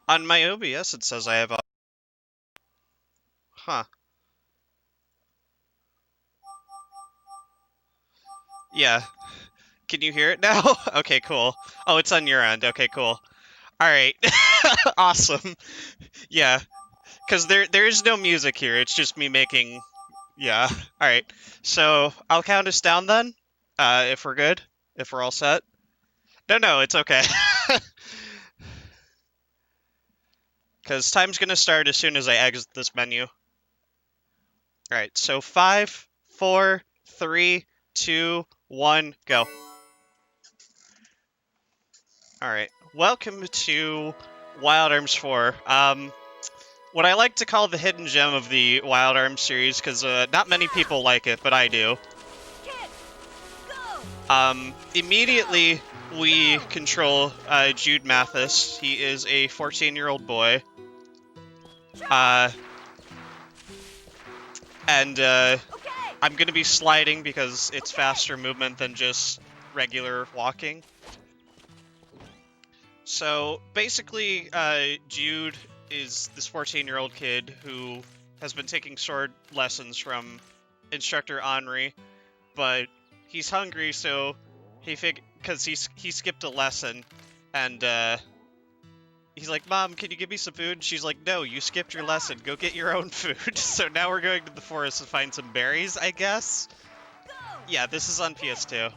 On my OBS, it says I have a... Huh. Yeah. Can you hear it now? Okay, cool. Oh, it's on your end. Okay, cool. Alright. Awesome. Yeah. Because there is no music here. It's just me making... Yeah. Alright. So, I'll count us down then. If we're good. If we're all set. No, it's okay. Because time's gonna start as soon as I exit this menu. Alright, so 5, 4, 3, 2, 1, go. Alright, welcome to Wild Arms 4. What I like to call the hidden gem of the Wild Arms series, because not many people like it, but I do. Immediately, we control Jude Mathis. He is a 14-year-old boy. And I'm going to be sliding because it's faster movement than just regular walking. So, basically, Jude is this 14-year-old kid who has been taking sword lessons from instructor Henri, but he's hungry, so because he skipped a lesson, and he's like, "Mom, can you give me some food?" And she's like, "No, you skipped your lesson. Go get your own food." So now we're going to the forest to find some berries, I guess. Yeah, this is on PS2.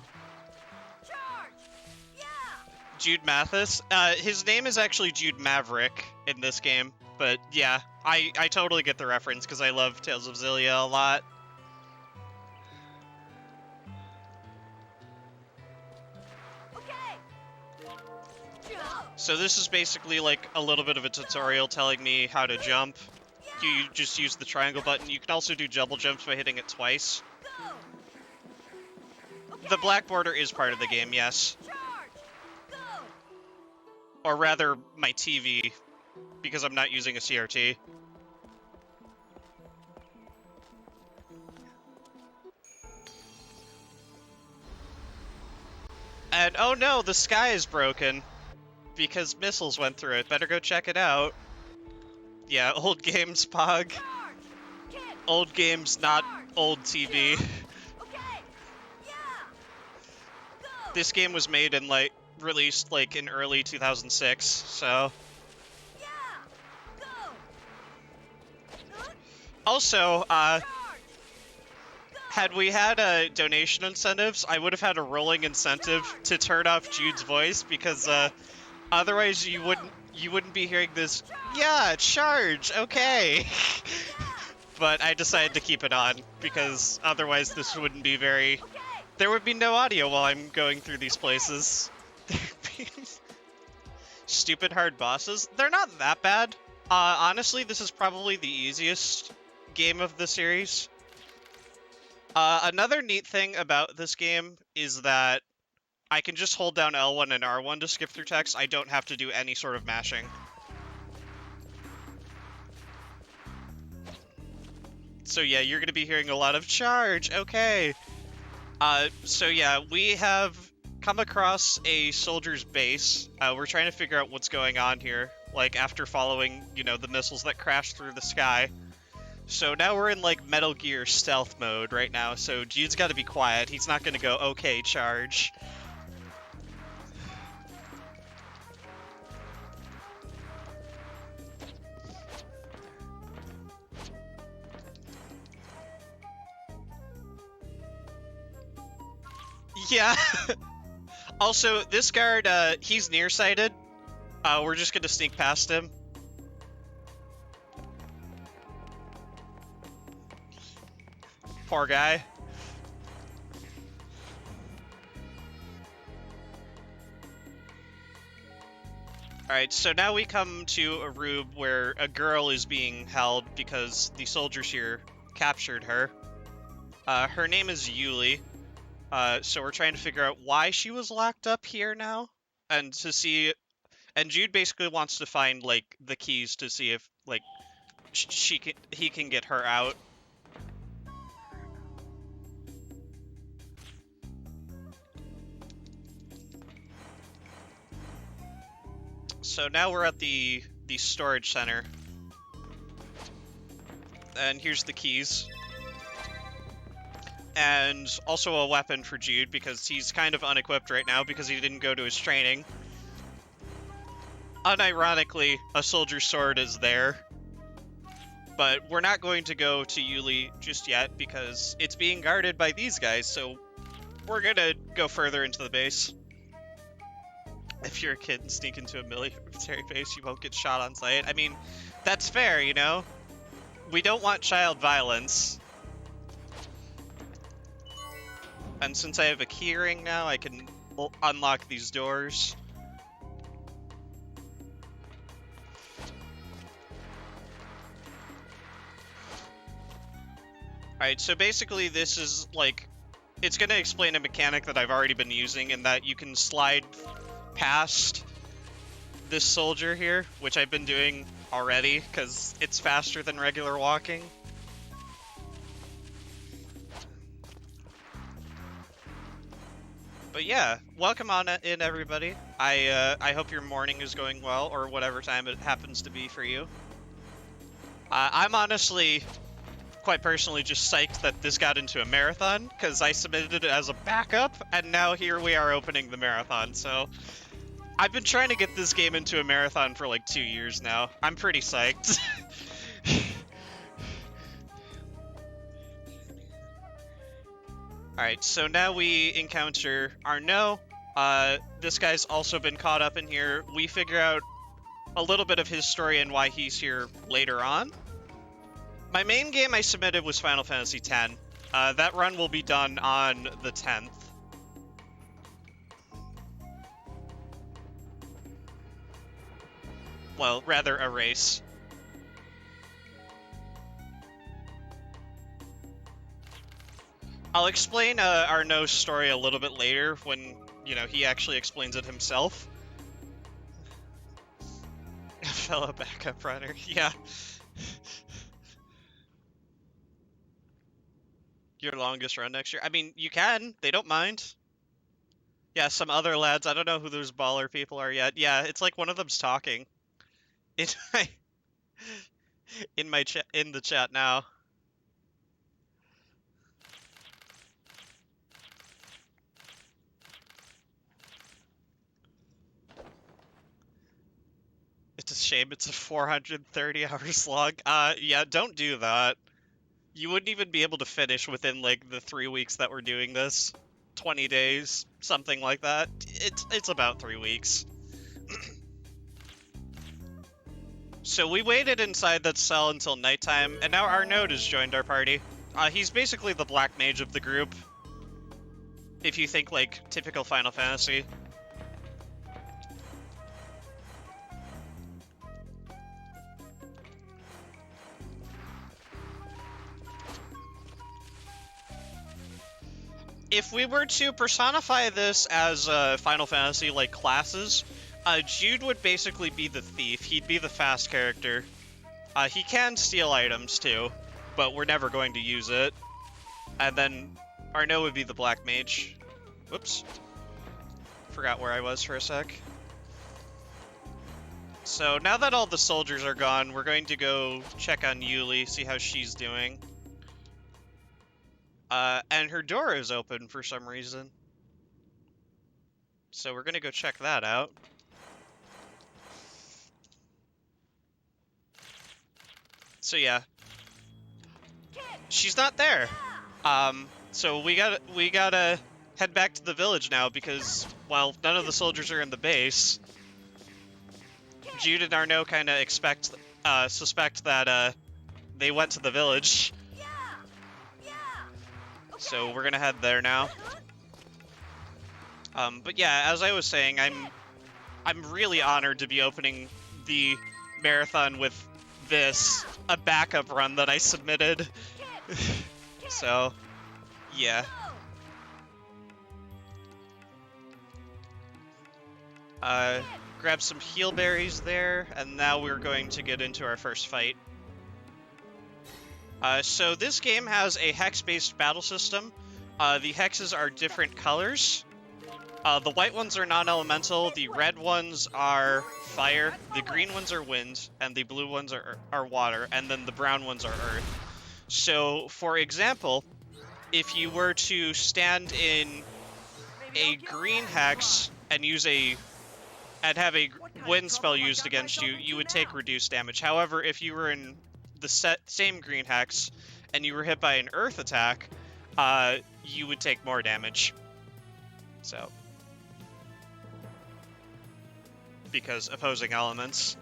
Jude Mathis. His name is actually Jude Maverick in this game, but yeah, I totally get the reference because I love Tales of Xillia a lot. So this is basically like a little bit of a tutorial telling me how to jump. You just use the triangle button. You can also do double jumps by hitting it twice. The black border is part of the game, yes. Or rather, my TV, because I'm not using a CRT. And oh no, the sky is broken, because missiles went through it. Better go check it out. Yeah, old games, Pog. Old games, not old TV. This game was made and released in early 2006, so... Also, had we had donation incentives, I would have had a rolling incentive to turn off Jude's voice, because otherwise you wouldn't be hearing this, "Yeah, charge, okay." But I decided to keep it on, because otherwise this wouldn't be very... There would be no audio while I'm going through these places. Stupid hard bosses. They're not that bad. Honestly, this is probably the easiest game of the series. Another neat thing about this game is that I can just hold down L1 and R1 to skip through text. I don't have to do any sort of mashing. So yeah, you're going to be hearing a lot of charge. Okay. So yeah, we have come across a soldier's base. We're trying to figure out what's going on here, after following, the missiles that crashed through the sky. So now we're in, Metal Gear stealth mode right now, so Jude's gotta be quiet. He's not gonna go, "Okay, charge." Yeah. Also, this guard, he's nearsighted. We're just gonna sneak past him. Poor guy. Alright, so now we come to a room where a girl is being held because the soldiers here captured her. Her name is Yuli. So we're trying to figure out why she was locked up here now, and to see... And Jude basically wants to find, the keys to see if, he can get her out. So now we're at the the storage center. And here's the keys. And also a weapon for Jude, because he's kind of unequipped right now because he didn't go to his training. Unironically, a soldier's sword is there. But we're not going to go to Yuli just yet because it's being guarded by these guys, so we're gonna go further into the base. If you're a kid and sneak into a military base, you won't get shot on sight. I mean, that's fair, you know? We don't want child violence. And since I have a keyring now, I can unlock these doors. Alright, so basically this is, like, it's going to explain a mechanic that I've already been using, in that you can slide past this soldier here, which I've been doing already, because it's faster than regular walking. But yeah, welcome on in, everybody. I hope your morning is going well, or whatever time it happens to be for you. I'm honestly, quite personally, just psyched that this got into a marathon, because I submitted it as a backup, and now here we are opening the marathon, so I've been trying to get this game into a marathon for like 2 years now. I'm pretty psyched. Alright, so now we encounter Arnaud. This guy's also been caught up in here. We figure out a little bit of his story and why he's here later on. My main game I submitted was Final Fantasy X. That run will be done on the 10th. Well, rather a race. I'll explain Arnaud's story a little bit later when, you know, he actually explains it himself. A fellow backup runner, yeah. Your longest run next year? I mean, you can. They don't mind. Yeah, some other lads. I don't know who those baller people are yet. Yeah, it's like one of them's talking. In the chat now. It's a shame it's a 430 hours long. Yeah, don't do that. You wouldn't even be able to finish within, like, the 3 weeks that we're doing this. 20 days, something like that. It's about 3 weeks. So we waited inside that cell until nighttime, and now Arnaud has joined our party. He's basically the black mage of the group. If you think, like, typical Final Fantasy. If we were to personify this as Final Fantasy, like, classes, Jude would basically be the thief. He'd be the fast character. He can steal items, too, but we're never going to use it. And then Arnaud would be the black mage. Whoops. Forgot where I was for a sec. So now that all the soldiers are gone, we're going to go check on Yuli, see how she's doing. And her door is open for some reason. So we're gonna go check that out. So yeah. She's not there. So we gotta head back to the village now because, well, none of the soldiers are in the base. Jude and Arnaud kinda suspect that, they went to the village. So we're gonna head there now. But yeah, as I was saying, I'm really honored to be opening the marathon with this, a backup run that I submitted. So, yeah. Grab some heal berries there, and now we're going to get into our first fight. So this game has a hex-based battle system. The hexes are different colors. The white ones are non-elemental, the red ones are fire, the green ones are wind, and the blue ones are water, and then the brown ones are earth. So, for example, if you were to stand in a green hex and have a wind spell used against you, you would take reduced damage. However, if you were in the same green hex and you were hit by an earth attack, you would take more damage. So, because opposing elements.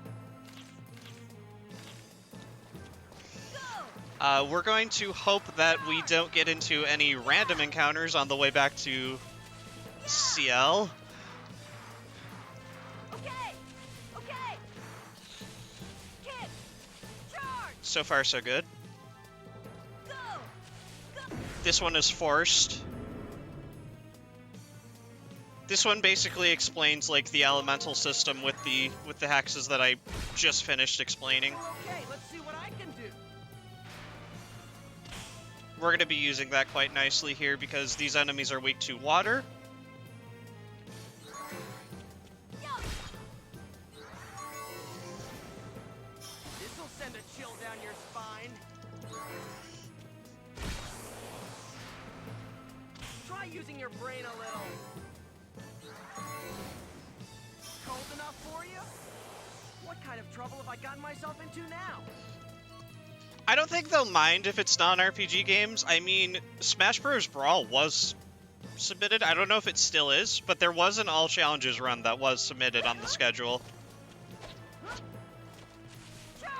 We're going to hope that we don't get into any random encounters on the way back to Ciel. Okay. Kid, charge. So far, so good. Go. This one is forced. This one basically explains like the elemental system with the hexes that I just finished explaining. Okay, let's see what I can do. We're going to be using that quite nicely here because these enemies are weak to water. This'll send a chill down your spine. Try using your brain a little. Cold enough for you? What kind of trouble have I gotten myself into now? I don't think they'll mind if it's non-RPG games. I mean, Smash Bros. Brawl was submitted. I don't know if it still is, but there was an All Challenges run that was submitted on the schedule. Charge!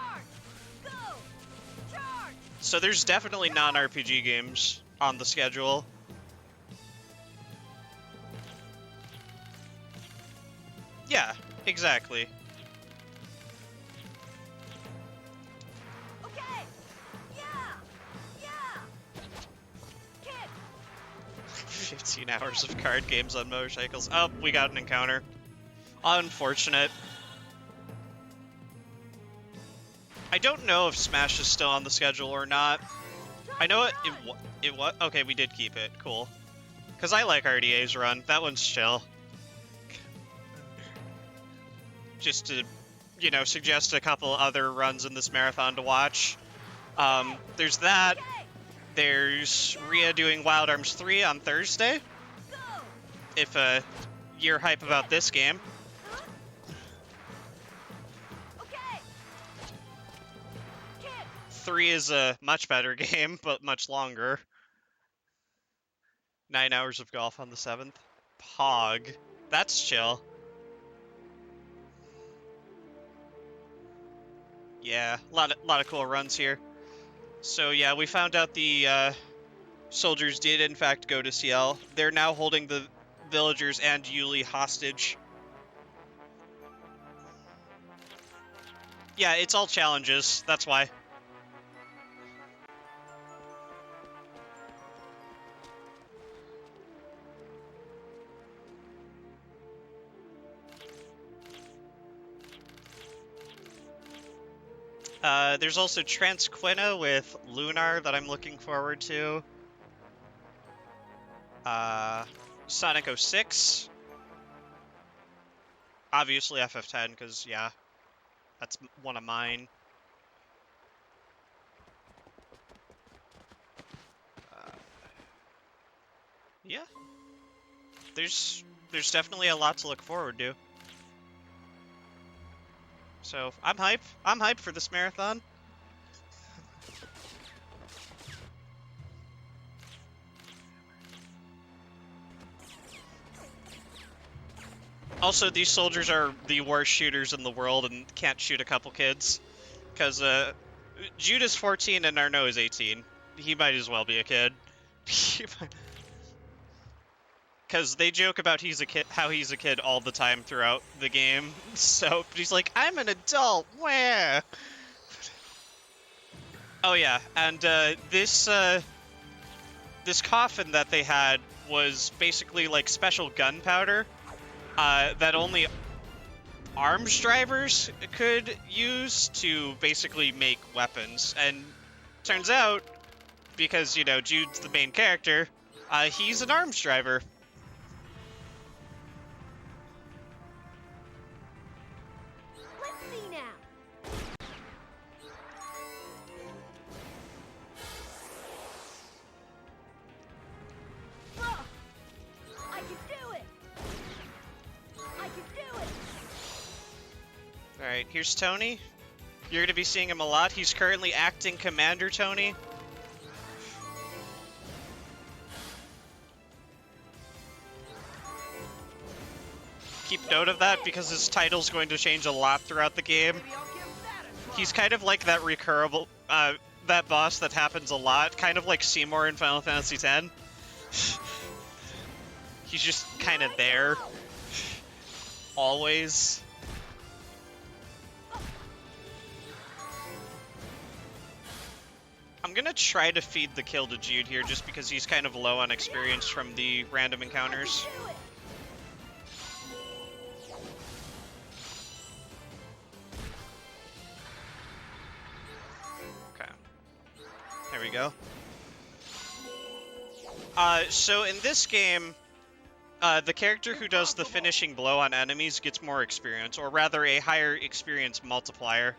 Go! Charge! So there's definitely non-RPG games on the schedule. Yeah, exactly. Okay! Yeah! 15 hours of card games on motorcycles. Oh, we got an encounter. Unfortunate. I don't know if Smash is still on the schedule or not. I know it was. Okay, we did keep it. Cool. Because I like RDA's run. That one's chill. Just to, you know, suggest a couple other runs in this marathon to watch. There's that. There's Rhea doing Wild Arms 3 on Thursday. If you're hype about this game. 3 is a much better game, but much longer. 9 hours of golf on the 7th. Pog. That's chill. Yeah, a lot of cool runs here. So yeah, we found out the soldiers did in fact go to Ciel. They're now holding the villagers and Yuli hostage. Yeah, it's all challenges, that's why. There's also Transquina with Lunar that I'm looking forward to. Sonic 06. Obviously FF10, because, yeah, that's one of mine. Yeah. There's definitely a lot to look forward to. So, I'm hype. I'm hyped for this marathon. Also, these soldiers are the worst shooters in the world and can't shoot a couple kids. Because, Jude is 14 and Arnaud is 18. He might as well be a kid. Because they joke about how he's a kid all the time throughout the game. So, but he's like, I'm an adult, where? Oh yeah, and this coffin that they had was basically like special gunpowder that only arms drivers could use to basically make weapons. And turns out, because, you know, Jude's the main character, he's an arms driver. Alright, here's Tony. You're going to be seeing him a lot. He's currently acting Commander Tony. Keep note of that because his title's going to change a lot throughout the game. He's kind of like that recurrable, that boss that happens a lot, kind of like Seymour in Final Fantasy X. He's just kind of there. Always. I'm gonna try to feed the kill to Jude here just because he's kind of low on experience from the random encounters. Okay. There we go. So in this game, the character who does the finishing blow on enemies gets more experience, or rather a higher experience multiplier.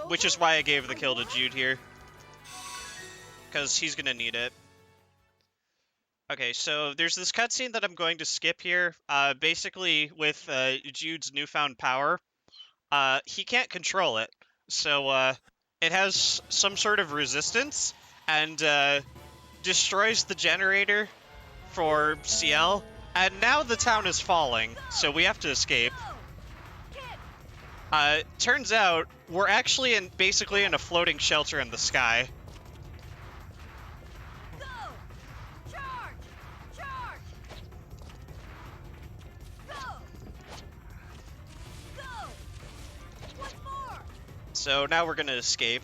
Which is why I gave the kill to Jude here. Because he's gonna need it. Okay, so there's this cutscene that I'm going to skip here. Basically, with Jude's newfound power, he can't control it. So it has some sort of resistance, and destroys the generator for Ciel. And now the town is falling, so we have to escape. Turns out, we're actually basically in a floating shelter in the sky. Go! Charge! Charge! Go! Go! What more? So now we're gonna escape.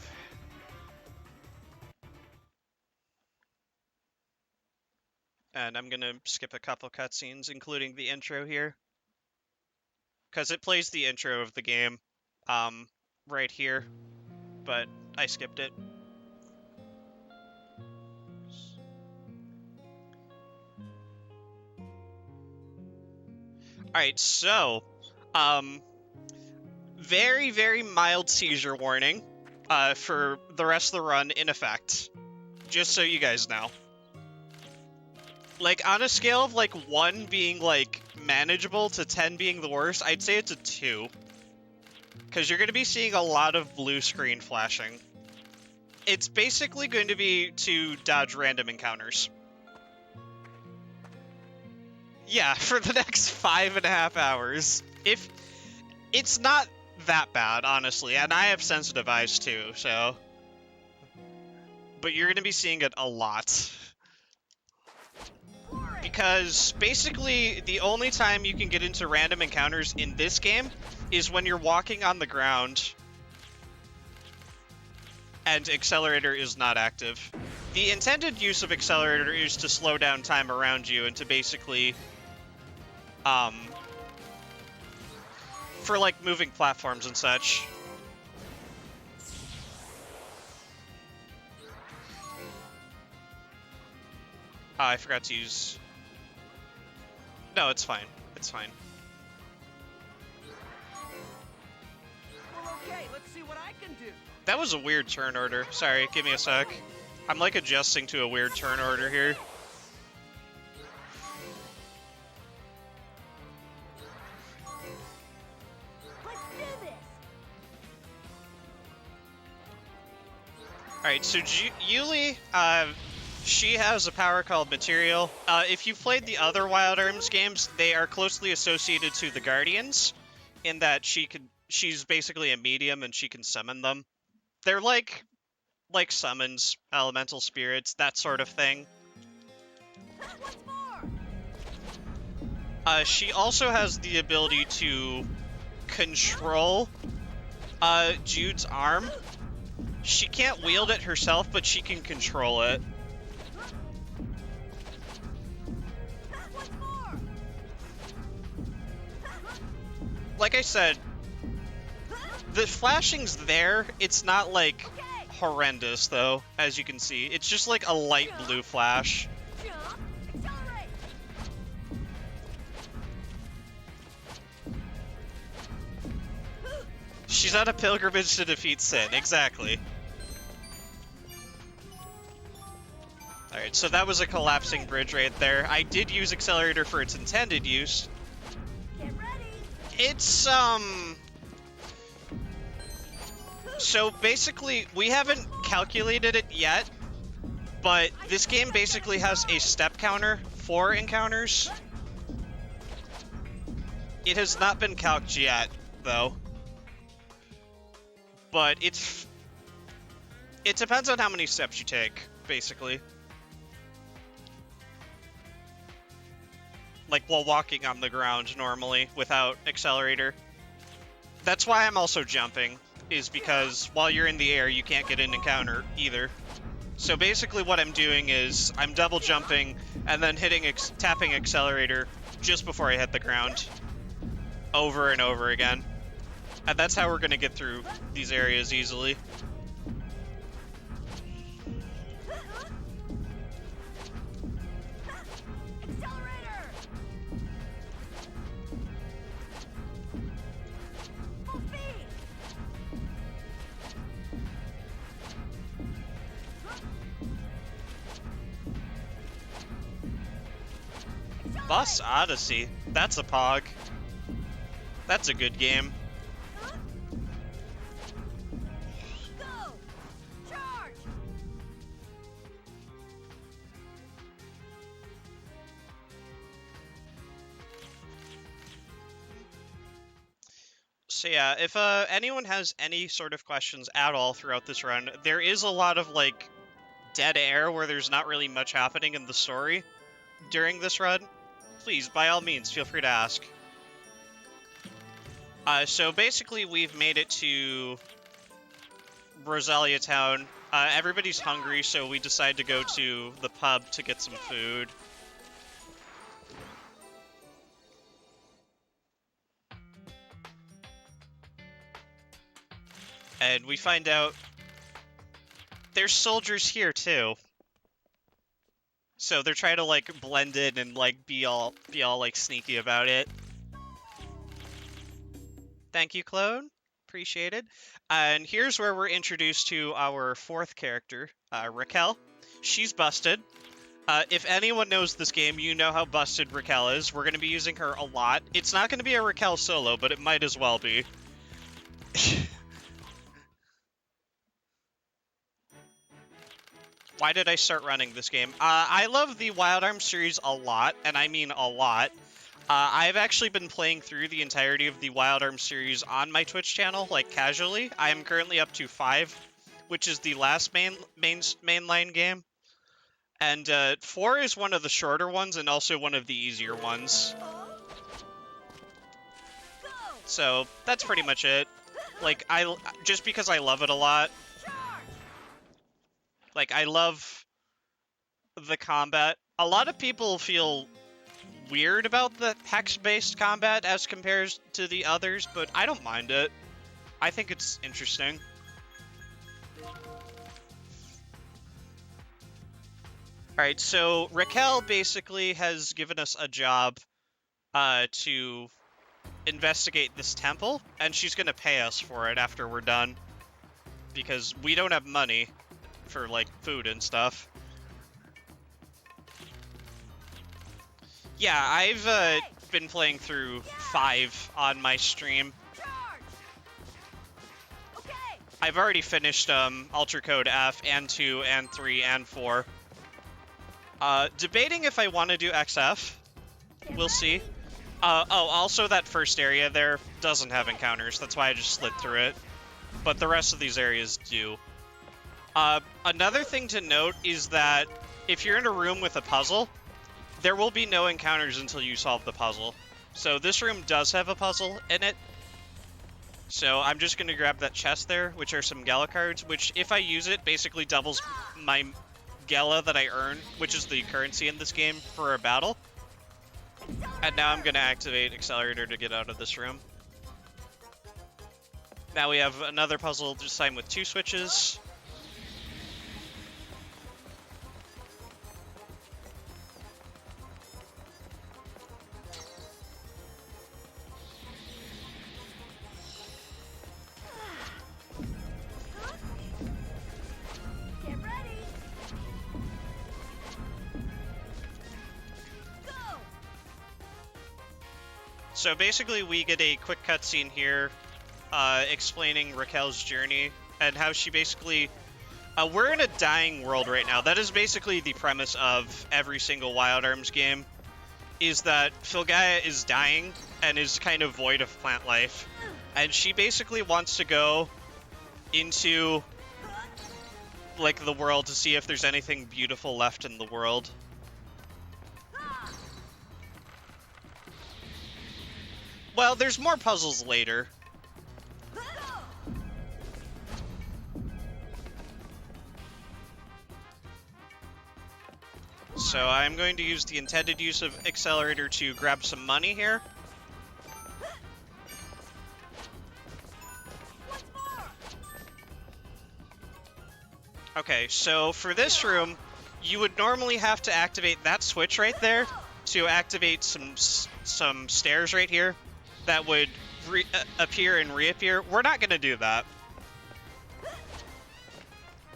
And I'm gonna skip a couple cutscenes, including the intro here. Because it plays the intro of the game, right here, but I skipped it. Alright, so, very, very mild seizure warning, for the rest of the run in effect. Just so you guys know. Like, on a scale of, like, 1 being, like, manageable to 10 being the worst, I'd say it's a 2. Because you're going to be seeing a lot of blue screen flashing. It's basically going to be to dodge random encounters. Yeah, for the next 5.5 hours. It's not that bad, honestly, and I have sensitive eyes too, so... But you're going to be seeing it a lot. Because basically the only time you can get into random encounters in this game is when you're walking on the ground and accelerator is not active. The intended use of accelerator is to slow down time around you and to basically for like moving platforms and such. Oh, I forgot to use... No, it's fine. It's fine. Well, okay, let's see what I can do. That was a weird turn order. Sorry, give me a sec. I'm like adjusting to a weird turn order here. Let's do this. Alright, so Yuli, she has a power called Material. If you've played the other Wild Arms games, they are closely associated to the Guardians, in that she's basically a medium and she can summon them. They're like summons, elemental spirits, that sort of thing. What's more? She also has the ability to control Jude's arm. She can't wield it herself, but she can control it. Like I said, the flashing's there. It's not, like, horrendous, though, as you can see. It's just, like, a light blue flash. She's on a pilgrimage to defeat Sin, exactly. Alright, so that was a collapsing bridge right there. I did use Accelerator for its intended use. Get ready. It's, So basically, we haven't calculated it yet, but this game basically has a step counter for encounters. It has not been calced yet, though. But it depends on how many steps you take, basically. Like while walking on the ground normally without accelerator. That's why I'm also jumping, is because while you're in the air, you can't get an encounter either. So basically what I'm doing is I'm double jumping and then tapping accelerator just before I hit the ground. Over and over again. And that's how we're going to get through these areas easily. Boss Odyssey. That's a pog. That's a good game. Go! Charge! So yeah, if anyone has any sort of questions at all throughout this run, there is a lot of like dead air where there's not really much happening in the story during this run. Please, by all means, feel free to ask. So basically, we've made it to Rosalia Town. Everybody's hungry, so we decide to go to the pub to get some food. And we find out there's soldiers here, too. So they're trying to, like, blend in and, like, be all like, sneaky about it. Thank you, Clone. Appreciate it. And here's where we're introduced to our fourth character, Raquel. She's busted. If anyone knows this game, you know how busted Raquel is. We're going to be using her a lot. It's not going to be a Raquel solo, but it might as well be. Why did I start running this game? I love the Wild Arms series a lot, and I mean a lot. I've actually been playing through the entirety of the Wild Arms series on my Twitch channel, like, casually. I am currently up to 5, which is the last mainline game. And 4 is one of the shorter ones and also one of the easier ones. So, that's pretty much it. Like, just because I love it a lot. Like, I love the combat. A lot of people feel weird about the Hex-based combat as compared to the others, but I don't mind it. I think it's interesting. Alright, so Raquel basically has given us a job to investigate this temple, and she's gonna pay us for it after we're done. Because we don't have money for, like, food and stuff. Yeah, I've been playing through 5 on my stream. I've already finished Ultra Code F and 2 and 3 and 4. Debating if I want to do XF. We'll see. Oh, also that first area there doesn't have encounters. That's why I just slid through it. But the rest of these areas do. Another thing to note is that if you're in a room with a puzzle, there will be no encounters until you solve the puzzle. So this room does have a puzzle in it. So I'm just going to grab that chest there, which are some Gala cards, which if I use it, basically doubles my Gala that I earn, which is the currency in this game for a battle. And now I'm going to activate Accelerator to get out of this room. Now we have another puzzle, this time with 2 switches. So basically we get a quick cutscene here explaining Raquel's journey and how she basically... we're in a dying world right now. That is basically the premise of every single Wild Arms game, is that Filgaia is dying and is kind of void of plant life. And she basically wants to go into, like, the world to see if there's anything beautiful left in the world. Well, there's more puzzles later. So I'm going to use the intended use of Accelerator to grab some money here. Okay, so for this room, you would normally have to activate that switch right there to activate some stairs right here that would appear and reappear. We're not going to do that.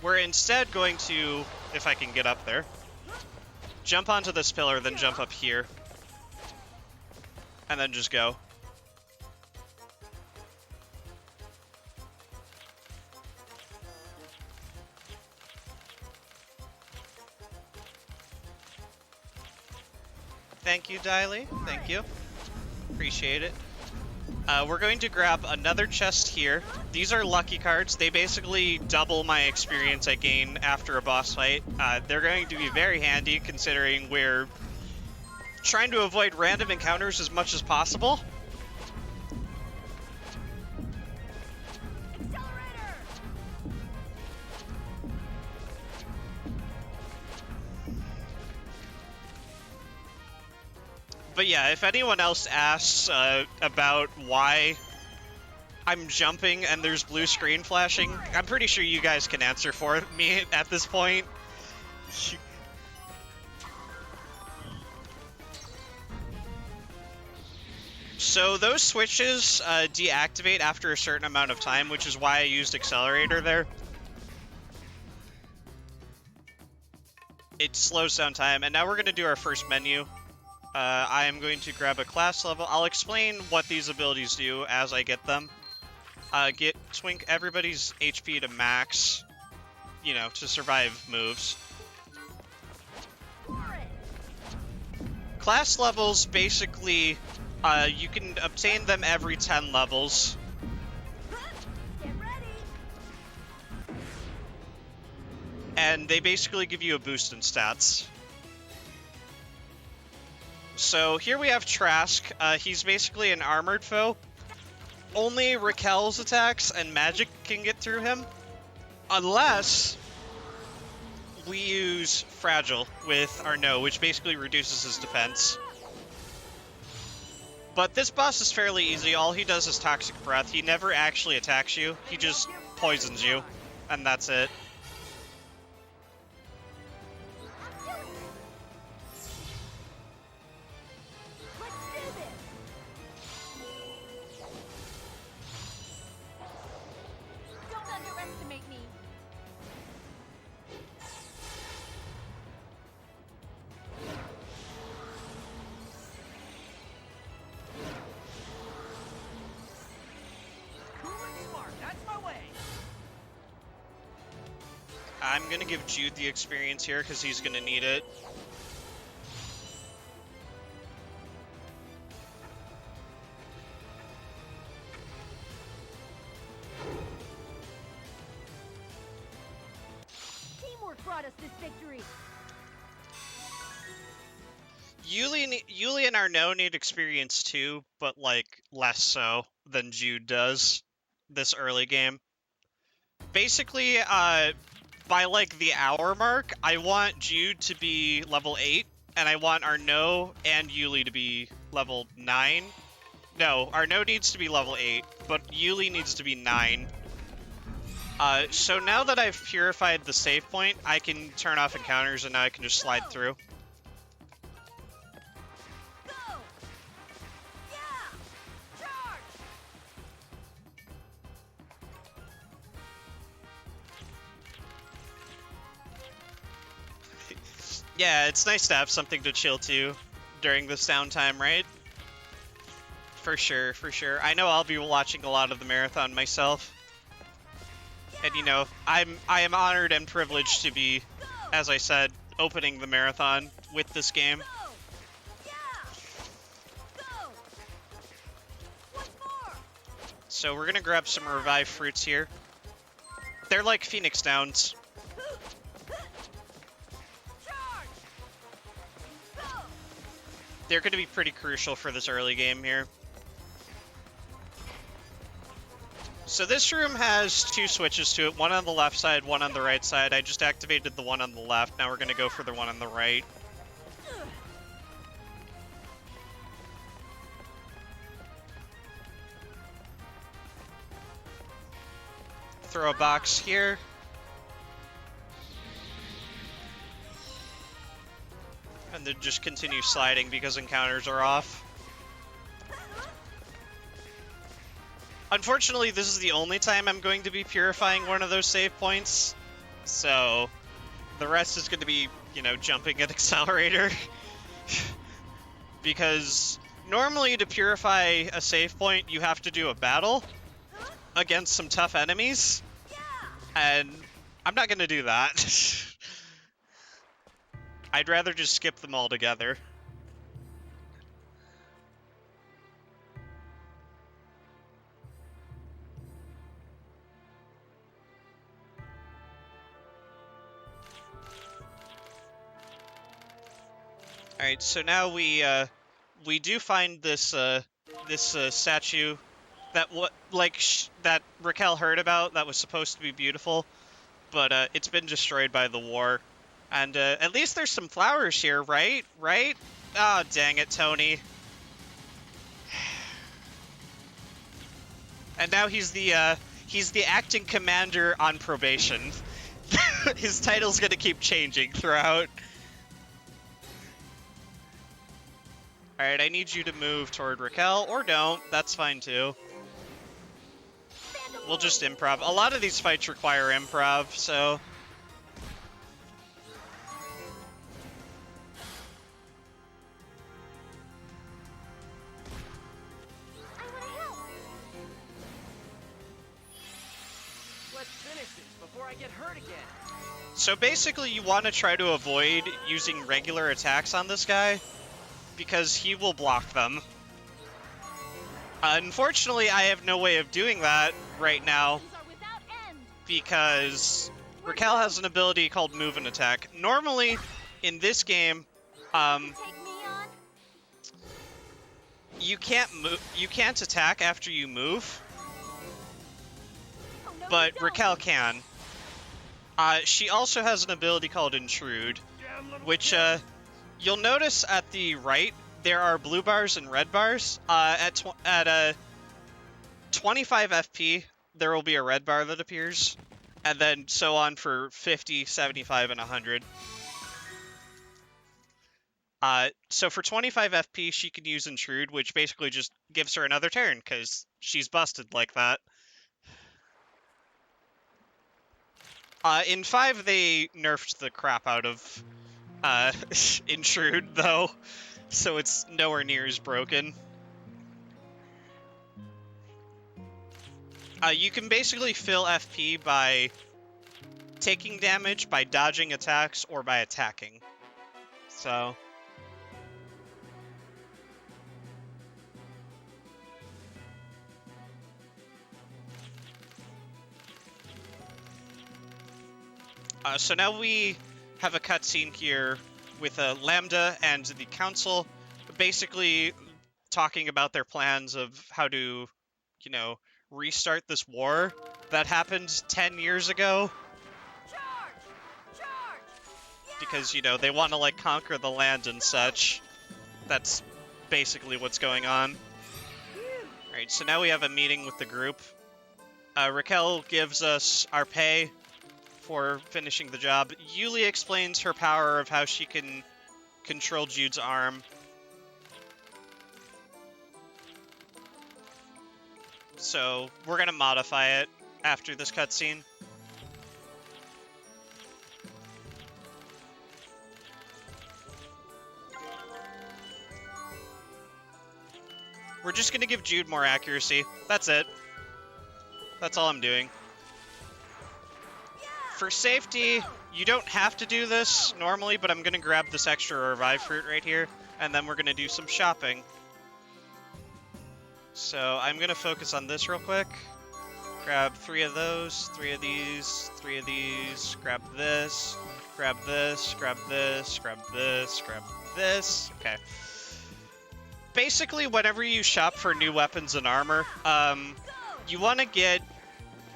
We're instead going to, if I can get up there, jump onto this pillar, then jump up here. And then just go. Thank you, Diley. Thank you. Appreciate it. We're going to grab another chest here. These are lucky cards. They basically double my experience I gain after a boss fight. They're going to be very handy considering we're trying to avoid random encounters as much as possible. But yeah, if anyone else asks about why I'm jumping and there's blue screen flashing, I'm pretty sure you guys can answer for me at this point. So those switches deactivate after a certain amount of time, which is why I used Accelerator there. It slows down time, and now we're going to do our first menu. I am going to grab a class level. I'll explain what these abilities do as I get them. Twink everybody's HP to max, you know, to survive moves. Class levels, basically, you can obtain them every 10 levels. And they basically give you a boost in stats. So here we have Trask. He's basically an armored foe. Only Raquel's attacks and magic can get through him. Unless we use Fragile with Arnaud, which basically reduces his defense. But this boss is fairly easy. All he does is Toxic Breath. He never actually attacks you. He just poisons you. And that's it. I'm going to give Jude the experience here because he's going to need it. Teamwork brought us this victory. Yuli and Arnaud need experience too, but like less so than Jude does this early game. Basically, by like the hour mark, I want Jude to be level 8, and I want Arnaud and Yuli to be level 9. No, Arnaud needs to be level 8, but Yuli needs to be 9. So now that I've purified the save point, I can turn off encounters, and now I can just slide through. Yeah, it's nice to have something to chill to during this downtime, right? For sure, for sure. I know I'll be watching a lot of the marathon myself. And you know, I am honored and privileged to be, as I said, opening the marathon with this game. So we're gonna grab some revived fruits here. They're like Phoenix Downs. They're gonna be pretty crucial for this early game here. So this room has two switches to it, one on the left side, one on the right side. I just activated the one on the left, now we're gonna go for the one on the right. Throw a box here. And then just continue sliding because encounters are off. Unfortunately, this is the only time I'm going to be purifying one of those save points. So, the rest is going to be, you know, jumping at accelerator. Because normally to purify a save point, you have to do a battle against some tough enemies. And I'm not going to do that. I'd rather just skip them altogether. All right, so now we do find this statue that that Raquel heard about that was supposed to be beautiful, but it's been destroyed by the war. And at least there's some flowers here, right? Right? Ah, oh, dang it, Tony. And now he's the acting commander on probation. His title's gonna keep changing throughout. Alright, I need you to move toward Raquel, or don't. That's fine too. We'll just improv. A lot of these fights require improv, so... Let's finish this before I get hurt again. So basically you want to try to avoid using regular attacks on this guy, because he will block them. Unfortunately, I have no way of doing that right now, because Raquel has an ability called Move and Attack. Normally, in this game, you can't attack after you move, but Raquel can. She also has an ability called Intrude, which, you'll notice at the right, there are blue bars and red bars. At 25 FP, there will be a red bar that appears, and then so on for 50, 75, and 100. So for 25 FP, she can use Intrude, which basically just gives her another turn, because she's busted like that. In 5, they nerfed the crap out of Intrude, though, so it's nowhere near as broken. You can basically fill FP by taking damage, by dodging attacks, or by attacking. So... so now we have a cutscene here with Lambda and the Council, basically talking about their plans of how to, you know, restart this war that happened 10 years ago. Because, you know, they want to, like, conquer the land and such. That's basically what's going on. Alright, so now we have a meeting with the group. Raquel gives us our pay for finishing the job. Yuli explains her power of how she can control Jude's arm. So we're gonna modify it after this cutscene. We're just gonna give Jude more accuracy. That's it. That's all I'm doing. For safety, you don't have to do this normally, but I'm gonna grab this extra revive fruit right here, and then we're gonna do some shopping. So I'm gonna focus on this real quick. Grab 3 of those, 3 of these, 3 of these, grab this, grab this, grab this, grab this, grab this. Okay. Basically, whenever you shop for new weapons and armor, you want to get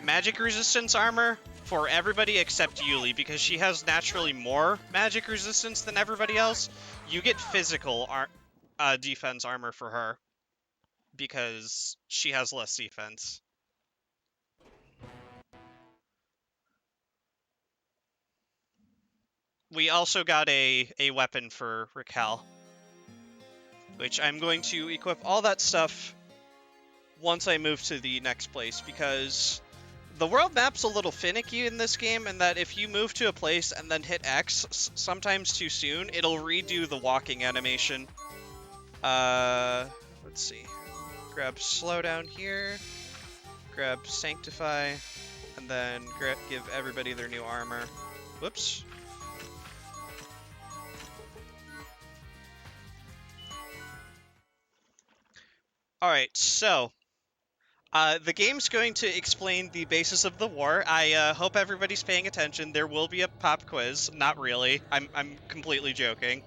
magic resistance armor for everybody except Yuli, because she has naturally more magic resistance than everybody else. You get physical defense armor for her, because she has less defense. We also got a weapon for Raquel, which I'm going to equip all that stuff once I move to the next place, because the world map's a little finicky in this game, and that if you move to a place and then hit X sometimes too soon, it'll redo the walking animation. Let's see. Grab Slowdown here, grab Sanctify, and then give everybody their new armor. Whoops. Alright, so the game's going to explain the basis of the war. I hope everybody's paying attention. There will be a pop quiz. Not really. I'm completely joking.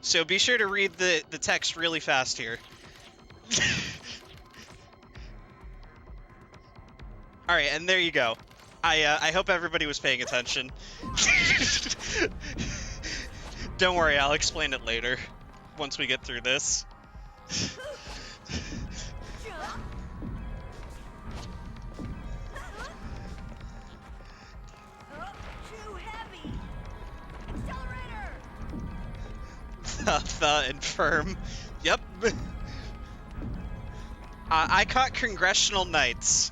So be sure to read the text really fast here. Alright, and there you go. I hope everybody was paying attention. Don't worry, I'll explain it later, once we get through this. The infirm. Yep. I caught Congressional Knights.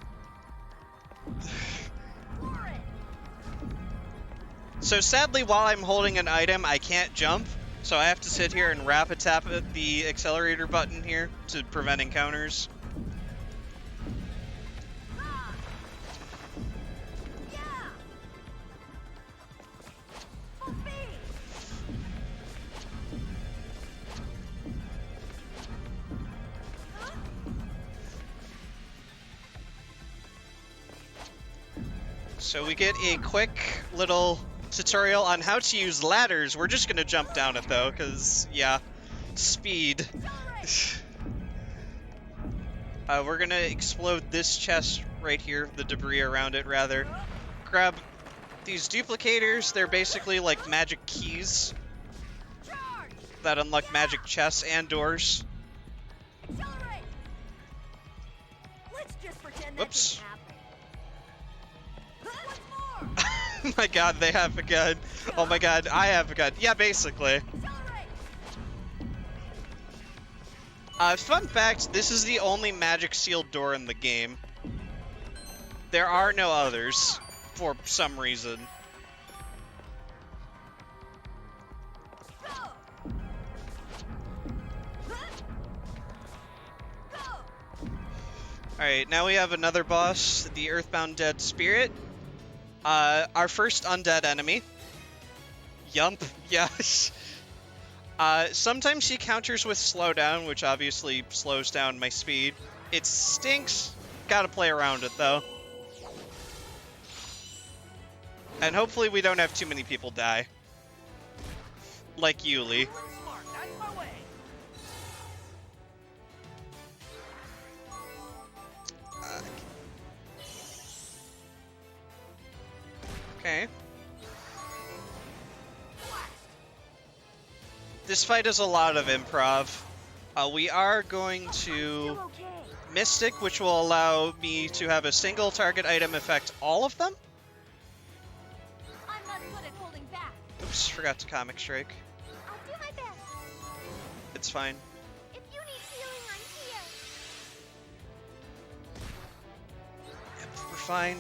So sadly, while I'm holding an item, I can't jump. So I have to sit here and rapid tap the accelerator button here to prevent encounters. So we get a quick little tutorial on how to use ladders. We're just gonna jump down it though, because, yeah, speed. We're gonna explode this chest right here, the debris around it, rather. Grab these duplicators. They're basically like magic keys that unlock magic chests and doors. Whoops. Oh my god, they have a gun. Oh my god, I have a gun. Yeah, basically. Fun fact, this is the only magic sealed door in the game. There are no others, for some reason. Alright, now we have another boss, the Earthbound Dead Spirit. Our first undead enemy. Yump, yes. Sometimes he counters with slowdown, which obviously slows down my speed. It stinks. Gotta play around it, though. And hopefully we don't have too many people die. Like Yuli. Okay. This fight is a lot of improv. We are going to Mystic, which will allow me to have a single target item affect all of them. I'm not good at holding back. Oops, forgot to Comic Strike. I'll do my best. It's fine. If you need healing, I'm here. Yep, we're fine.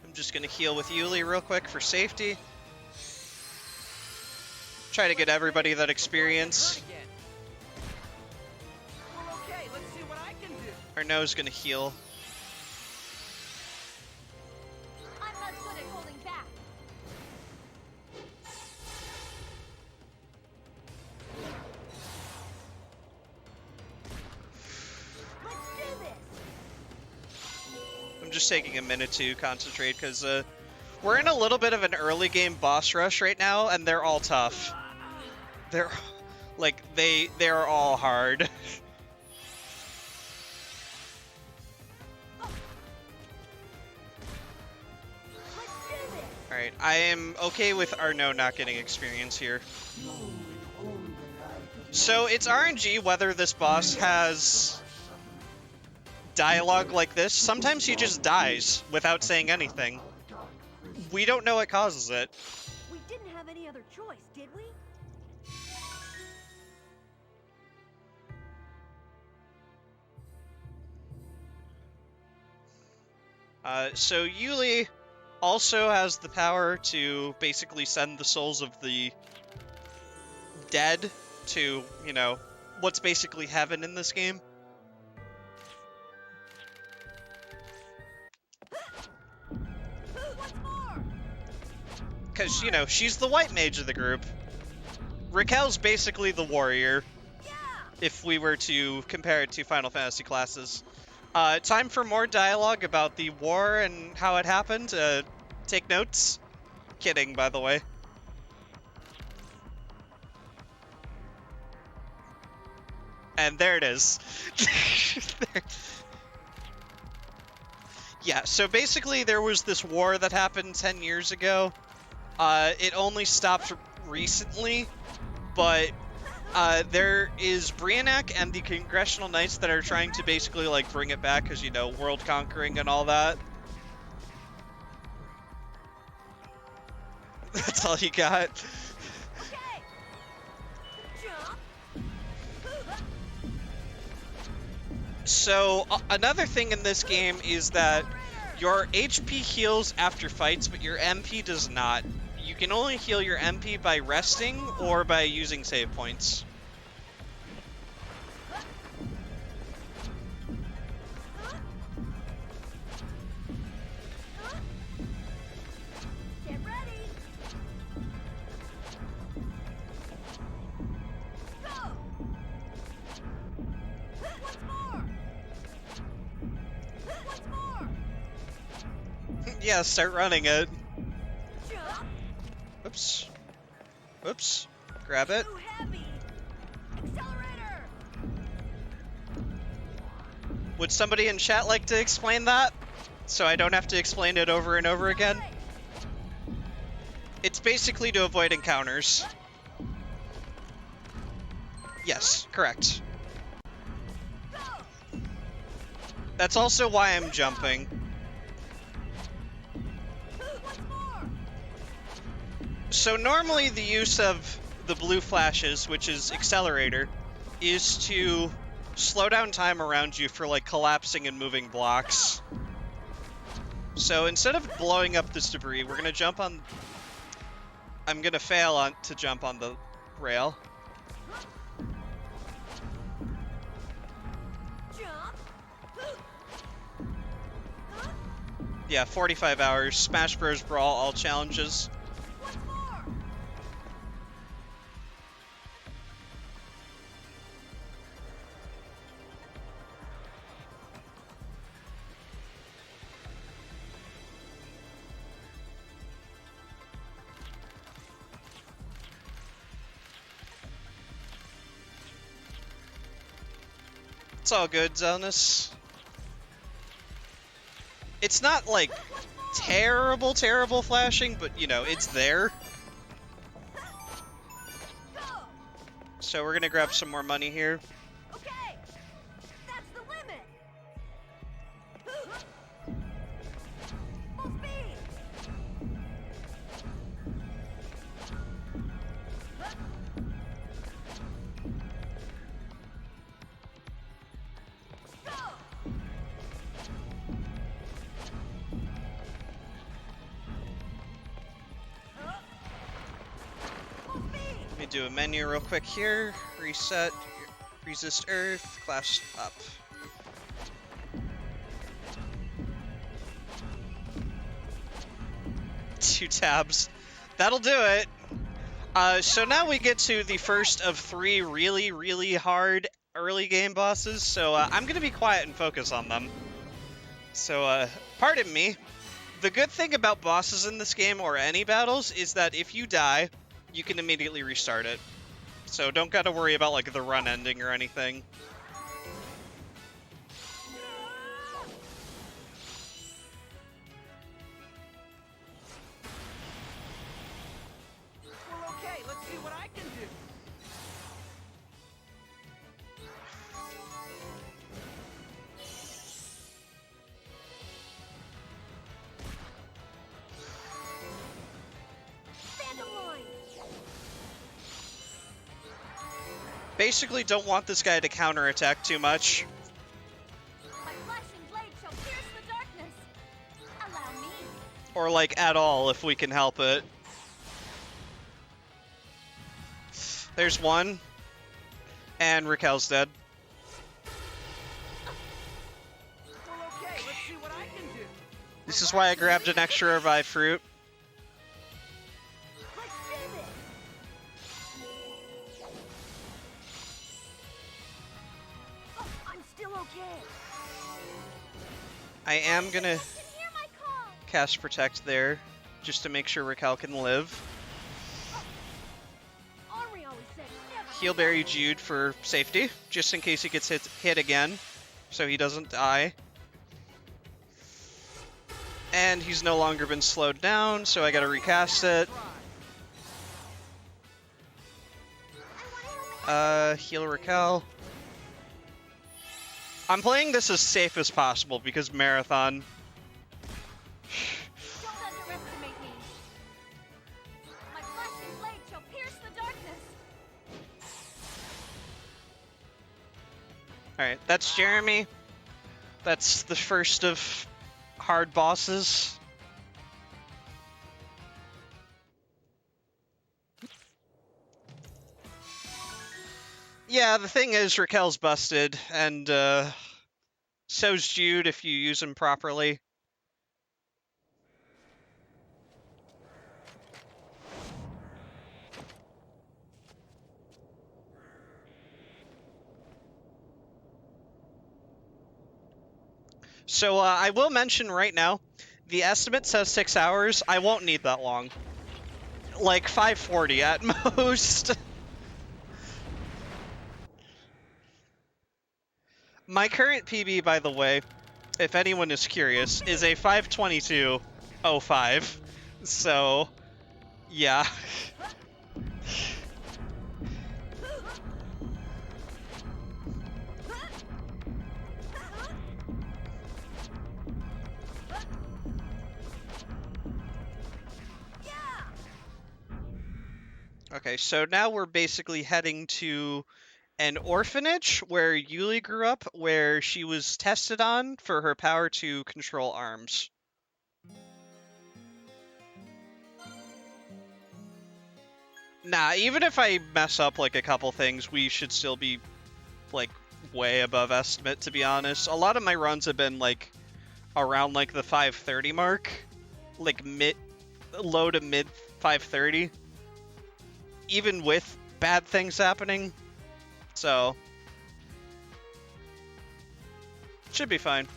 I'm just gonna heal with Yuli real quick for safety. Try to get everybody that experience. Well, okay, let's see what I can do. Arnaud's gonna heal. I'm not good at holding back. Let's do this. I'm just taking a minute to concentrate because we're in a little bit of an early game boss rush right now, and they're all tough. They're like they're all hard. All right, I am okay with Arnaud not getting experience here. So it's RNG whether this boss has dialogue like this. Sometimes he just dies without saying anything. We don't know what causes it. We didn't have any other choice, did we? So Yuli also has the power to basically send the souls of the dead to, you know, what's basically heaven in this game. Because, you know, she's the white mage of the group. Raquel's basically the warrior, if we were to compare it to Final Fantasy classes. Time for more dialogue about the war and how it happened. Take notes. Kidding, by the way. And there it is. There. Yeah, so basically there was this war that happened 10 years ago. It only stopped recently, but there is Briannak and the Congressional Knights that are trying to basically, like, bring it back because, you know, world conquering and all that. That's all you got. Okay. Jump. So, another thing in this game is that your HP heals after fights, but your MP does not. You can only heal your MP by resting or by using save points. Get ready. Go. Once more. Once more. Yeah, start running it. Jump. Oops. Oops. Grab it. Too heavy. Accelerator. Would somebody in chat like to explain that? So I don't have to explain it over and over again? It's basically to avoid encounters. Yes, correct. Go. That's also why I'm jumping. Once more. So normally the use of the blue flashes, which is accelerator, is to slow down time around you for, like, collapsing and moving blocks. So instead of blowing up this debris, we're gonna jump on... I'm gonna fail on to jump on the rail. Jump. Yeah, 45 hours. Smash Bros. Brawl, all challenges. Once more. It's all good, Zelnus. It's not, like, terrible flashing, but, you know, it's there. Go. So we're gonna grab some more money here. Okay. That's the limit. Full speed. Go. do a menu real quick here. Reset, resist earth, class up. Two tabs. That'll do it. So now we get to the first of 3 really, really hard early game bosses, so I'm going to be quiet and focus on them. So, pardon me. The good thing about bosses in this game, or any battles, is that if you die, you can immediately restart it. So don't gotta worry about, like, the run ending or anything. Well, okay, let's see what I can do. Basically, don't want this guy to counterattack too much. My flashing blade shall pierce the darkness. Allow me. Or, like, at all, if we can help it. There's one. And Raquel's dead. Well, okay, let's see what I can do. This is why I grabbed an extra revive fruit. Let's do this. Oh, I'm still okay. I am gonna I can hear my call. cast Protect there, just to make sure Raquel can live. Henri always said never. Heal Berry Jude for safety, just in case he gets hit again, so he doesn't die. And he's no longer been slowed down, so I gotta recast it. Heal Raquel. I'm playing this as safe as possible because marathon. Don't underestimate me. My flashing blade shall pierce the darkness. Alright, that's Jeremy. That's the first of hard bosses. Yeah, the thing is, Raquel's busted, and so's Jude if you use him properly. So I will mention right now, the estimate says 6 hours. I won't need that long. Like 540 at most. My current PB, by the way, if anyone is curious, is a 5:22:05. So, yeah. Okay, so now we're basically heading to an orphanage where Yuli grew up, where she was tested on for her power to control arms. Nah, even if I mess up like a couple things, we should still be like way above estimate, to be honest. A lot of my runs have been like around like the 530 mark, like low to mid 530, even with bad things happening. So, should be fine.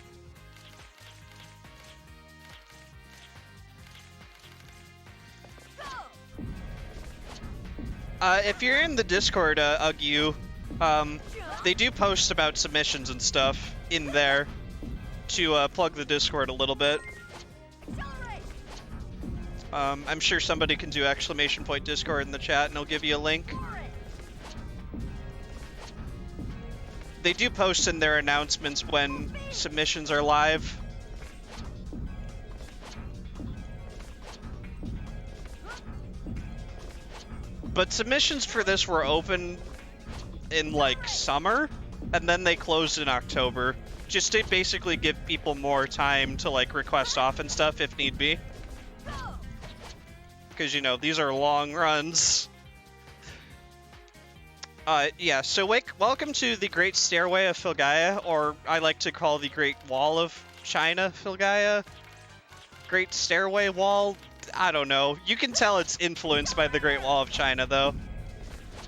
If you're in the Discord, Ugyu, they do post about submissions and stuff in there to plug the Discord a little bit. I'm sure somebody can do !Discord in the chat and they'll give you a link. They do post in their announcements when submissions are live. But submissions for this were open in like summer, and then they closed in October, just to basically give people more time to like request off and stuff if need be. Because, you know, these are long runs. Yeah, so welcome to the Great Stairway of Filgaia, or I like to call the Great Wall of China, Filgaia. Great Stairway Wall? I don't know. You can tell it's influenced by the Great Wall of China, though.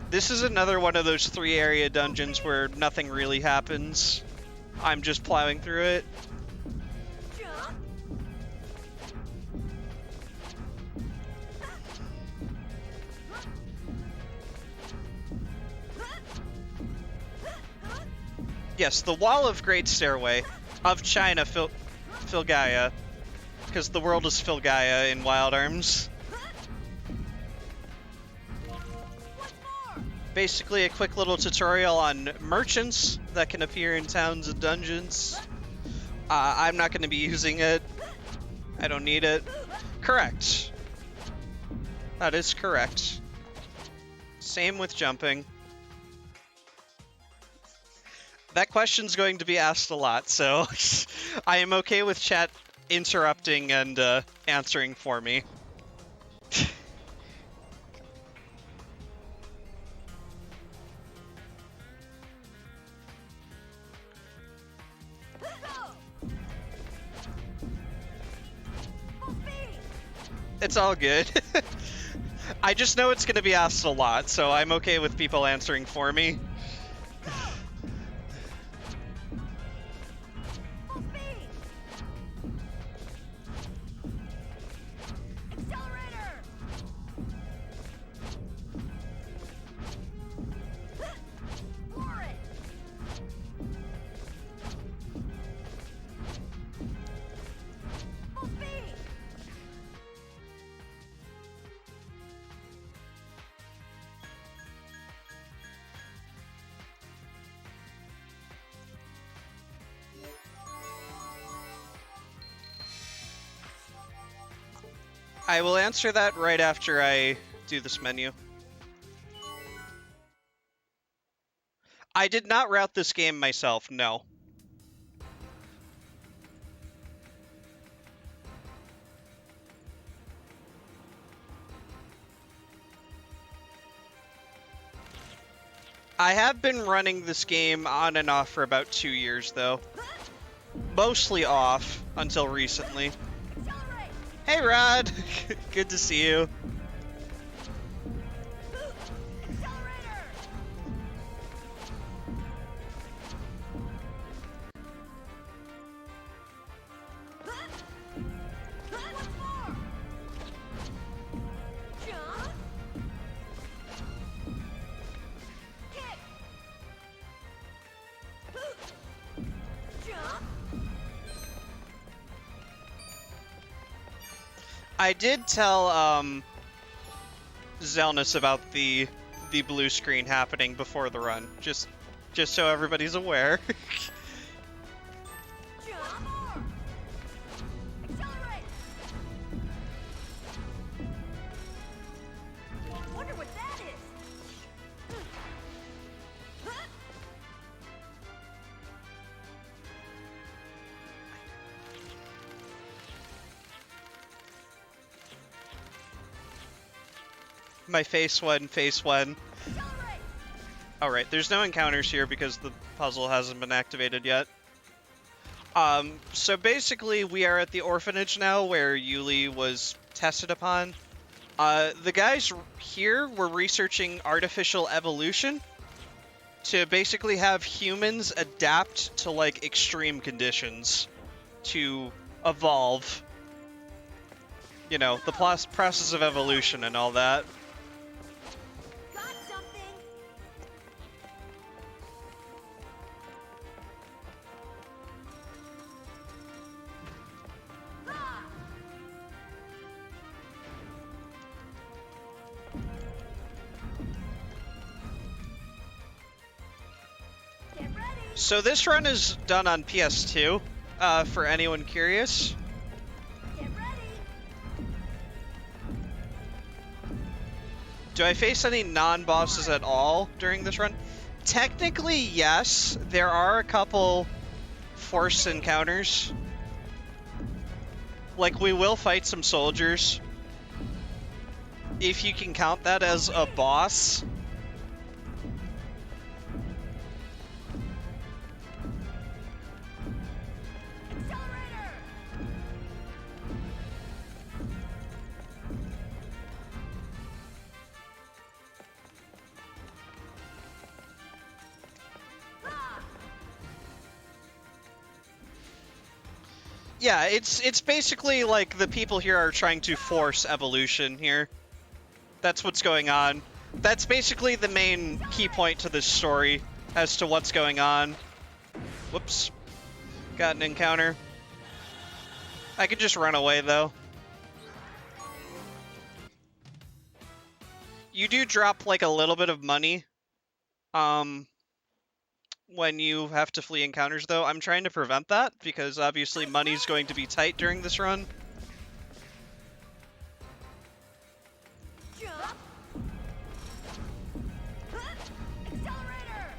This is another one of those 3-area dungeons where nothing really happens. I'm just plowing through it. Yes, the Wall of Great Stairway of China, Filgaia, because the world is Filgaia in Wild Arms. Basically a quick little tutorial on merchants that can appear in towns and dungeons. I'm not going to be using it. I don't need it. Correct. That is correct. Same with jumping. That question's going to be asked a lot, so I am okay with chat interrupting and answering for me. It's all good. I just know it's going to be asked a lot, so I'm okay with people answering for me. I will answer that right after I do this menu. I did not route this game myself, no. I have been running this game on and off for about 2 years, though. Mostly off until recently. Hey, Rod! Good to see you. I did tell Zelnus about the blue screen happening before the run, just so everybody's aware. Wonder what that is. My face one. Alright, there's no encounters here because the puzzle hasn't been activated yet. So basically we are at the Orphanage now where Yuli was tested upon. The guys here were researching artificial evolution to basically have humans adapt to, like, extreme conditions to evolve. You know, the process of evolution and all that. So this run is done on PS2, for anyone curious. Get ready. Do I face any non-bosses at all during this run? Technically, yes. There are a couple forced encounters. Like, we will fight some soldiers. If you can count that as a boss. Yeah, it's basically like the people here are trying to force evolution here. That's what's going on. That's basically the main key point to this story as to what's going on. Whoops. Got an encounter. I could just run away, though. You do drop, like, a little bit of money, when you have to flee encounters, though. I'm trying to prevent that, because obviously money's going to be tight during this run. Jump. Accelerator.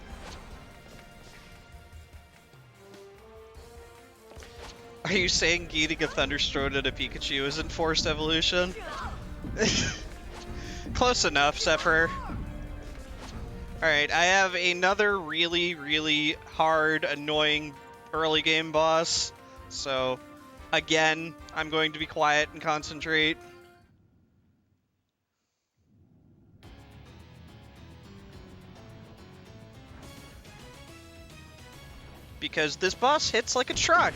Are you saying eating a Thunderstorm at a Pikachu isn't forced evolution? Close enough, Zephyr. Alright, I have another really, really hard, annoying early game boss. So, again, I'm going to be quiet and concentrate. Because this boss hits like a truck.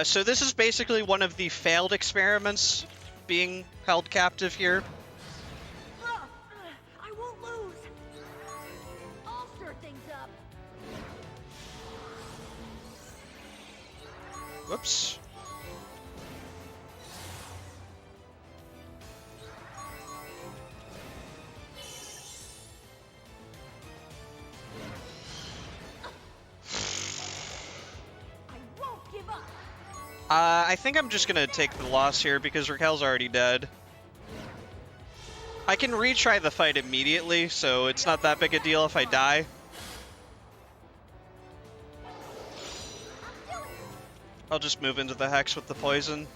So this is basically one of the failed experiments being held captive here. I won't lose. I'll stir things up. Whoops. I won't give up. I think I'm just gonna take the loss here because Raquel's already dead. I can retry the fight immediately, so it's not that big a deal if I die. I'll just move into the Hex with the poison.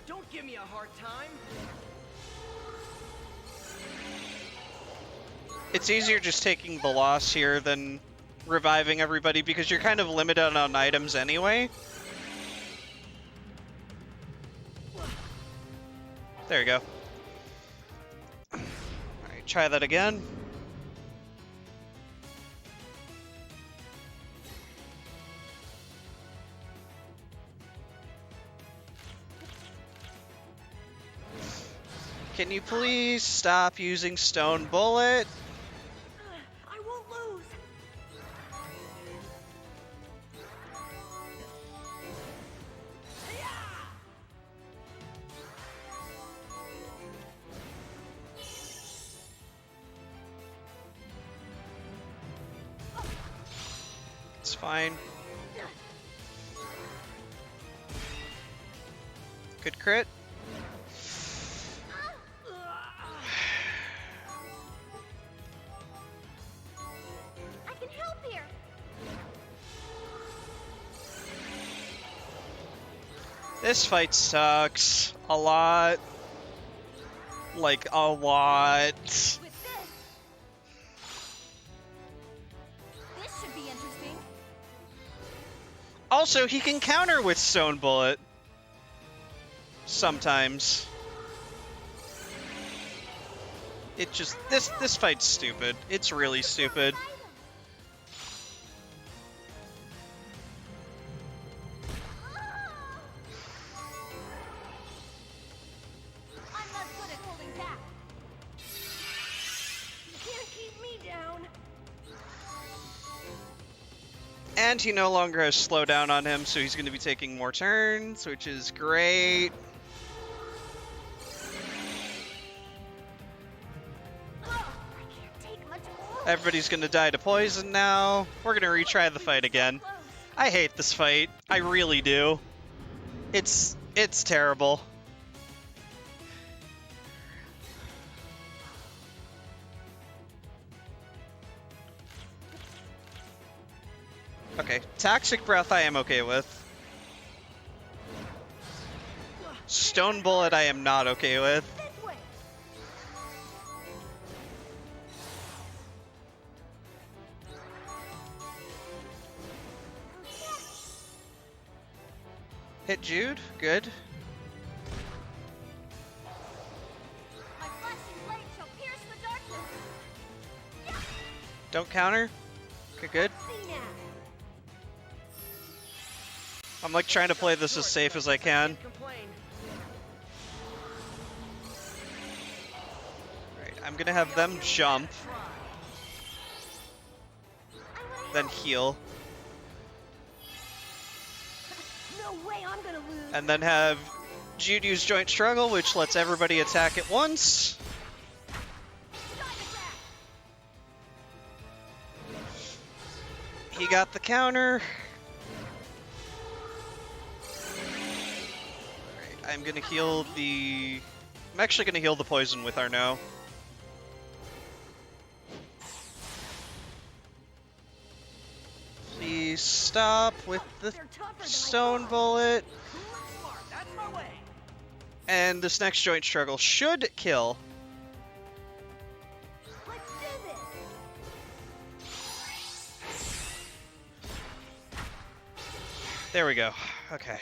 Don't give me a hard time. It's easier just taking the loss here than reviving everybody because you're kind of limited on items anyway. There you go. Alright, try that again. Can you please stop using Stone Bullet? I won't lose. It's fine. Good crit. I can help here. This fight sucks a lot. Like, a lot. With this should be interesting. Also, he can counter with Stone Bullet. Sometimes. It just, this fight's stupid. It's really stupid. I'm not good at holding back. You can't keep me down. And he no longer has slowdown on him, so he's going to be taking more turns, which is great. I can't take much more. Everybody's going to die to poison now. We're going to retry the fight again. Close. I hate this fight. I really do. It's terrible. Okay, Toxic Breath I am okay with. Stone Bullet I am not okay with. This way. Hit Jude. Good. My flashing blade shall pierce the darkness. Don't counter. Okay, good. See now. I'm like trying to play this as safe as I can. Can't complain. Right, I'm gonna have them jump, then heal, No way I'm gonna lose. and then have Jude use Joint Struggle, which lets everybody attack at once. He got the counter. Alright, I'm gonna heal the... I'm actually gonna heal the poison with Arno. Please stop with the stone bullet. Cool and smart. That's my way. And this next Joint Struggle should kill. Let's do this. There we go. Okay.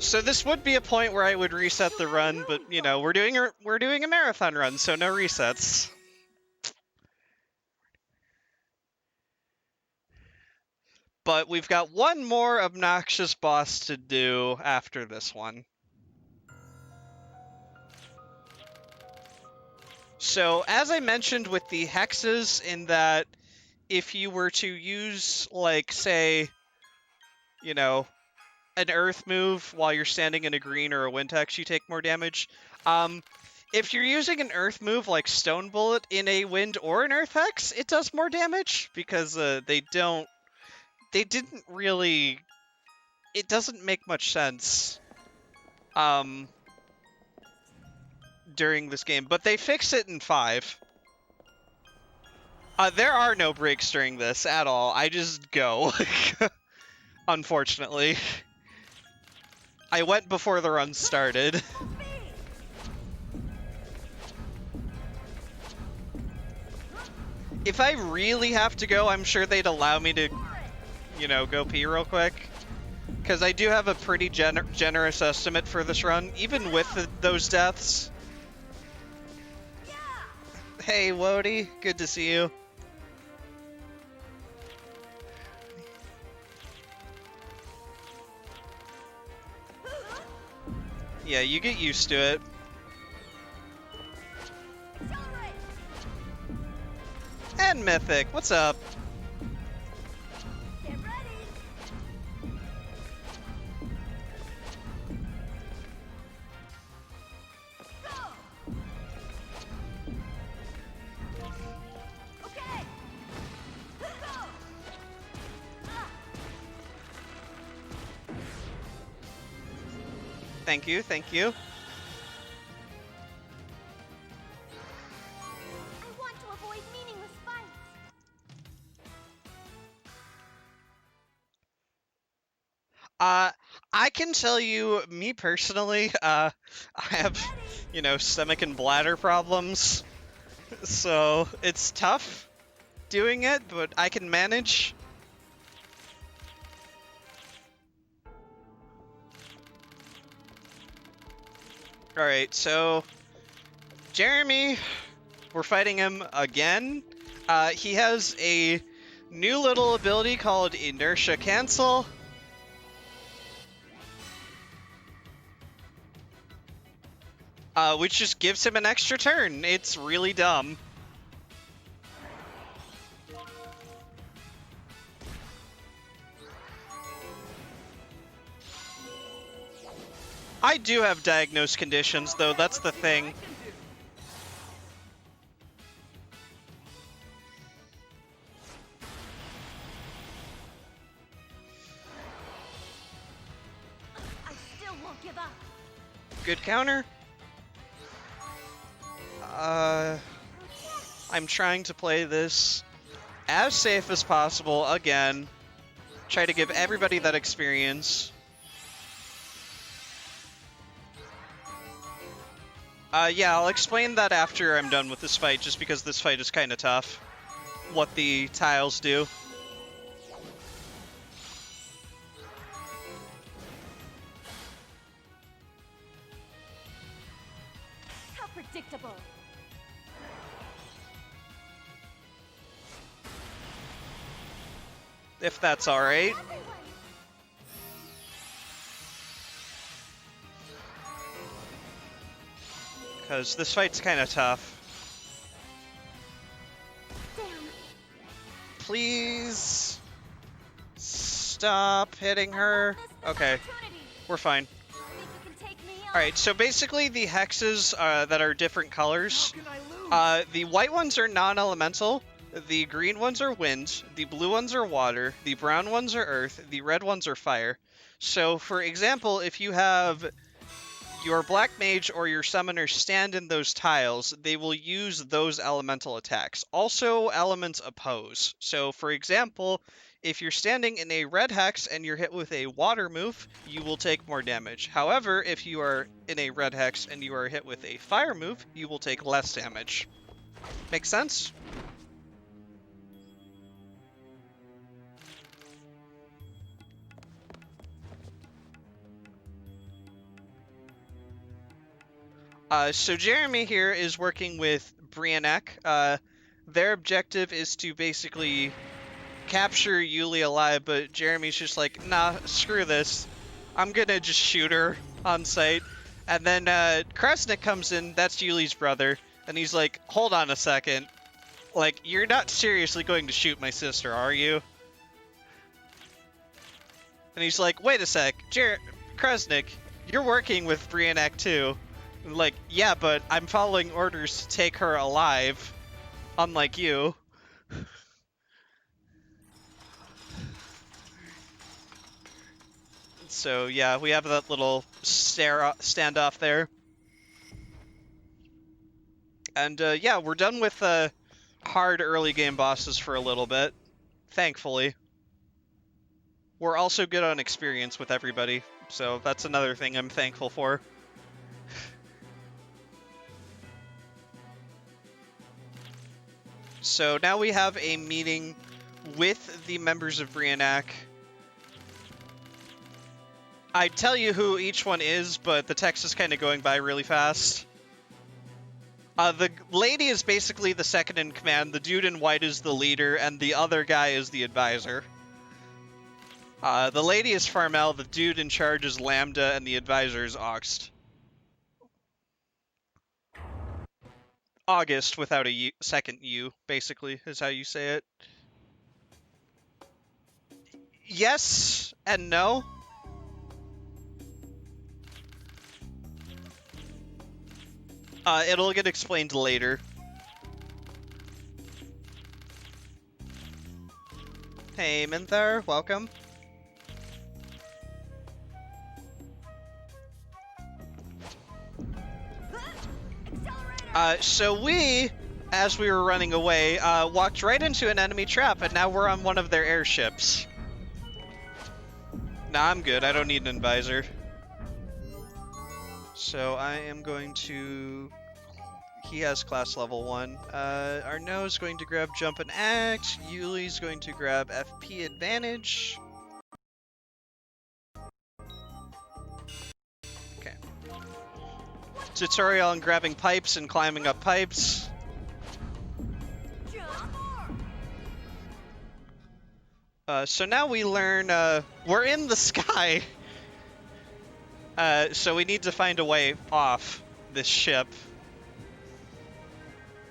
So this would be a point where I would reset the run, but you know, we're doing a marathon run, so no resets. But we've got one more obnoxious boss to do after this one. So, as I mentioned with the hexes, in that if you were to use, like, say, you know, an earth move while you're standing in a green or a wind hex, you take more damage. If you're using an earth move like Stone Bullet in a wind or an earth hex, it does more damage because they didn't really, it doesn't make much sense during this game, but they fix it in 5. There are no breaks during this at all. I just go, unfortunately. I went before the run started. If I really have to go, I'm sure they'd allow me to, you know, go pee real quick. Because I do have a pretty generous estimate for this run, even with those deaths. Hey, Wody. Good to see you. Yeah, you get used to it. And Mythic, what's up? Get ready. Go. Okay. Go. Thank you, thank you. I want to avoid meaningless fights. I can tell you, me personally, I have, you know, stomach and bladder problems, so it's tough doing it, but I can manage. Alright, so Jeremy, we're fighting him again. He has a new little ability called Inertia Cancel. Which just gives him an extra turn. It's really dumb. I do have diagnosed conditions, though, that's the thing. I still won't give up. Good counter. I'm trying to play this as safe as possible, again. Try to give everybody that experience. Yeah, I'll explain that after I'm done with this fight, just because this fight is kind of tough. what the tiles do. How predictable. If that's alright. Everyone. Because this fight's kind of tough. Damn. Please stop hitting her. Okay, we're fine. Think you can take me on? Alright, so basically the hexes that are different colors. How can I lose? The white ones are non-elemental, the green ones are wind, the blue ones are water, the brown ones are earth, the red ones are fire. So, for example, if you have your black mage or your summoner stand in those tiles, they will use those elemental attacks. Also, elements oppose. So, for example, if you're standing in a red hex and you're hit with a water move, you will take more damage. However, if you are in a red hex and you are hit with a fire move, you will take less damage. Make sense? So Jeremy here is working with Brianek. Their objective is to basically capture Yuli alive, but Jeremy's just like, nah, screw this. I'm gonna just shoot her on sight. And then Kresnik comes in, that's Yuli's brother, and he's like, hold on a second. Like, you're not seriously going to shoot my sister, are you? And he's like, wait a sec, Kresnik, you're working with Brianek too. Like, yeah, but I'm following orders to take her alive, unlike you. So, yeah, we have that little standoff there. And, yeah, we're done with hard early game bosses for a little bit, thankfully. We're also good on experience with everybody, so that's another thing I'm thankful for. So now we have a meeting with the members of Brianek. I'd tell you who each one is, but the text is kind of going by really fast. The lady is basically the second in command, the dude in white is the leader, and the other guy is the advisor. The lady is Farmel, the dude in charge is Lambda, and the advisor is Oxt. August without a U, second U, basically, is how you say it. Yes and no. It'll get explained later. Hey, Minthar, welcome. So we, as we were running away, walked right into an enemy trap, and now we're on one of their airships. Nah, I'm good. I don't need an advisor. So I am going to... He has class level 1. Arnaud's going to grab Jump and Act. Yuli's going to grab FP Advantage. Okay. Tutorial on grabbing pipes and climbing up pipes. So now we learn, we're in the sky. So we need to find a way off this ship.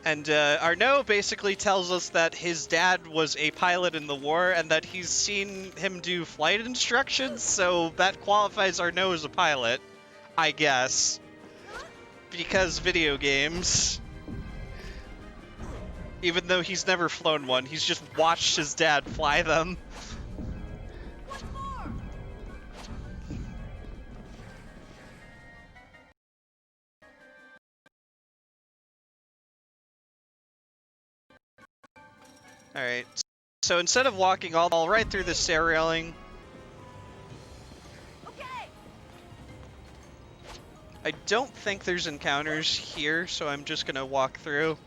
And Arnaud basically tells us that his dad was a pilot in the war and that he's seen him do flight instructions, so that qualifies Arnaud as a pilot, I guess. Because video games. Even though he's never flown one, he's just watched his dad fly them. Alright, so instead of walking all right through the stair railing, I don't think there's encounters here, so I'm just gonna walk through.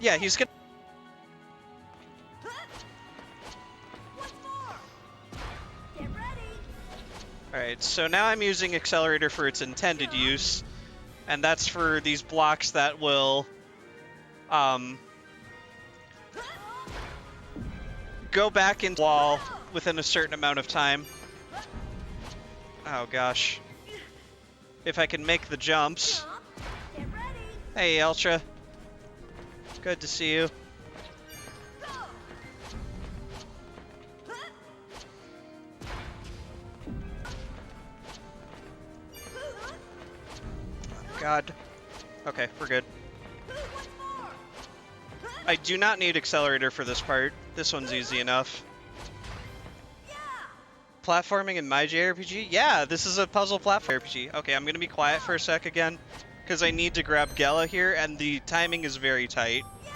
Yeah, he's gonna... Once more. Get ready. Alright, so now I'm using Accelerator for its intended use, and that's for these blocks that will, go back into the wall within a certain amount of time. Oh gosh. If I can make the jumps. Jump. Get ready. Hey, Eltra. Good to see you. Go. God. Okay, we're good. Once more. I do not need Accelerator for this part. This one's easy enough. Yeah. Platforming in my JRPG? Yeah, this is a puzzle platform RPG. Okay, I'm gonna be quiet for a sec again, because I need to grab Gela here, and the timing is very tight. Yeah.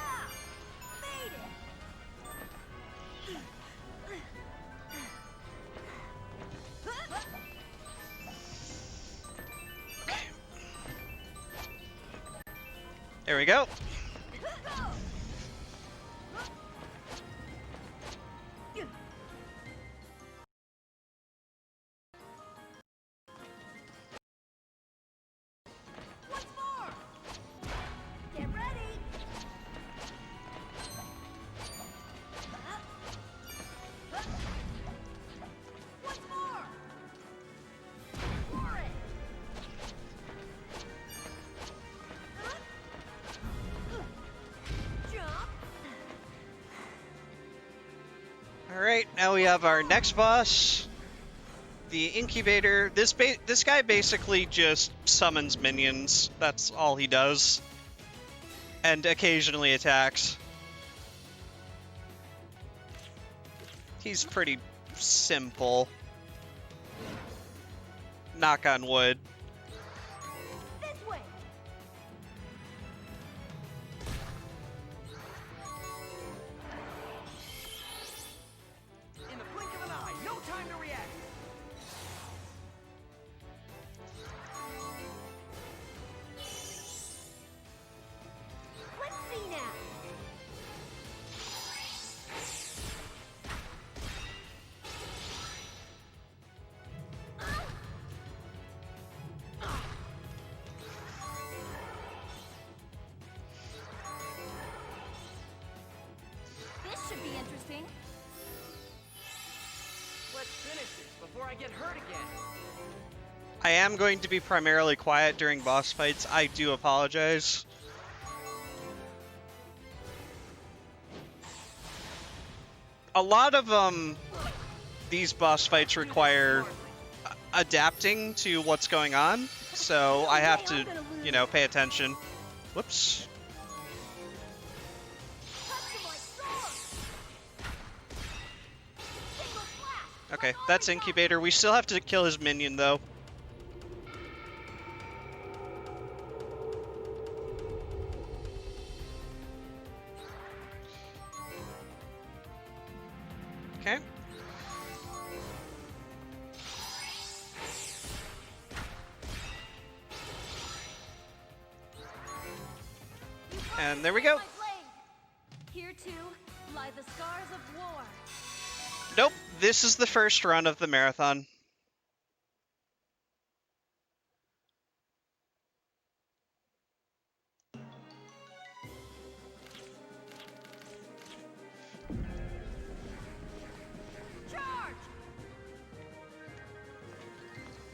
Made it. There we go. Once more. Get ready. Once more. For it. Jump. Alright, now we have our next boss. The Incubator. This guy basically just summons minions. That's all he does. And occasionally attacks. He's pretty simple. Knock on wood. This way. In the blink of an eye, no time to react. Let's see now. This should be interesting. Let's finish this before I get hurt again. I am going to be primarily quiet during boss fights. I do apologize. A lot of these boss fights require adapting to what's going on, so I have to, you know, pay attention. Whoops. Custom like sword. Single flash. Okay, that's Incubator. We still have to kill his minion, though. Okay. And there we go. My blade. Here too lie the scars of war. Nope, this is the first run of the marathon. Charge!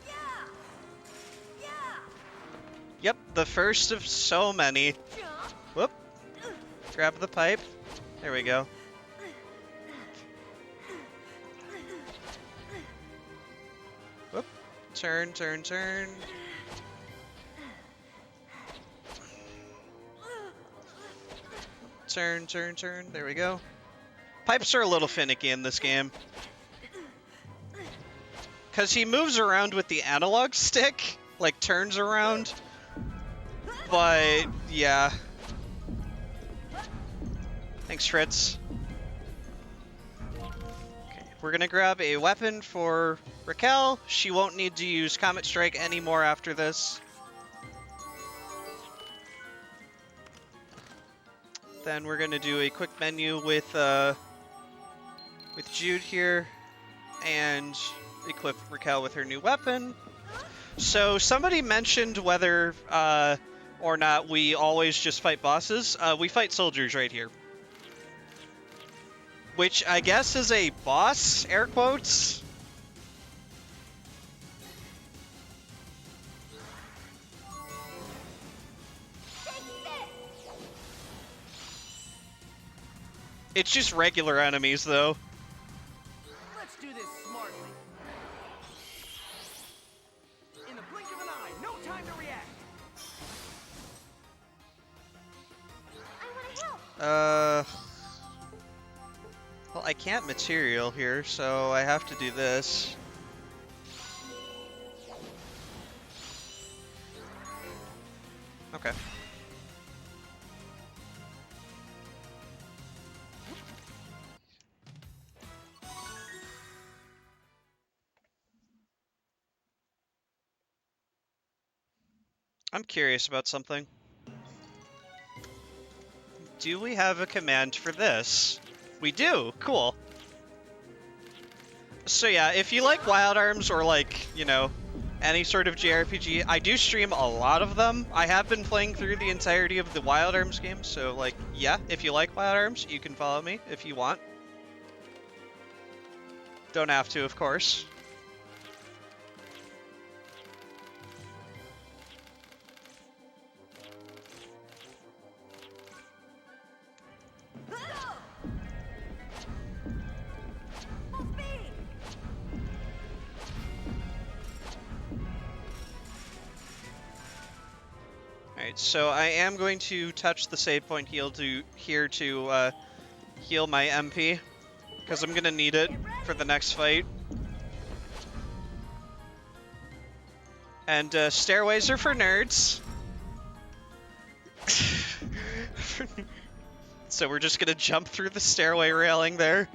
Yeah! Yeah! Yep, the first of so many. Jump! Whoop. Grab the pipe. There we go. Whoop. Turn, turn, turn. Turn, turn, turn. There we go. Pipes are a little finicky in this game. Because he moves around with the analog stick, like turns around. But, yeah. Thanks, Fritz. Okay, we're gonna grab a weapon for Raquel. She won't need to use Comet Strike anymore after this. Then we're gonna do a quick menu with Jude here, and equip Raquel with her new weapon. So somebody mentioned whether or not we always just fight bosses. We fight soldiers right here. Which I guess is a boss, air quotes. It's just regular enemies, though. Let's do this smartly. In the blink of an eye, no time to react. I want to help. Well, I can't material here, so I have to do this. Okay. I'm curious about something. Do we have a command for this? We do! Cool. So yeah, if you like Wild Arms or like, you know, any sort of JRPG, I do stream a lot of them. I have been playing through the entirety of the Wild Arms game, so like, yeah, if you like Wild Arms, you can follow me if you want. Don't have to, of course. Alright, so I am going to touch the save point here to heal my MP, because I'm going to need it for the next fight. And stairways are for nerds. So we're just going to jump through the stairway railing there.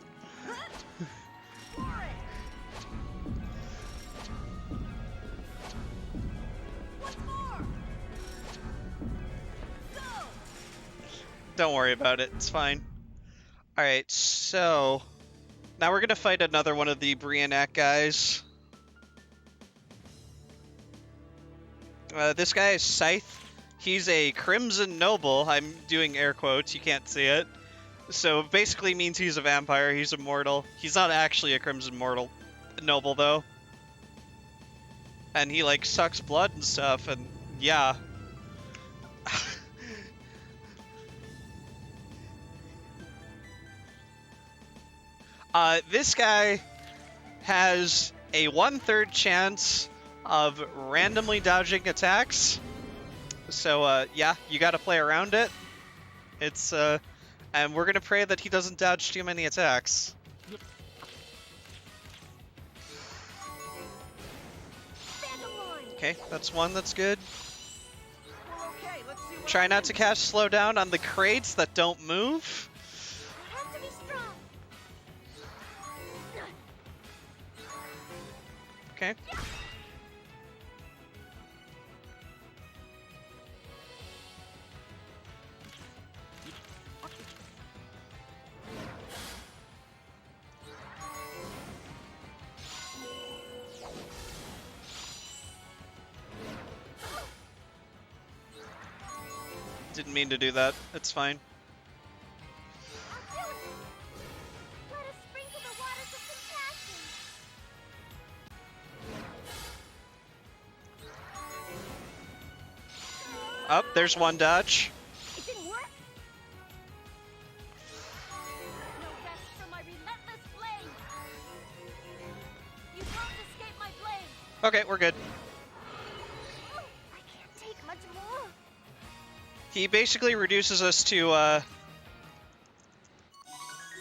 Don't worry about it, it's fine. Alright, so now we're gonna fight another one of the Briannac guys. This guy is Scythe. He's a Crimson Noble. I'm doing air quotes, you can't see it. So it basically means he's a vampire, he's immortal. He's not actually a Crimson Noble though. And he like sucks blood and stuff, and yeah. This guy has a 1/3 chance of randomly dodging attacks. So, yeah, you gotta play around it. It's, and we're gonna pray that he doesn't dodge too many attacks. Okay, that's one, that's good. Okay, let's see what Try not to cast slow down on the crates that don't move. I have to be strong. Okay. Didn't mean to do that. It's fine. Let us sprinkle the waters of compassion. Up, there's one dodge. It didn't work. No rest from my relentless flame. You won't escape my blade. Okay, we're good. Oh, I can't take much more. He basically reduces us to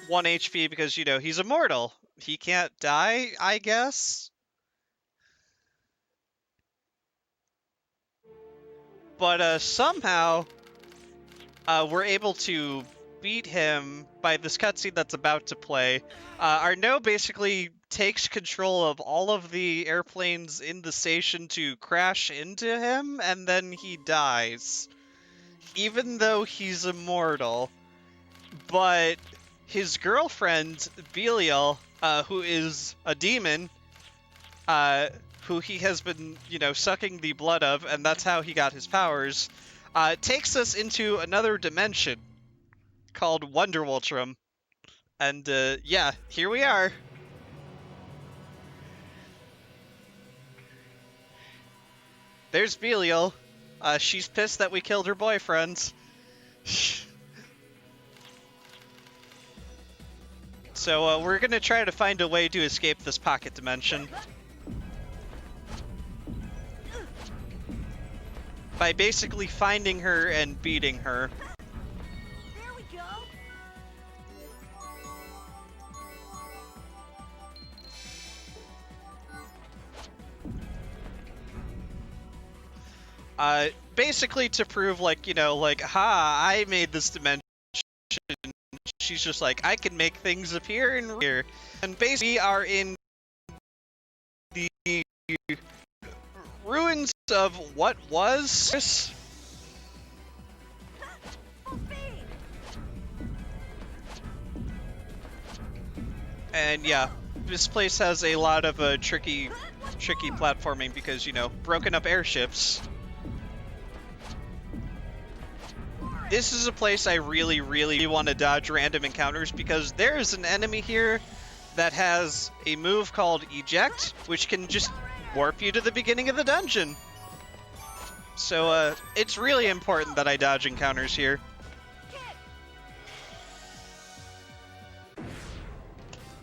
1 HP because, you know, he's immortal. He can't die, I guess? But somehow we're able to beat him by this cutscene that's about to play. Arnaud basically takes control of all of the airplanes in the station to crash into him, and then he dies. Even though he's immortal. but his girlfriend, Belial, who is a demon, who he has been, sucking the blood of, and that's how he got his powers, takes us into another dimension called Wonderwoltrum. And, yeah, here we are. There's Belial. She's pissed that we killed her boyfriend. So, we're gonna try to find a way to escape this pocket dimension. By basically finding her and beating her. There we go. Basically to prove, ha, I made this dimension. She's just like, I can make things appear in here. And basically, we are in the ruins of what was. And yeah, this place has a lot of tricky platforming because, broken up airships. This is a place I really, really want to dodge random encounters because there is an enemy here that has a move called Eject, which can just warp you to the beginning of the dungeon. So, it's really important that I dodge encounters here.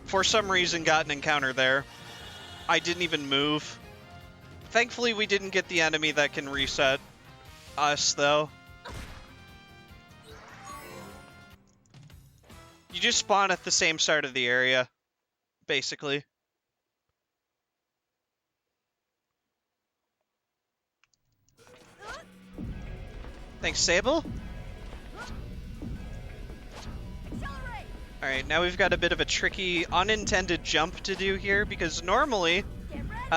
For some reason, got an encounter there. I didn't even move. Thankfully, we didn't get the enemy that can reset us, though. You just spawn at the same start of the area, basically. Thanks, Sable. Alright, now we've got a bit of a tricky, unintended jump to do here, because normally,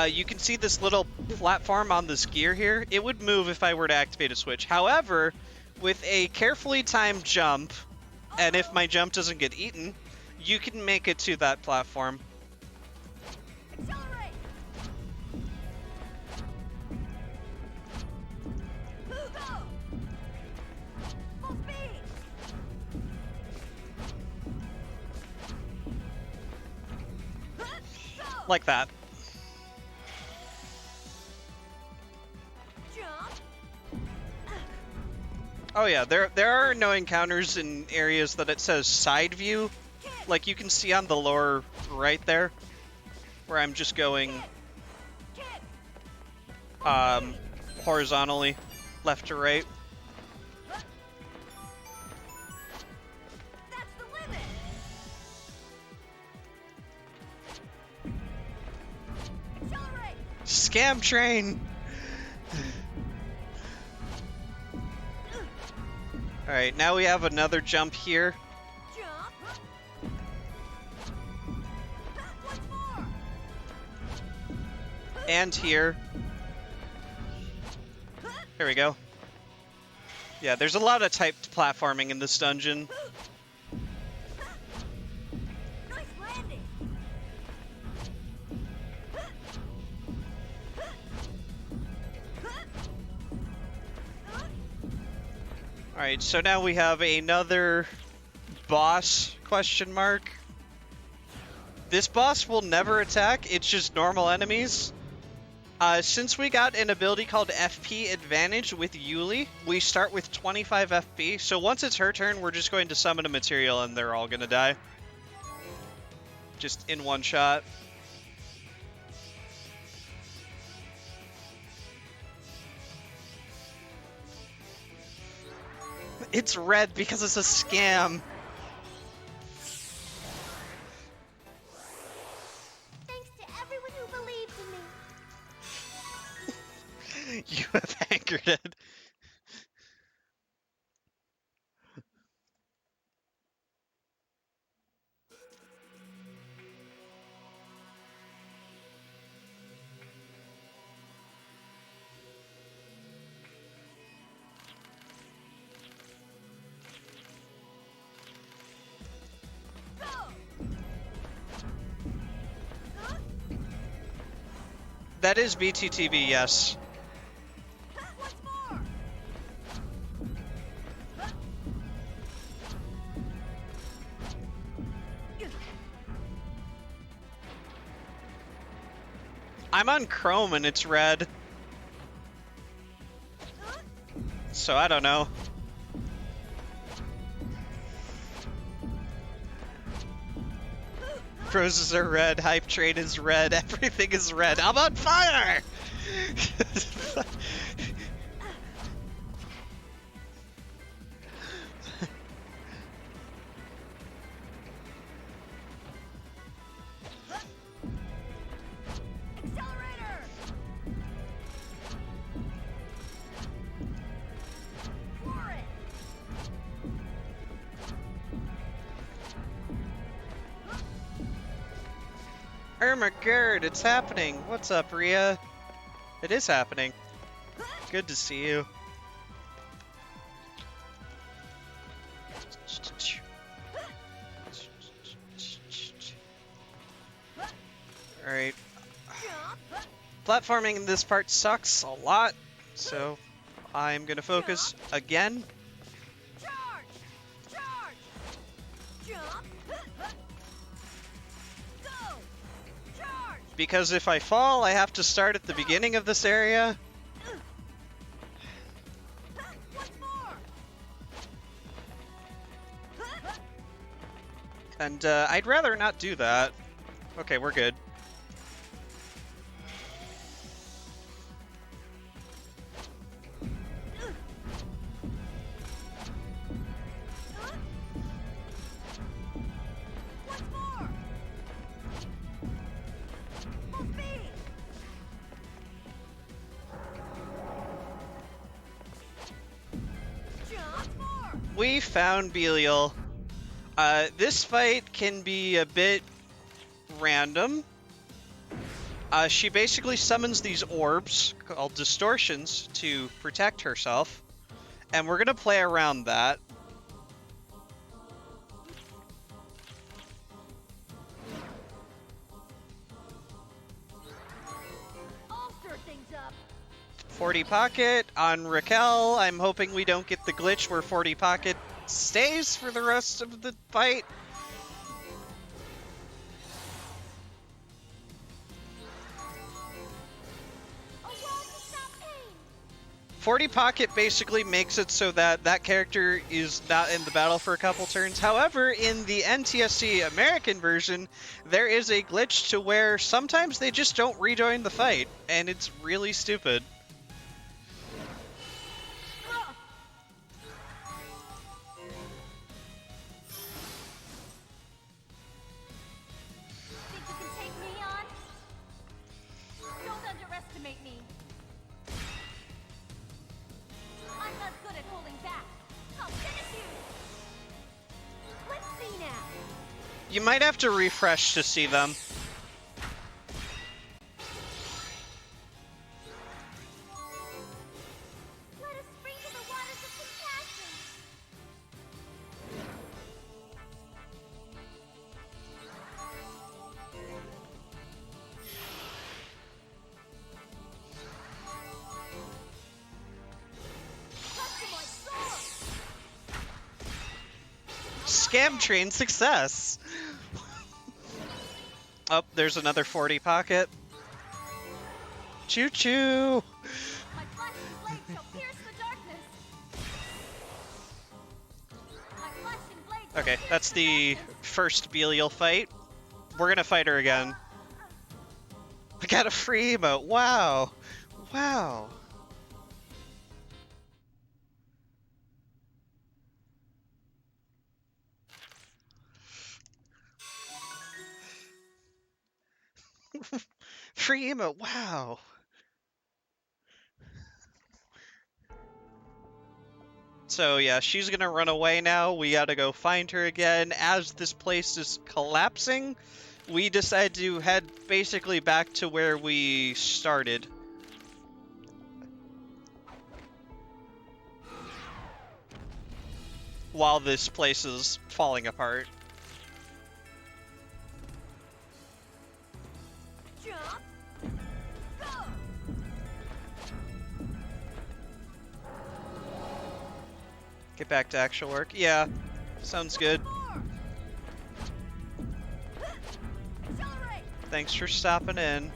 you can see this little platform on this gear here. It would move if I were to activate a switch. However, with a carefully timed jump, and if my jump doesn't get eaten, you can make it to that platform. Like that. Oh yeah, there are no encounters in areas that it says side view, like you can see on the lower right there, where I'm just going horizontally, left to right. That's the limit. Accelerate. Scam train! Alright, now we have another jump here. Jump. Once more. And here. There we go. Yeah, there's a lot of typed platforming in this dungeon. Nice landing. Alright, so now we have another boss, question mark. This boss will never attack, it's just normal enemies. Since we got an ability called FP Advantage with Yuli, we start with 25 FP, so once it's her turn, we're just going to summon a material and they're all gonna die. Just in one shot. It's red because it's a scam. Thanks to everyone who believed in me. You have angered it. That is BTTV, yes. What's more? I'm on Chrome and it's red. So I don't know. Roses are red, Hype Train is red, everything is red. I'm on fire! Accelerator! For it! Ermagerd, it's happening. What's up, Rhea? It is happening. Good to see you. Alright. Platforming in this part sucks a lot, so I'm gonna focus again. Charge! Charge! Jump! Go! Charge! Because if I fall, I have to start at the beginning of this area. What's more? And I'd rather not do that. Okay, we're good. What's more? Full speed! Jump more! We found Belial. This fight can be a bit random. She basically summons these orbs called distortions to protect herself, and we're gonna play around that. I'll stir things up. 40 pocket on Raquel. I'm hoping we don't get the glitch where 40 pocket stays for the rest of the fight. A wall to stop pain. 40 pocket basically makes it so that that character is not in the battle for a couple turns. However, in the NTSC American version, there is a glitch to where sometimes they just don't rejoin the fight, and it's really stupid. Think you can take me on? Don't underestimate me. I'm not good at holding back. I'll finish you. Let's see now. You might have to refresh to see them. Let us sprinkle the waters of compassion. Customize sword. Scam train success! Oh, there's another 40 pocket. Choo choo! My flashing blade shall pierce the darkness. My flashing blade shall Okay, pierce that's the darkness. first Belial fight. We're gonna fight her again. I got a free emote. Wow. Wow. Free emote. Wow. So yeah, she's gonna run away now. We gotta go find her again. As this place is collapsing, we decide to head basically back to where we started. While this place is falling apart. Jump. Go. Get back to actual work. Yeah, sounds good. Accelerate! Thanks for stopping in.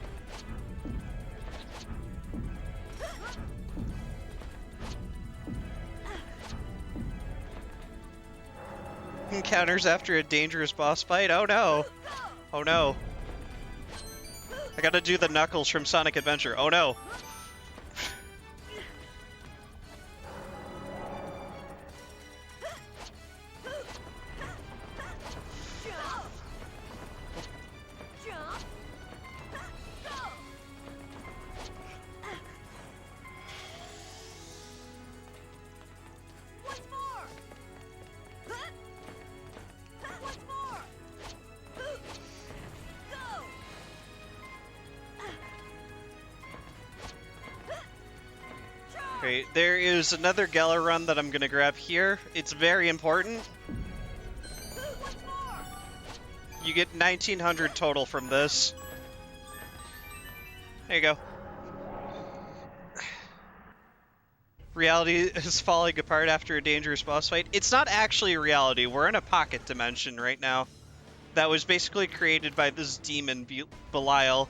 Encounters after a dangerous boss fight? Oh no! Oh no. I gotta do the Knuckles from Sonic Adventure. Oh no! Great. There is another Geller run that I'm gonna grab here. It's very important. You get 1900 total from this. There you go. Reality is falling apart after a dangerous boss fight. It's not actually reality. We're in a pocket dimension right now. That was basically created by this demon, Belial,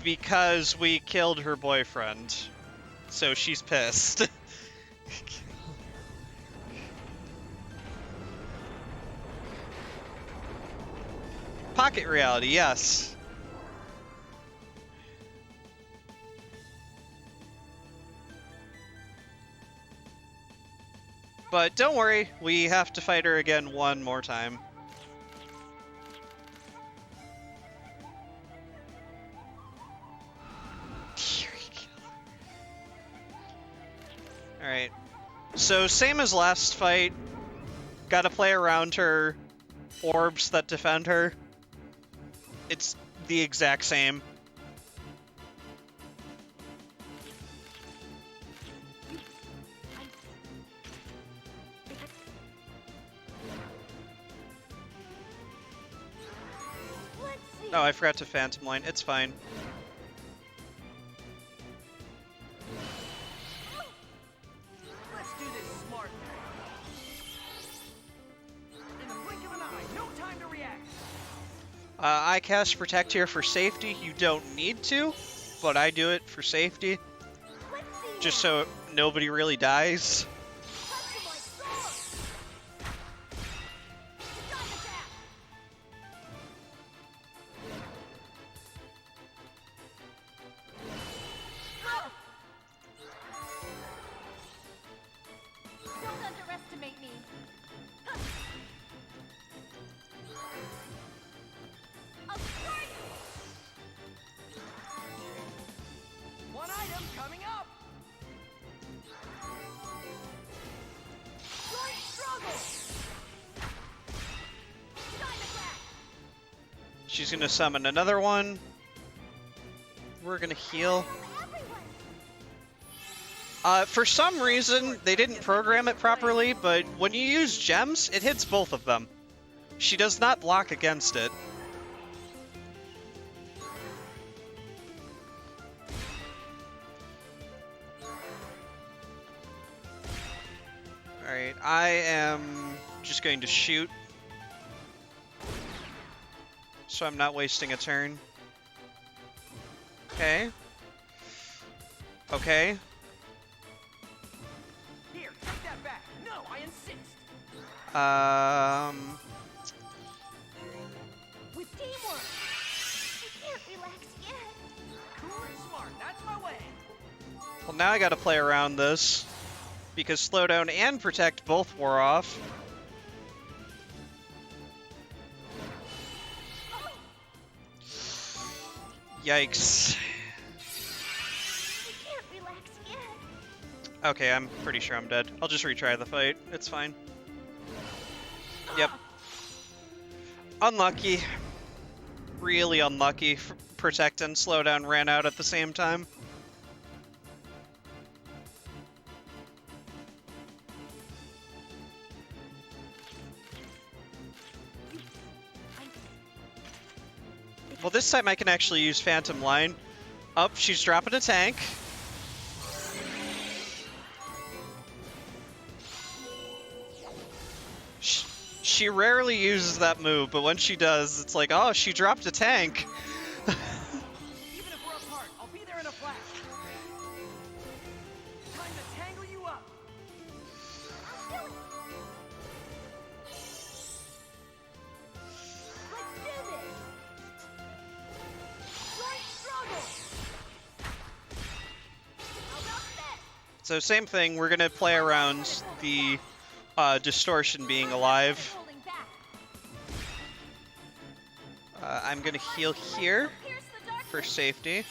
because we killed her boyfriend. So she's pissed. Pocket reality, yes. But don't worry, we have to fight her again one more time. Alright. So, same as last fight. Gotta play around her. Orbs that defend her. It's the exact same. Oh, I forgot to Phantom Line. It's fine. Let's do this smart. In the blink of an eye, no time to react. I cast Protect here for safety. You don't need to, but I do it for safety. Just so nobody really dies. She's gonna summon another one. We're gonna heal. For some reason, they didn't program it properly, but when you use gems, it hits both of them. She does not block against it. Alright, I am just going to shoot. So I'm not wasting a turn. Okay. Okay. Here, take that back. No, I insist. With teamwork, I can't relax yet. Cool and smart. That's my way. Well, now I gotta play around this. Because slowdown and protect both wore off. Yikes. I can't relax yet. Okay, I'm pretty sure I'm dead. I'll just retry the fight. It's fine. Yep. Unlucky. Really unlucky. Protect and slowdown ran out at the same time. Well, this time I can actually use Phantom Line. Up, she's dropping a tank. She rarely uses that move, but when she does, it's like, oh, she dropped a tank. Even if we're apart, I'll be there in a flash. Time to tangle you up. I'll do it. Let's do this. Joint struggle. How about this? So same thing, we're gonna play around the distortion being alive. Holding back. I'm gonna heal here Pierce the darkness. for safety. We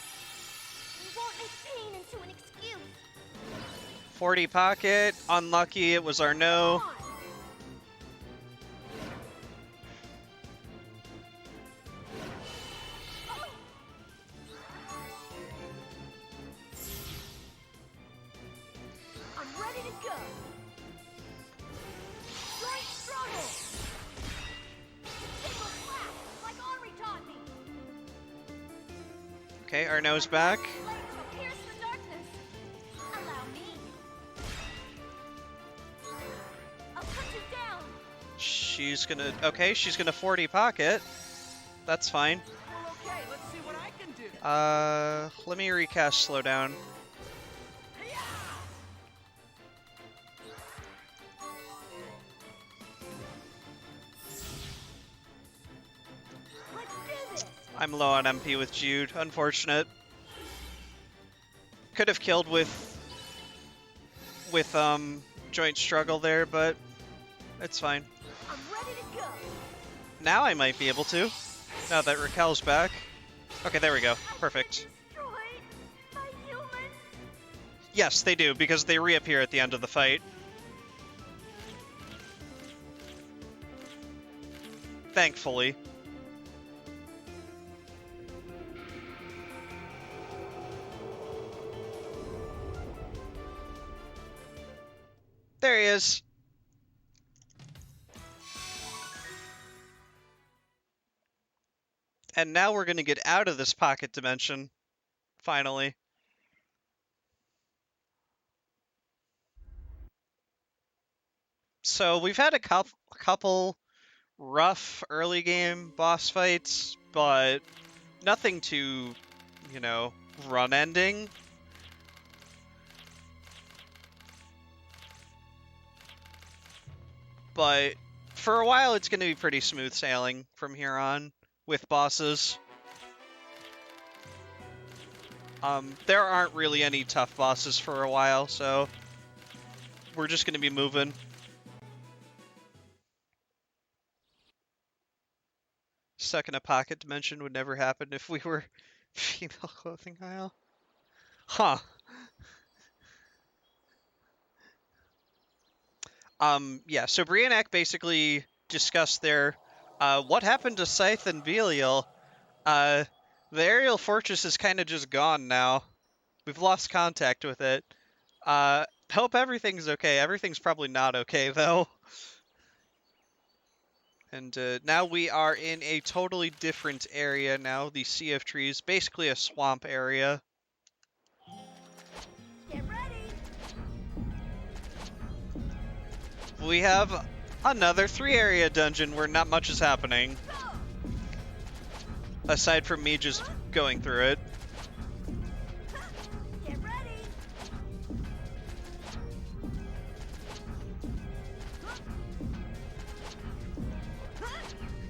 won't make pain into an excuse. 40 pocket, unlucky, it was our no. Come on. I'm ready to go. Joint struggle. It will slap like Henri taught me. Okay, our no's back. Blades will pierce the darkness. Allow me. I'll put you down. She's gonna, okay, she's gonna 40 pocket. That's fine. We're okay. Let's see what I can do. Let me recast slowdown. Let's do this. I'm low on MP with Jude, unfortunate. Could have killed with joint struggle there, but it's fine. I'm ready to go. Now I might be able to, now that Raquel's back. Okay, there we go, perfect. Destroyed by humans. Yes, they do, because they reappear at the end of the fight. Thankfully. There he is. And now we're going to get out of this pocket dimension. Finally. So we've had a couple rough early game boss fights, but nothing too, you know, run ending. But for a while, it's going to be pretty smooth sailing from here on with bosses. There aren't really any tough bosses for a while, so we're just going to be moving. Stuck in a pocket dimension would never happen if we were female clothing aisle. Huh. Yeah, so Brianak basically discussed there, what happened to Scythe and Belial. The aerial fortress is kind of just gone now. We've lost contact with it. Hope everything's okay. Everything's probably not okay, though. And now we are in a totally different area now, the Sea of Trees, basically a swamp area. Get ready. We have another 3-area dungeon where not much is happening. Aside from me just going through it. Get ready.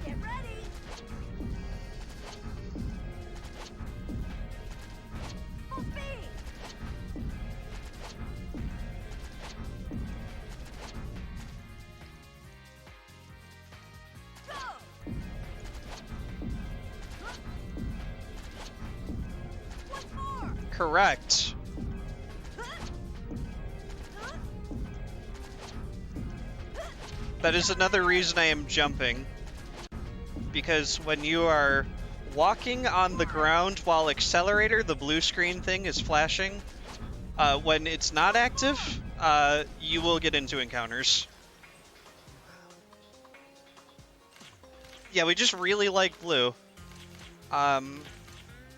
Get ready. Full speed. Go. Once more. Correct. That is another reason I am jumping. Because when you are walking on the ground while accelerator, the blue screen thing is flashing, when it's not active, you will get into encounters. Yeah, we just really like blue.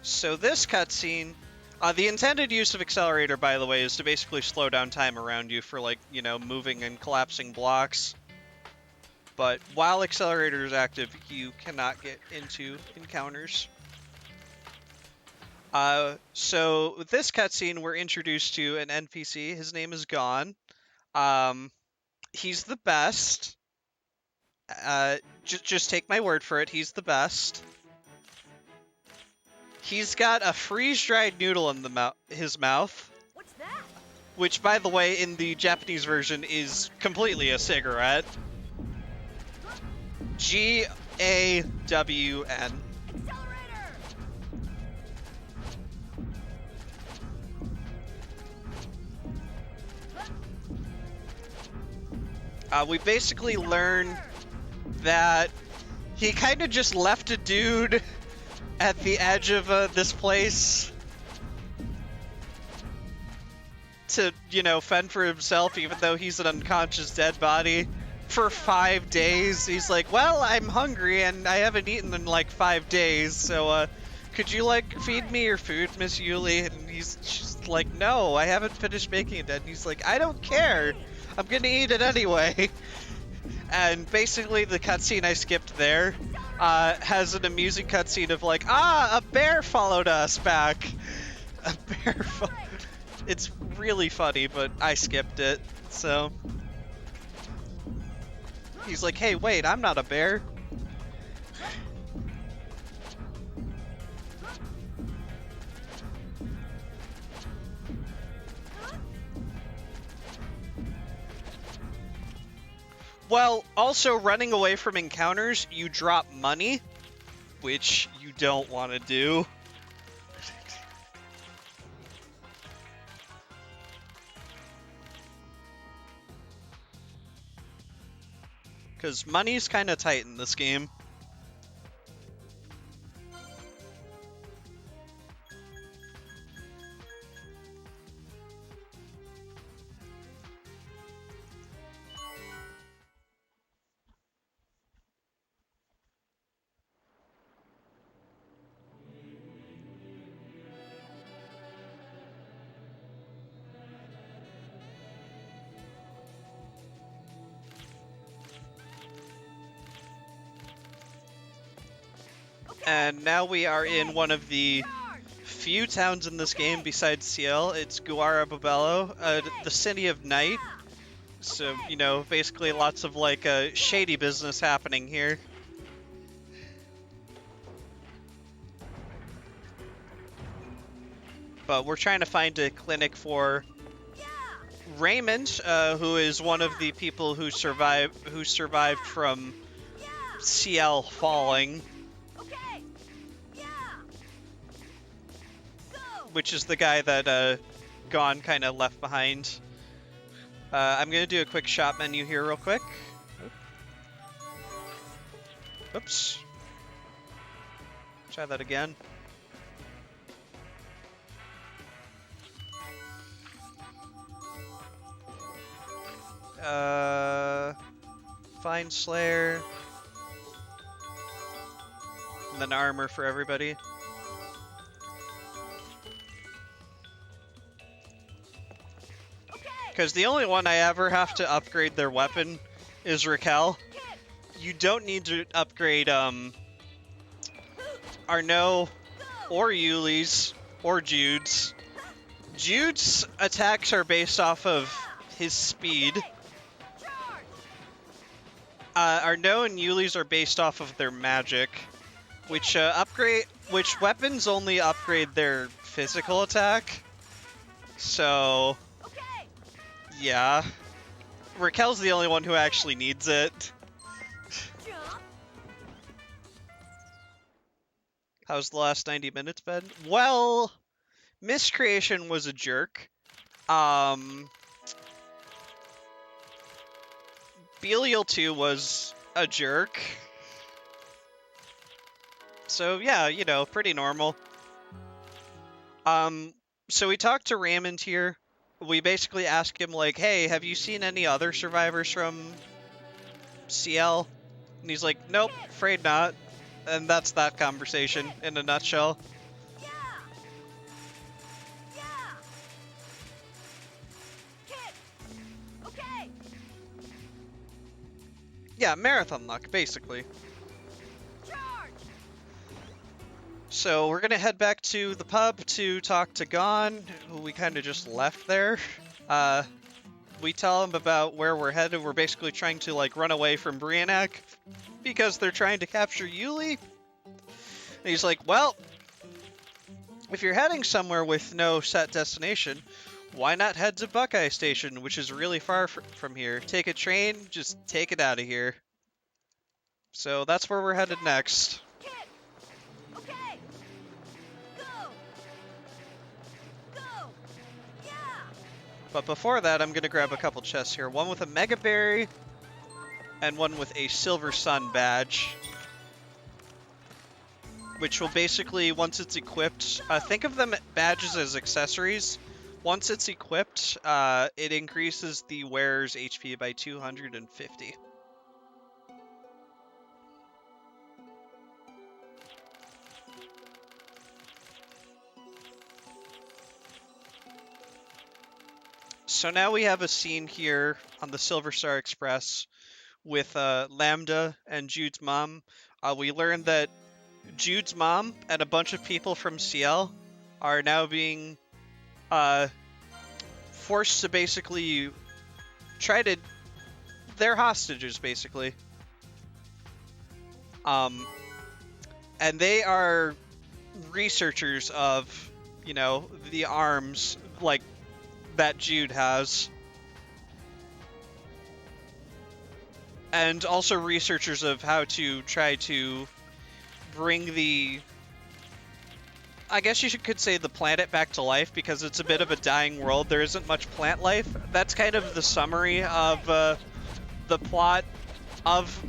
So this cutscene, the intended use of accelerator, by the way, is to basically slow down time around you for, like, you know, moving and collapsing blocks. But while Accelerator is active, you cannot get into encounters. So with this cutscene, we're introduced to an NPC. His name is Gon. He's the best. Just take my word for it. He's the best. He's got a freeze-dried noodle in his mouth. What's that? Which, by the way, in the Japanese version is completely a cigarette. G-A-W-N. Accelerator! We basically learn that he kind of just left a dude at the edge of this place to, you know, fend for himself, even though he's an unconscious dead body, for 5 days. He's like, well, I'm hungry and I haven't eaten in like 5 days, so could you like feed me your food, Miss Yuli? And she's like, no, I haven't finished making it yet. And he's like, I don't care, I'm gonna eat it anyway. And basically the cutscene I skipped there has an amusing cutscene of like, a bear followed us back. A bear It's really funny, but I skipped it, so. He's like, hey, wait, I'm not a bear. Well, also running away from encounters, you drop money, which you don't want to do. Because money's kind of tight in this game. And now we are in one of the few towns in this game besides Ciel. It's Guara Babello, the city of night. So, you know, basically lots of like shady business happening here. But we're trying to find a clinic for Raymond, who is one of the people who survived from Ciel falling. Which is the guy that Gon kind of left behind. I'm gonna do a quick shop menu here real quick. Oops. Try that again. Find Slayer. And then armor for everybody. Because the only one I ever have to upgrade their weapon is Raquel. You don't need to upgrade Arnaud or Yuli's or Jude's. Jude's attacks are based off of his speed. Arnaud and Yuli's are based off of their magic, which weapons only upgrade their physical attack. So yeah, Raquel's the only one who actually needs it. How's the last 90 minutes been? Well, Miscreation was a jerk. Belial 2 was a jerk. So yeah, you know, pretty normal. So we talked to Raymond here. We basically asked him, like, hey, have you seen any other survivors from Ciel? And he's like, nope, afraid not. And that's that conversation in a nutshell. Yeah, marathon luck, basically. Charge! So we're gonna head back to the pub to talk to Gon, who we kind of just left there. We tell him about where we're headed. We're basically trying to like run away from Briannak because they're trying to capture Yuli. And he's like, well, if you're heading somewhere with no set destination, why not head to Buckeye Station, which is really far from here. Take a train, just take it out of here. So that's where we're headed next. Kick! Okay! Go! Go! Yeah! But before that, I'm gonna grab a couple chests here. One with a Mega Berry, and one with a Silver Sun badge. Which will basically, once it's equipped, think of them badges as accessories. Once it's equipped, it increases the wearer's HP by 250. So now we have a scene here on the Silver Star Express with Lambda and Jude's mom. We learned that Jude's mom and a bunch of people from Ciel are now being forced to basically they're hostages, basically. And they are researchers of, you know, the arms, like, that Jude has. And also researchers of how to try to bring the, I guess you could say, the planet back to life, because it's a bit of a dying world. There isn't much plant life. That's kind of the summary of the plot of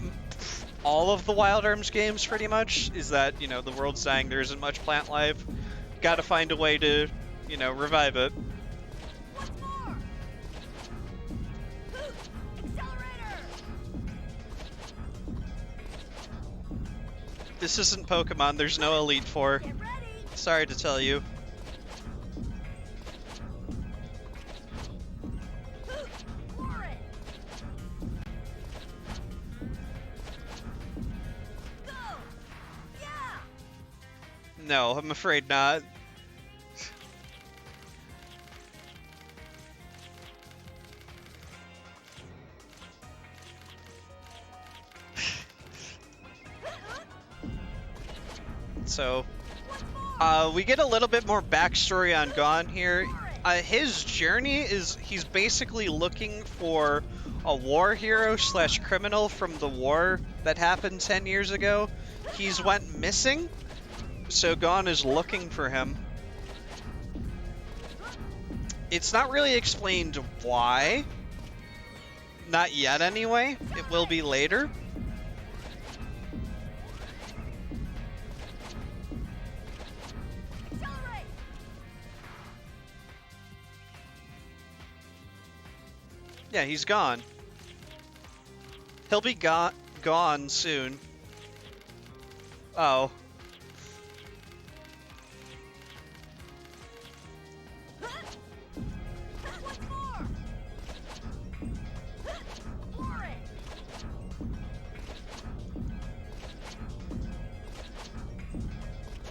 all of the Wild Arms games, pretty much, is that, you know, the world's dying, there isn't much plant life. Gotta find a way to, you know, revive it. Once more! Accelerator! This isn't Pokemon, there's no Elite Four. Get ready! Sorry to tell you. For it! Go! Yeah! No, I'm afraid not. So, we get a little bit more backstory on Gon here. His journey is, he's basically looking for a war hero slash criminal from the war that happened 10 years ago. He's went missing, so Gon is looking for him. It's not really explained why. Not yet, anyway. It will be later. Accelerate! Yeah, he's gone. He'll be gone soon. Oh. Once more! For it!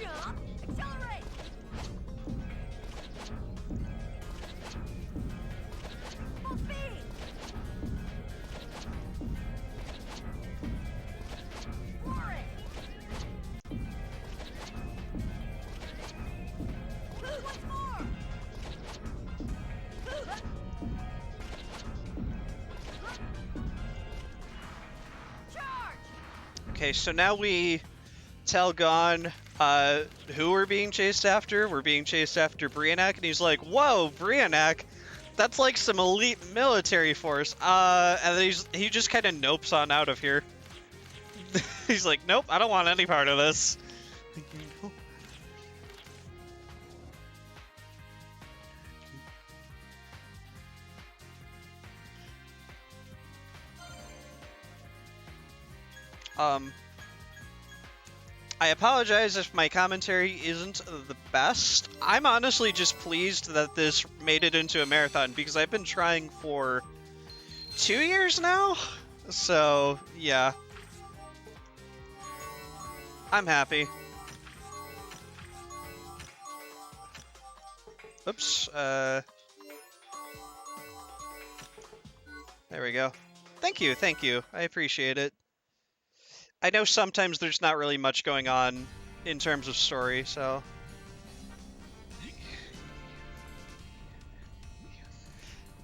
Jump! Accelerate! Full speed! For it! Once more! Charge! Okay, so now we tell Gon who we're being chased after. We're being chased after Briannak, and he's like, whoa, Briannak? That's like some elite military force. And then he just kind of nopes on out of here. He's like, nope, I don't want any part of this. I apologize if my commentary isn't the best. I'm honestly just pleased that this made it into a marathon, because I've been trying for 2 years now So, yeah. I'm happy. Oops, there we go. Thank you, thank you. I appreciate it. I know sometimes there's not really much going on in terms of story, so...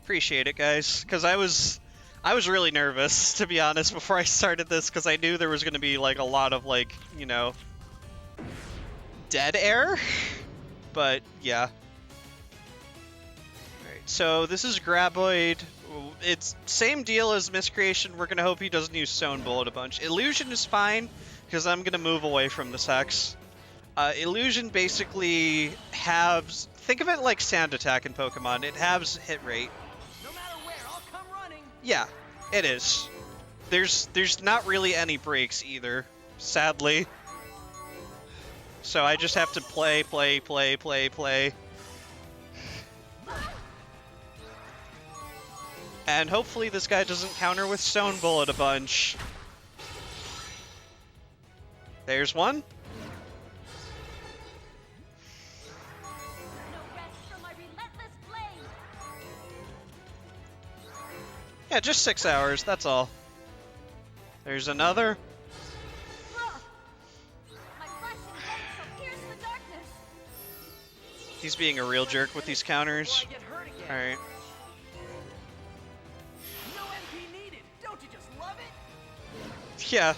Appreciate it, guys, because I was really nervous, to be honest, before I started this, because I knew there was going to be, like, a lot of, like, you know, dead air, but, yeah. Alright, so this is Graboid. It's same deal as Miscreation. We're going to hope he doesn't use Stone Bullet a bunch. Illusion is fine, because I'm going to move away from this Hex. Illusion basically halves... Think of it like Sand Attack in Pokemon. It halves hit rate. No matter where, I'll come running. Yeah, it is. There's not really any breaks either, sadly. So I just have to play. And hopefully this guy doesn't counter with Stone Bullet a bunch. There's one. Yeah, just 6 hours, that's all. There's another. He's being a real jerk with these counters. Alright. No MP needed. Don't you just love it? Yeah.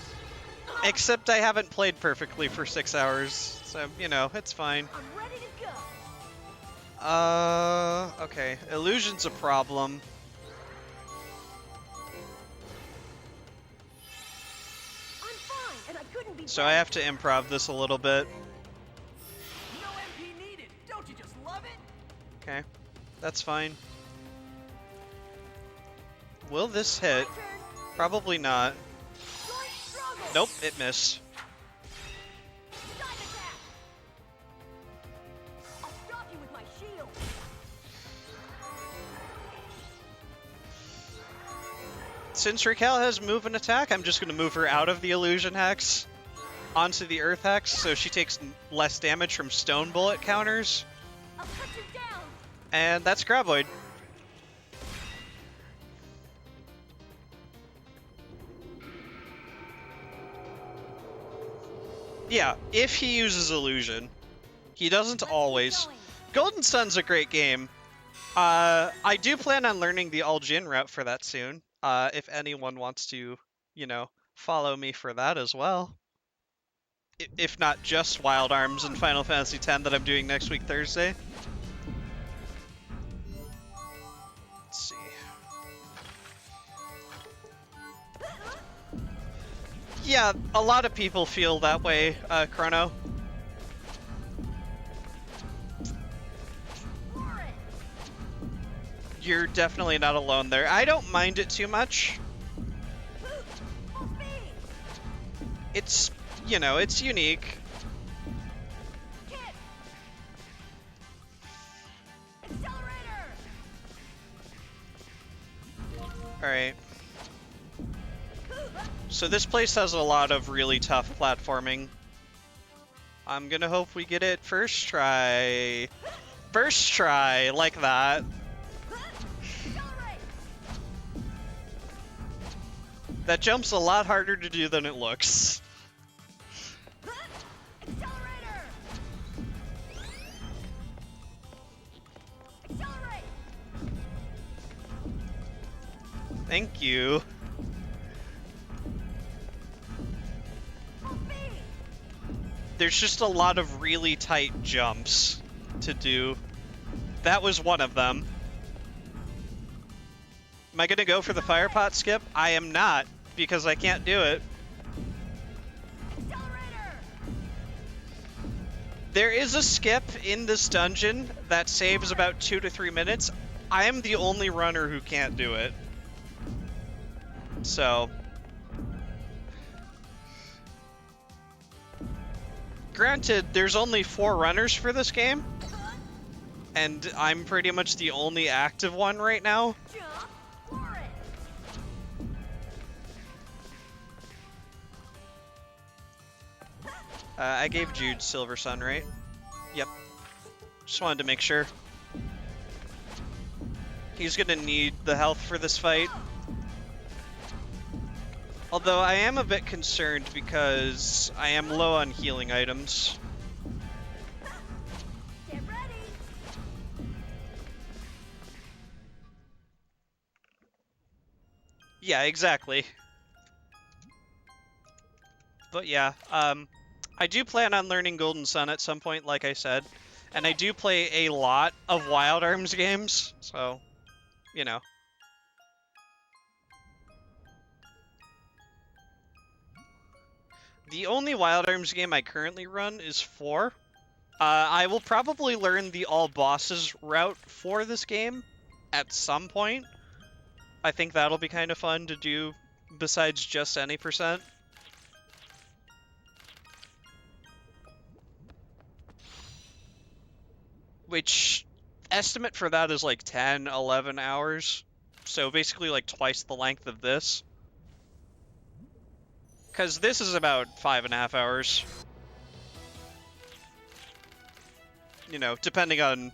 Except I haven't played perfectly for 6 hours, so, you know, it's fine. I'm ready to go. Okay. Illusion's a problem. So I have to improv this a little bit. No MP needed. Don't you just love it? Okay. That's fine. Will this hit? Probably not. Nope, it missed. I'll stop you with my shield. Since Raquel has move and attack, I'm just going to move her out of the Illusion Hex onto the Earth Hex, so she takes less damage from Stone Bullet counters. I'll cut you down. And that's Graboid. Yeah, if he uses Illusion. He doesn't always. Golden Sun's a great game. I do plan on learning the All-Jin route for that soon. If anyone wants to, you know, follow me for that as well. If not just Wild Arms and Final Fantasy X that I'm doing next week Thursday. Let's see. Yeah, a lot of people feel that way, Chrono. You're definitely not alone there. I don't mind it too much. It's, you know, it's unique. Alright. So this place has a lot of really tough platforming. I'm gonna hope we get it first try. First try, like that. That jump's a lot harder to do than it looks. Thank you. There's just a lot of really tight jumps to do. That was one of them. Am I gonna go for the fire pot skip? I am not, because I can't do it. There is a skip in this dungeon that saves about 2 to 3 minutes. I am the only runner who can't do it. So... Granted, there's only 4 runners for this game, and I'm pretty much the only active one right now. I gave Jude Silver Sun, right? Yep. Just wanted to make sure. He's gonna need the health for this fight. Although I am a bit concerned because I am low on healing items. Get ready. Yeah, exactly. But yeah, I do plan on learning Golden Sun at some point, like I said. And I do play a lot of Wild Arms games, so, you know. The only Wild Arms game I currently run is 4. I will probably learn the all bosses route for this game at some point. I think that'll be kind of fun to do besides just any percent. Which, estimate for that is like 10, 11 hours. So basically like twice the length of this. Because this is about 5.5 hours. You know, depending on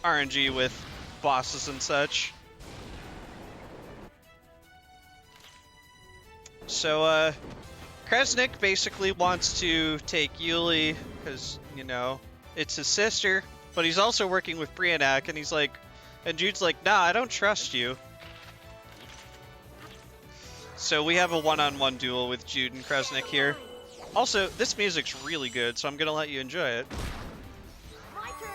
RNG with bosses and such. So, Kresnik basically wants to take Yuli, because, you know, it's his sister, but he's also working with Brianak, and he's like, and Jude's like, nah, I don't trust you. So we have a one-on-one duel with Jude and Kresnik here. Also, this music's really good, so I'm gonna let you enjoy it. My turn.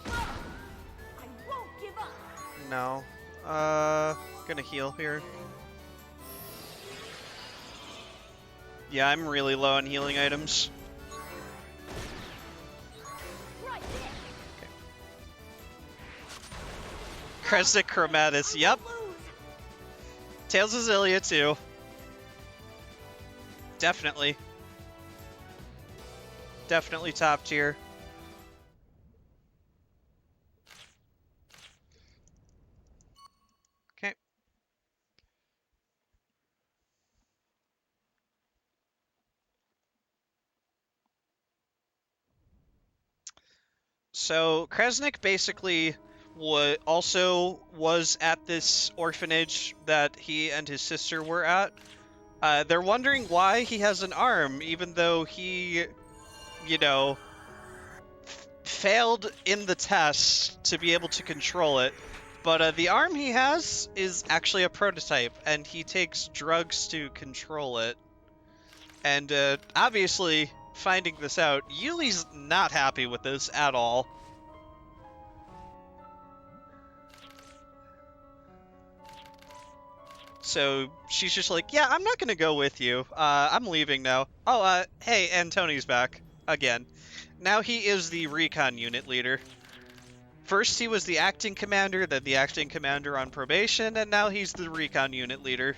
I won't give up. No. Gonna heal here. Yeah, I'm really low on healing items. Right there. Kresnik Chromatus, yep. Lose. Tails of Zillia too. Definitely. Definitely top tier. Okay. So Kresnik basically was at this orphanage that he and his sister were at. They're wondering why he has an arm, even though he, you know, failed in the test to be able to control it. But the arm he has is actually a prototype, and he takes drugs to control it. And obviously, finding this out, Yuli's not happy with this at all. So she's just like, yeah, I'm not gonna go with you. I'm leaving now. Oh, hey, and Tony's back. Again. Now he is the recon unit leader. First he was the acting commander, then the acting commander on probation, and now he's the recon unit leader.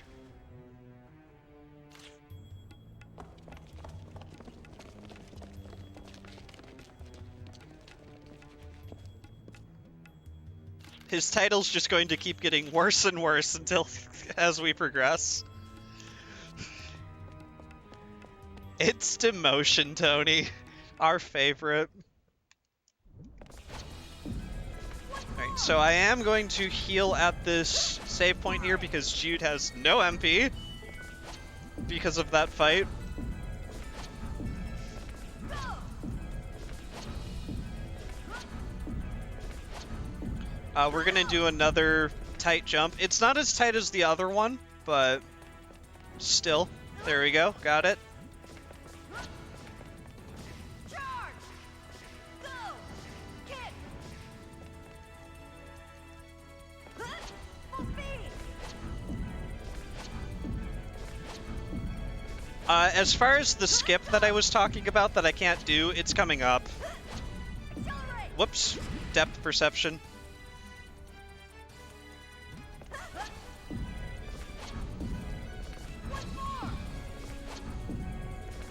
His title's just going to keep getting worse and worse until as we progress. It's demotion, Tony. Our favorite. Alright, so I am going to heal at this save point here because Jude has no MP because of that fight. We're gonna do another tight jump. It's not as tight as the other one, but still. There we go, got it. Charge. Go. Kick. Full speed. As far as the skip that I was talking about that I can't do, it's coming up. Accelerate. Whoops, depth perception.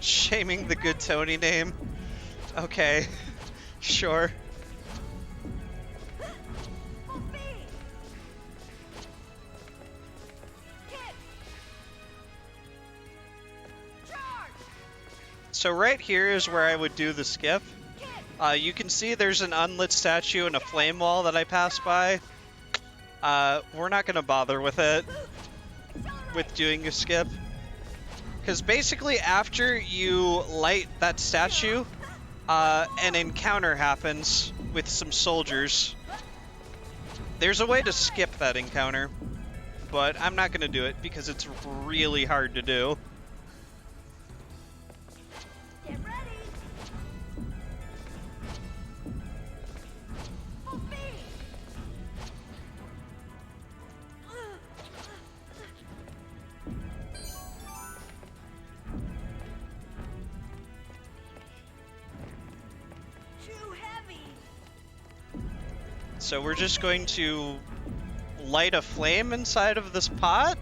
Shaming the good Tony name. Okay. Sure. Full speed! Kick! Charge! So right here is where I would do the skip. Kick! You can see there's an unlit statue and a flame wall that I passed by. We're not gonna bother with it, with doing a skip. Because basically after you light that statue, an encounter happens with some soldiers. There's a way to skip that encounter, but I'm not gonna do it because it's really hard to do. Get ready! Full speed! Too heavy! So we're just going to light a flame inside of this pot?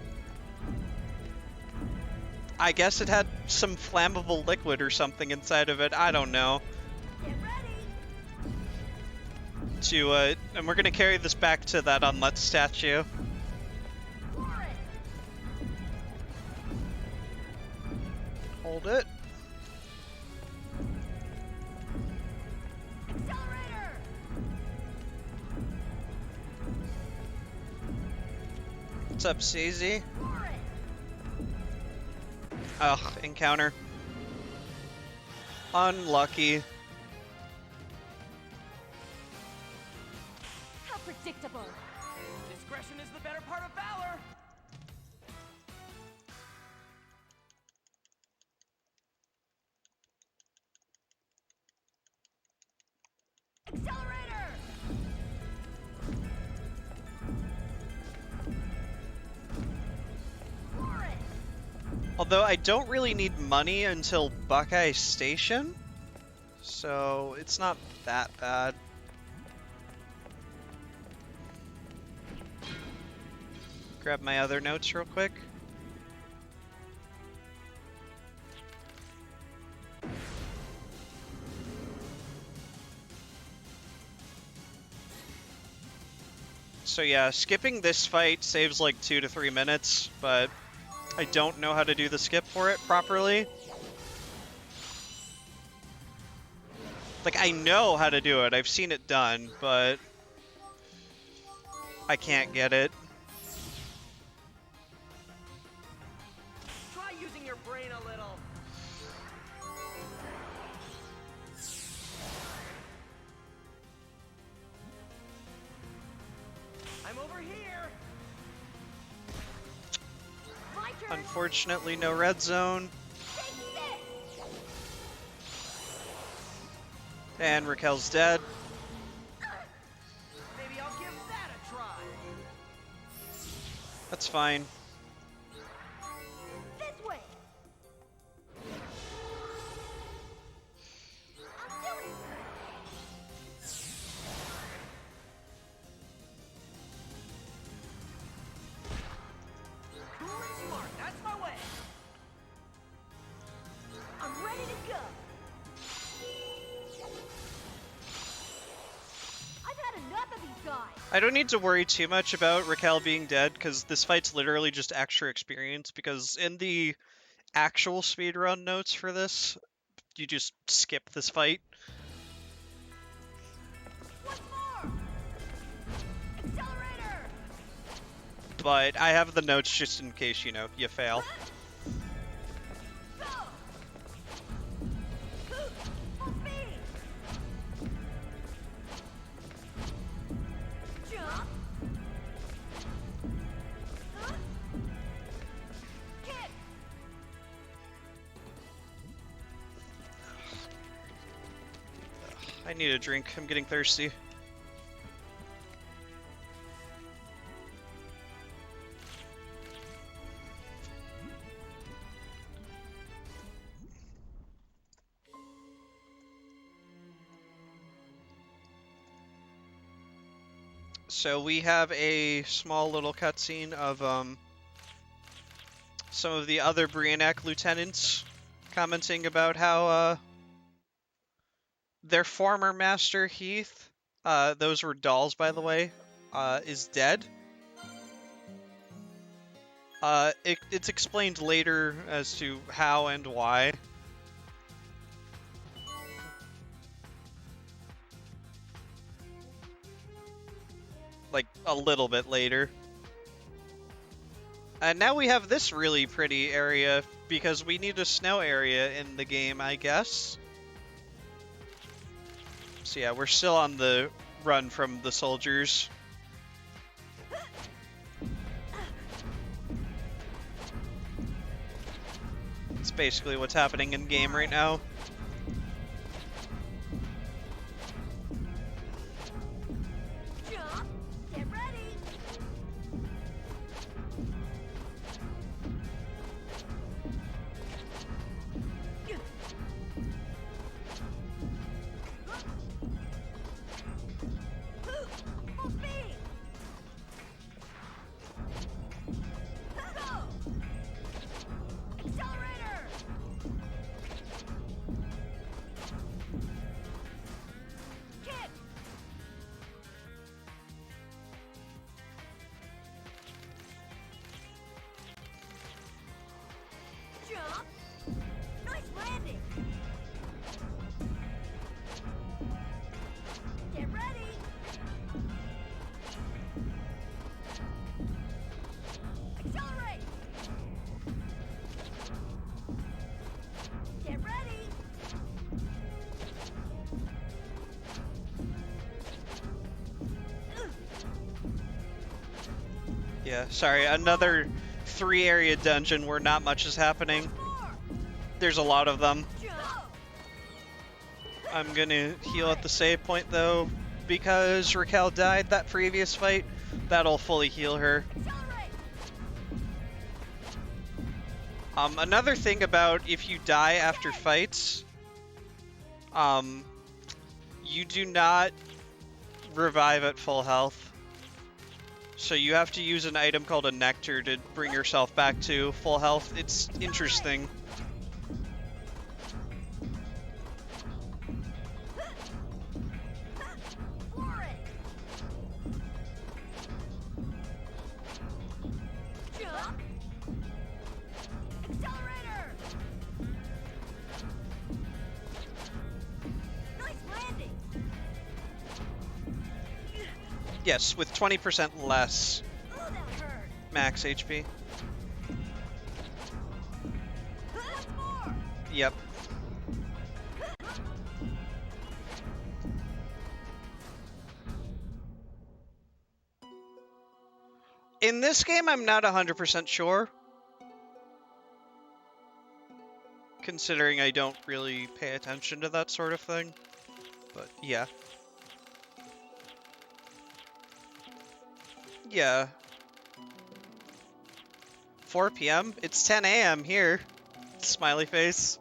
I guess it had some flammable liquid or something inside of it, I don't know. Get ready! And we're gonna carry this back to that unlit statue. For it! Hold it. Accelerator! What's up, CZ? For it! Ugh, encounter. Unlucky. How predictable! Discretion is the better part of valor. Accelerator! For it! Although I don't really need money until Buckeye Station, so it's not that bad. Grab my other notes real quick. So yeah, skipping this fight saves like 2 to 3 minutes, but I don't know how to do the skip for it properly. Like, I know how to do it, I've seen it done, but I can't get it. Try using your brain a little. I'm over here. My turn! Unfortunately, no red zone. Take this! And Raquel's dead. Maybe I'll give that a try. That's fine. This way! I'll do it! Cool and smart. That's my way. I'm ready to go! I've had enough of these guys! I don't need to worry too much about Raquel being dead, because this fight's literally just extra experience, because in the actual speedrun notes for this, you just skip this fight. One more! Accelerator! But I have the notes just in case, you know, you fail. Go! Full speed! Jump! Kick! I need a drink, I'm getting thirsty. So we have a small little cutscene of some of the other Brianek lieutenants commenting about how their former master, Heath, those were dolls, by the way, is dead. It's explained later as to how and why. Like, a little bit later. And now we have this really pretty area, because we need a snow area in the game, I guess. So yeah, we're still on the run from the soldiers. It's basically what's happening in game right now. Jump! Get ready! Full speed! Go! Accelerator! Kick! Jump! Nice landing! Get ready! Accelerate! Get ready! Yeah, sorry, another 3-area dungeon where not much is happening. More! There's a lot of them. Jump! I'm gonna heal at the save point though, because Raquel died that previous fight. That'll fully heal her. Accelerate! Another thing about if you die after fights, you do not revive at full health. So you have to use an item called a nectar to bring yourself back to full health. It's interesting. Floor it! Jump! Accelerator! Nice landing! Yes, with 20% less Oh, that hurt! max HP. Once more! Yep. In this game, I'm not 100% sure. Considering I don't really pay attention to that sort of thing. But, yeah. Yeah. 4 p.m.? It's 10 a.m. here. Smiley face.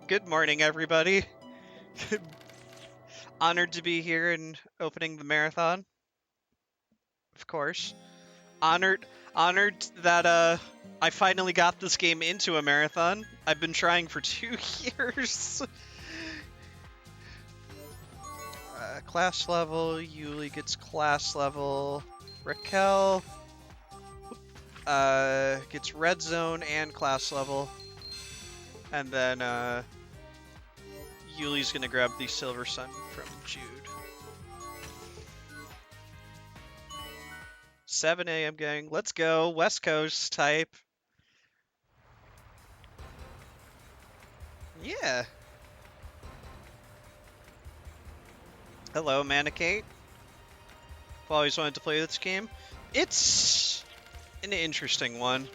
Good morning, everybody. Honored to be here and opening the marathon. Of course. Honored that I finally got this game into a marathon. I've been trying for 2 years. Class level, Yuli gets class level. Raquel gets red zone and class level. And then Yuli's gonna grab the Silver Sun from Jude. 7 a.m. gang, let's go. West Coast type. Yeah. Hello, Manicate. I've always wanted to play this game. It's an interesting one.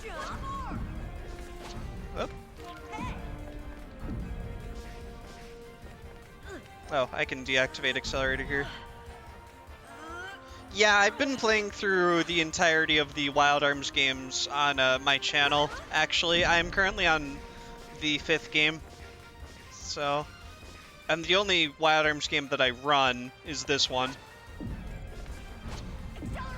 Jump! More! Oh. Hey! Oh, I can deactivate Accelerator here. Yeah, I've been playing through the entirety of the Wild Arms games on my channel, actually. I'm currently on the 5th game. So, and the only Wild Arms game that I run is this one. Accelerator!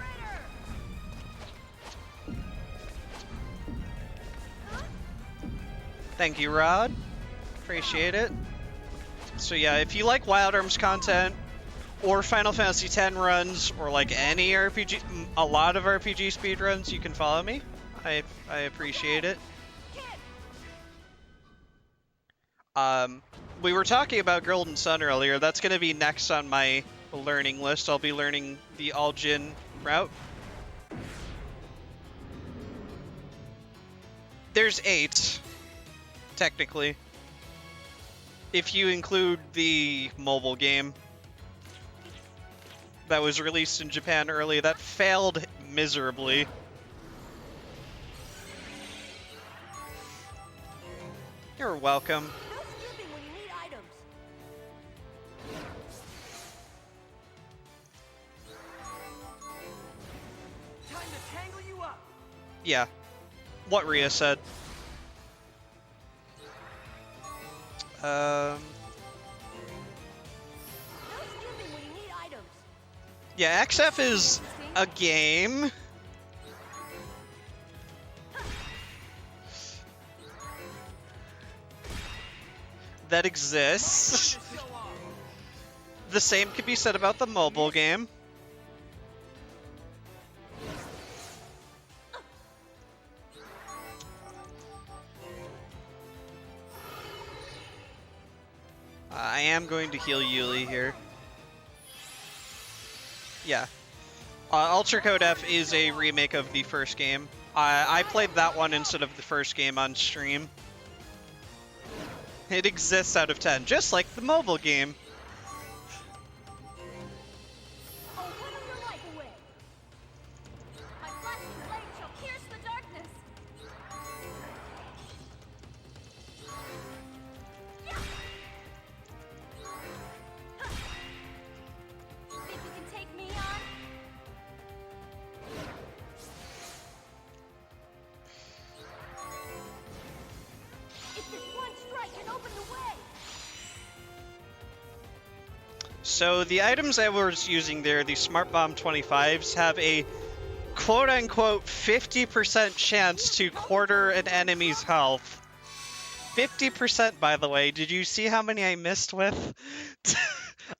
Thank you, Rod. Appreciate it. So yeah, if you like Wild Arms content, or Final Fantasy X runs, or like any RPG, a lot of RPG speedruns, you can follow me. I appreciate it. We were talking about Golden Sun earlier. That's going to be next on my learning list. I'll be learning the All-Jin route. There's 8, technically. If you include the mobile game that was released in Japan early, that failed miserably. You're welcome. No skipping when you need items. Time to tangle you up. Yeah. What Rhea said. No skipping when you need items. Yeah, XF is a game. That exists. Show off. The same could be said about the mobile game. I am going to heal Yuli here. Yeah. Ultra Code F is a remake of the first game. I played that one instead of the first game on stream. It exists out of 10, just like the mobile game. Oh, whittle your life away. My flashing blade shall pierce the darkness. Yeah. Think you can take me on? If this one strike can open the way. So the items I was using there, the Smart Bomb 25s, have a quote-unquote 50% chance to quarter an enemy's health. 50%, by the way. Did you see how many I missed with?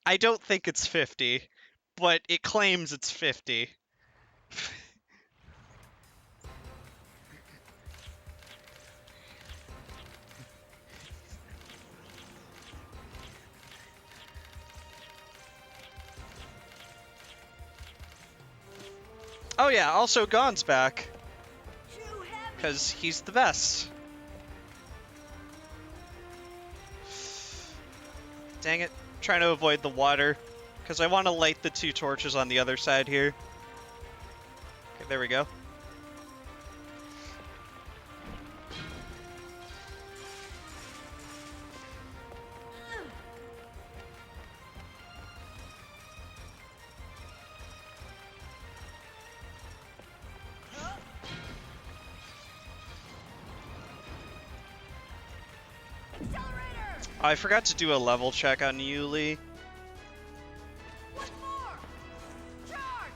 I don't think it's 50, but it claims it's 50. Oh yeah, also Gon's back, Too heavy. because he's the best. Dang it, trying to avoid the water, because I want to light the 2 torches on the other side here. Okay, there we go. Accelerator. I forgot to do a level check on Yuli. One more. Charge.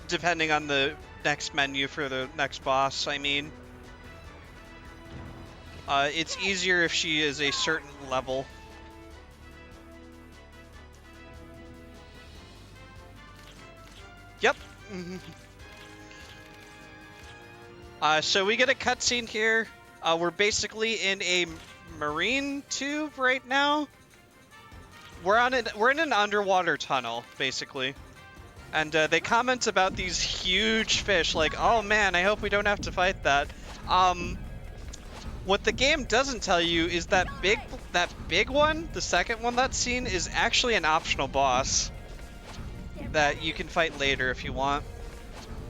Depending on the next menu for the next boss, I mean. It's easier if she is a certain level. Yep. So we get a cutscene here. We're basically in a marine tube right now. We're in an underwater tunnel, basically. And they comment about these huge fish, like, oh man, I hope we don't have to fight that. What the game doesn't tell you is that big one, the second one that's seen, is actually an optional boss that you can fight later if you want.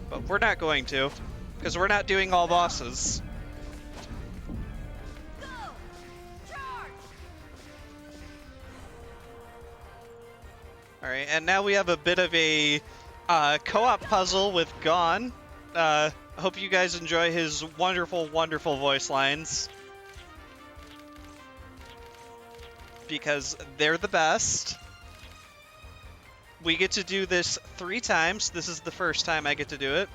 But we're not going to, because we're not doing all bosses. Go. Charge. Alright, and now we have a bit of a co-op puzzle with Gon. I hope you guys enjoy his wonderful, wonderful voice lines. Because they're the best. We get to do this 3 times. This is the first time I get to do it.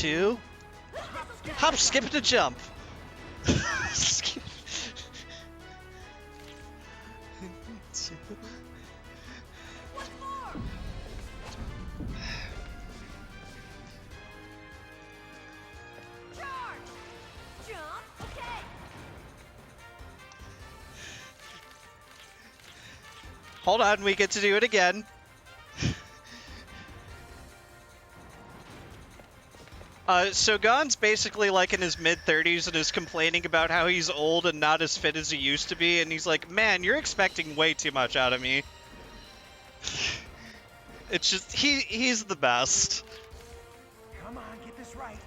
2. Hop, skip, and a jump. Skip. One more. Charge. Jump. Okay. Hold on, we get to do it again. So Gon's basically like in his mid-30s and is complaining about how he's old and not as fit as he used to be, and he's like, man, you're expecting way too much out of me. It's just, he's the best. Come on, get this right.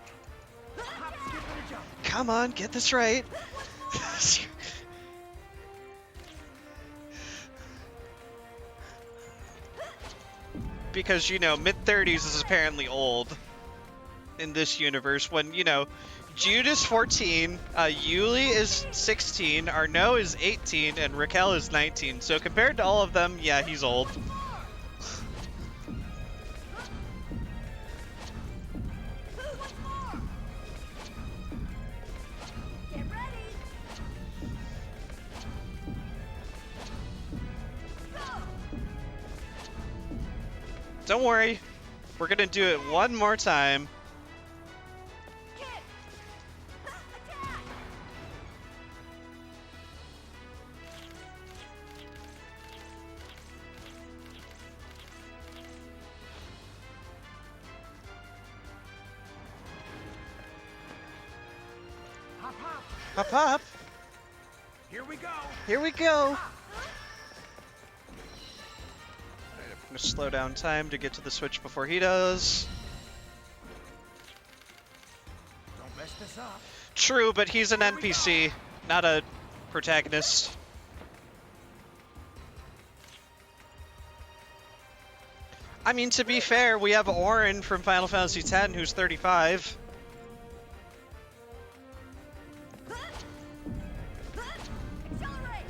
Hop, skip, and a jump. Come on, get this right. Because, you know, mid-30s is apparently old in this universe when, you know, Jude is 14, Yuli is 16, Arnaud is 18, and Raquel is 19. So compared to all of them, yeah, he's old. Get ready. Go. Don't worry, we're gonna do it one more time. Hit. Attack. Hop, hop. Hop, hop. Here we go. Here we go. Alright, I'm gonna slow down time to get to the switch before he does. Don't mess this up. True, but he's an NPC, not a protagonist. I mean, to be fair, we have Auron from Final Fantasy X who's 35. Accelerate.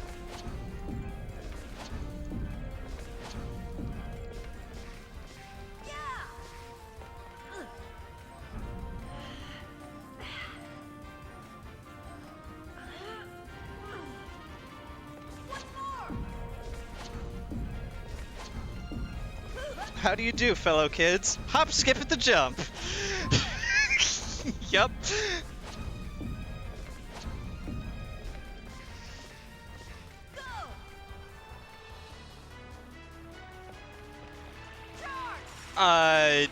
Yeah. One more. How do you do, fellow kids? Hop, skip, at the jump. Yep. Go. Charge.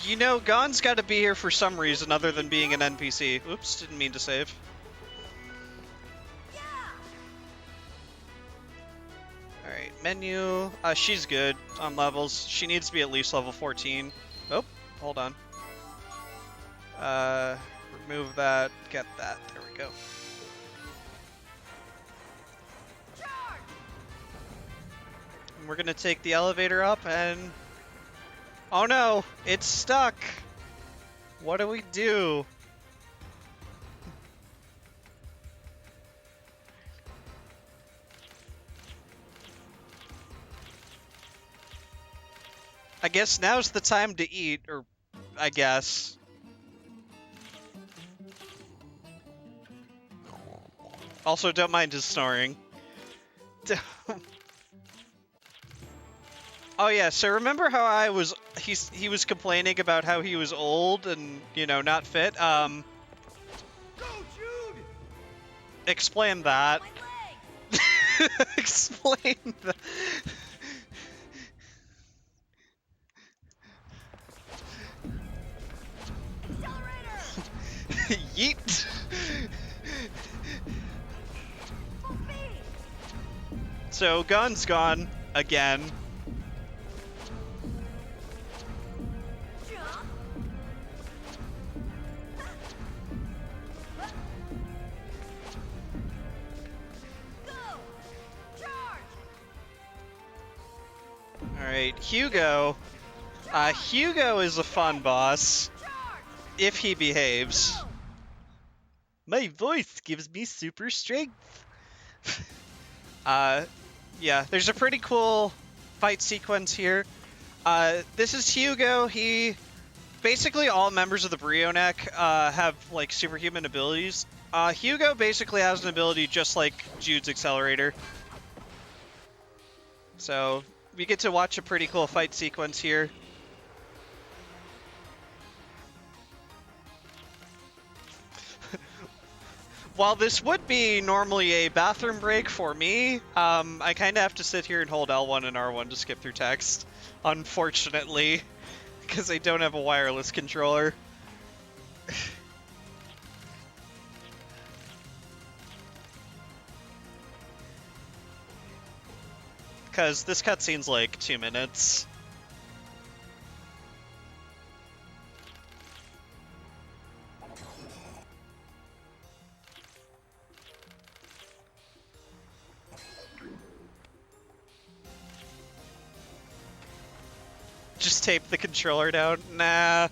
You know, Gon's got to be here for some reason other than being an NPC. Oops, didn't mean to save. Yeah. Alright, menu. She's good on levels. She needs to be at least level 14. Oh, hold on. Remove that, get that. There we go. Charge. And we're gonna take the elevator up and... Oh no! It's stuck! What do we do? I guess now's the time to eat, or I guess. Also, don't mind his snoring. Oh yeah, so remember how he was complaining about how he was old and, you know, not fit? Go, Jude. Explain that. My leg. Explain that. Accelerator. Yeet! Full speed. So, Gun's gone again. Jump. Go. Charge. Alright, Hugo. Hugo is a fun boss, Charge. if he behaves. Go. My voice gives me super strength. Yeah, there's a pretty cool fight sequence here. This is Hugo. He basically all members of the Brionek have like superhuman abilities. Hugo basically has an ability just like Jude's Accelerator. So we get to watch a pretty cool fight sequence here. While this would be normally a bathroom break for me, I kind of have to sit here and hold L1 and R1 to skip through text, unfortunately, because I don't have a wireless controller. Because this cutscene's like 2 minutes. Just tape the controller down? Nah.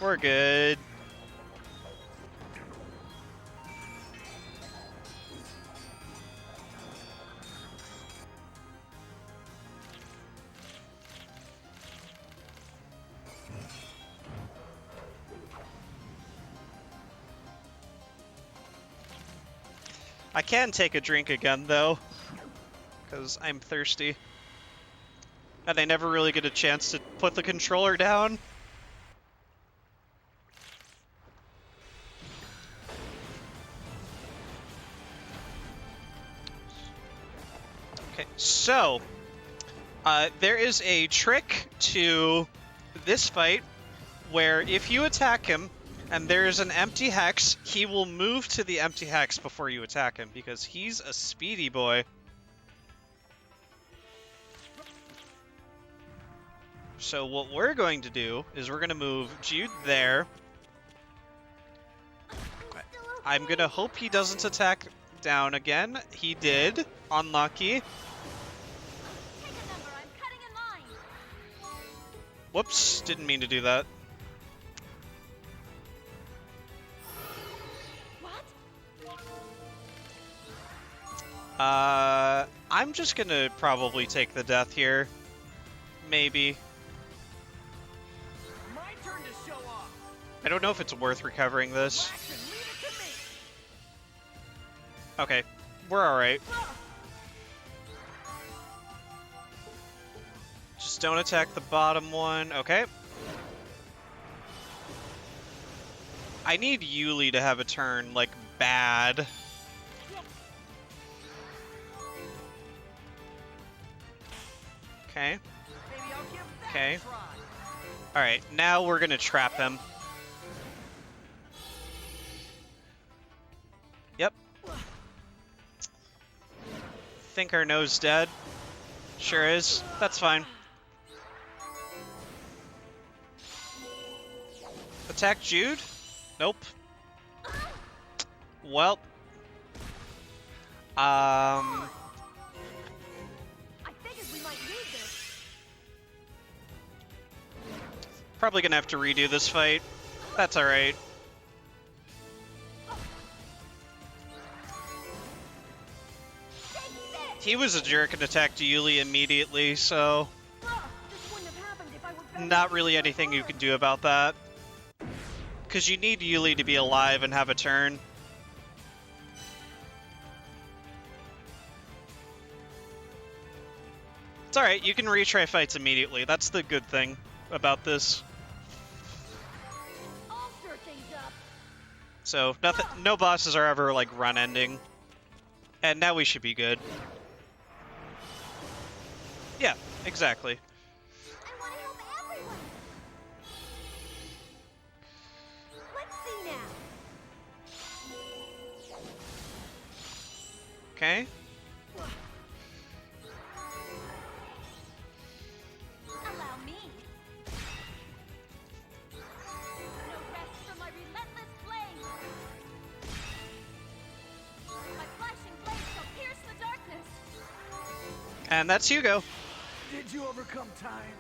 We're good. I can take a drink again, though, because I'm thirsty. And I never really get a chance to put the controller down. Okay, so there is a trick to this fight where if you attack him and there is an empty hex, he will move to the empty hex before you attack him because he's a speedy boy. So what we're going to do is we're going to move Jude there. I'm going to hope he doesn't attack down again. He did. Unlucky. Whoops, didn't mean to do that. I'm just going to probably take the death here. Maybe. I don't know if it's worth recovering this. Okay, we're alright. Just don't attack the bottom one. Okay. I need Yuli to have a turn, like, bad. Okay. Okay. Alright, now we're gonna trap him. Yep. Think our nose dead. Sure is. That's fine. Attack Jude? Nope. Well. I figured we might need this. Probably gonna have to redo this fight. That's alright. He was a jerk and attacked Yuli immediately, so not really anything you can do about that. Because you need Yuli to be alive and have a turn. It's alright, you can retry fights immediately. That's the good thing about this. So, nothing, no bosses are ever, like, run-ending. And now we should be good. Yeah, exactly. I want to help everyone. Let's see now. Okay. Allow me. No rest for my relentless flame. My flashing blade shall pierce the darkness. And that's Hugo. Did you overcome time?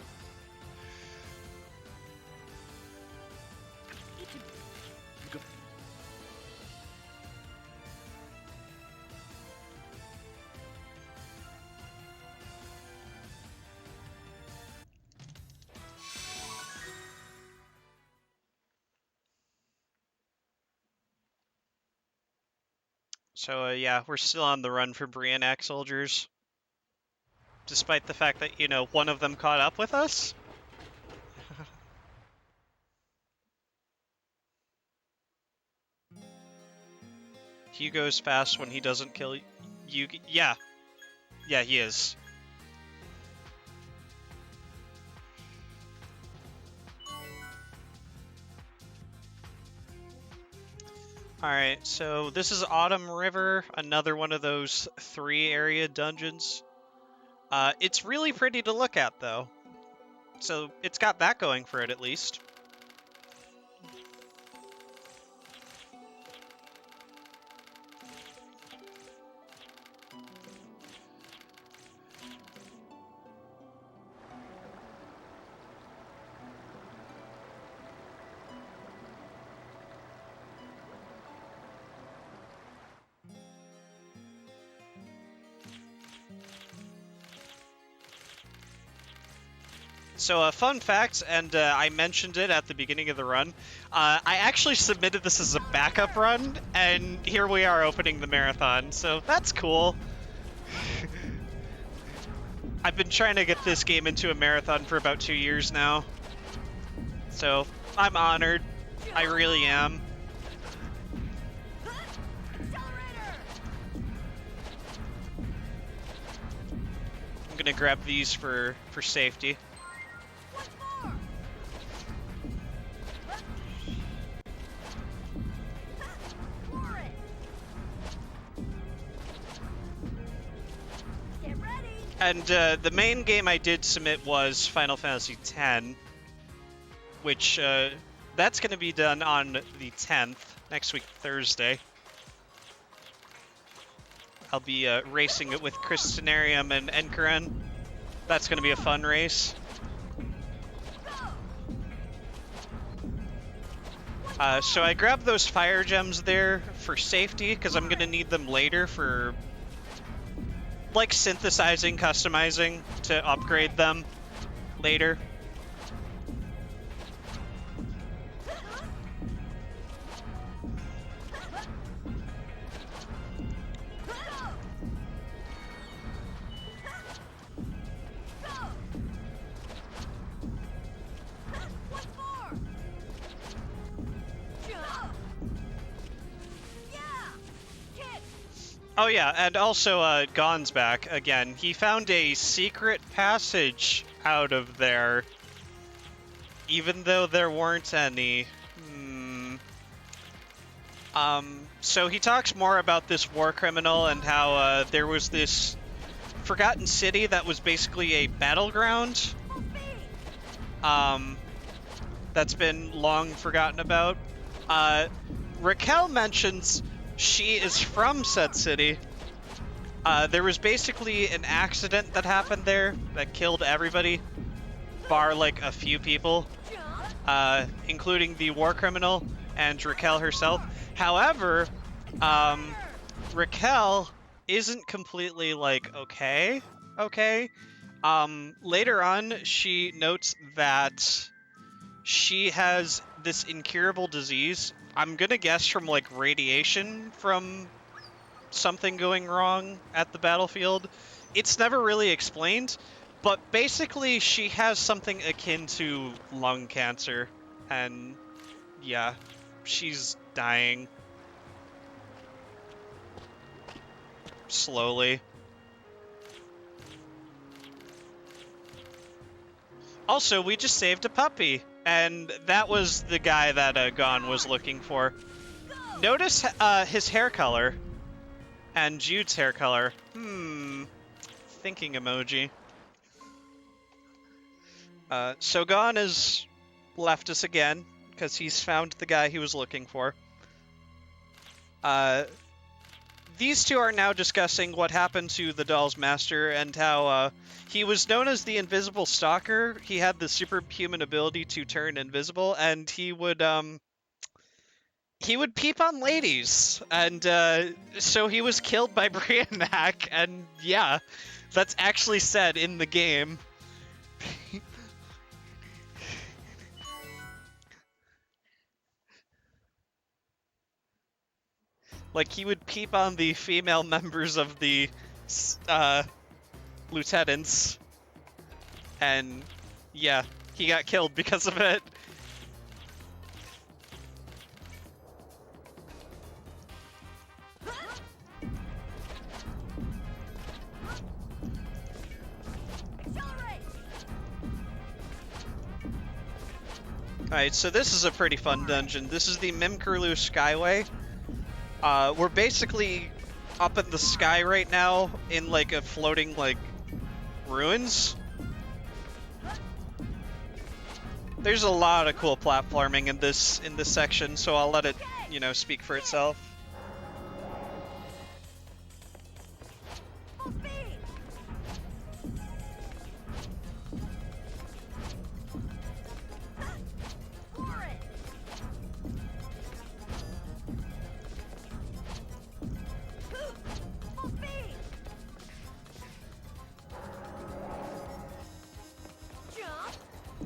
So, yeah, we're still on the run for Briannac soldiers. Despite the fact that, you know, one of them caught up with us. Hugo's fast when he doesn't kill you. Yeah. Yeah, he is. Alright, so this is Autumn River, another one of those 3-area dungeons. It's really pretty to look at, though. So it's got that going for it, at least. So, fun fact, and I mentioned it at the beginning of the run, I actually submitted this as a backup run, and here we are opening the marathon, so that's cool. I've been trying to get this game into a marathon for about 2 years now, so I'm honored. I really am. I'm gonna grab these for safety. And the main game I did submit was Final Fantasy X, which that's going to be done on the 10th, next week, Thursday. I'll be racing it with Christinarium and Enkaran. That's going to be a fun race. So I grabbed those fire gems there for safety, because I'm going to need them later for like synthesizing, customizing to upgrade them later. Oh yeah, and also Gon's back again. He found a secret passage out of there, even though there weren't any. So he talks more about this war criminal and how there was this forgotten city that was basically a battleground. That's been long forgotten about. Raquel mentions she is from said city. There was basically an accident that happened there that killed everybody, bar like a few people, including the war criminal and Raquel herself. However, Raquel isn't completely like okay. Later on, she notes that she has this incurable disease. I'm gonna guess from like radiation from something going wrong at the battlefield. It's never really explained, but basically she has something akin to lung cancer, and yeah, she's dying slowly. Also, we just saved a puppy, and that was the guy that Gon was looking for. Notice his hair color and Jude's hair color. Thinking emoji. So Gon has left us again because he's found the guy he was looking for. These two are now discussing what happened to the doll's master and how he was known as the Invisible Stalker. He had the superhuman ability to turn invisible, and he would peep on ladies, and so he was killed by Briannac, and yeah, that's actually said in the game. Like, he would peep on the female members of the lieutenants, and yeah, he got killed because of it. Alright, so this is a pretty fun dungeon. This is the Mimkurlu Skyway. We're basically up in the sky right now in like a floating like ruins. There's a lot of cool platforming in this section, so I'll let it, you know, speak for itself.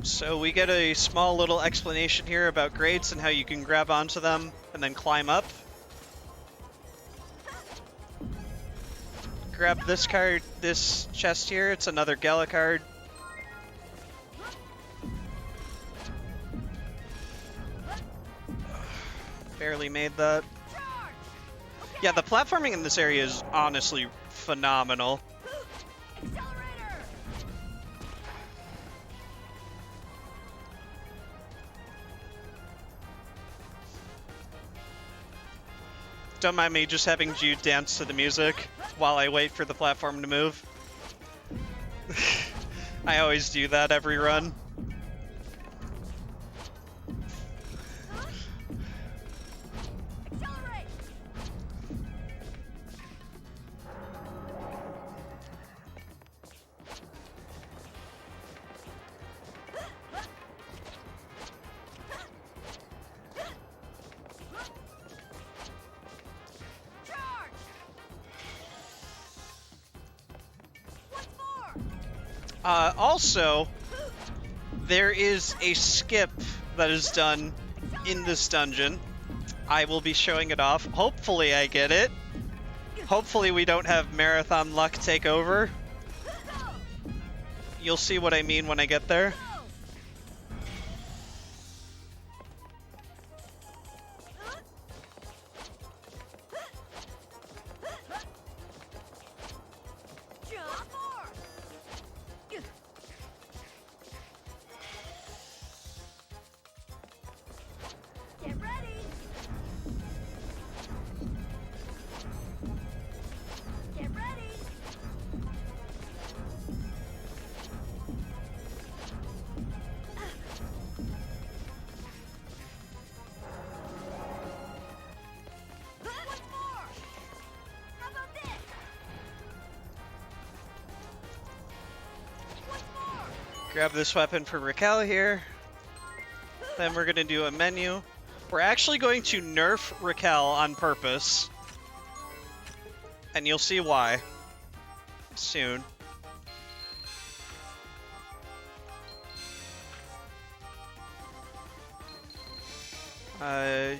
So we get a small little explanation here about grades and how you can grab onto them and then climb up. Grab this card, this chest here, it's another Gala card. Barely made that. Yeah, the platforming in this area is honestly phenomenal. Don't mind me just having Jude dance to the music while I wait for the platform to move. I always do that every run. Also, there is a skip that is done in this dungeon. I will be showing it off. Hopefully I get it. Hopefully we don't have marathon luck take over. You'll see what I mean when I get there. Grab this weapon for Raquel here. Then we're gonna do a menu. We're actually going to nerf Raquel on purpose. And you'll see why soon.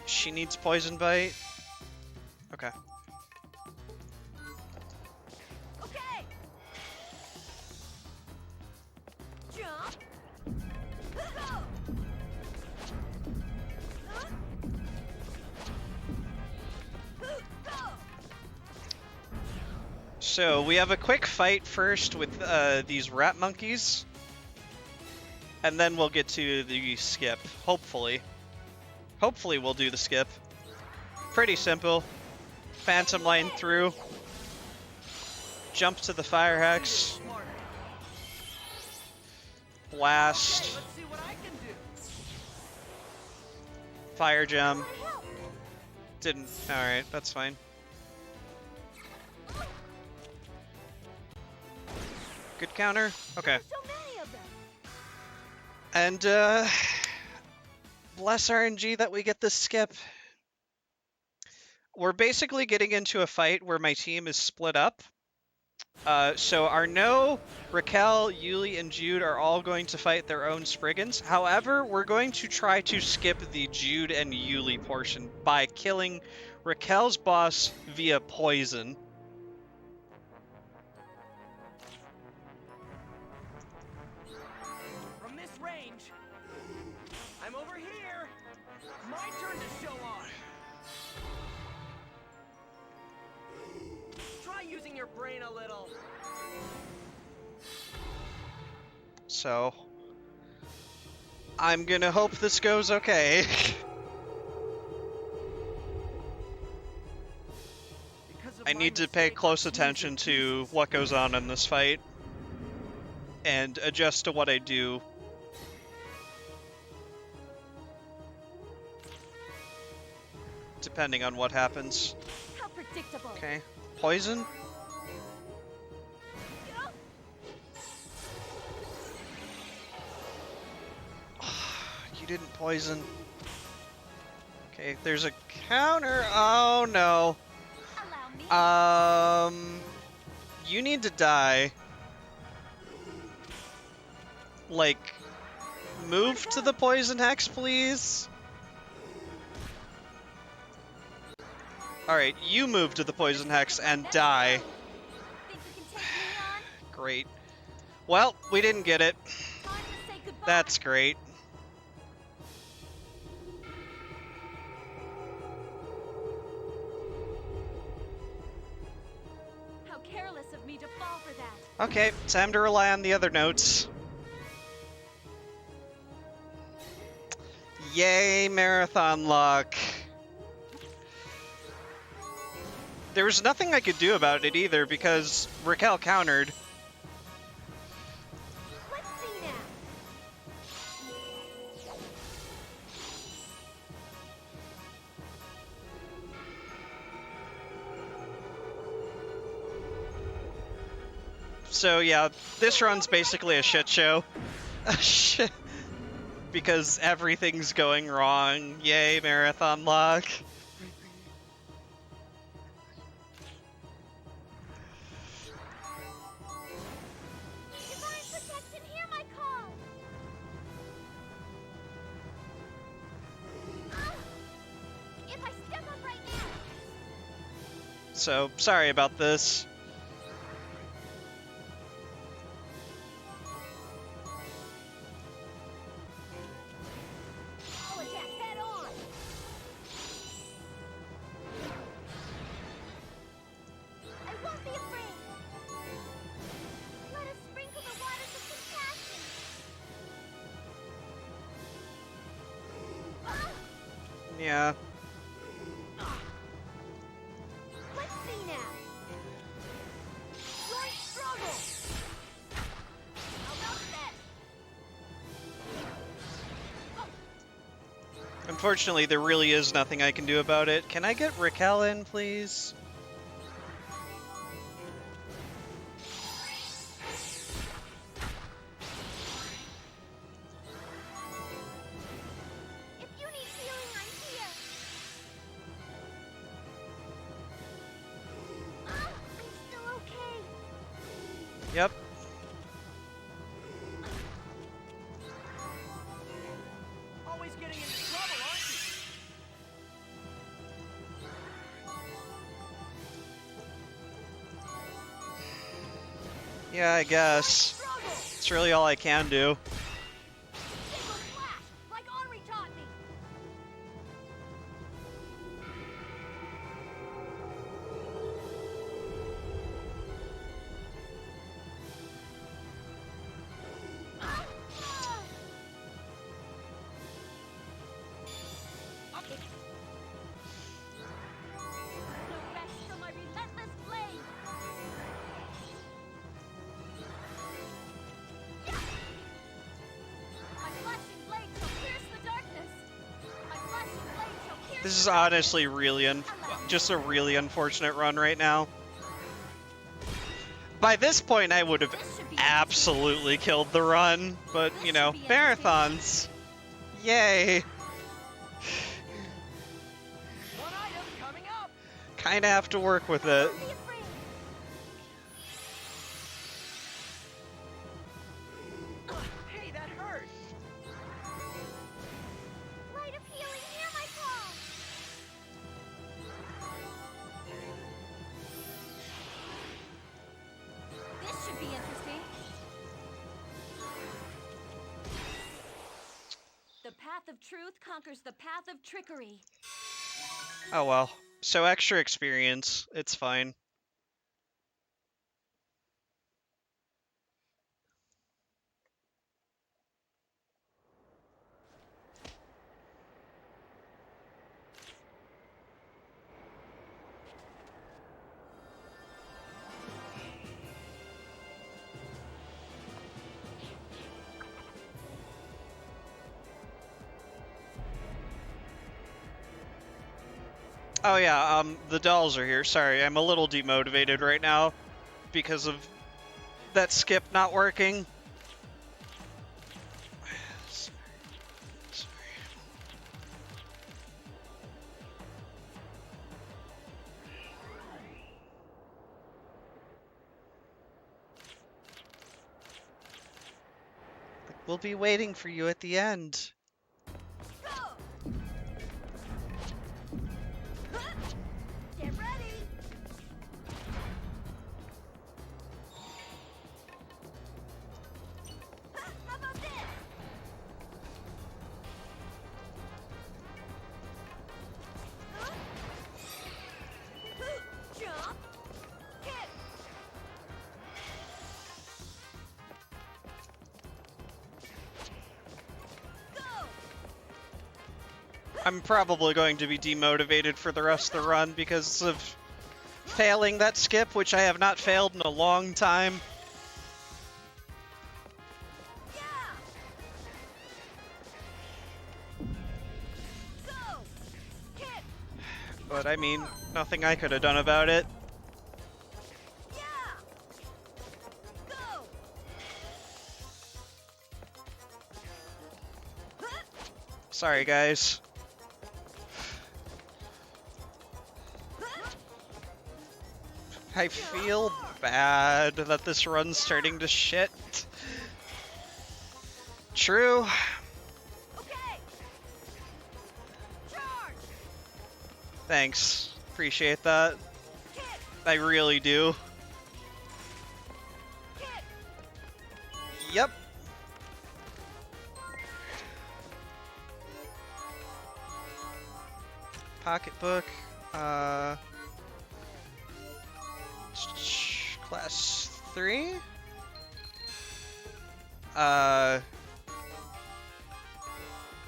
She needs poison bite. Okay. So we have a quick fight first with these rat monkeys, and then we'll get to the skip, hopefully. Hopefully we'll do the skip. Pretty simple. Phantom line through. Jump to the fire hex. Blast. Fire gem. Didn't. Alright, that's fine. Good counter? Okay. And, bless RNG that we get this skip. We're basically getting into a fight where my team is split up. So Arnaud, Raquel, Yuli, and Jude are all going to fight their own Spriggans. However, we're going to try to skip the Jude and Yuli portion by killing Raquel's boss via poison. From this range, I'm over here. My turn to show off. Try using your brain a little. So, I'm gonna hope this goes okay. Because of I my need to pay mistake, close I'm attention losing to pieces. what goes on in this fight and adjust to what I do. Depending on what happens. How predictable. Okay. Poison? You didn't poison. Okay, there's a counter. Oh no. Allow me. You need to die. Like, move to the poison hex, please. Alright, you move to the poison hex and die. Think you can take me on? Great. Well, we didn't get it. Time to say goodbye. That's great. How careless of me to fall for that. Okay, time to rely on the other notes. Yay, marathon luck. There was nothing I could do about it either because Raquel countered. Let's see now. So yeah, this run's basically a shit show. Shit. Because everything's going wrong. Yay, marathon luck. Divine protection, hear my call. If I step up right now. So, sorry about this. I'll attack head on. I won't be afraid. Let us sprinkle the waters of compassion. Yeah. Let's see now. Joint struggle. How about this? Unfortunately, there really is nothing I can do about it. Can I get Raquel in, please? If you need healing, I'm here. I'm still okay. Yep. Always getting into trouble, aren't you? Yeah, I guess. Struggle. It's really all I can do. Single flash, like Henri taught me. No rest from my relentless blade. My flashing blade shall pierce the darkness. My flashing blade shall pierce This is the darkness. honestly really just a really unfortunate run right now. By this point, I would have absolutely killed the run, but, you know, marathons. Yay. One item coming up. Kinda have to work with it. Don't be afraid. Hey, that hurt. Light of healing, hear my call. path of truth conquers the path of trickery. Oh well. So extra experience. It's fine. Oh yeah, the dolls are here. Sorry, I'm a little demotivated right now because of that skip not working. Sorry. We'll be waiting for you at the end. Go! Get ready! How about this? Jump! Kick! Go! I'm probably going to be demotivated for the rest of the run because of failing that skip, which I have not failed in a long time. Yeah! Go! Kick! But I mean, nothing I could have done about it. Yeah! Go! Sorry, guys. I feel bad that this run's turning to shit. True. Okay! Charge! Thanks. Appreciate that. Kick! I really do. Kick! Yep. Pocketbook. Class 3?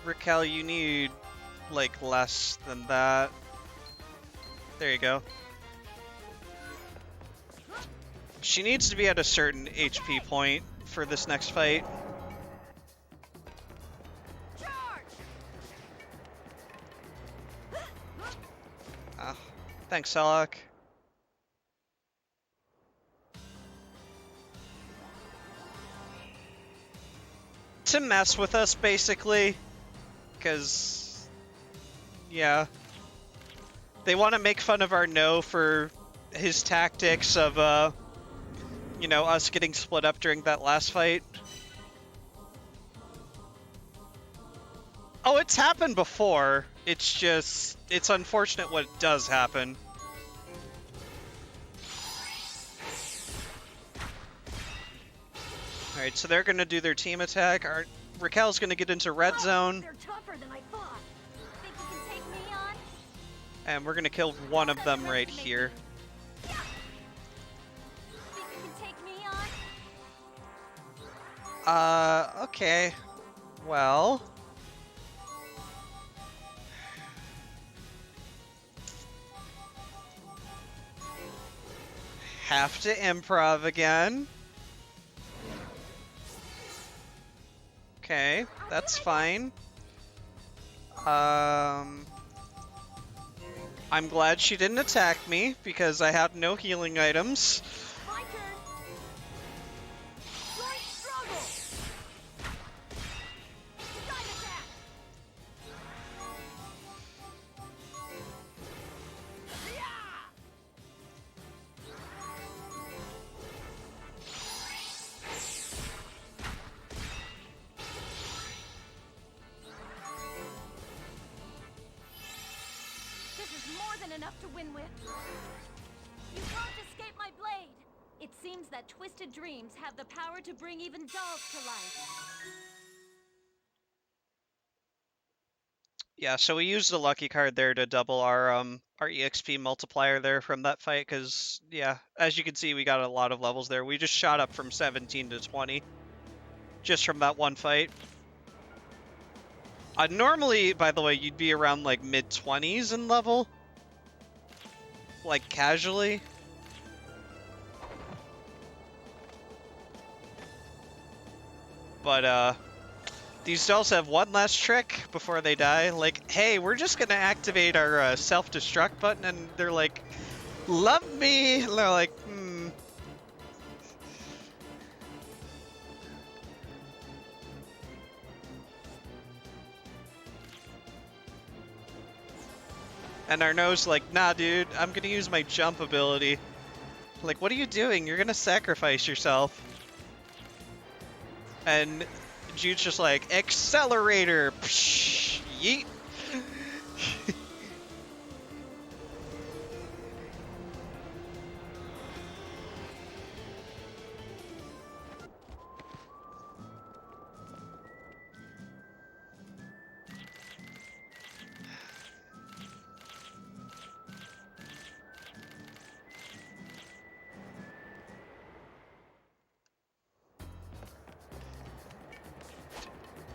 Raquel, you need, like, less than that. There you go. She needs to be at a certain HP point for this next fight. Charge! Thanks, Selok. To mess with us, basically. Because, yeah. They want to make fun of our No for his tactics of, you know, us getting split up during that last fight. Oh, it's happened before. It's just, it's unfortunate what does happen. Alright, so they're gonna do their team attack. Raquel's gonna get into red zone. They're tougher than I thought. Think you can take me on? And we're gonna kill one of them right here. Yeah. Think you can take me on? Okay. Well. Have to improv again. Okay, that's fine. I'm glad she didn't attack me because I had no healing items. My turn. Light struggle. Side attack. Yeah. This is more than enough to win with. You can't escape my blade. It seems that twisted dreams have the power to bring even dolls to life. Yeah, so we used a lucky card there to double our EXP multiplier there from that fight, because, yeah, as you can see, we got a lot of levels there. We just shot up from 17 to 20 just from that one fight. Normally, by the way, you'd be around, like, mid-20s in level. Like, casually. But, these dolls have one last trick before they die. Like, hey, we're just gonna activate our self-destruct button, and they're like, love me! And they're like, hmm. And Arnaud's like, nah, dude, I'm gonna use my jump ability. Like, what are you doing? You're gonna sacrifice yourself. And Jude's just like, accelerator! Psh, yeet!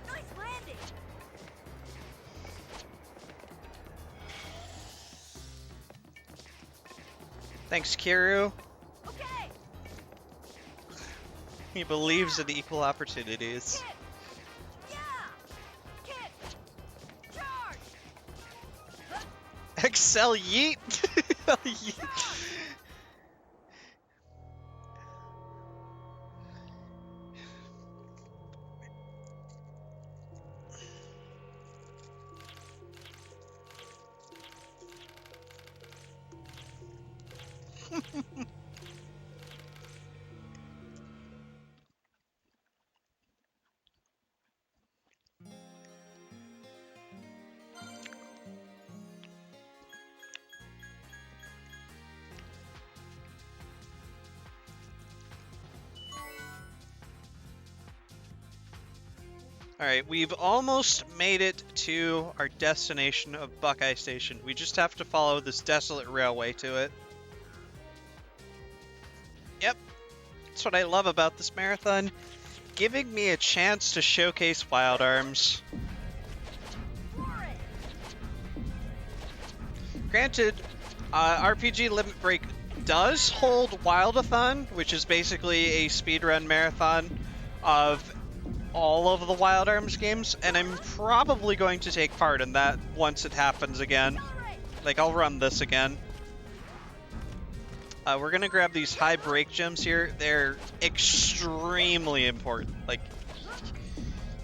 Nice landing. Thanks, Kiru. Okay. He believes in equal opportunities. Kick. Yeah. Kick. Charge. Excel yeet! Yeet. Alright, we've almost made it to our destination of Buckeye Station. We just have to follow this desolate railway to it. Yep, that's what I love about this marathon. Giving me a chance to showcase Wild Arms. Granted, RPG Limit Break does hold Wildathon, which is basically a speedrun marathon of all of the Wild Arms games, and I'm probably going to take part in that once it happens again. Like, I'll run this again. We're gonna grab these high break gems here. They're extremely important. Like,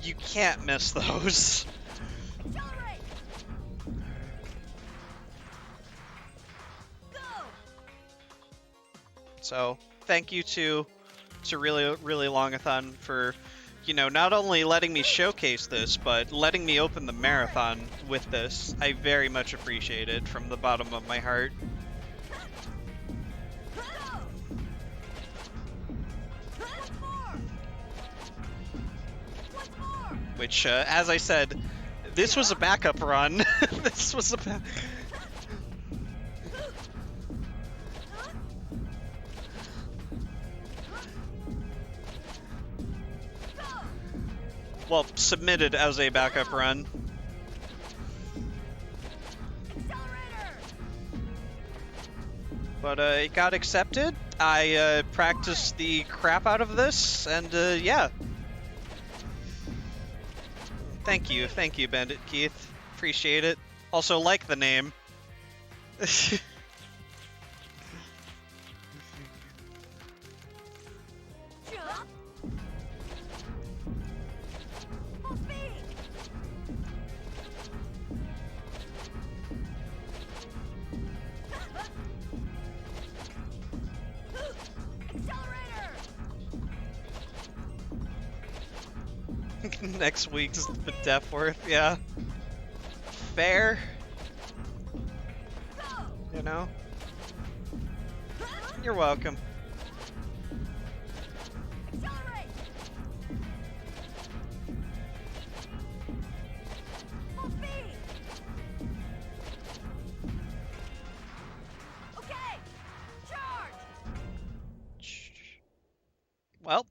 you can't miss those. So, thank you to Really Longathon for, you know, not only letting me showcase this, but letting me open the marathon with this. I very much appreciate it from the bottom of my heart. Which, as I said, this was a backup run. This was a well, submitted as a backup run. But it got accepted. I practiced the crap out of this, and yeah. Thank you, Bandit Keith. Appreciate it. Also, like the name. Next week's the Deathworth, yeah. Fair. You know? You're welcome. Well,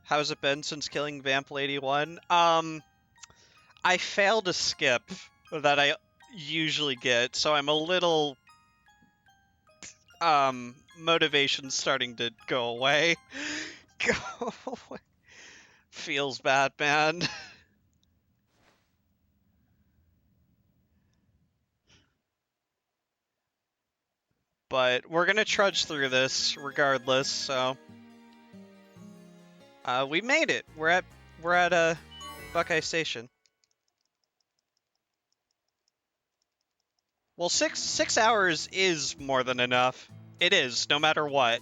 how's it been since killing Vamp Lady 1? I failed a skip that I usually get, so I'm a little motivation's starting to go away. Go away. Feels bad, man. But we're gonna trudge through this regardless, so we made it. We're at a Buckeye Station. Well, six hours is more than enough. It is, no matter what.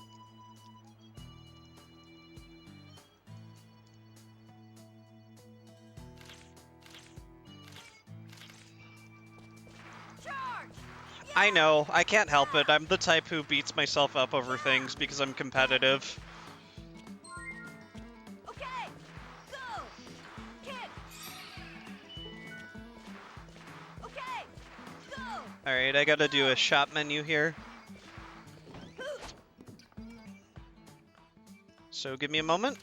I know, I can't help it. I'm the type who beats myself up over things because I'm competitive. Okay, go! Kick! Okay, go! Alright, I gotta do a shop menu here. So give me a moment.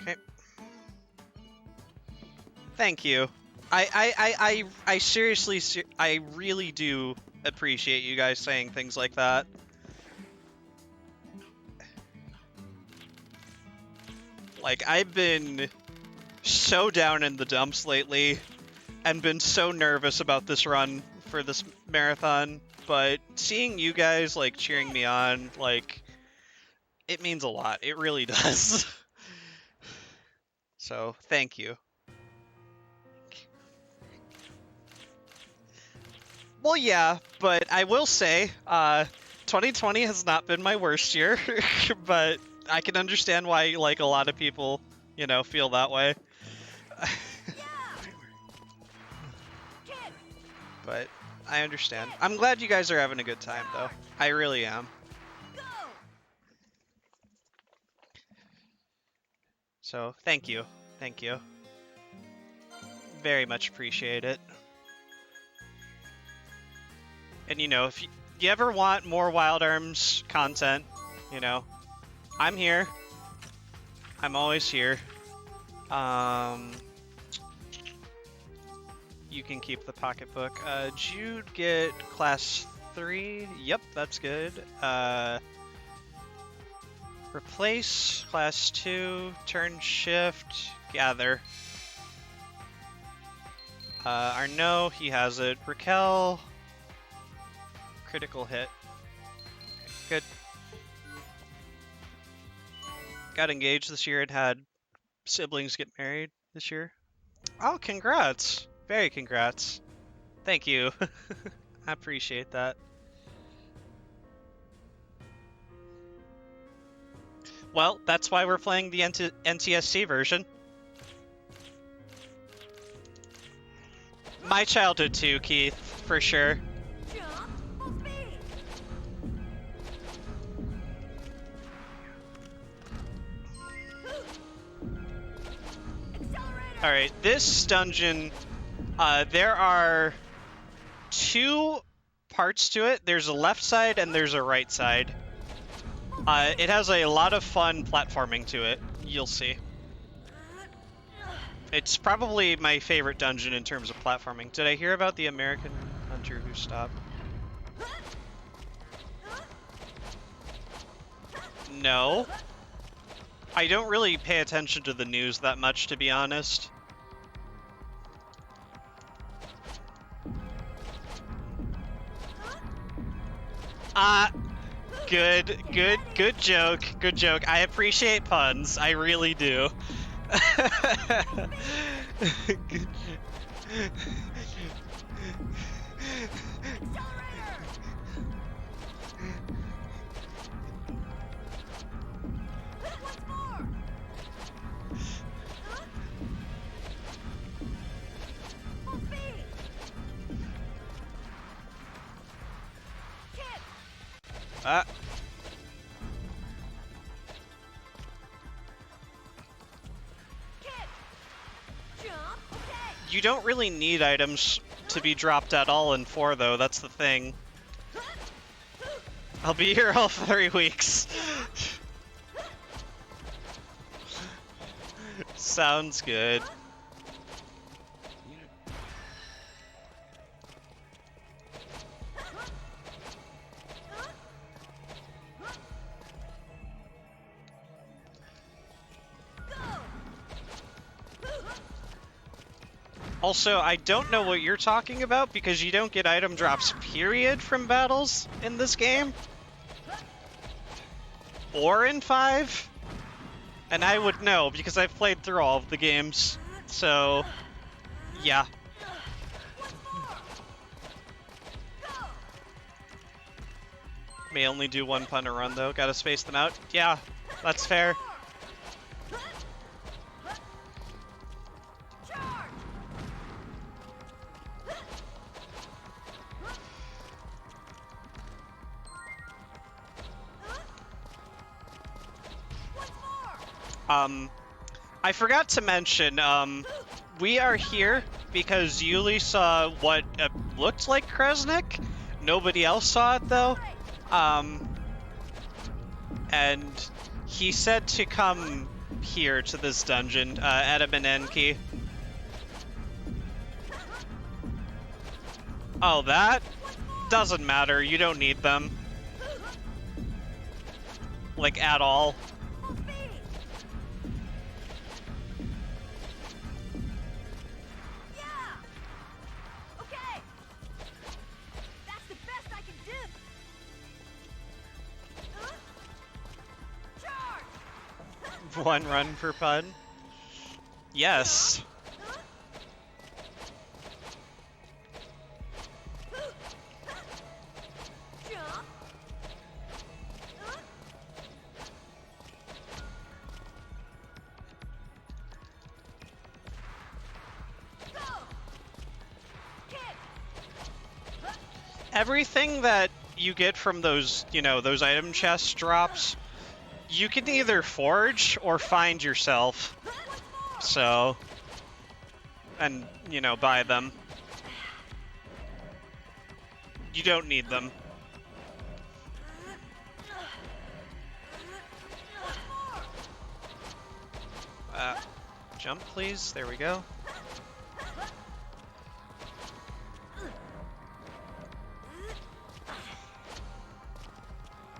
Okay. Thank you. I seriously, I really do appreciate you guys saying things like that. Like, I've been so down in the dumps lately and been so nervous about this run for this marathon, but seeing you guys, like, cheering me on, like, it means a lot. It really does. So, thank you. Well, yeah, but I will say, 2020 has not been my worst year, but I can understand why, like, a lot of people, you know, feel that way. But I understand. I'm glad you guys are having a good time, though. I really am. So, thank you. Thank you. Very much appreciate it. And, you know, if you ever want more Wild Arms content, you know, I'm here. I'm always here. You can keep the pocketbook. Jude get class 3. Yep, that's good. Replace class 2. Turn shift. Gather. Arnaud, he has it. Raquel. Critical hit. Okay, good. Got engaged this year and had siblings get married this year. Oh, congrats. Very congrats. Thank you. I appreciate that. Well, that's why we're playing the NTSC version. My childhood too, Keith, for sure. Alright, this dungeon, there are 2 parts to it. There's a left side and there's a right side. It has a lot of fun platforming to it. You'll see. It's probably my favorite dungeon in terms of platforming. Did I hear about the American hunter who stopped? No. I don't really pay attention to the news that much, to be honest. Good joke. Good joke. I appreciate puns. I really do. You don't really need items to be dropped at all in 4, though. That's the thing. I'll be here all 3 weeks. Sounds good. Also, I don't know what you're talking about because you don't get item drops, period, from battles in this game. Or in 5. And I would know because I've played through all of the games. So, yeah. May only do 1 punter run though. Gotta space them out. Yeah, that's fair. I forgot to mention, we are here because Yuli saw what looked like Kresnik. Nobody else saw it, though. And he said to come here to this dungeon, Adam and Enki. Oh, that? Doesn't matter, you don't need them. Like, at all. One run per pun? Yes. Everything that you get from those, you know, those item chest drops, you can either forge or find yourself. So, and, you know, buy them. You don't need them. Jump, please. There we go.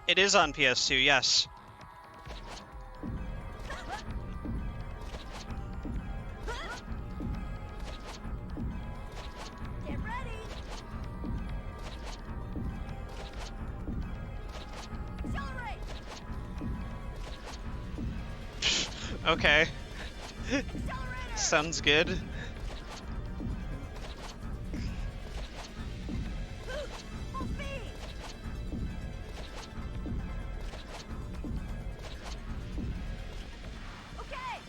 It is on PS2, yes. Get ready. Accelerate. Okay. Accelerator. Sounds good. Full speed. Okay.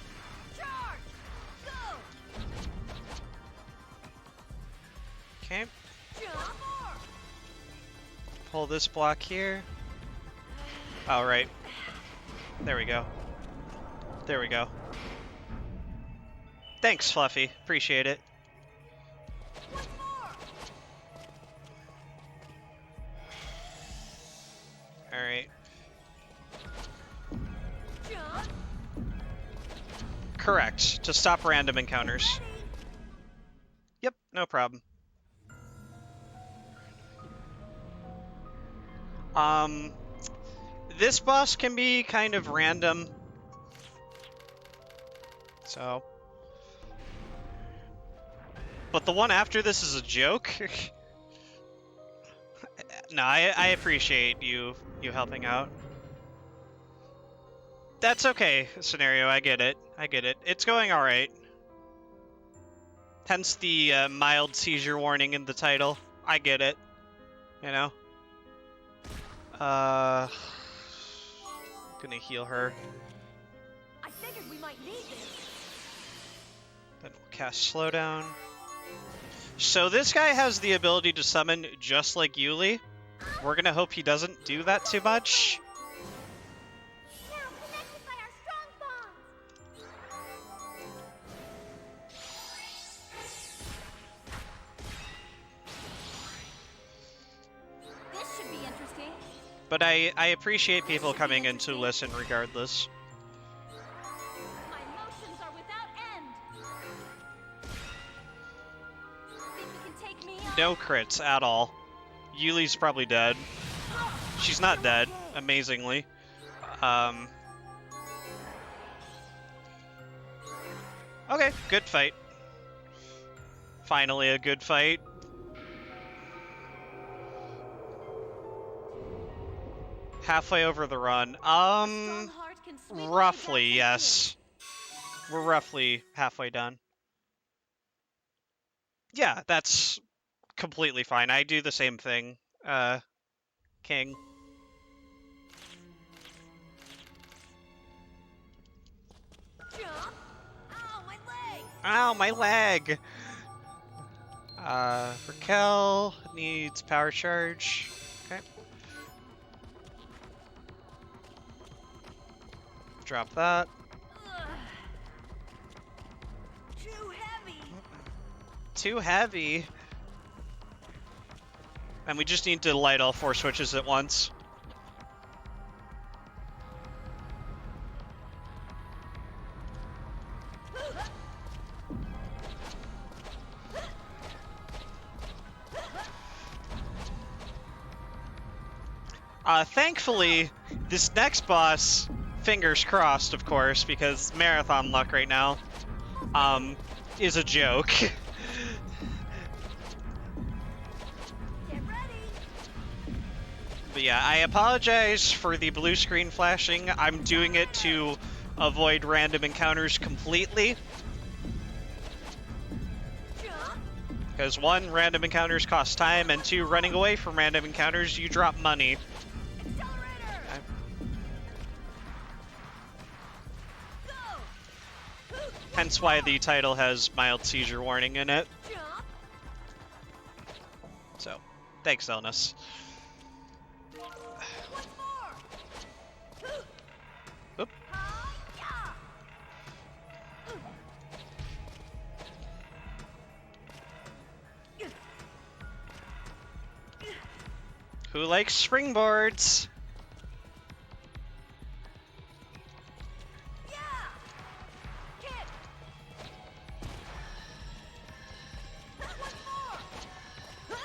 Charge. Go. Okay. Jump. Pull this block here. All right. There we go. There we go. Thanks, Fluffy. Appreciate it. One more. All right. Jump. Correct. To stop random encounters. Ready. Yep, no problem. This boss can be kind of random. So. But the one after this is a joke? No, I appreciate you helping out. That's okay, Scenario, I get it. I get it. It's going alright. Hence the mild seizure warning in the title. I get it. You know? Gonna heal her. I figured we might need this. Then we'll cast Slowdown. So this guy has the ability to summon just like Yuli. We're gonna hope he doesn't do that too much. Now connected by our strong bonds. But I appreciate people coming in to listen regardless. My emotions are without end. Think you can take me on? No crits at all. Yuli's probably dead. She's not dead, amazingly. Okay, good fight. Finally a good fight. Halfway over the run. Strong heart can sweep Roughly, me down yes. We're roughly halfway done. Yeah, that's completely fine. I do the same thing, King. Jump! Ow, my leg! Ow, my leg! Raquel needs power charge. Okay. Drop that. Ugh. Too heavy. Too heavy. And we just need to light all 4 switches at once. Thankfully, this next boss, fingers crossed, of course, because marathon luck right now, is a joke. Get ready. But yeah, I apologize for the blue screen flashing. I'm doing it to avoid random encounters completely. Jump! Because 1, random encounters cost time, and 2, running away from random encounters, you drop money. Accelerator! Go! Hence why the title has mild seizure warning in it. Jump! So, thanks, Elnus. Once more! Oop. Hi-ya! Who likes springboards? Yeah! Kick! Once more!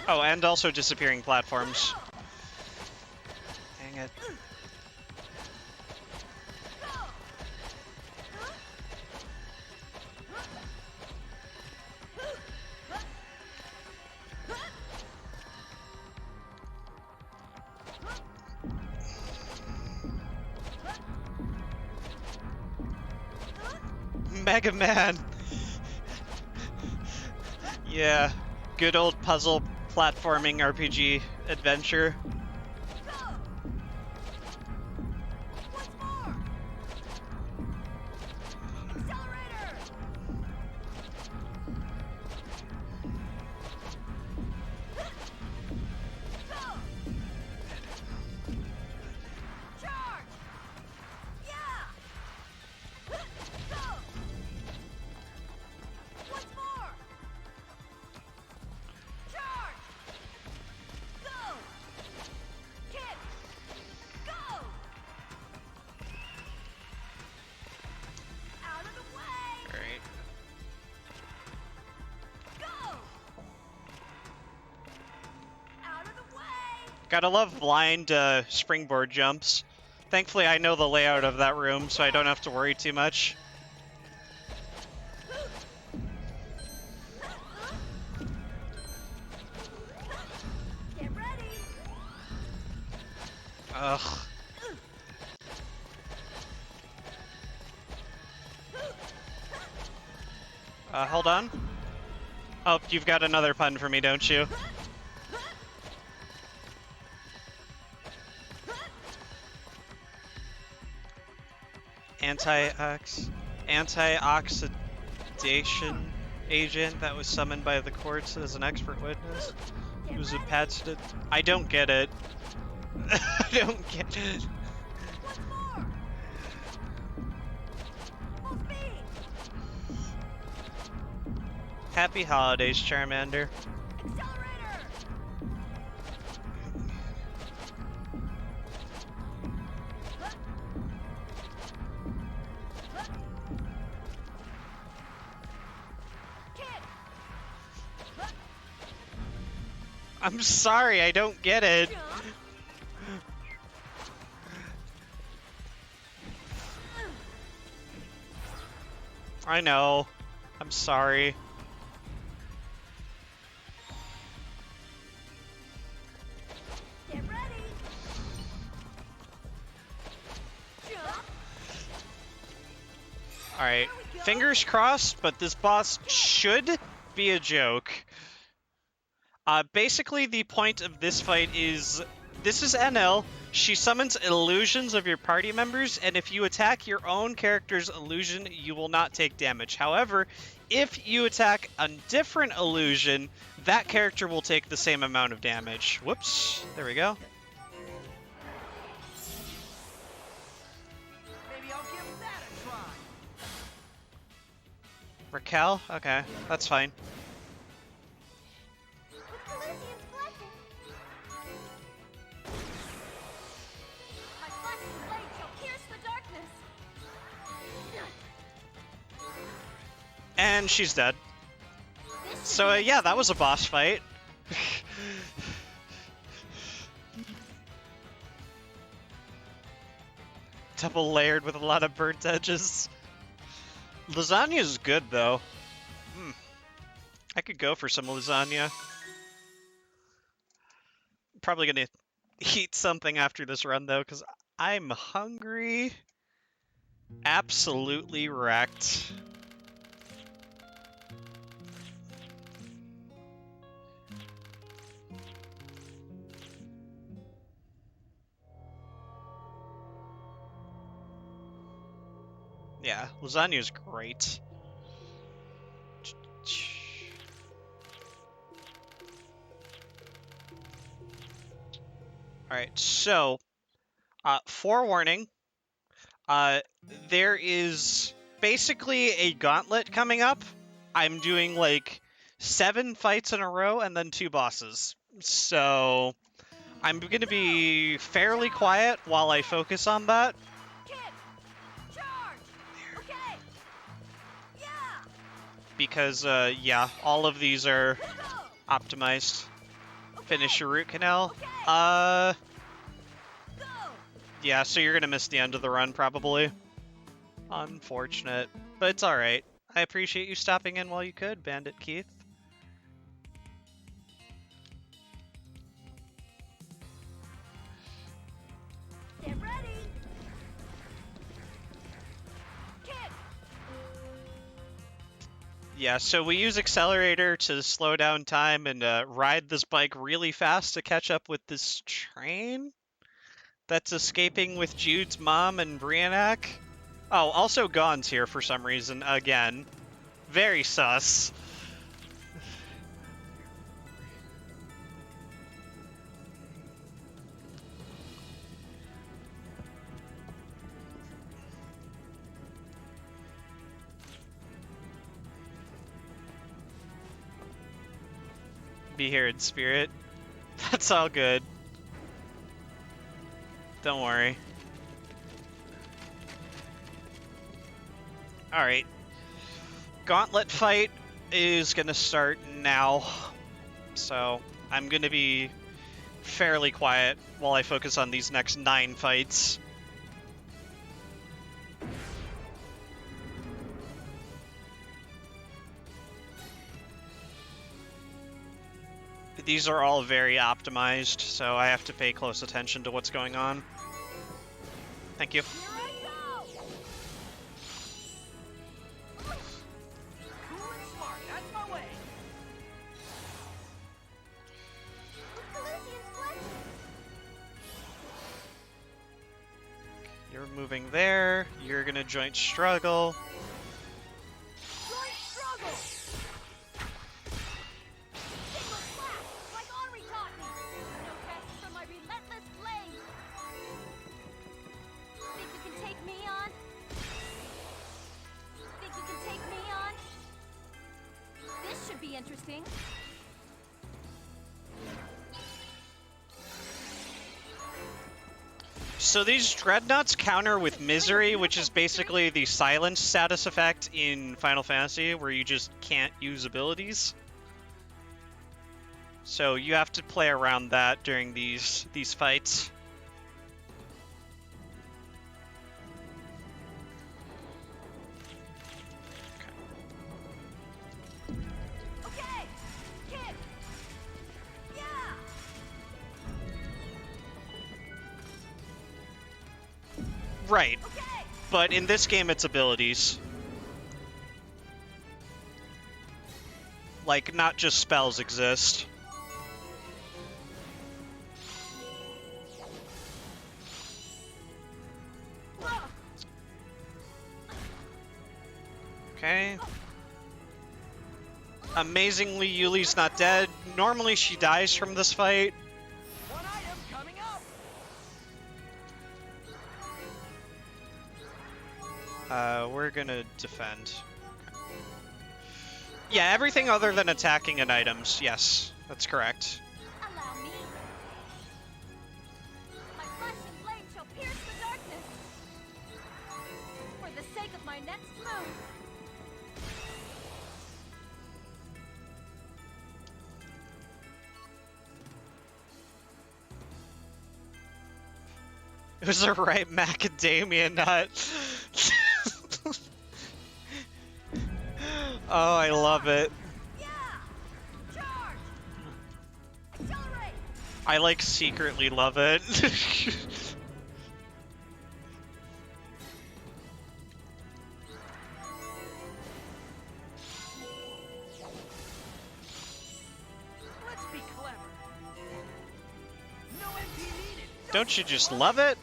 Oh, and also disappearing platforms. Dang it. Mega Man! Yeah, good old puzzle platforming RPG adventure. Once more! Accelerator! Go! Charge! Yeah! Go! Once more! Charge! Go! Kick! Go! Out of the way! Alright. Go! Out of the way! Gotta love blind springboard jumps. Thankfully, I know the layout of that room, so I don't have to worry too much. Get ready! Ugh. Hold on. Oh, you've got another pun for me, don't you? Anti-oxidation agent that was summoned by the courts as an expert witness. He was attached to... I don't get it. I don't get it. Once more! Full speed! Happy holidays, Charmander. Accelerator! I'm sorry, I don't get it. Jump. I know. I'm sorry. Get ready. Jump. Alright. There we go. Fingers crossed, but this boss should be a joke. Basically, the point of this fight is... This is NL. She summons illusions of your party members, and if you attack your own character's illusion, you will not take damage. However, if you attack a different illusion, that character will take the same amount of damage. Whoops. There we go. Maybe I'll give that a try. Raquel? Okay, that's fine. With Calisian's blessing. My flashing blade shall pierce the darkness. And she's dead. This should So, be yeah, that was a boss fight. Double layered with a lot of burnt edges. Lasagna is good, though. I could go for some lasagna. Probably gonna eat something after this run, though, because I'm hungry. Absolutely wrecked. Yeah, lasagna is great. Alright, so, forewarning, there is basically a gauntlet coming up. I'm doing, like, 7 fights in a row and then 2 bosses. So, I'm gonna be fairly quiet while I focus on that. Kid! Charge! Okay! Yeah! Because, yeah, all of these are Go! optimized. Okay. Finish your root canal. Okay. Uh, Go! yeah, so you're gonna miss the end of the run, probably. Unfortunate. But it's alright. I appreciate you stopping in while you could, Bandit Keith. Get ready! Kid! Yeah, so we use Accelerator to slow down time and ride this bike really fast to catch up with this train that's escaping with Jude's mom and Brianak. Oh, also Gon's here for some reason, again. Very sus. Be here in spirit. That's all good. Don't worry. Alright. Gauntlet fight is gonna start now. So, I'm gonna be fairly quiet while I focus on these next 9 fights. These are all very optimized, so I have to pay close attention to what's going on. Thank you. Here I go! Cool and smart, that's my way. With Calisian's blessing. You're moving there. You're gonna joint struggle. Joint struggle! Single slap, like Henri taught me. No rest from my relentless blade. Think you can take me on? Think you can take me on? This should be interesting. So these dreadnoughts counter with misery, which is basically the silence status effect in Final Fantasy, where you just can't use abilities. So you have to play around that during these fights. Okay, kick. Yeah. Right. Okay. But in this game, it's abilities. Like, not just spells exist. Okay. Amazingly, Yuli's not dead. Normally, she dies from this fight. One item coming up. We're gonna defend. Yeah, everything other than attacking and items. Yes, that's correct. Allow me. My flashing blade shall pierce the darkness. For the sake of my next move. It was a right macadamia nut. Oh, I love it. Yeah. Charge. Accelerate. I, like, secretly love it. Let's be clever. No MP needed. Don't you just love it?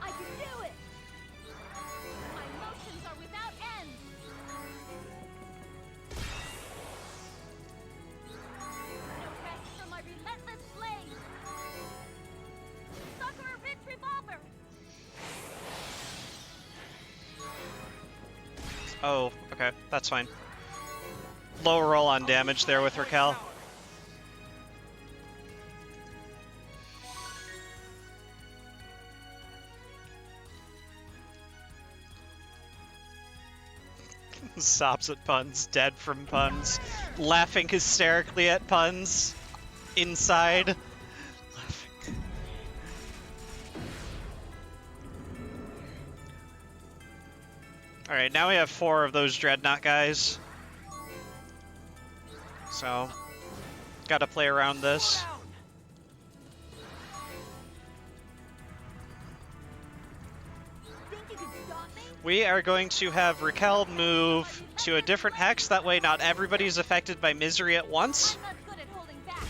I can do it! My motions are without end! No rest for my relentless blade! Sucker Ridge Revolver! Oh, okay, that's fine. Low roll on damage there with Raquel. Sops at puns, dead from puns, laughing hysterically at puns inside. Laughing. Alright, now we have 4 of those Dreadnought guys. So, gotta play around this. Think you can stop me? We are going to have Raquel move to a different hex, that way not everybody's affected by misery at once. I'm not good at holding back.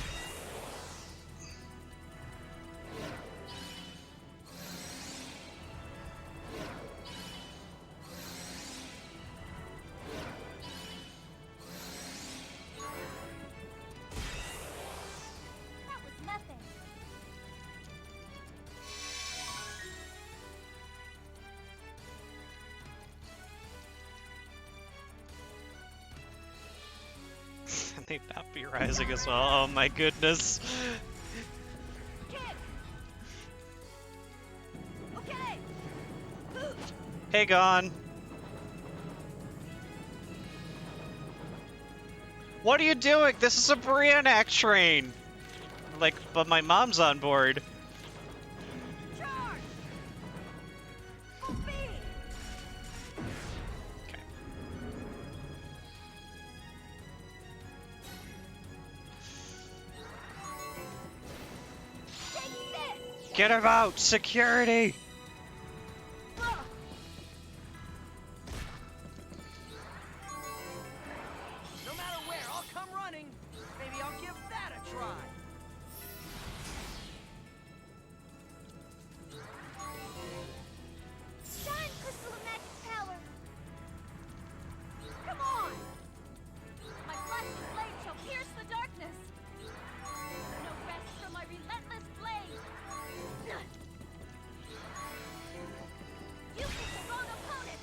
That was nothing. And they'd not be rising as well. Oh my goodness. Kick! Okay! Hey, Gon. What are you doing? This is a Briannac train. Like, but my mom's on board. Charge! Full speed! Okay. Take this! Get him out! Security! Ugh. No matter where, I'll come running. Maybe I'll give that a try. Shine, crystal of magic power! Come on! My flashing blade shall pierce the darkness! No rest for my relentless blade! You picked the wrong opponent!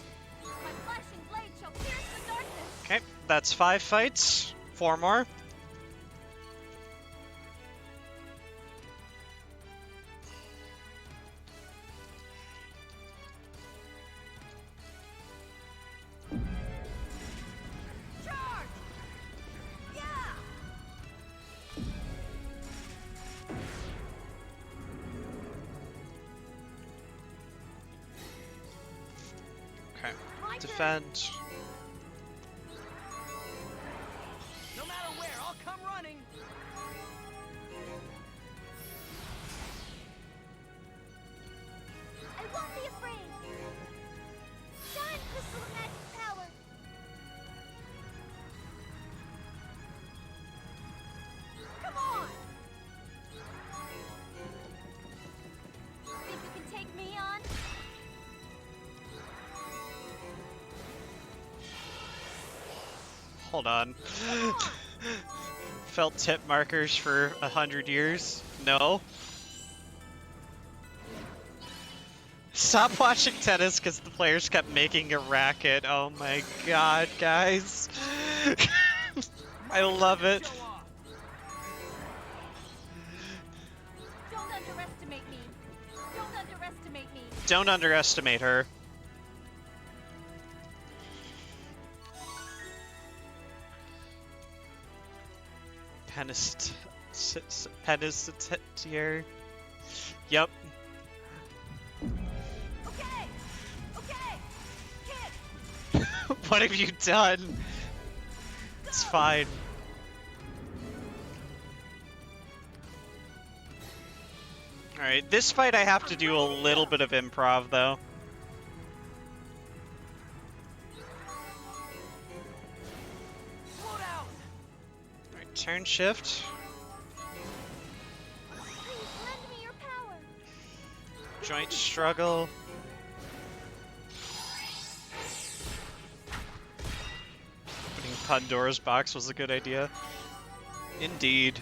My flashing blade shall pierce the darkness! Okay, that's 5 fights. 4 more. Okay. My turn. Defend. No matter where, I'll come running. I won't be afraid. Shine, crystal of magic power. Come on. Think you can take me on? Hold on. Felt tip markers for 100 years? No. Stop watching tennis because the players kept making a racket. Oh my god, guys. I love it. Show off. Don't underestimate me. Don't underestimate me. Don't underestimate her. Penistetier. Yep. Okay. Okay. Kick. What have you done? It's fine. Alright, this fight I have to do a little bit of improv though. Slow down. Alright, turn shift. Please lend me your power. Joint struggle. Opening Pandora's box was a good idea. Indeed.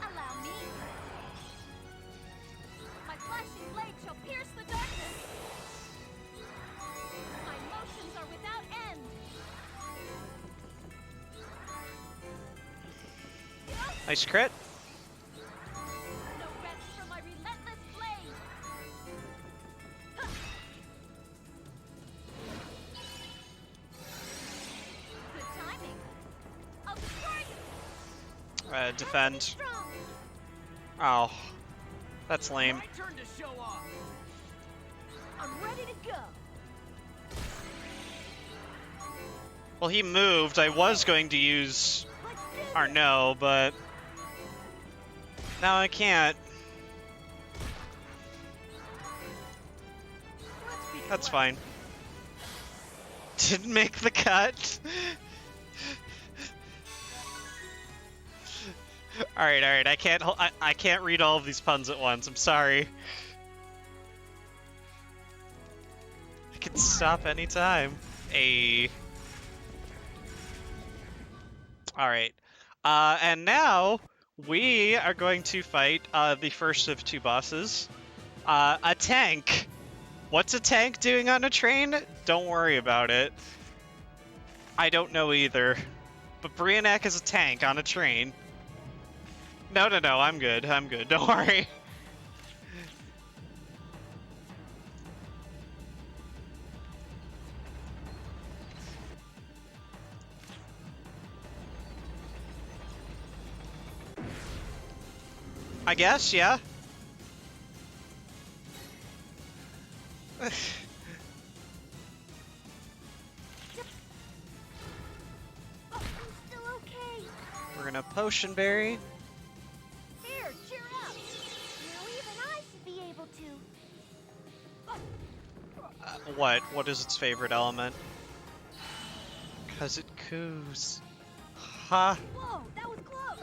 Allow me. My flashing blade shall pierce the darkness. My motions are without end. Nice crit. No rest for my relentless blade. Huh. Good timing. I'll destroy you. Defend. Strong. Oh. That's lame. My turn to show off. I'm ready to go. Well, he moved. I was going to use Let's do this. Arno, but now I can't. Let's be That's clever. fine. Didn't make the cut. All right. I can't read all of these puns at once. I'm sorry. I can stop anytime. All right. And now we are going to fight the first of two bosses. A tank. What's a tank doing on a train? Don't worry about it. I don't know either. But Brianek is a tank on a train. No, I'm good. Don't worry. I guess, yeah. Oh, I'm still okay. We're gonna potion berry. Here, cheer up. Now even I should be able to. What? What is its favorite element? 'Cause it coos. Ha. Whoa, that was close.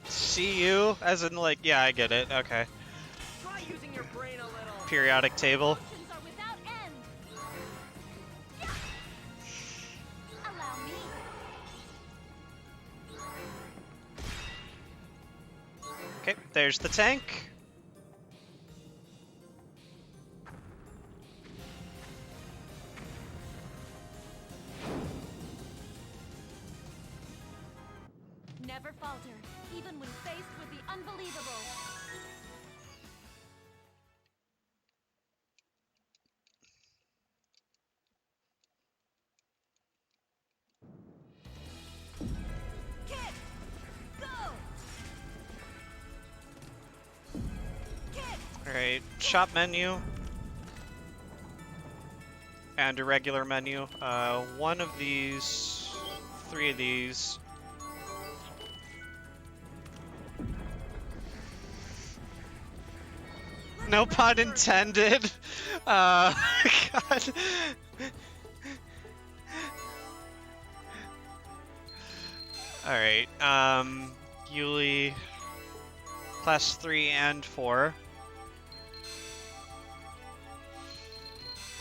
See you? As in, like, yeah, I get it. Okay. Try using your brain a little. Periodic table. Motions are without end. Yeah. Allow me. Okay, there's the tank. Never falter, even when faced with the unbelievable. Alright, shop menu. And a regular menu. One of these, 3 of these. No pun intended. God. Alright, Yuli, class 3 and 4.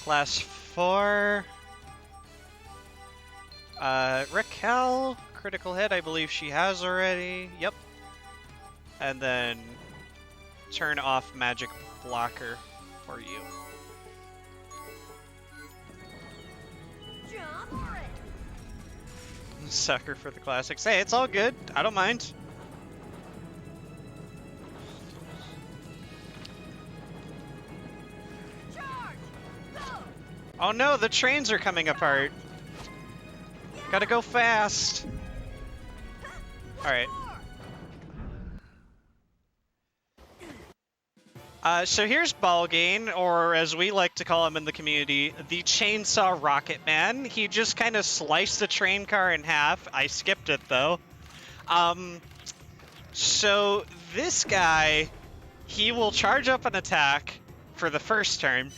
Class 4. Raquel, critical hit, I believe she has already. Yep. And then turn off magic blocker for you. Sucker for the classics. Hey, it's all good. I don't mind. Oh no, the trains are coming apart. Gotta go fast. Alright. So here's Balgain, or as we like to call him in the community, the Chainsaw Rocket Man. He just kind of sliced the train car in half. I skipped it, though. So this guy, he will charge up an attack for the first turn,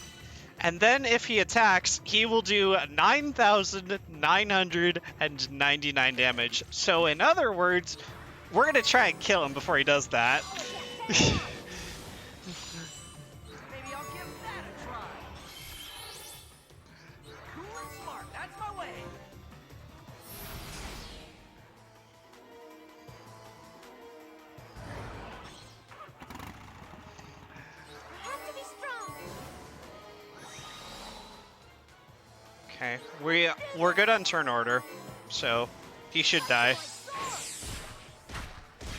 and then if he attacks, he will do 9,999 damage. So in other words, we're going to try and kill him before he does that. Okay, we're good on turn order, so he should die.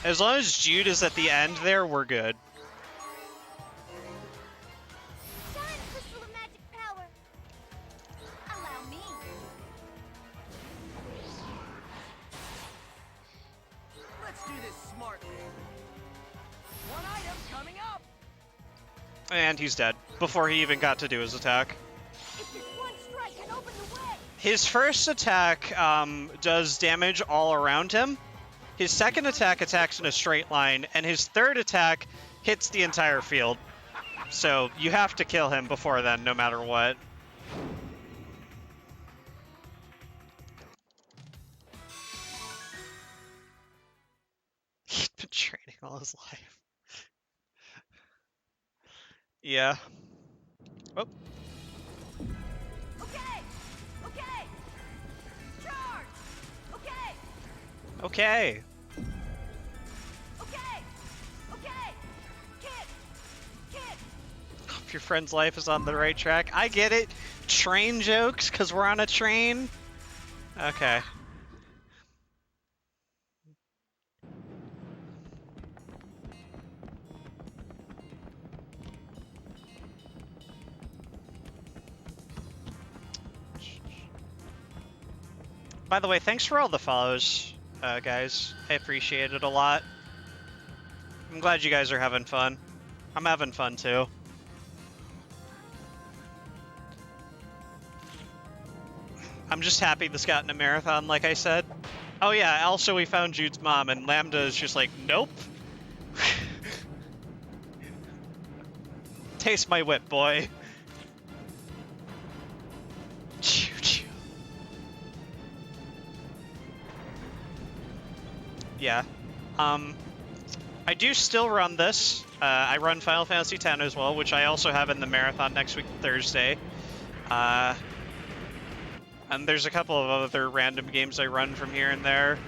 As long as Jude is at the end there, we're good. Allow me. Let's do this smartly. One item coming up. And he's dead before he even got to do his attack. His first attack does damage all around him. His second attack attacks in a straight line, and his third attack hits the entire field. So you have to kill him before then, no matter what. He's been training all his life. Yeah. Oh. Okay. Hope your friend's life is on the right track. I get it. Train jokes, because we're on a train. Okay. By the way, thanks for all the follows. Guys, I appreciate it a lot. I'm glad you guys are having fun. I'm having fun too. I'm just happy this got in a marathon, like I said. Oh yeah, also we found Jude's mom, and Lambda is just like, nope. Taste my whip, boy. Yeah. I do still run this. I run Final Fantasy X as well, which I also have in the marathon next week, Thursday. And there's a couple of other random games I run from here and there.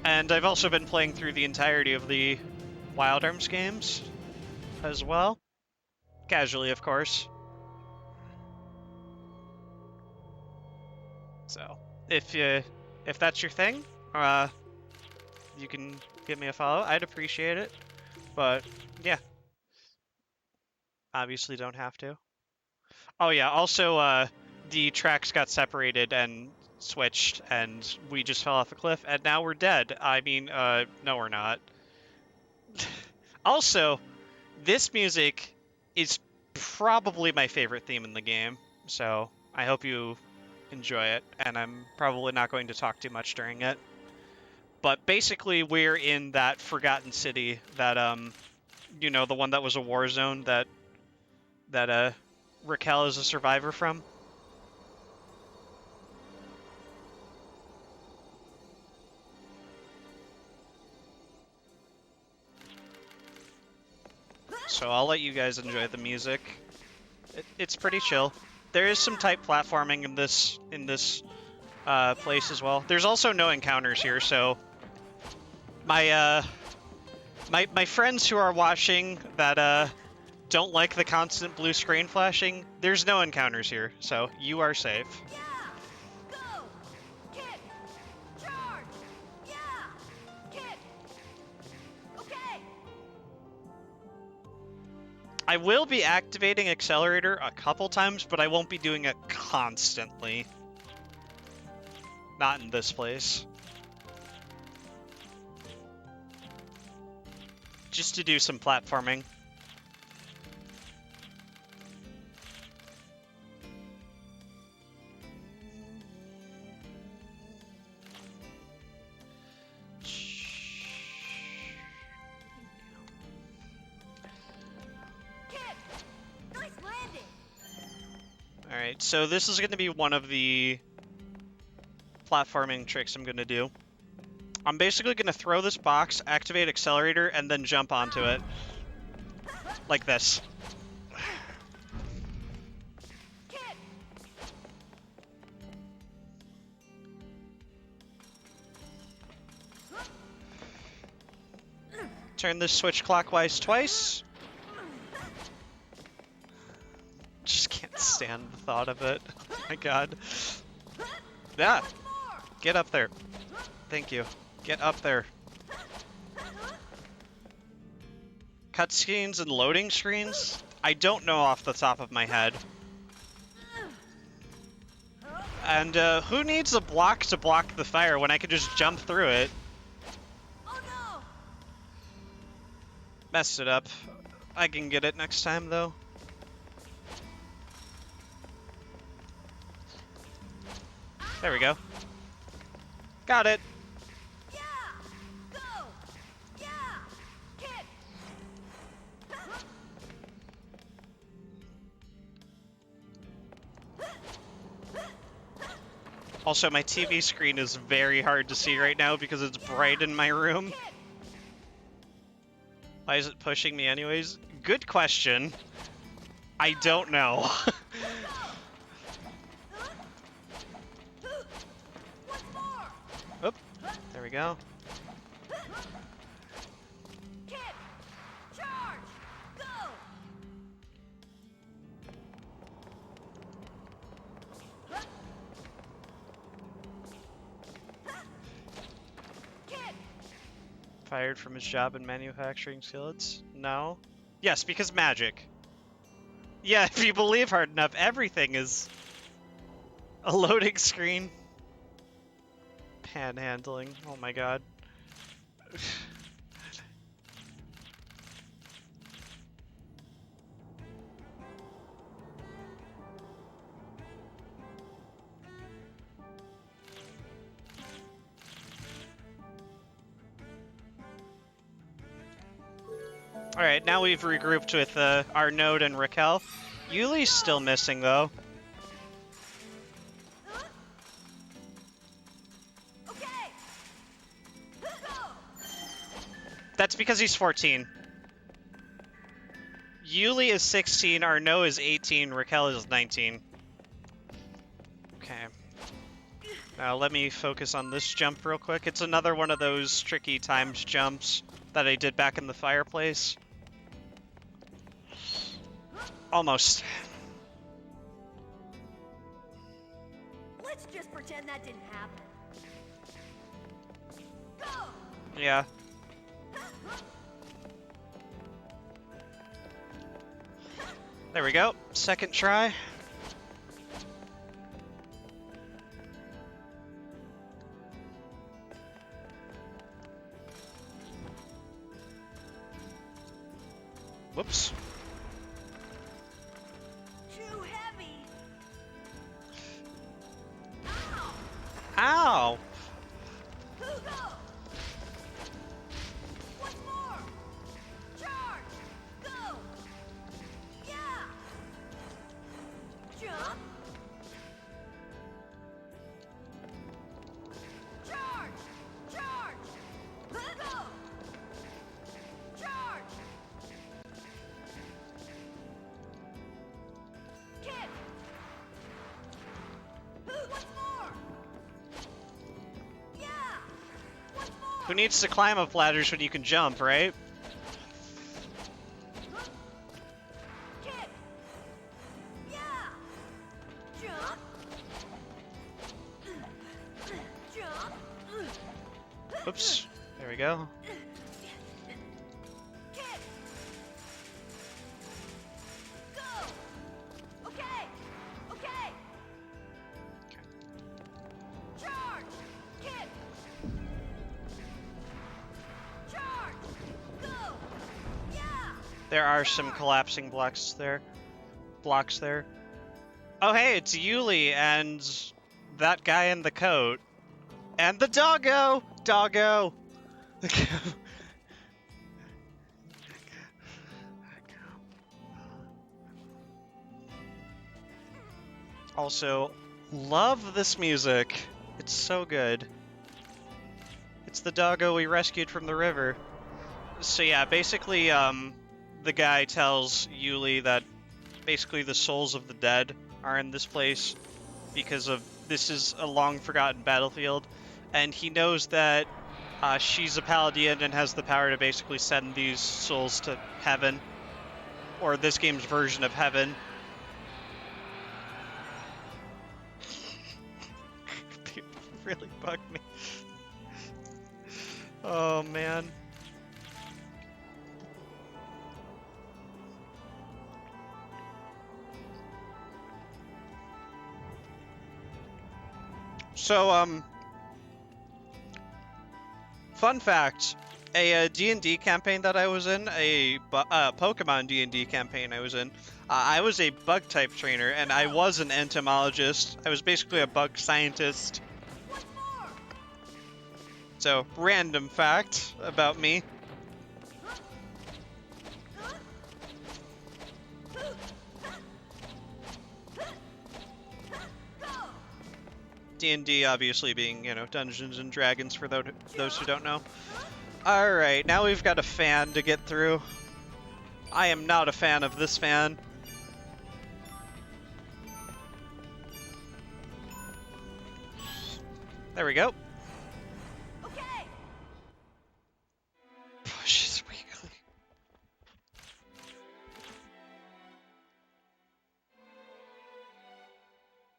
And I've also been playing through the entirety of the Wild Arms games as well. Casually, of course. So, if that's your thing, you can give me a follow. I'd appreciate it. But, yeah. Obviously don't have to. Oh yeah, also, the tracks got separated, and switched and we just fell off a cliff and now we're dead. I mean, no we're not. Also, this music is probably my favorite theme in the game, so I hope you enjoy it, and I'm probably not going to talk too much during it. But basically, we're in that forgotten city that, you know, the one that was a war zone that Raquel is a survivor from. So I'll let you guys enjoy the music. It's pretty chill. There is some tight platforming in this place as well. There's also no encounters here, so my friends who are watching that don't like the constant blue screen flashing, there's no encounters here, so you are safe. Yeah! Go! Kick! Charge! Yeah! Kick! Okay! I will be activating Accelerator a couple times, but I won't be doing it constantly. Not in this place. Just to do some platforming. Alright, so this is going to be one of the platforming tricks I'm going to do. I'm basically going to throw this box, activate Accelerator, and then jump onto it. Like this. Turn this switch clockwise twice. Just can't stand the thought of it. Oh my god. Yeah. Get up there. Thank you. Get up there. Cutscenes and loading screens? I don't know off the top of my head. And who needs a block to block the fire when I could just jump through it? Messed it up. I can get it next time though. There we go. Got it. Yeah! Go! Yeah! Kick! Also, my TV screen is very hard to see right now because it's bright in my room. Why is it pushing me anyways? Good question. I don't know. Oop, there we go. Kick! Charge! Go! Kick! Fired from his job in manufacturing skillets? No. Yes, because magic. Yeah, if you believe hard enough, everything is a loading screen. Panhandling. Oh my god. Alright, now we've regrouped with our Node and Raquel. Yuli's still missing, though. Okay! Go! That's because he's 14. Yuli is 16, Arnaud is 18, Raquel is 19. Okay. Now let me focus on this jump real quick. It's another one of those tricky timed jumps that I did back in the fireplace. Almost. Let's just pretend that didn't happen. Go! Yeah. There we go. Second try. Whoops. Too heavy. Ow! Go! One more. Charge. Go. Yeah. Jump. Charge. Charge. Go. Charge. Kick. Once more. Yeah. Once more. Who needs to climb up ladders when you can jump, right? Kick. Yeah. Jump. Jump. Oops. There we go. Kick. Go. Okay. Okay. Charge. Kick. Charge. Go. Yeah. There are some collapsing blocks there. Oh, hey, it's Yuli and that guy in the coat. And the doggo! Doggo! Also, love this music. It's so good. It's the doggo we rescued from the river. So yeah, basically, the guy tells Yuli that basically the souls of the dead are in this place because of this is a long forgotten battlefield, and he knows that she's a paladin and has the power to basically send these souls to heaven, or this game's version of heaven. People really bug me. Oh man. So, fun fact, a D&D campaign that I was in, a Pokemon D&D campaign I was in, I was a bug type trainer, and I was an entomologist. I was basically a bug scientist. So, random fact about me. D&D obviously being, you know, Dungeons and Dragons for those who don't know. Alright, now we've got a fan to get through. I am not a fan of this fan. There we go. Okay. Pushes weakly.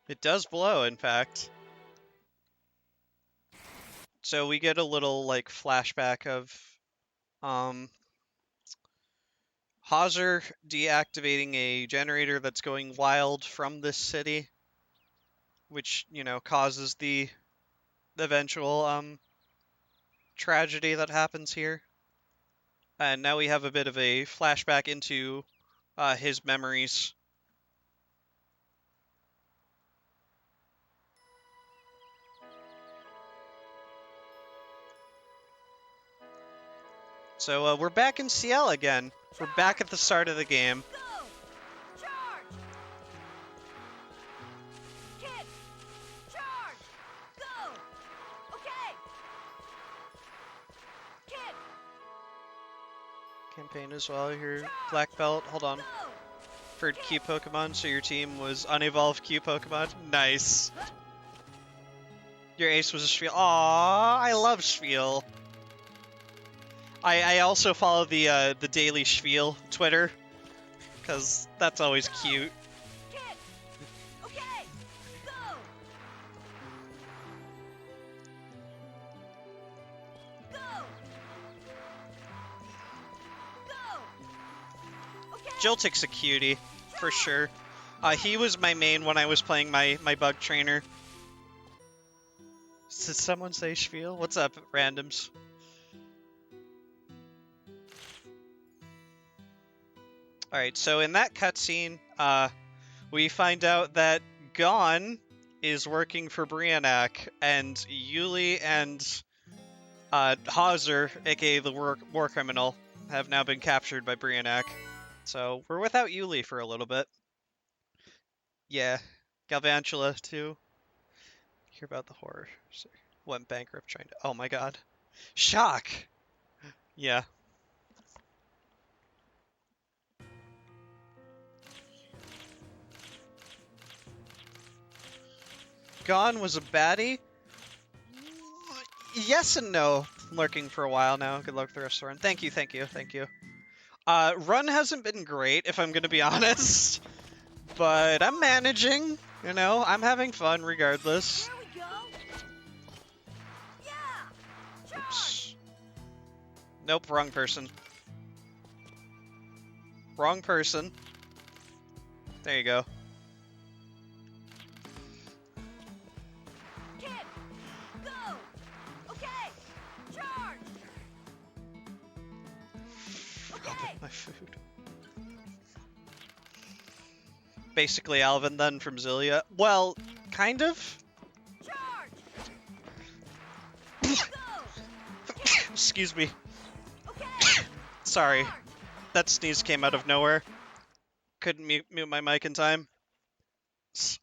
It does blow, in fact. So we get a little, like, flashback of, Hauser deactivating a generator that's going wild from this city, which, you know, causes the eventual, tragedy that happens here. And now we have a bit of a flashback into, his memories. So, we're back in Ciel again. We're back at the start of the game. Go. Charge. Kick. Charge. Go. Okay. Kick. Campaign as well, your black belt. Hold on. Go. For Q Pokemon, so your team was unevolved Q Pokemon. Nice. Your ace was a Spiel. Aww, I love Spiel. I also follow the Daily Spiel Twitter, because that's always cute. Kick. Okay. Go. Go. Go. Okay. Joltik's a cutie, for sure. He was my main when I was playing my bug trainer. Did someone say Spiel? What's up, randoms? Alright, so in that cutscene, we find out that Gon is working for Brianak, and Yuli and Hauser, aka the war criminal, have now been captured by Brianak. So we're without Yuli for a little bit. Yeah, Galvantula too. Hear about the horror. Went bankrupt trying to. Oh my god. Shock! Yeah. Gon was a baddie? Yes and no. Lurking for a while now. Good luck with the rest of the run. Thank you, thank you, thank you. Run hasn't been great, if I'm gonna be honest. But I'm managing, you know, I'm having fun regardless. Here we go. Yeah. Oops. Nope, wrong person. Wrong person. There you go. Kid, go. Okay. Charge. Okay. My food. Basically Alvin then from Zillia. Well, kind of. Charge. Go. Excuse me. Okay. Sorry. Charge. That sneeze came out of nowhere. Couldn't mute my mic in time. Sorry.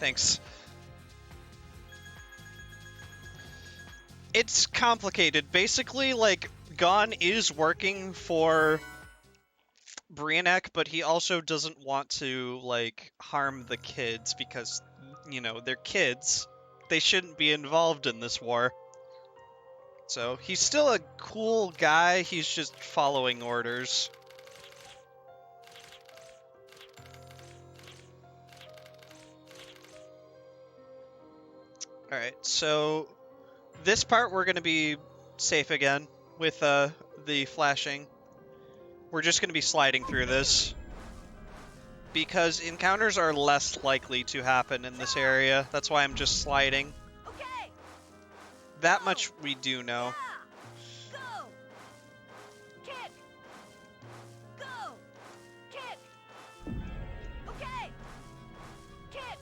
Thanks. It's complicated. Basically, like, Gon is working for Brianak, but he also doesn't want to, like, harm the kids because, you know, they're kids. They shouldn't be involved in this war. So, he's still a cool guy, he's just following orders. Alright, so this part we're going to be safe again with the flashing. We're just going to be sliding through this because encounters are less likely to happen in this area. That's why I'm just sliding. Okay. That much we do know. Yeah. Go. Kick. Go. Kick. Okay. Kick.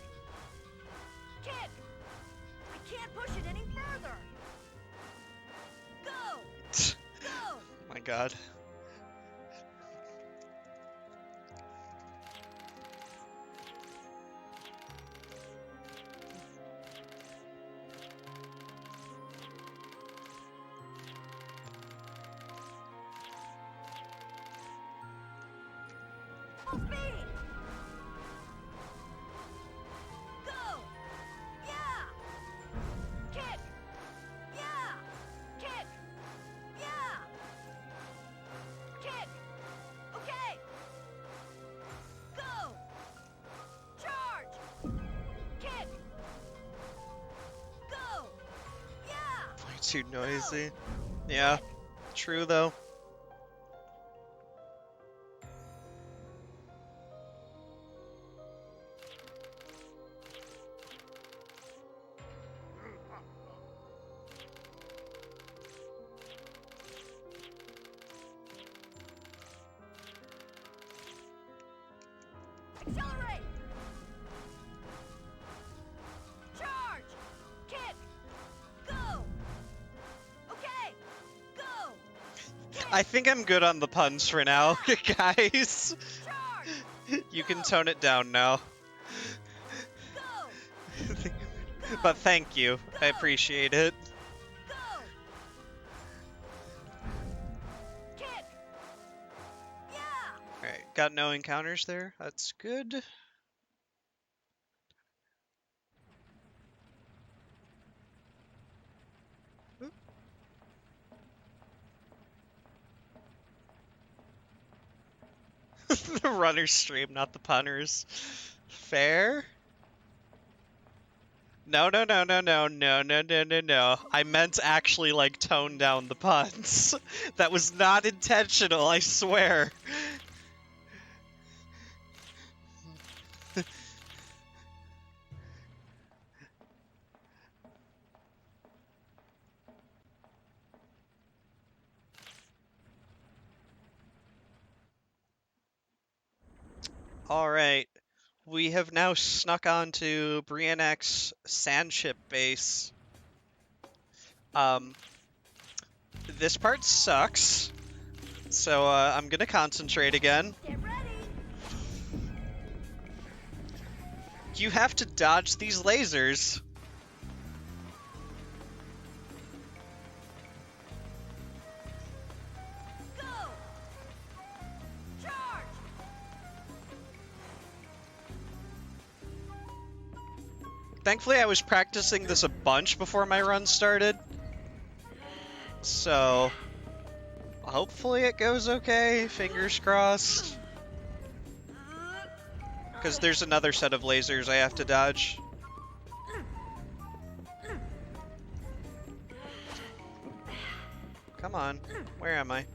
Kick. I can't push it any further. Go. Go. My god. Full speed. Go. Yeah. Kick. Yeah. Kick. Yeah. Kick. Okay. Go. Charge. Kick. Go. Yeah. Way too noisy. Yeah, true though. Accelerate. Charge. Kick. Go. Okay. Go. I think I'm good on the puns for now, guys. Charge. You can tone it down now. Go. But thank you. I appreciate it. Go. Kick. Yeah. Alright, got no encounters there. That's good. Oop. The runners stream, not the punners. Fair? No, no, no, no, no, no, no, no, no, no. I meant actually, like, tone down the puns. That was not intentional, I swear. Alright. We have now snuck onto Briannek's sandship base. This part sucks. So, I'm gonna concentrate again. Get ready. You have to dodge these lasers. Go. Charge. Thankfully, I was practicing this a bunch before my run started. So, hopefully it goes okay. Fingers crossed. Because there's another set of lasers I have to dodge. Come on. Where am I?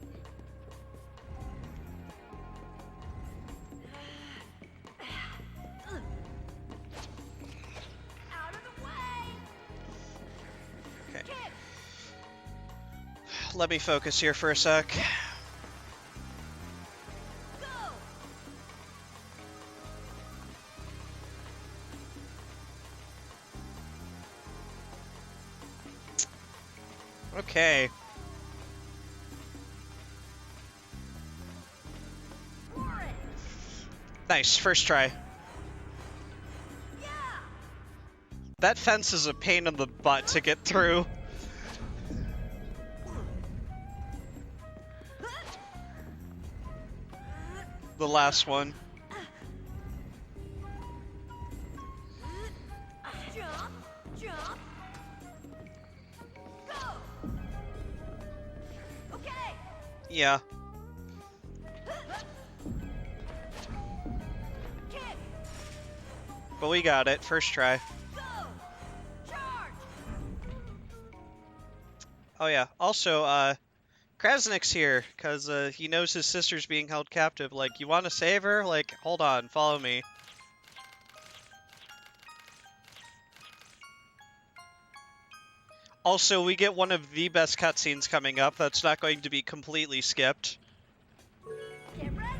Out of the way. Okay. Kick. Let me focus here for a sec. Go. Okay. For it. Nice. First try. Yeah. That fence is a pain in the butt to get through. The last one. Jump. Jump. Go. Okay. Yeah. Kick. But we got it. First try. Go. Charge. Oh yeah. Also, Krasnik's here, because he knows his sister's being held captive. Like, you want to save her? Like, hold on, follow me. Also, we get one of the best cutscenes coming up that's not going to be completely skipped. Get ready.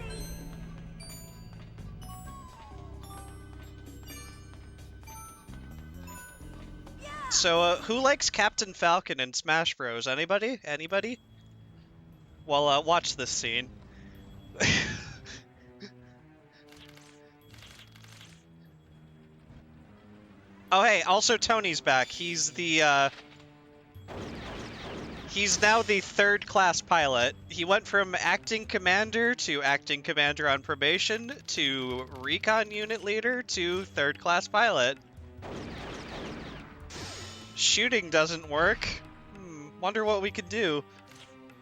Yeah. So, who likes Captain Falcon in Smash Bros? Anybody? Anybody? Well, watch this scene. Oh, hey, also Tony's back. He's the, he's now the third-class pilot. He went from acting commander to acting commander on probation to recon unit leader to third-class pilot. Shooting doesn't work. Wonder what we could do.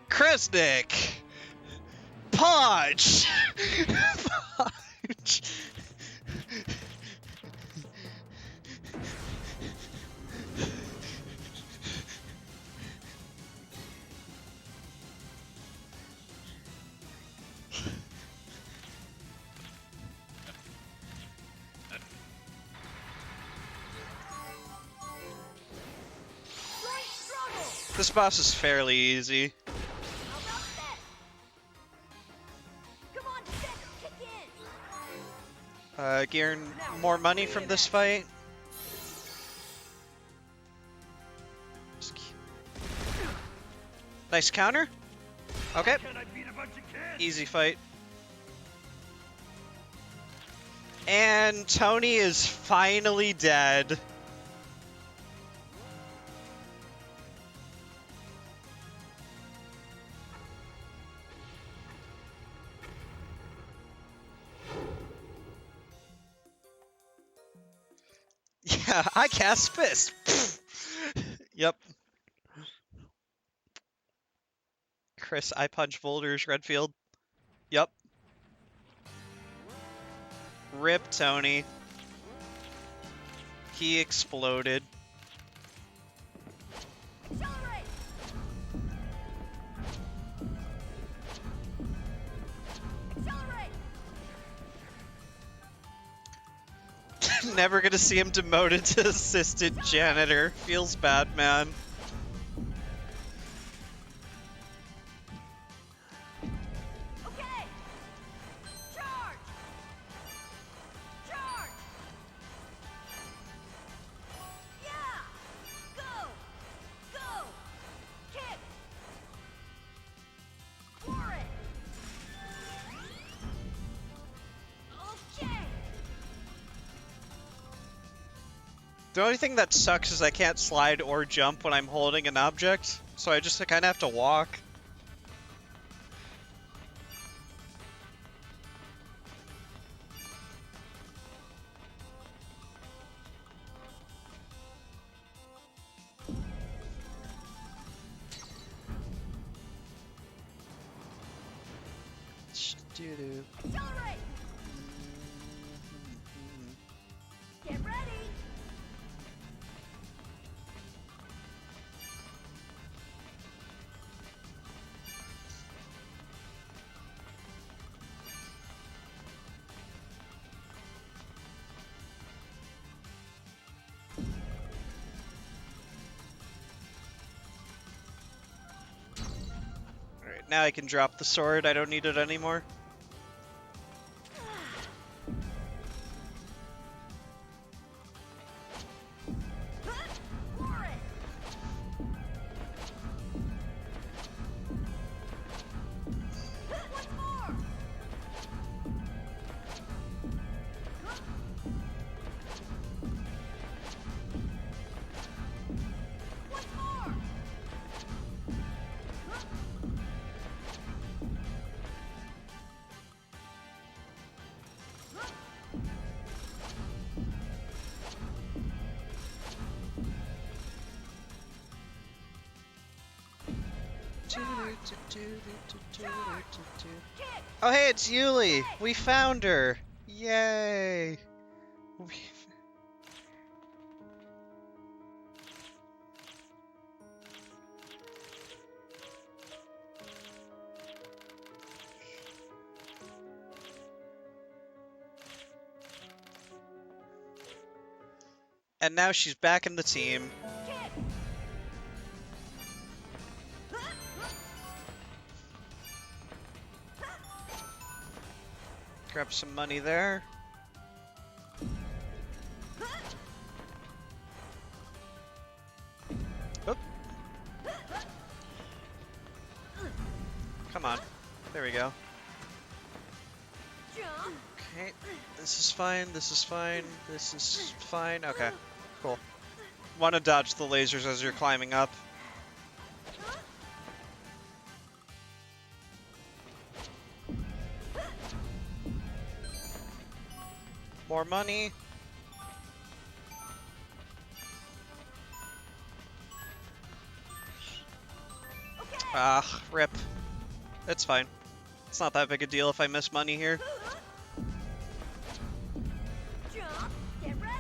Krasnik! Punch! Punch! Great struggle. This boss is fairly easy. How about this? Come on, Seth, kick in. Gearing more money from this fight. Nice counter. Okay. Easy fight. And Tony is finally dead. Yeah, I cast Fist. Yep. Chris, I punch boulders, Redfield. Yep. Rip Tony. He exploded. Accelerate. Accelerate. Never gonna see him demoted to assistant janitor. Feels bad, man. Okay. Charge. The only thing that sucks is I can't slide or jump when I'm holding an object, so I just kind of have to walk. Accelerate! Get ready! Alright, now I can drop the sword. I don't need it anymore. Oh hey, it's Yuli! We found her! Yay! And now she's back in the team. Grab some money there. Oop. Come on. There we go. Okay. This is fine. This is fine. This is fine. Okay. Cool. Want to dodge the lasers as you're climbing up. More money. Ah, rip. It's fine. It's not that big a deal if I miss money here. Jump! Get ready!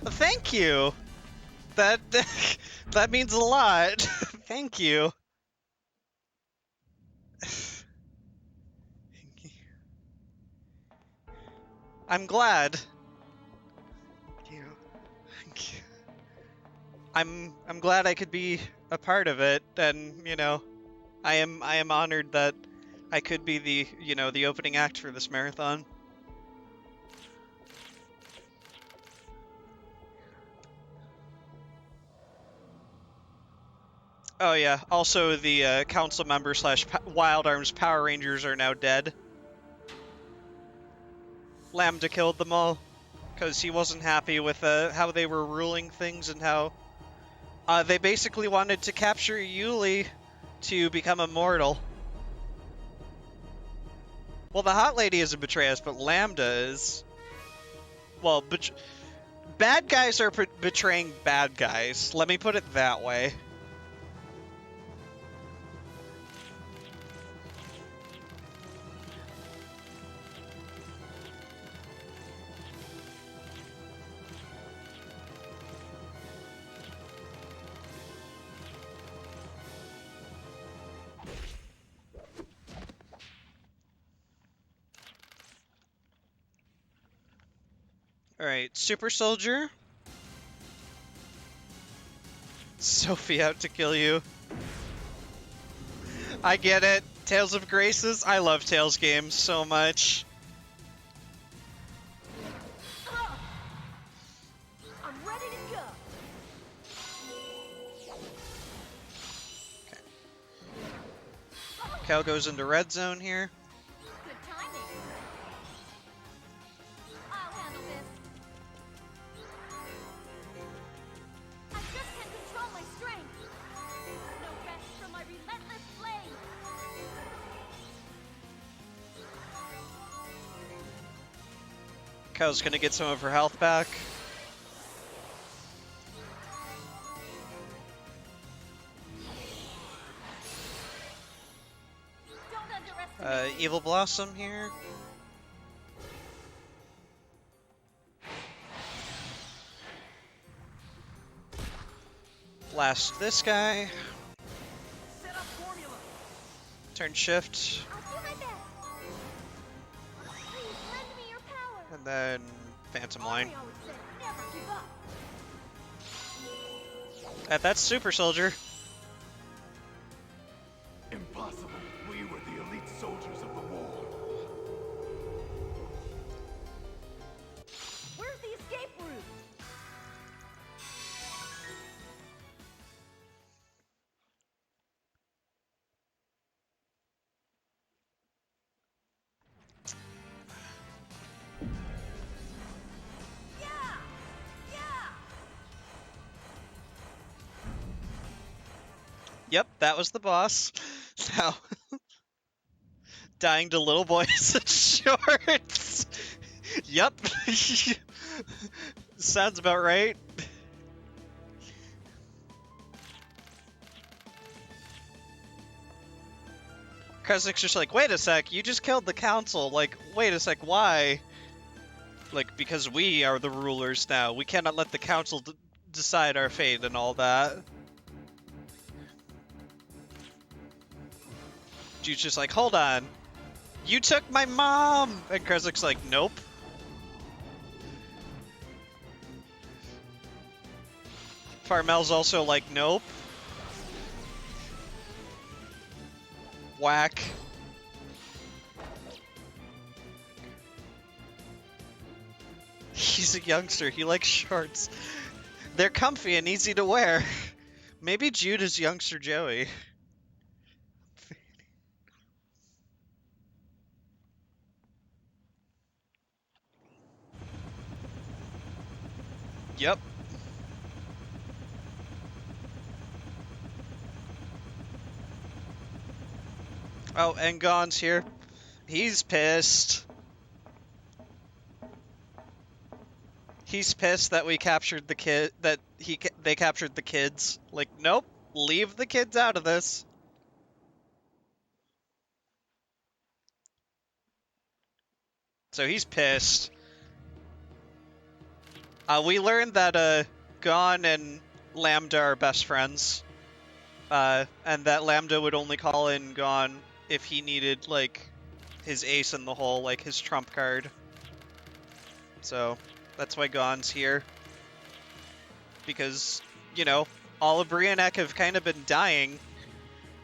Thank you. That that means a lot. Thank you. I'm glad. Thank you. Thank you. I'm glad I could be a part of it, and you know, I am honored that I could be the the opening act for this marathon. Oh yeah. Also, the council member / Wild Arms Power Rangers are now dead. Lambda killed them all because he wasn't happy with how they were ruling things and how they basically wanted to capture Yuli to become immortal. Well, the Hot Lady isn't betray us, but Lambda is. Well, bad guys are betraying bad guys. Let me put it that way. Alright, Super Soldier. Sophie out to kill you. I get it. Tales of Graces. I love Tales games so much. I'm ready to go. Cal goes into red zone here. Good timing. I'll handle this. I just can't control my strength. No rest from my relentless flame. Cal's gonna get some of her health back. Don't underestimate me. Evil Blossom here. Blast this guy. Set up formula. Turn shift. I'll do my best. Please lend me your power. And then Phantom Line. Omri always said, never give up. That's Super Soldier. Impossible. We were the elite soldiers of the war. Where's the escape route? Yeah! Yeah! Yep, that was the boss. Now, dying to little boys in shorts. Yep. Sounds about right. Kresik's just like, wait a sec, you just killed the council. Like, wait a sec, why? Like, because we are the rulers now. We cannot let the council decide our fate and all that. Jude's just like, hold on. You took my mom! And Kresik's like, nope. Farmel's also like, nope. Whack. He's a youngster. He likes shorts. They're comfy and easy to wear. Maybe Jude is youngster Joey. Yep. Oh, and Gon's here. He's pissed. He's pissed that we captured the kid. They captured the kids. Like, nope, leave the kids out of this. So he's pissed. We learned that Gon and Lambda are best friends. And that Lambda would only call in Gon if he needed, like, his ace in the hole, like his trump card. So, that's why Gon's here. Because, you know, all of Briannek have kind of been dying.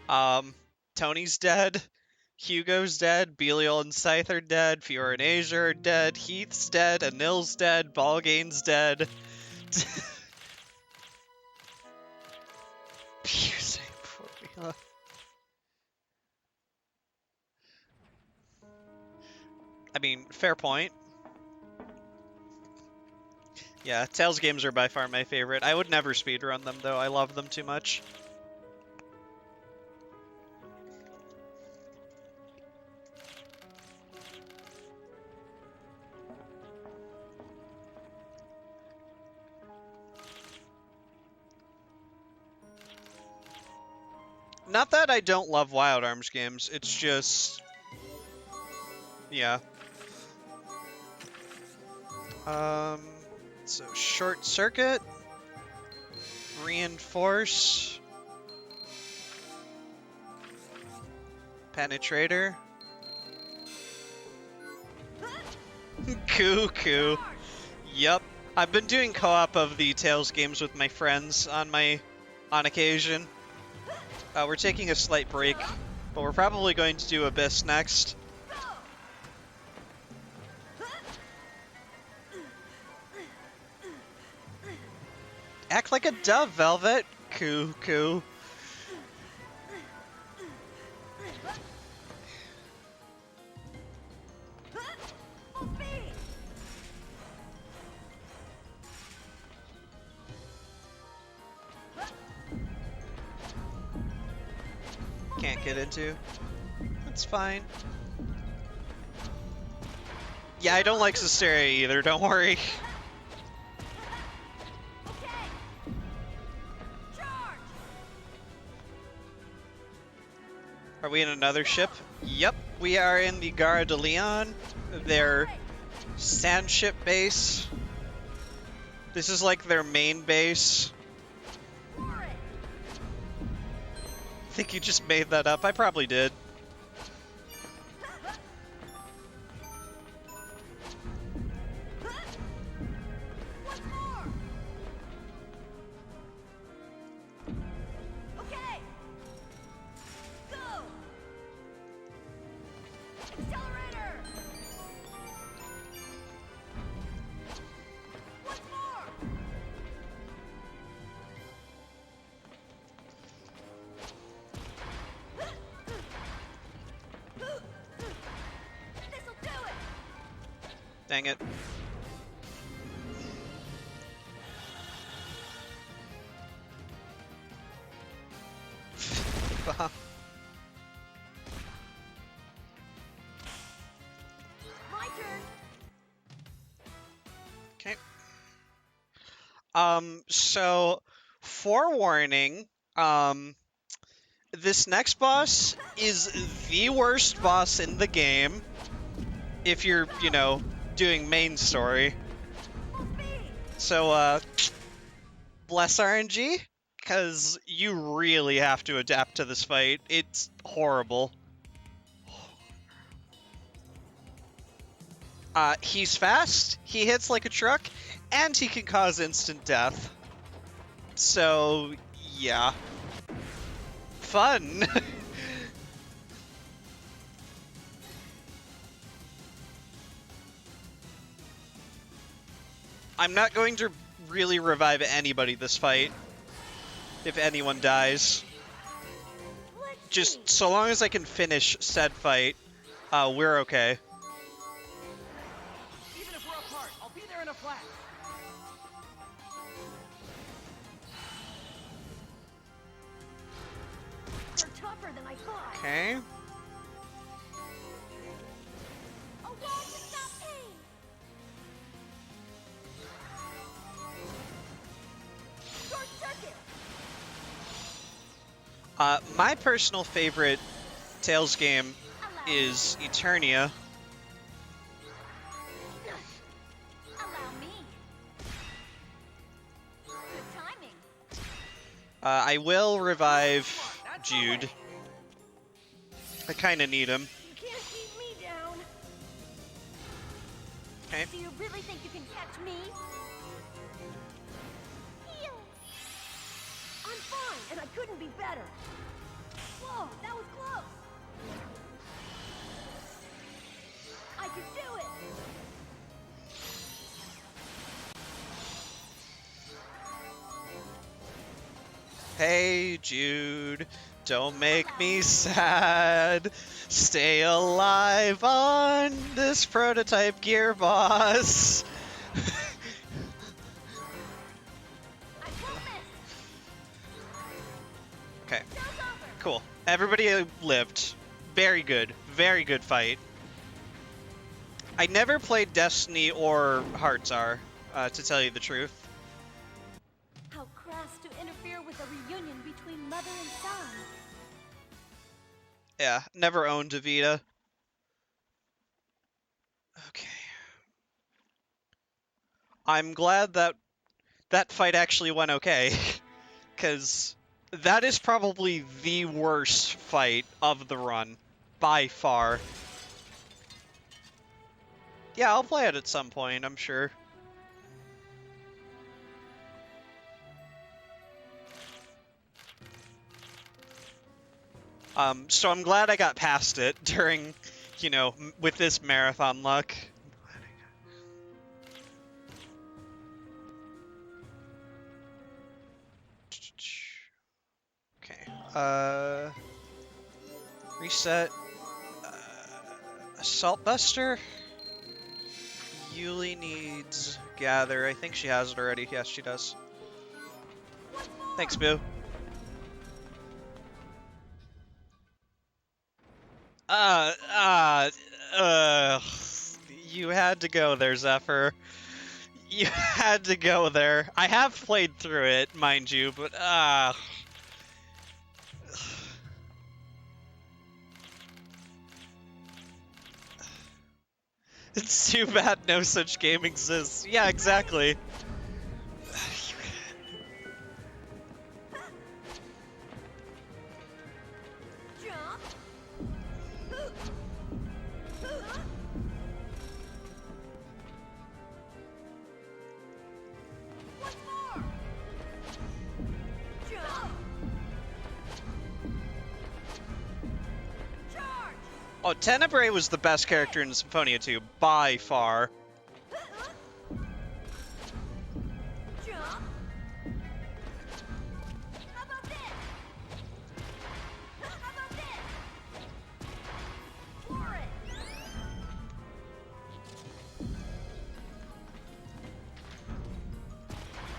Tony's dead. Hugo's dead. Belial and Scythe are dead. Fiora and Asia are dead. Heath's dead. Anil's dead. Balgain's dead. I mean, fair point. Yeah, Tales games are by far my favorite. I would never speedrun them, though. I love them too much. Not that I don't love Wild Arms games, it's just... yeah. So Short Circuit, Reinforce, Penetrator, Cuckoo. Yep, I've been doing co-op of the Tales games with my friends on occasion. We're taking a slight break, but we're probably going to do Abyss next. Act like a dove, Velvet. Cuckoo. get into. That's fine. Yeah, I don't like Stairway either, don't worry. Okay. Charge. Are we in another ship? Yep, we are in the Gara de Leon, their sand ship base. This is like their main base. For it. I think you just made that up. I probably did. Once more. Okay. Go. Accelerator. Once more. This'll do it. Dang it. My turn. Okay. So, forewarning, this next boss is the worst boss in the game. If you're, you know, doing main story. Full speed. So, bless RNG, because you really have to adapt to this fight. It's horrible. He's fast, he hits like a truck, and he can cause instant death. So, yeah. Fun! I'm not going to really revive anybody this fight, if anyone dies. Let's Just see. so long as I can finish said fight, we're okay. Even if we're apart, I'll be there in a flash. You're tougher than I thought. Okay. A wall to stop pain. Short circuit. My personal favorite Tales game Allow is Eternia. Allow me. Good timing. I will revive That's the Jude. way. I kind of need him. You can't keep me down. Okay. Do you really think you can catch me? Heal. I'm fine, and I couldn't be better. Whoa, that was close. I can do it. Hey, Jude, don't make me sad. Stay alive on this prototype gear, boss. I won't miss. Okay, Show's over. cool. Everybody lived. Very good fight. I never played Destiny or Hearts R, to tell you the truth. How crass to interfere with a reunion between mother and son. Yeah, never owned a Vita. Okay. I'm glad that that fight actually went okay, because that is probably the worst fight of the run, by far. Yeah, I'll play it at some point, I'm sure. So I'm glad I got past it during, you know, with this marathon luck. Okay, reset. Assault Buster? Yuli needs Gather. I think she has it already. Yes, she does. Thanks, Boo. You had to go there, Zephyr. You had to go there. I have played through it, mind you, but it's too bad no such game exists. Yeah, exactly. Oh, Tenebrae was the best character in Symphonia 2, by far.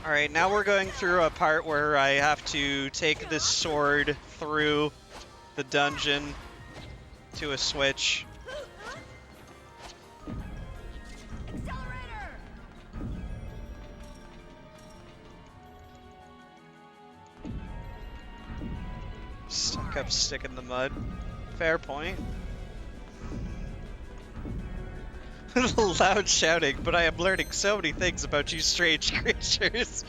Alright, now we're going through a part where I have to take this sword through the dungeon to a switch. Stuck up stick in the mud. Fair point. Loud shouting, but I am learning so many things about you strange creatures.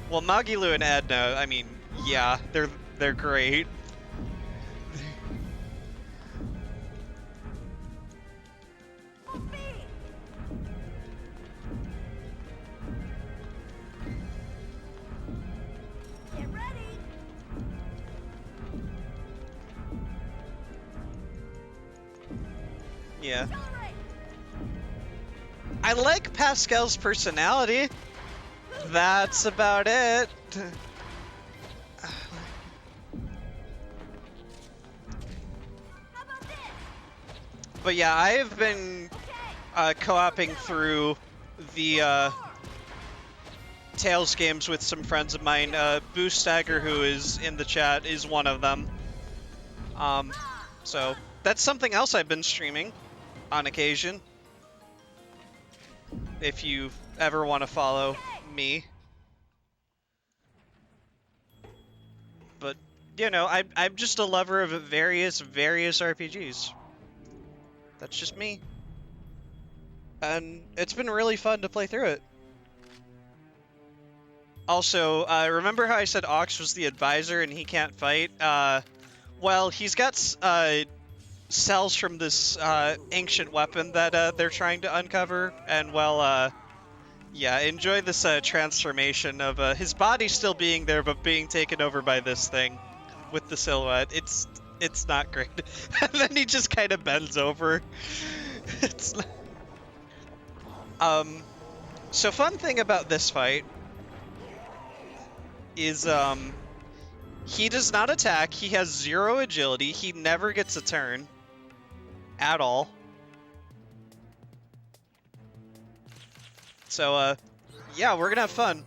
Well, Magilu and Adna, I mean, yeah, they're great. Yeah. I like Pascal's personality. That's about it. But yeah, I have been co-oping through the Tales games with some friends of mine. Boo Stagger, who is in the chat, is one of them. So that's something else I've been streaming on occasion. If you ever want to follow me. But, you know, I'm just a lover of various RPGs. That's just me. And it's been really fun to play through it. Also, remember how I said Ox was the advisor and he can't fight? Well, he's got cells from this ancient weapon that they're trying to uncover, and well, yeah, enjoy this transformation of his body still being there, but being taken over by this thing with the silhouette. It's not great. And then he just kind of bends over. It's so fun thing about this fight is he does not attack. He has 0 agility. He never gets a turn at all. So yeah, we're gonna have fun.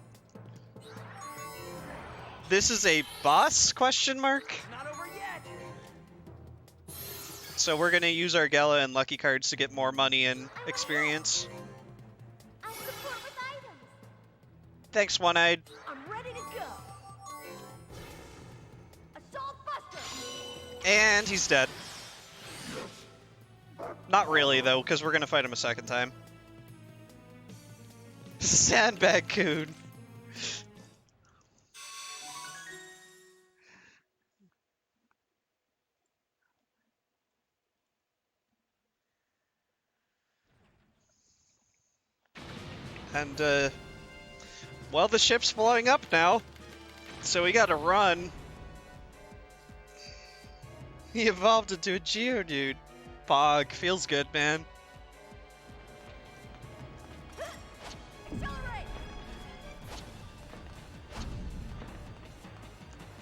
This is a boss question mark? Not over yet. So we're gonna use our Gala and Lucky cards to get more money and experience. I support with items. Thanks, One-Eyed. I'm ready to go. Assault Buster. And he's dead. Not really, though, because we're gonna fight him a second time. Sandbag Coon. And, well, the ship's blowing up now, so we gotta run. He evolved into a Geodude. Pog, feels good, man. Accelerate.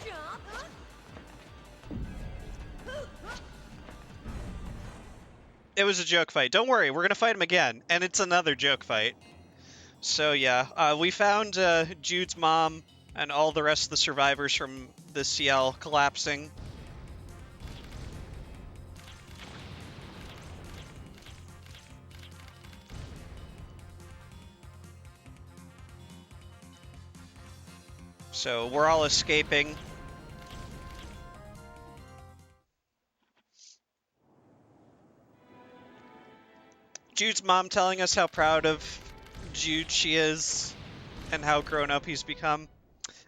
Jump. It was a joke fight. Don't worry, we're gonna fight him again, and it's another joke fight. So yeah, we found Jude's mom And all the rest of the survivors from the Ciel collapsing. So we're all escaping. Jude's mom telling us how proud of Jude she is and how grown up he's become.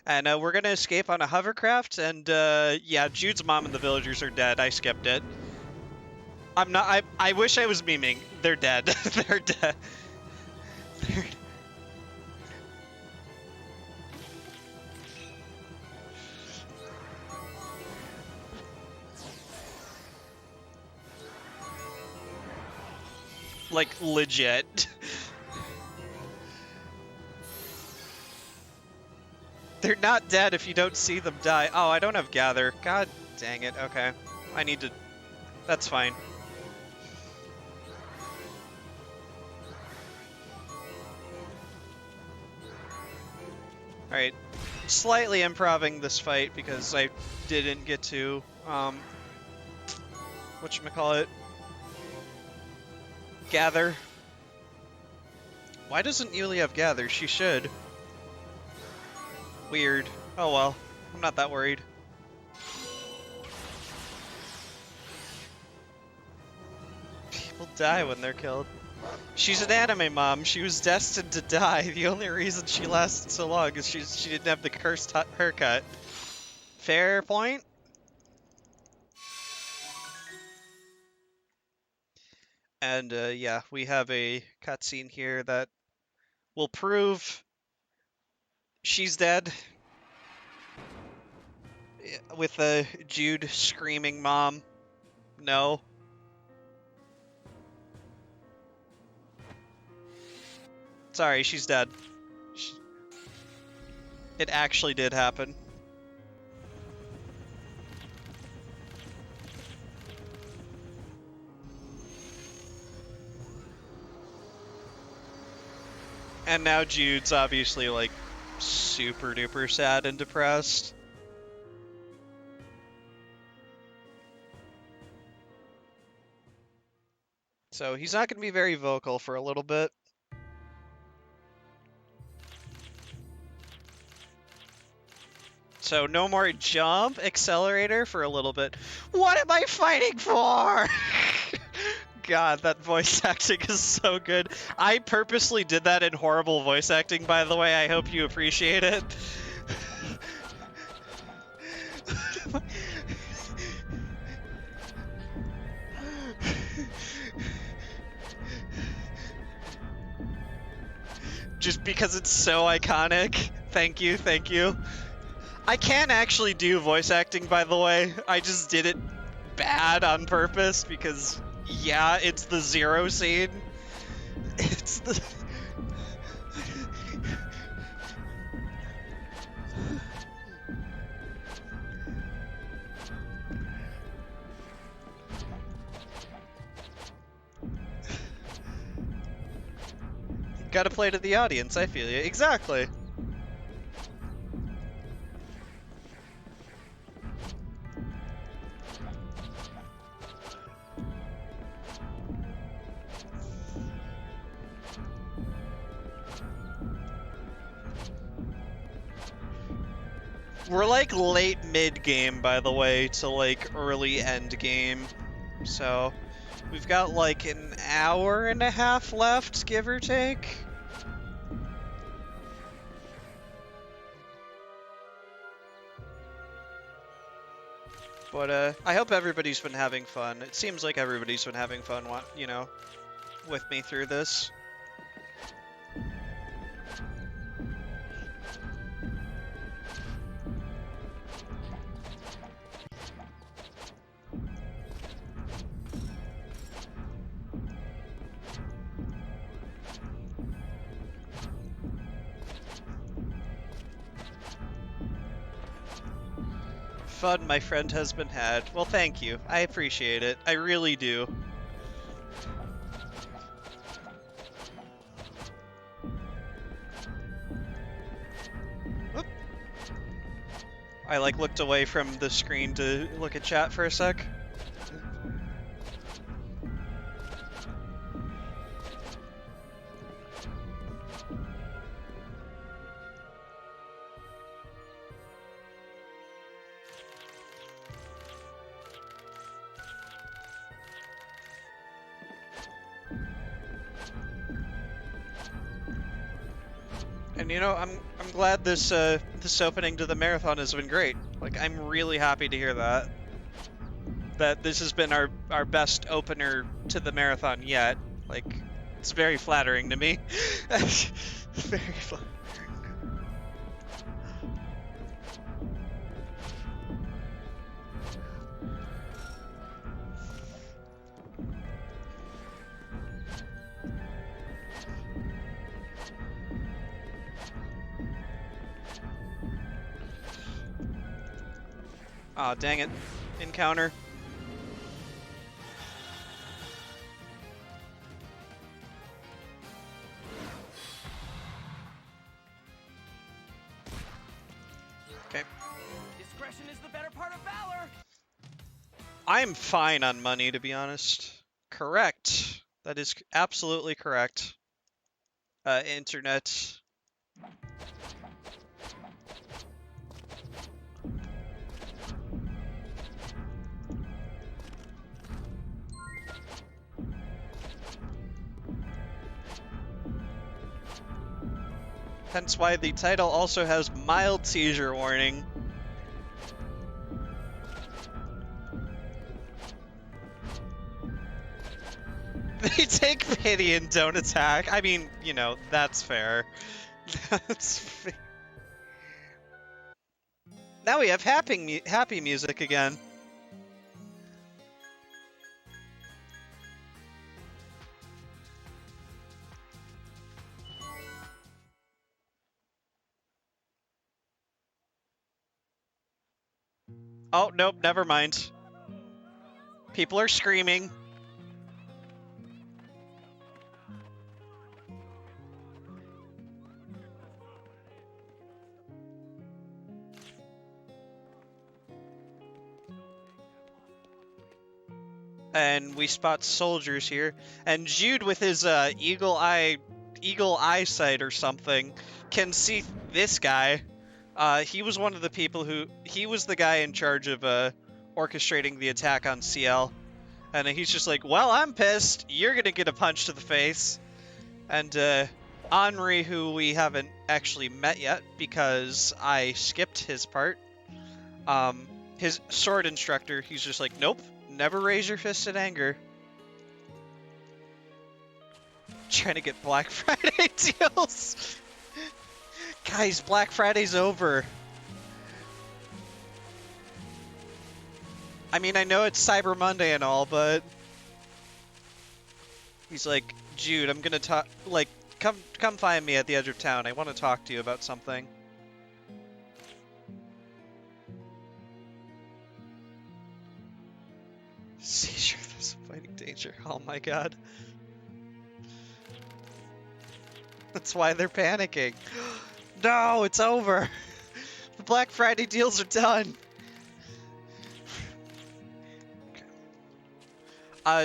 And we're gonna escape on a hovercraft, and yeah, Jude's mom and the villagers are dead. I skipped it. I'm not. I wish I was memeing. They're dead. They're dead. They're... Like legit. They're not dead if you don't see them die. Oh, I don't have gather. God dang it. Okay. I need to... That's fine. Alright. Slightly improving this fight because I didn't get to, whatchamacallit? Gather. Why doesn't Yuli have gather? She should. Weird. Oh well. I'm not that worried. People die when they're killed. She's an anime mom. She was destined to die. The only reason she lasted so long is she didn't have the cursed haircut. Fair point? And yeah, we have a cutscene here that will prove she's dead. With Jude screaming, "Mom, no." Sorry, she's dead. It actually did happen. And now Jude's obviously like super duper sad and depressed. So he's not going to be very vocal for a little bit. So no more jump, accelerator for a little bit. What am I fighting for? God, that voice acting is so good. I purposely did that in horrible voice acting, by the way. I hope you appreciate it. Just because it's so iconic. Thank you, thank you. I can't actually do voice acting, by the way. I just did it bad on purpose because, yeah, it's the Zero scene. It's the... Gotta play to the audience, I feel you. Exactly. We're like late mid-game, by the way, to like early end game. So we've got like an hour and a half left, give or take. But I hope everybody's been having fun. It seems like everybody's been having fun, you know, with me through this. Fun my friend has been had. Well, thank you. I appreciate it. I really do. Whoop. I like looked away from the screen to look at chat for a sec. And you know, I'm glad this this opening to the marathon has been great. Like, I'm really happy to hear that. That this has been our best opener to the marathon yet. Like, it's very flattering to me. Very flattering. Aw, dang it. Encounter. Okay. Discretion is the better part of valor. I'm fine on money, to be honest. Correct. That is absolutely correct. Internet. Hence why the title also has mild seizure warning. They take pity and don't attack. I mean, you know, that's fair. That's fair. Now we have happy music again. Oh, nope, never mind. People are screaming. And we spot soldiers here. And Jude, with his eagle eyesight or something, can see this guy. He was one of the people he was the guy in charge of orchestrating the attack on Ciel. And he's just like, well, I'm pissed. You're gonna get a punch to the face. And Henri, who we haven't actually met yet because I skipped his part, his sword instructor, he's just like, nope, never raise your fist in anger. Trying to get Black Friday deals. Guys, Black Friday's over. I mean, I know it's Cyber Monday and all, but he's like, Jude, I'm gonna talk. Like, come find me at the edge of town. I want to talk to you about something. Seizure, there's a fighting danger. Oh my god. That's why they're panicking. No, it's over. The Black Friday deals are done.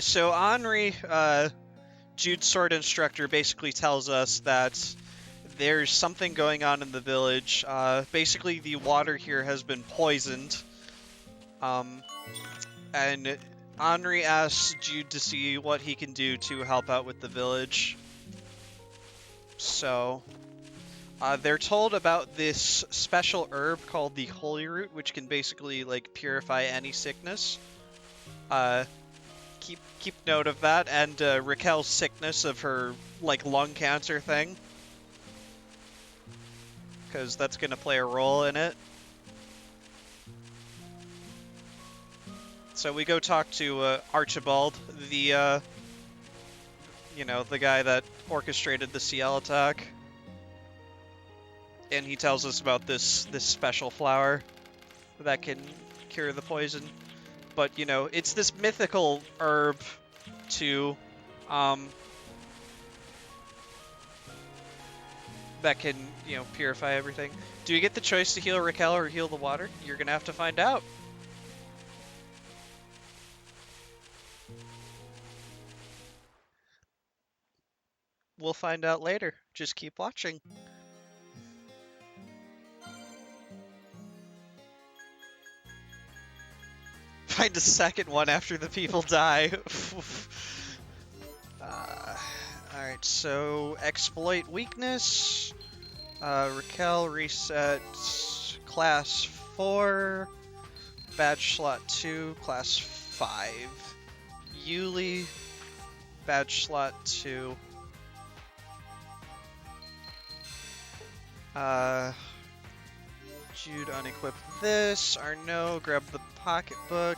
So Henri, Jude's sword instructor, basically tells us that there's something going on in the village. Basically, the water here has been poisoned. And Henri asks Jude to see what he can do to help out with the village. So, they're told about this special herb called the Holy Root, which can basically, like, purify any sickness. Keep note of that, and Raquel's sickness of her, like, lung cancer thing. Because that's going to play a role in it. So we go talk to Archibald, the, you know, the guy that orchestrated the Ciel attack. And he tells us about this special flower that can cure the poison. But, you know, it's this mythical herb, too. that can, you know, purify everything. Do you get the choice to heal Raquel or heal the water? You're gonna have to find out. We'll find out later. Just keep watching. Find a second one after the people die. Alright, so exploit weakness. Raquel reset class 4. Badge slot 2, class 5. Yuli, badge slot 2. Jude unequip this. Arnaud, grab the pocketbook.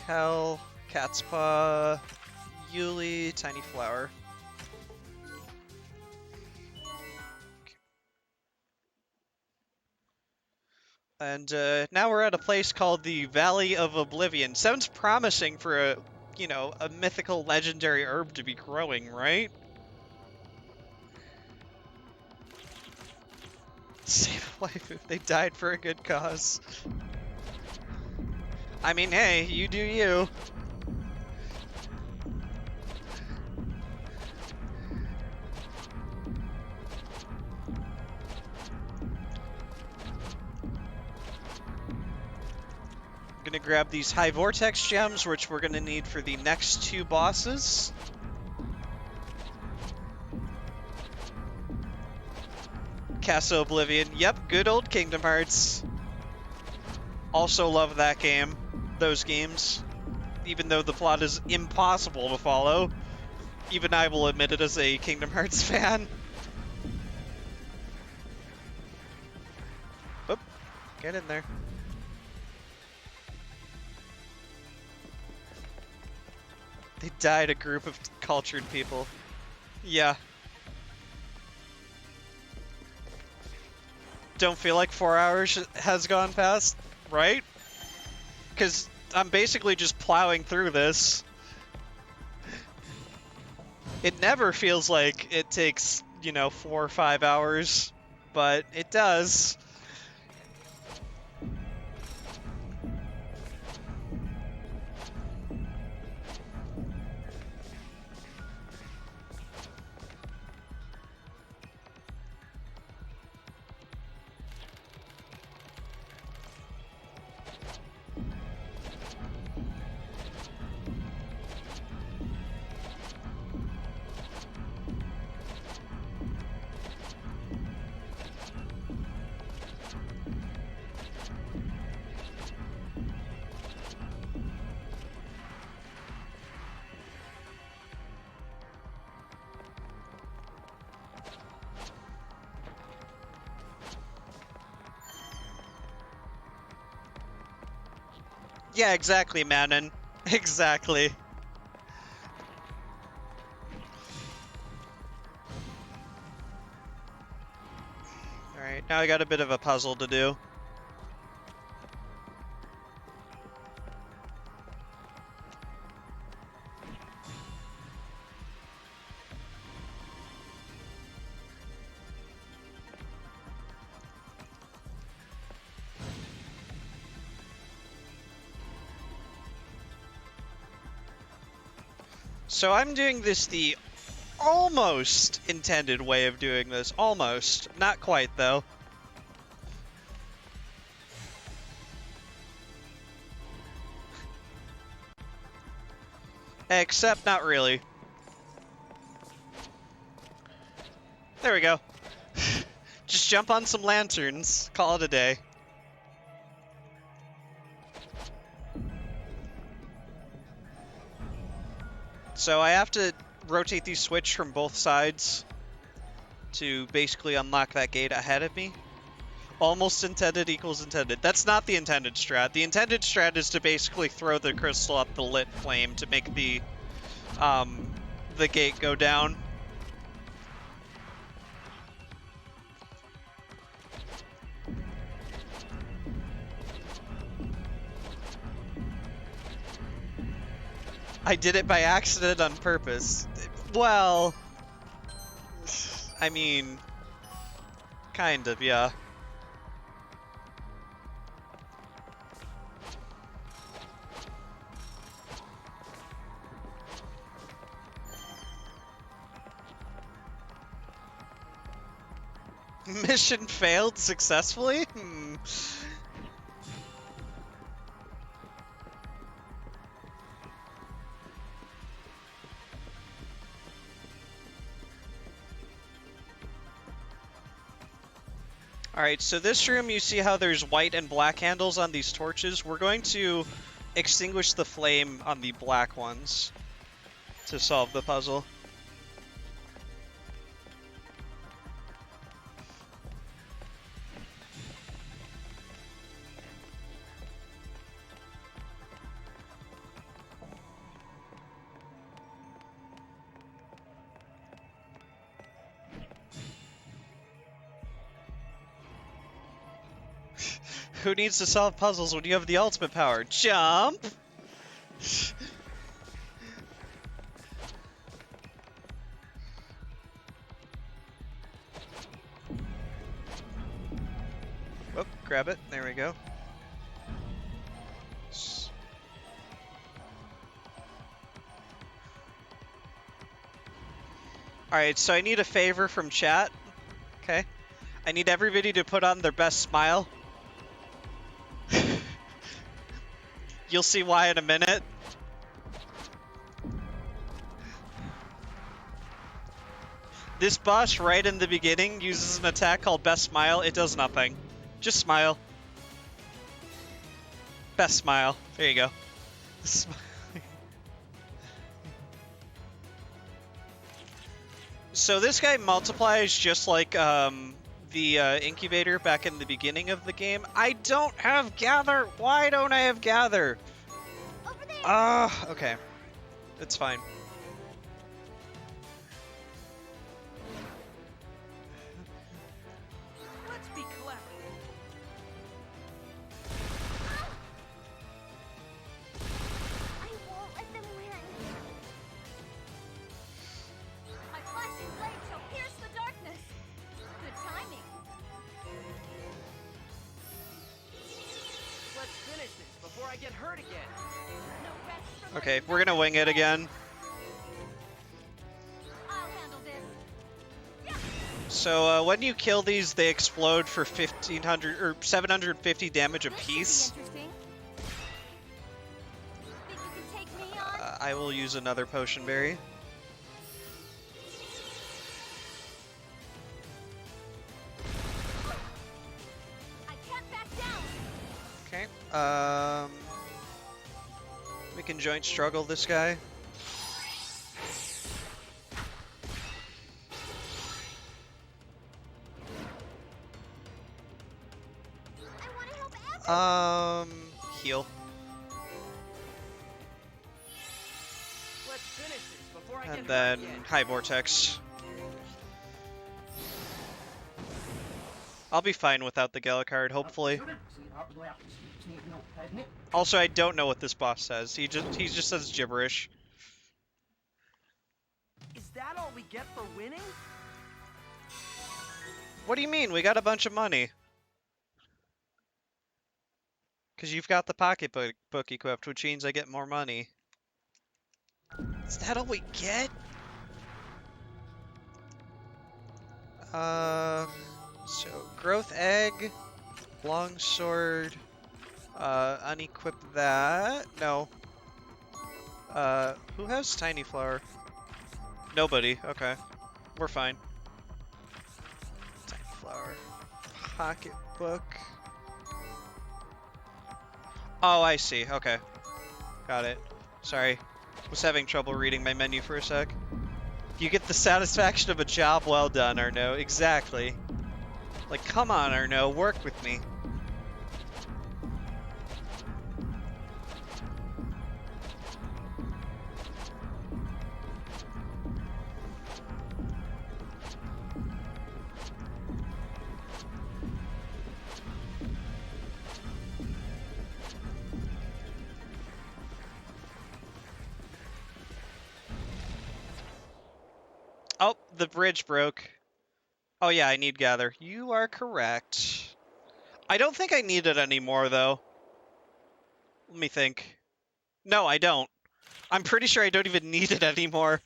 Kel, cat's paw. Yuli, tiny flower. And now we're at a place called the Valley of Oblivion. Sounds promising for a, you know, a mythical legendary herb to be growing, right? Save a life if they died for a good cause. I mean, hey, you do you. I'm gonna grab these high vortex gems, which we're gonna need for the next 2 bosses. Castle Oblivion. Yep, good old Kingdom Hearts. Also love that game. Those games. Even though the plot is impossible to follow. Even I will admit it as a Kingdom Hearts fan. Oop, get in there. They died a group of cultured people. Yeah. Don't feel like 4 hours has gone past, right? Because I'm basically just plowing through this. It never feels like it takes, you know, 4 or 5 hours, but it does. Yeah, exactly, Manon. Exactly. Alright, now I got a bit of a puzzle to do. So I'm doing this the almost intended way of doing this. Almost. Not quite, though. Except not really. There we go. Just jump on some lanterns. Call it a day. So I have to rotate these switch from both sides to basically unlock that gate ahead of me. Almost intended equals intended. That's not the intended strat. The intended strat is to basically throw the crystal up the lit flame to make the gate go down. I did it by accident on purpose. Well, I mean, Kind of, yeah. Mission failed successfully? Hmm. Alright, so this room, you see how there's white and black handles on these torches? We're going to extinguish the flame on the black ones to solve the puzzle. Who needs to solve puzzles when you have the ultimate power? Jump! Oh, grab it. There we go. Alright, so I need a favor from chat. Okay. I need everybody to put on their best smile. You'll see why in a minute. This boss right in the beginning uses an attack called Best Smile. It does nothing. Just smile. Best Smile. There you go. So this guy multiplies just like the incubator back in the beginning of the game. I don't have Gather! Why don't I have Gather? Okay. It's fine. Let's be clever. I won't let them win. My flashing blade shall pierce the darkness. Good timing. Let's finish this before I get hurt again. No rest for Okay, my we're gonna wing it again. I'll handle this. So when you kill these, they explode for 1,500 or 750 damage This should be apiece. interesting. Think you can take me on? I will use another potion berry. I can't back down. Okay. We can joint struggle this guy. I want to help everyone. Heal. Let's finish this before I get And hurt then again. High Vortex. I'll be fine without the Gallicard, hopefully. Also, I don't know what this boss says. He just says gibberish. Is that all we get for winning? What do you mean? We got a bunch of money. Because you've got the pocketbook equipped, which means I get more money. Is that all we get? So growth egg, longsword, unequip that. No. Who has tiny flower? Nobody. Okay, we're fine. Tiny flower, pocketbook. Oh, I see. Okay, got it. Sorry, was having trouble reading my menu for a sec. You get the satisfaction of a job well done, Arno. Exactly. Like, come on, Arno, work with me. Oh, the bridge broke. Oh yeah, I need gather. You are correct. I don't think I need it anymore, though. Let me think. No, I don't. I'm pretty sure I don't even need it anymore.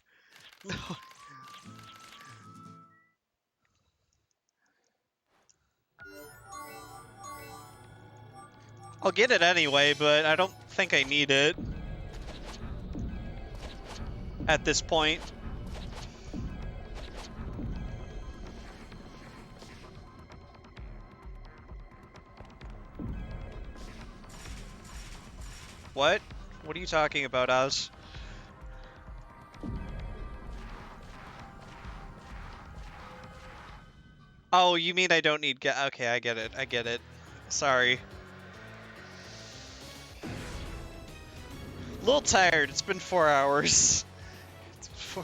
No. I'll get it anyway, but I don't think I need it at this point. What? What are you talking about, Oz? Oh, you mean I don't need okay, I get it. I get it. Sorry. A little tired. It's been 4 hours. It's been 4...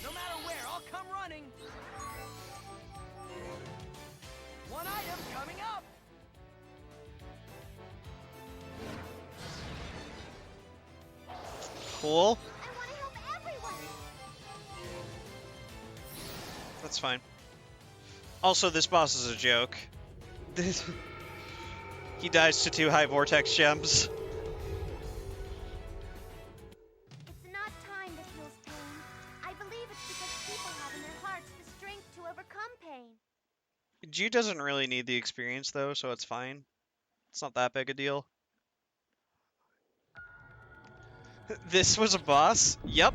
No matter where, I'll come running. One item coming up. Cool. I want to help everyone. That's fine. Also, this boss is a joke. He dies to 2 high vortex gems. It's not time that heals pain. I believe it's because people have in their hearts the strength to overcome pain. Jude doesn't really need the experience, though, so it's fine. It's not that big a deal. This was a boss? Yep.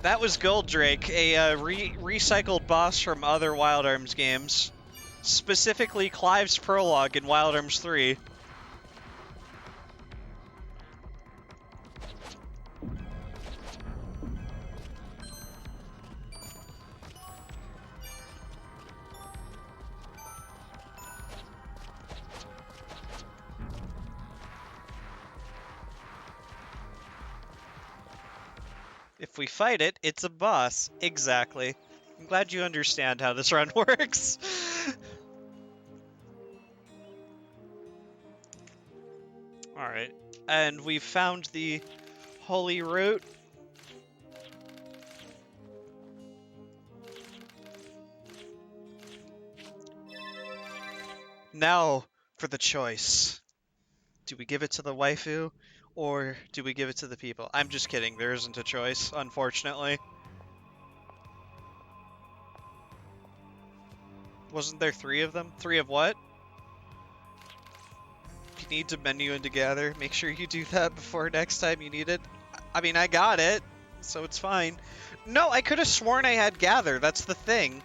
That was Goldrake, a recycled boss from other Wild Arms games. Specifically Clive's prologue in Wild Arms 3. If we fight it, it's a boss. Exactly. I'm glad you understand how this run works. Alright. And we've found the holy root. Now for the choice. Do we give it to the waifu, or do we give it to the people? I'm just kidding, there isn't a choice, unfortunately. Wasn't there 3 of them? 3 of what? If you need to menu into gather, make sure you do that before next time you need it. I mean, I got it, so it's fine. No, I could have sworn I had gather, that's the thing.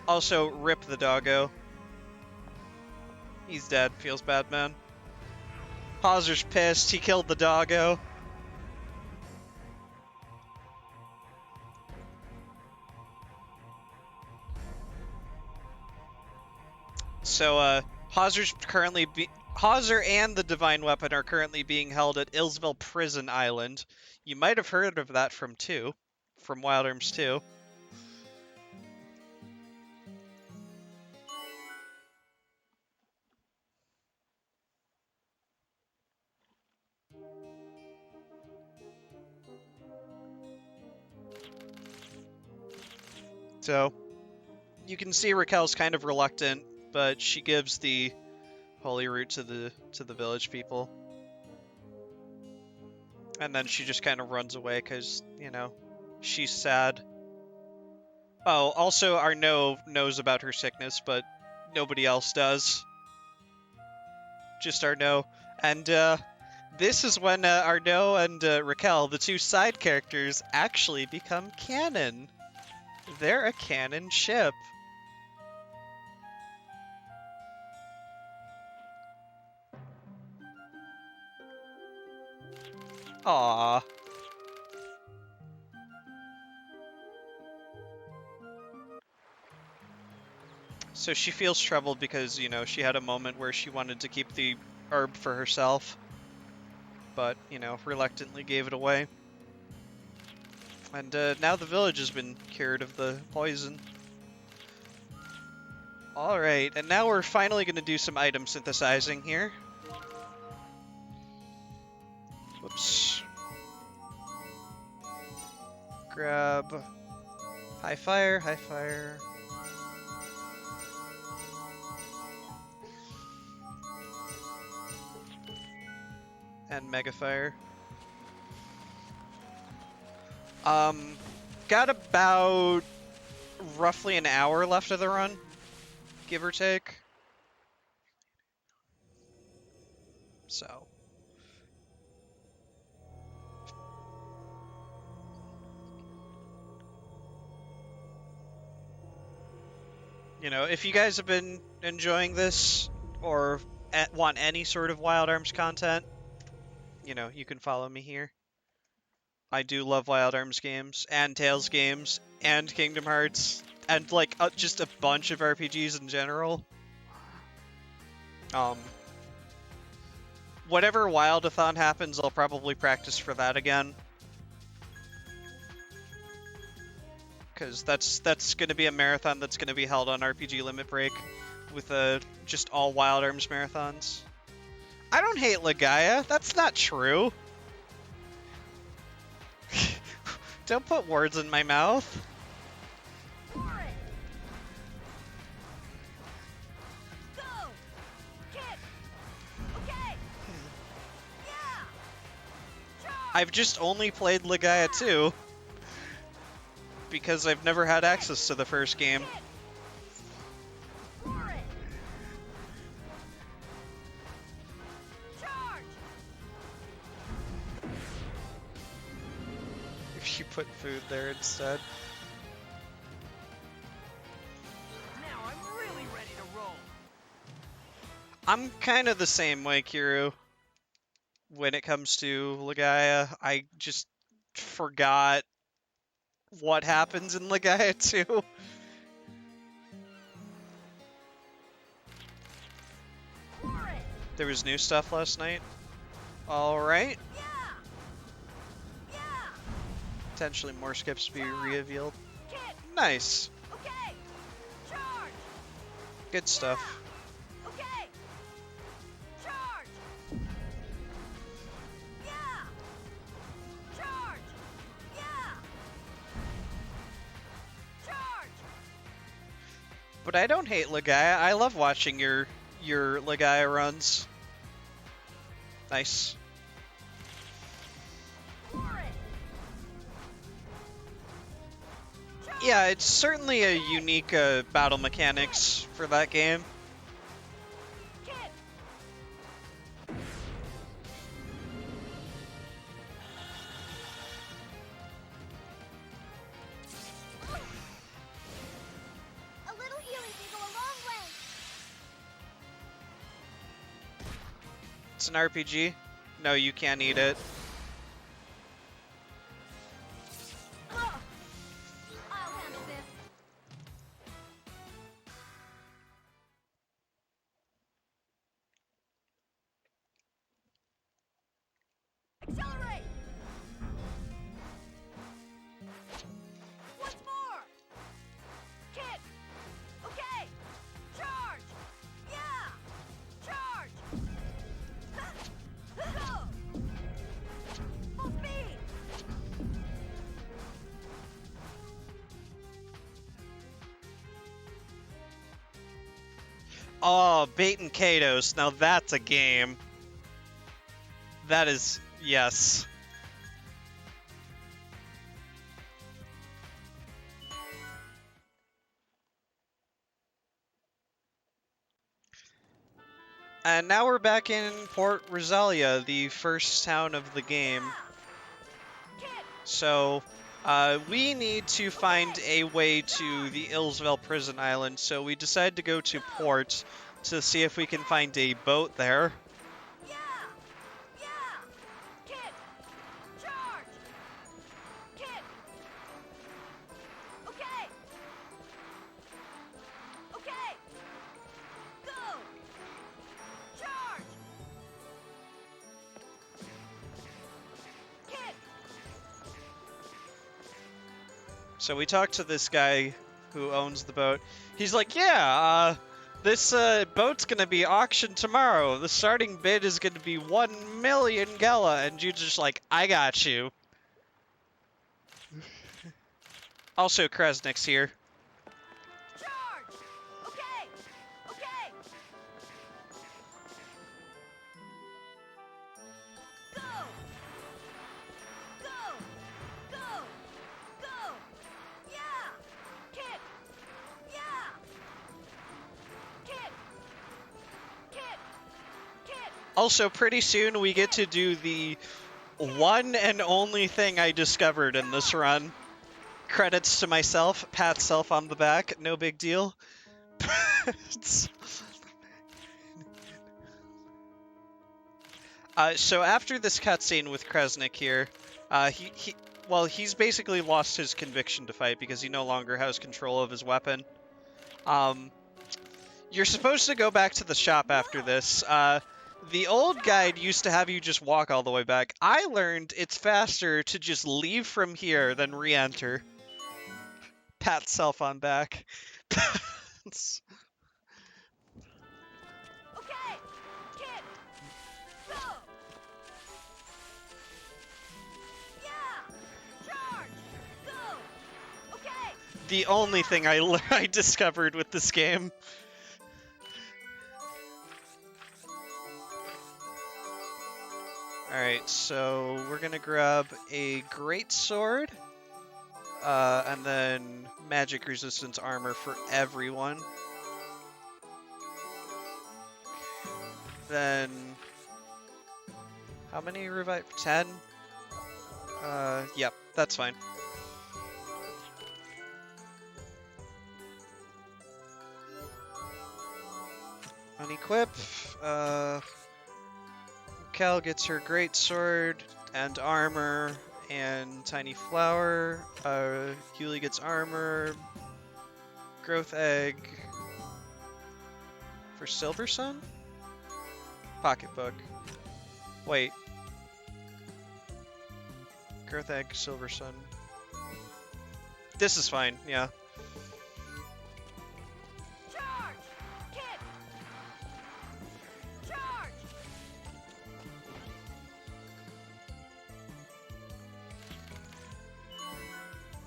Also, rip the doggo. He's dead. Feels bad, man. Hauser's pissed. He killed the doggo. So, Hauser's currently Hauser and the Divine Weapon are currently being held at Illsville Prison Island. You might have heard of that from Wild Arms 2. So, you can see Raquel's kind of reluctant, but she gives the holy root to the village people. And then she just kind of runs away because, you know, she's sad. Oh, also Arnaud knows about her sickness, but nobody else does. Just Arnaud. And this is when Arnaud and Raquel, the 2 side characters, actually become canon. They're a canon ship. Aww. So she feels troubled because, you know, she had a moment where she wanted to keep the herb for herself, but, you know, reluctantly gave it away. And now the village has been cured of the poison. Alright, and now we're finally going to do some item synthesizing here. Whoops. Grab high fire, high fire. And mega fire. Got about roughly an hour left of the run, give or take. So. You know, if you guys have been enjoying this or want any sort of Wild Arms content, you know, you can follow me here. I do love Wild Arms games, and Tales games, and Kingdom Hearts, and like just a bunch of RPGs in general. Whatever Wildathon happens, I'll probably practice for that again. Because that's going to be a marathon that's going to be held on RPG Limit Break with just all Wild Arms marathons. I don't hate Legaia. That's not true. Don't put words in my mouth. For it. Go. Kick. Okay. Yeah. Charge. I've just only played Legaia 2 because I've never had access to the first game. Kick. For it. Charge. If you put food there instead. Now I'm really ready to roll. I'm kind of the same way, Kiru. When it comes to Legaia, I just forgot what happens in Legaia 2. For it. There was new stuff last night. Alright. Yeah. Yeah. Potentially more skips to be revealed. Kick. Nice. Okay. Charge. Good stuff. Okay. Charge. Yeah. Charge. Yeah. Charge. But I don't hate Legaia. I love watching your Legaia runs. Nice. For it. Charge. Yeah, it's certainly a unique battle mechanics for that game. Kick. A little healing can go a long way. It's an RPG. No, you can't eat it. Ugh. I'll handle this. Accelerate. Once more. Kick. Okay. Charge. Yeah. Charge. Go. Full speed. Oh, Bait and Kados. Now that's a game. That is, yes. And now we're back in Port Rosalia, the first town of the game. Kick. So, we need to find a way to the Illsville prison island, so we decide to go to port to see if we can find a boat there. Yeah. Yeah. Kick. Charge. Kick. Okay. Okay. Go. Charge. Kick. So we talked to this guy who owns the boat. He's like, yeah, this boat's gonna be auctioned tomorrow. The starting bid is gonna be 1 million Gela. And Jude's just like, I got you. Also, Kresnik's here. Charge! Okay! Okay! Go! Go! Go! Go! Yeah! Kick! Yeah! Kick! Kick! Kick! Also, pretty soon we get to do the one and only thing I discovered in this run. Credits to myself, pat self on the back, no big deal. So after this cutscene with Kresnik here, he's basically lost his conviction to fight because he no longer has control of his weapon. You're supposed to go back to the shop after this. The old guide used to have you just walk all the way back. I learned it's faster to just leave from here than re-enter. Pat self on back. Okay! Kick! Go! Yeah! Charge! Go! Okay! The only thing I discovered with this game. Alright, so we're gonna grab a great sword, and then magic resistance armor for everyone. Then, how many revive? 10? Yep, that's fine. Unequip, Cal gets her great sword and armor and tiny flower. Yuli gets armor, growth egg for Silver Sun? Pocketbook. Wait. Growth egg, Silver Sun. This is fine, yeah. Charge! Kick! Charge!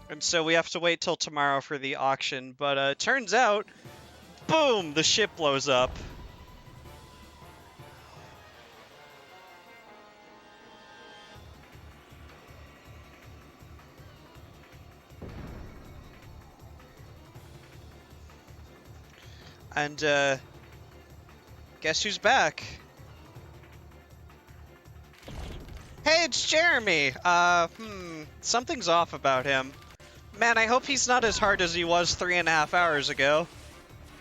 And so we have to wait till tomorrow for the auction, but turns out, boom, the ship blows up. And guess who's back? Hey, it's Jeremy! Something's off about him. Man, I hope he's not as hard as he was 3.5 hours ago.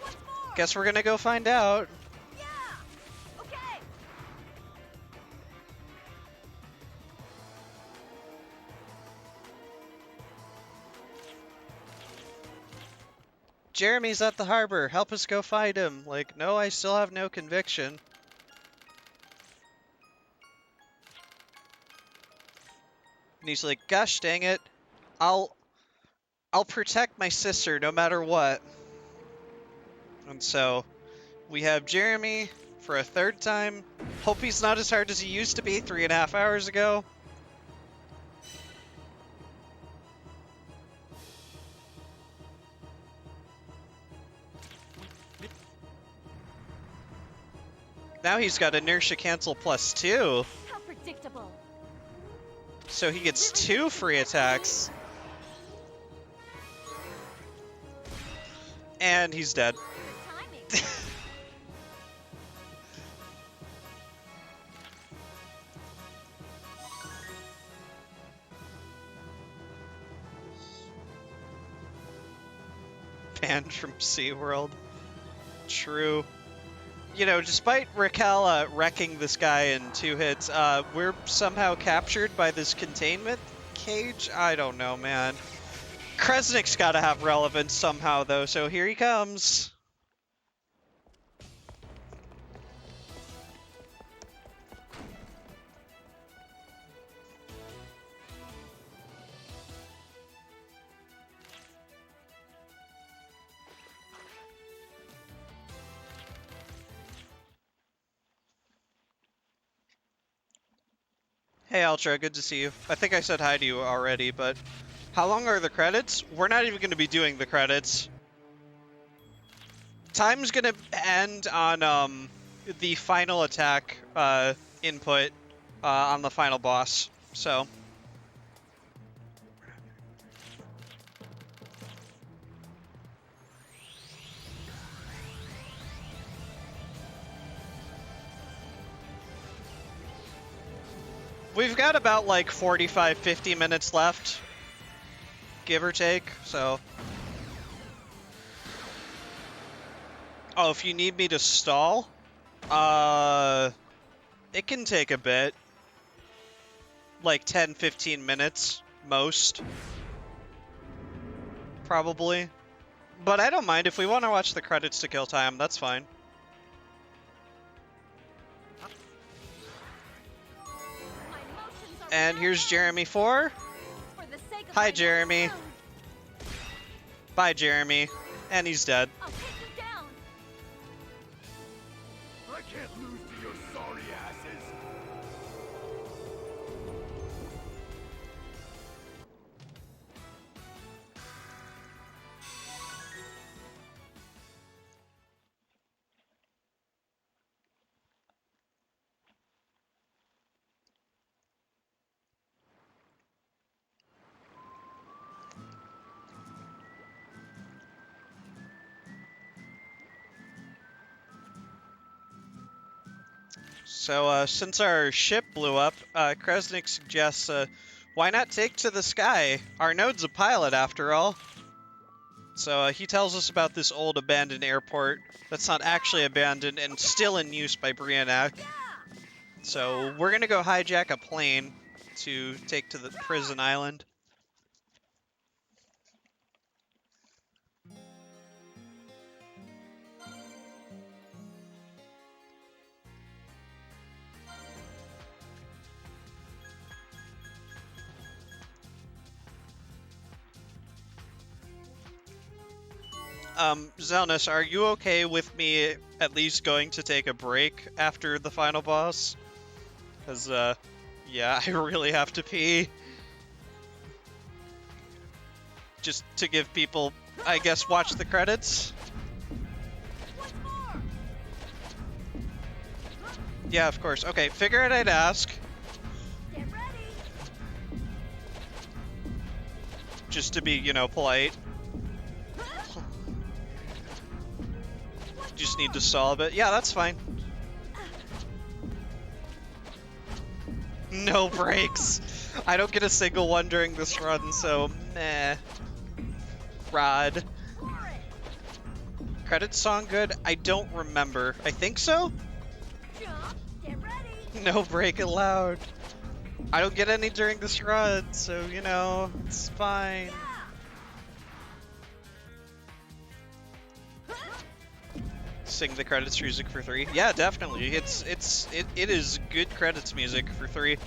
What more? Guess we're gonna go find out. Yeah! Okay! Jeremy's at the harbor. Help us go find him. Like, no, I still have no conviction. And he's like, gosh dang it. I'll protect my sister no matter what. And so we have Jeremy for a third time. Hope he's not as hard as he used to be 3.5 hours ago. Now he's got inertia cancel +2. How predictable. So he gets 2 free attacks. And he's dead. Good timing. Banned from SeaWorld. True. You know, despite Raquel wrecking this guy in 2 hits, we're somehow captured by this containment cage? I don't know, man. Kresnik's gotta have relevance somehow, though, so here he comes. Hey Ultra, good to see you. I think I said hi to you already, but how long are the credits? We're not even going to be doing the credits. Time's going to end on the final attack input on the final boss, so... We've got about like 45, 50 minutes left, give or take, so. Oh, if you need me to stall, it can take a bit. Like 10, 15 minutes, most. Probably. But I don't mind if we want to watch the credits to kill time, that's fine. And here's Jeremy 4. Hi, Jeremy. Bye, Jeremy. And he's dead. I'll take you down. I can't lose to your sorry asses. So, since our ship blew up, Kresnik suggests, why not take to the sky? Our node's a pilot, after all. So, he tells us about this old abandoned airport that's not actually abandoned and still in use by Briannak. So, we're gonna go hijack a plane to take to the prison island. Zelnus, are you okay with me at least going to take a break after the final boss? Because, yeah, I really have to pee. Just to give people, I guess, watch the credits. Yeah, of course. Okay, figured I'd ask. Get ready. Just to be, you know, polite. Just need to solve it. Yeah, that's fine. No breaks. I don't get a single one during this run, so meh. Rod. Credits song good? I don't remember. I think so? Jump. Get ready. No break allowed. I don't get any during this run, so, you know, it's fine. Sing the credits music for 3. Yeah, definitely. It is good credits music for 3.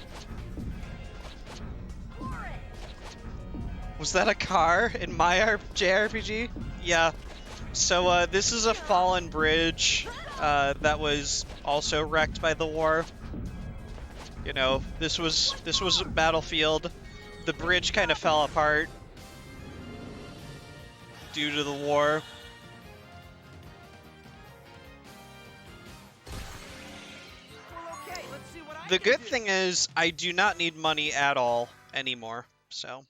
Was that a car in my JRPG? Yeah. So this is a fallen bridge that was also wrecked by the war. You know, this was a battlefield. The bridge kind of fell apart due to the war. The good thing is, I do not need money at all anymore, so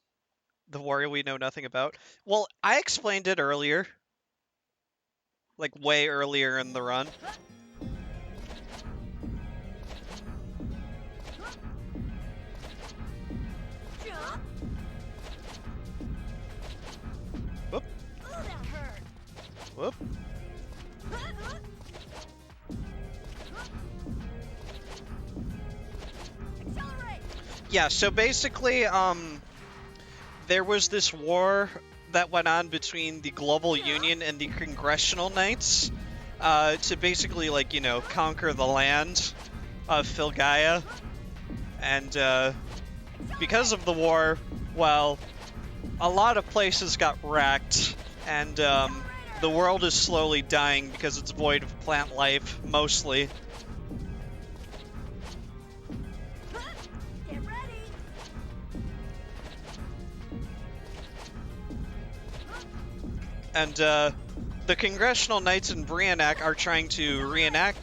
the warrior we know nothing about. Well, I explained it earlier, like way earlier in the run. Whoop. Whoop. Yeah, so basically, there was this war that went on between the Global Union and the Congressional Knights to basically, like, you know, conquer the land of Filgaia. And because of the war, well, a lot of places got wrecked, and the world is slowly dying because it's void of plant life, mostly. Get ready. And the Congressional Knights in Briannac are trying to reenact,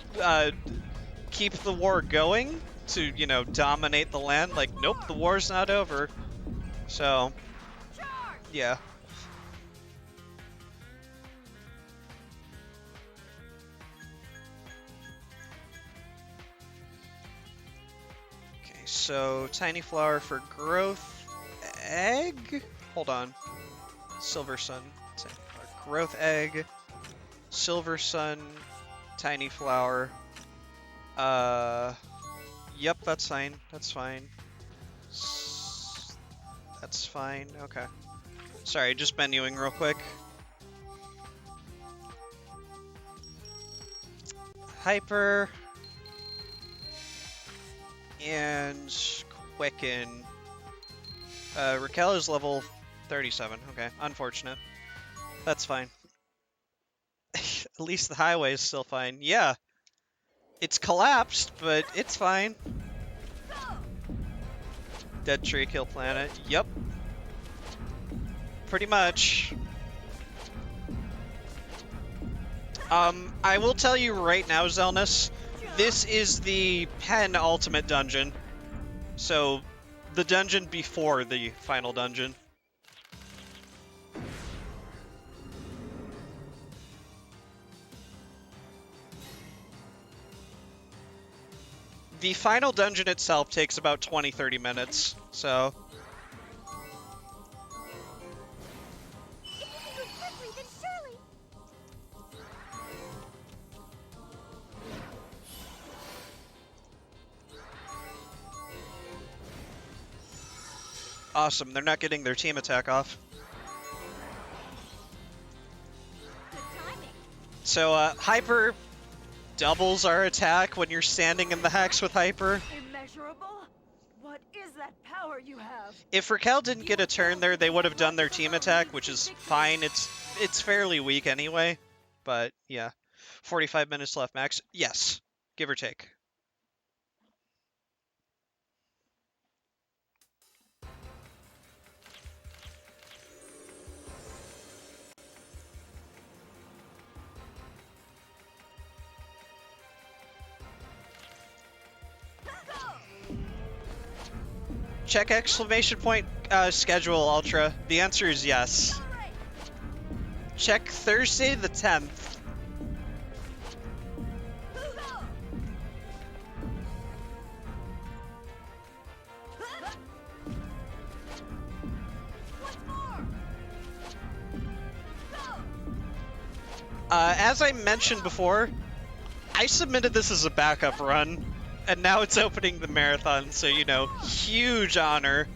keep the war going to, you know, dominate the land. Like, nope, the war's not over. So, yeah. Okay, so tiny flower for growth egg? Hold on. Silver sun. Growth egg. Silver sun. Tiny flower. Yep, that's fine. That's fine. That's fine. Okay. Sorry, just menuing real quick. Hyper. And Quicken. Raquel is level 37. Okay, unfortunate. That's fine. At least the highway is still fine. Yeah. It's collapsed, but it's fine. Dead tree, kill planet. Yep. Pretty much. I will tell you right now, Zelnus, this is the penultimate dungeon. So, the dungeon before the final dungeon. The final dungeon itself takes about 20-30 minutes, so... If you can move quickly, then surely... Awesome, they're not getting their team attack off. Good timing. So, Hyper doubles our attack when you're standing in the Hex with Hyper. Immeasurable? What is that power you have? If Raquel didn't get a turn there, they would have done their team attack, which is fine. It's fairly weak anyway. But, yeah. 45 minutes left, max. Yes. Give or take. Check exclamation point schedule, Ultra. The answer is yes. Check Thursday the 10th. As I mentioned before, I submitted this as a backup run. And now it's opening the marathon, so, you know, huge honor.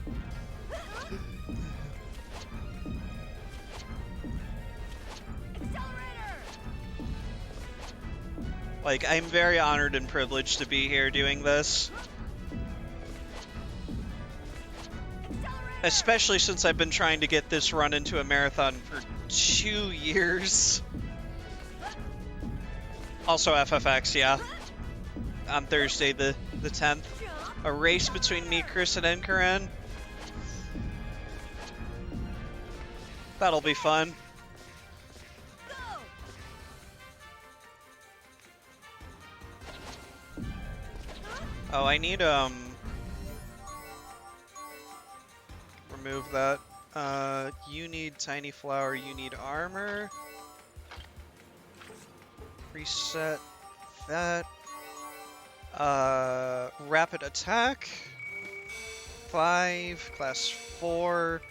Like, I'm very honored and privileged to be here doing this. Especially since I've been trying to get this run into a marathon for 2 years. Also FFX, yeah. On Thursday the 10th. A race between me, Chris, and Enkaran. That'll be fun. Oh, I need, remove that. You need tiny flower, you need armor. Reset that. Rapid attack. 5, class 4.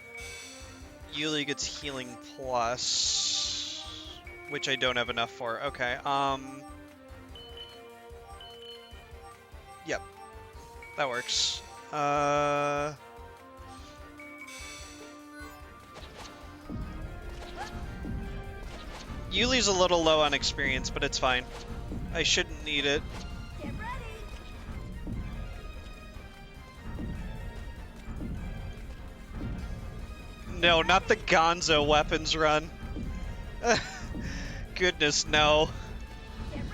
Yuli gets healing plus, which I don't have enough for. Okay, yep. That works. Yuli's a little low on experience, but it's fine. I shouldn't need it. Get ready. No, not the Gonzo weapons run. Goodness, no.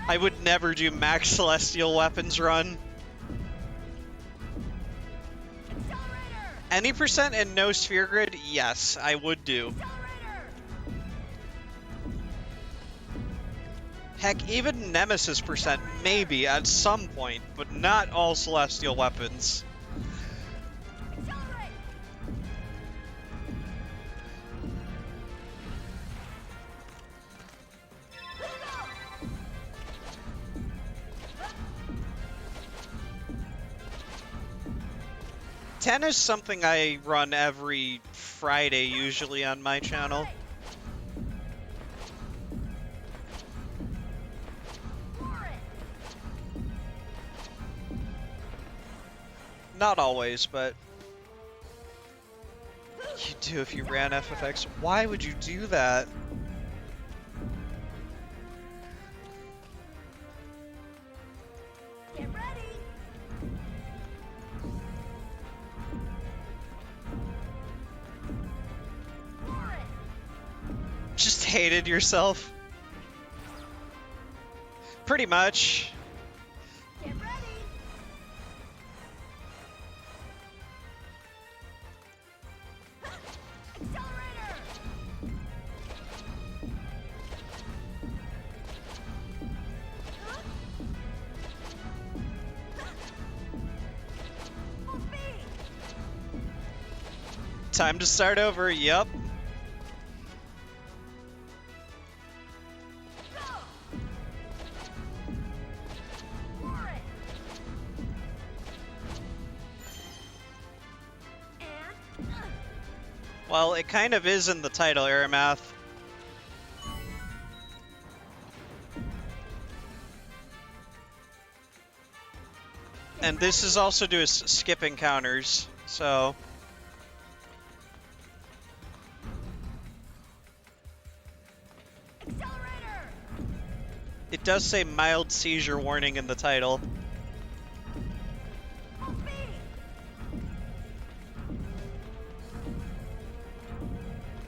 I would never do max celestial weapons run. Any percent and no sphere grid? Yes, I would do. Heck, even Nemesis percent maybe at some point, but not all celestial weapons. Accelerate! Let's go! 10 is something I run every Friday usually on my channel. Not always, but you do if you ran FFX. Why would you do that? Get ready! For it! Just hated yourself? Pretty much. Get ready! Accelerator! Full speed! Time to start over, yup. Go! For it! And Well, it kind of is in the title, Aramath. And this is also due to skip encounters, so... accelerator! It does say mild seizure warning in the title. Full speed!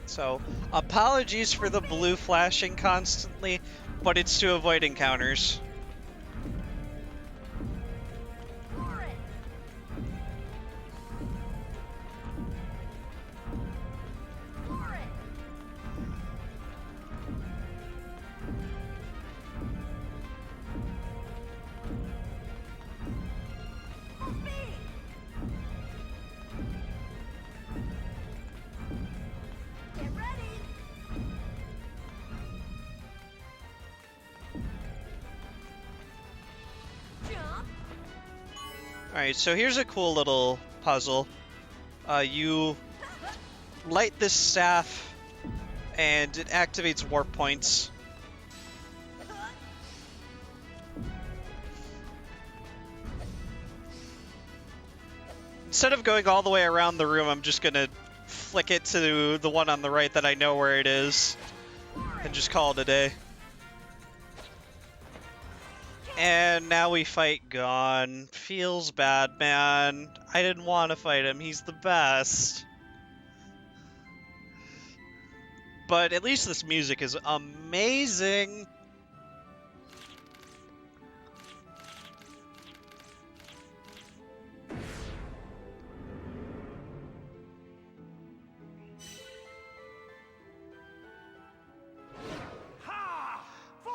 So, apologies for the blue flashing constantly, but it's to avoid encounters. For it! For it! Full speed! Get ready! Jump! Alright, so here's a cool little puzzle. You light this staff, and it activates warp points. Instead of going all the way around the room, I'm just gonna flick it to the one on the right that I know where it is, and just call it a day. And now we fight Gon. Feels bad, man. I didn't want to fight him. He's the best. But at least this music is amazing.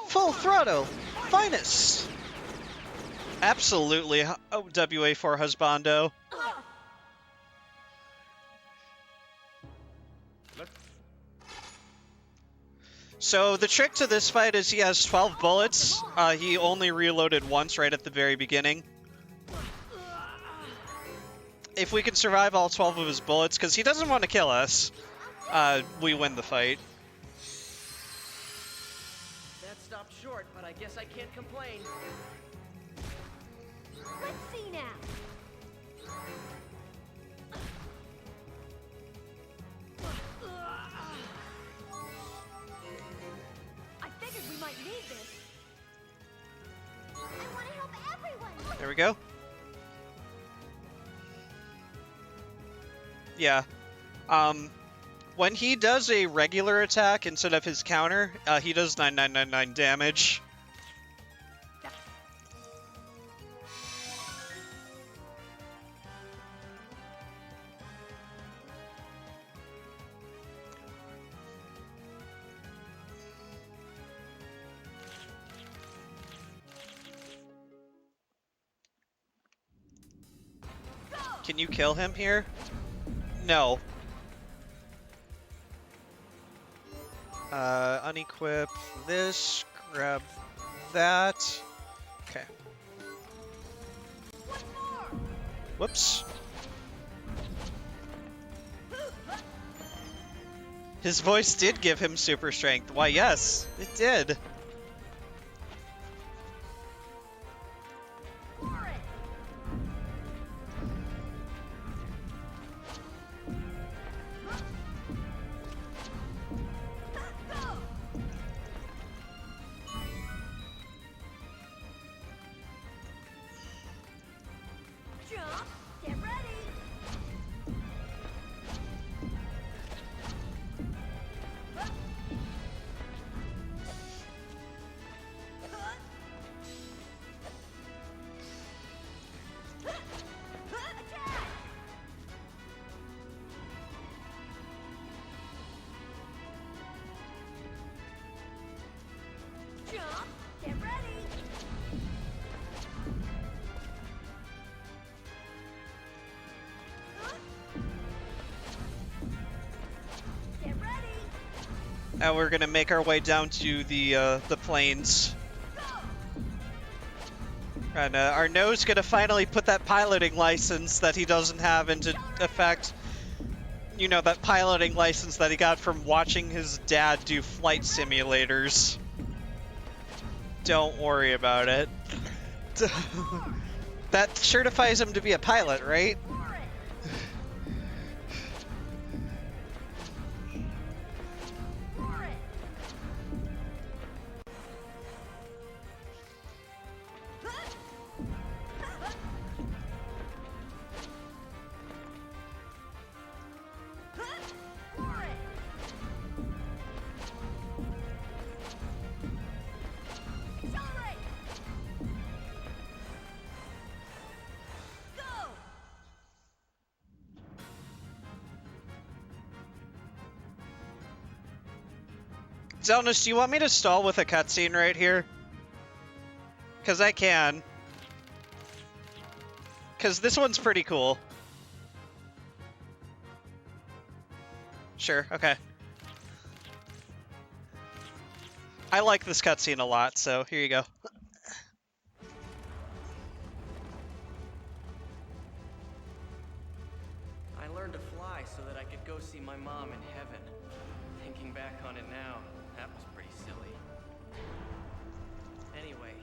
Full throttle, finest. Absolutely, WA4 husbando. So the trick to this fight is he has 12 bullets. He only reloaded once right at the very beginning. If we can survive all 12 of his bullets, because he doesn't want to kill us, we win the fight. That stopped short, but I guess I can't complain. Let's see now. I figured we might need this. I want to help everyone. There we go. Yeah. When he does a regular attack instead of his counter, he does 9999 damage. Can you kill him here? No. Unequip this, grab that. Okay. Whoops. His voice did give him super strength. Why, yes, it did. Now we're gonna make our way down to the plains. And Arnaud's gonna finally put that piloting license that he doesn't have into effect. You know, that piloting license that he got from watching his dad do flight simulators. Don't worry about it. That certifies him to be a pilot, right? Zelnus, do you want me to stall with a cutscene right here? Because I can. Because this one's pretty cool. Sure, okay. I like this cutscene a lot, so here you go. I learned to fly so that I could go see my mom in heaven. Thinking back on it now, that was pretty silly. Anyway,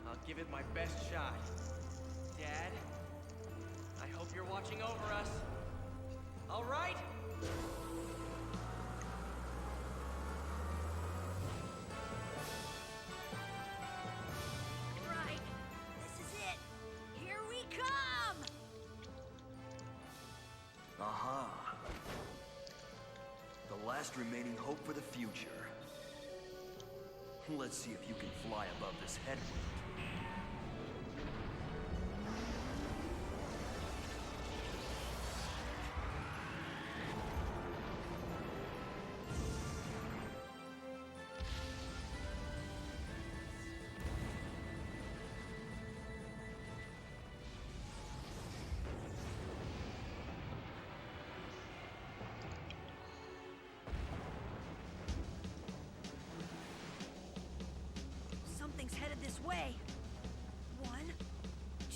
I'll give it my best shot. Dad, I hope you're watching over us. All right? Right. This is it. Here we come! Aha. The last remaining hope for the future. Let's see if you can fly above this headwind. Something's headed this way. 1,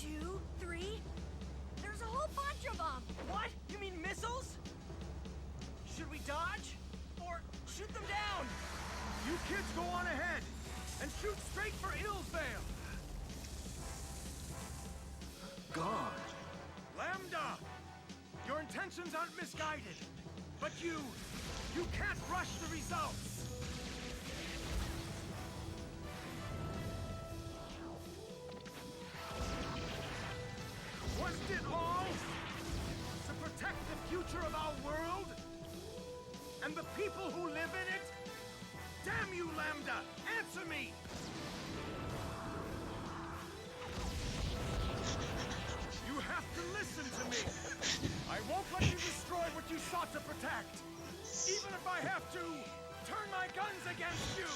2, 3. There's a whole bunch of them. What? You mean missiles? Should we dodge? Or shoot them down? You kids go on ahead and shoot straight for Illsvale. Gone. Lambda! Your intentions aren't misguided, but you can't rush the results. Wasn't it all to protect the future of our world? And the people who live in it? Damn you, Lambda! Answer me! You have to listen to me! I won't let you destroy what you sought to protect! Even if I have to turn my guns against you!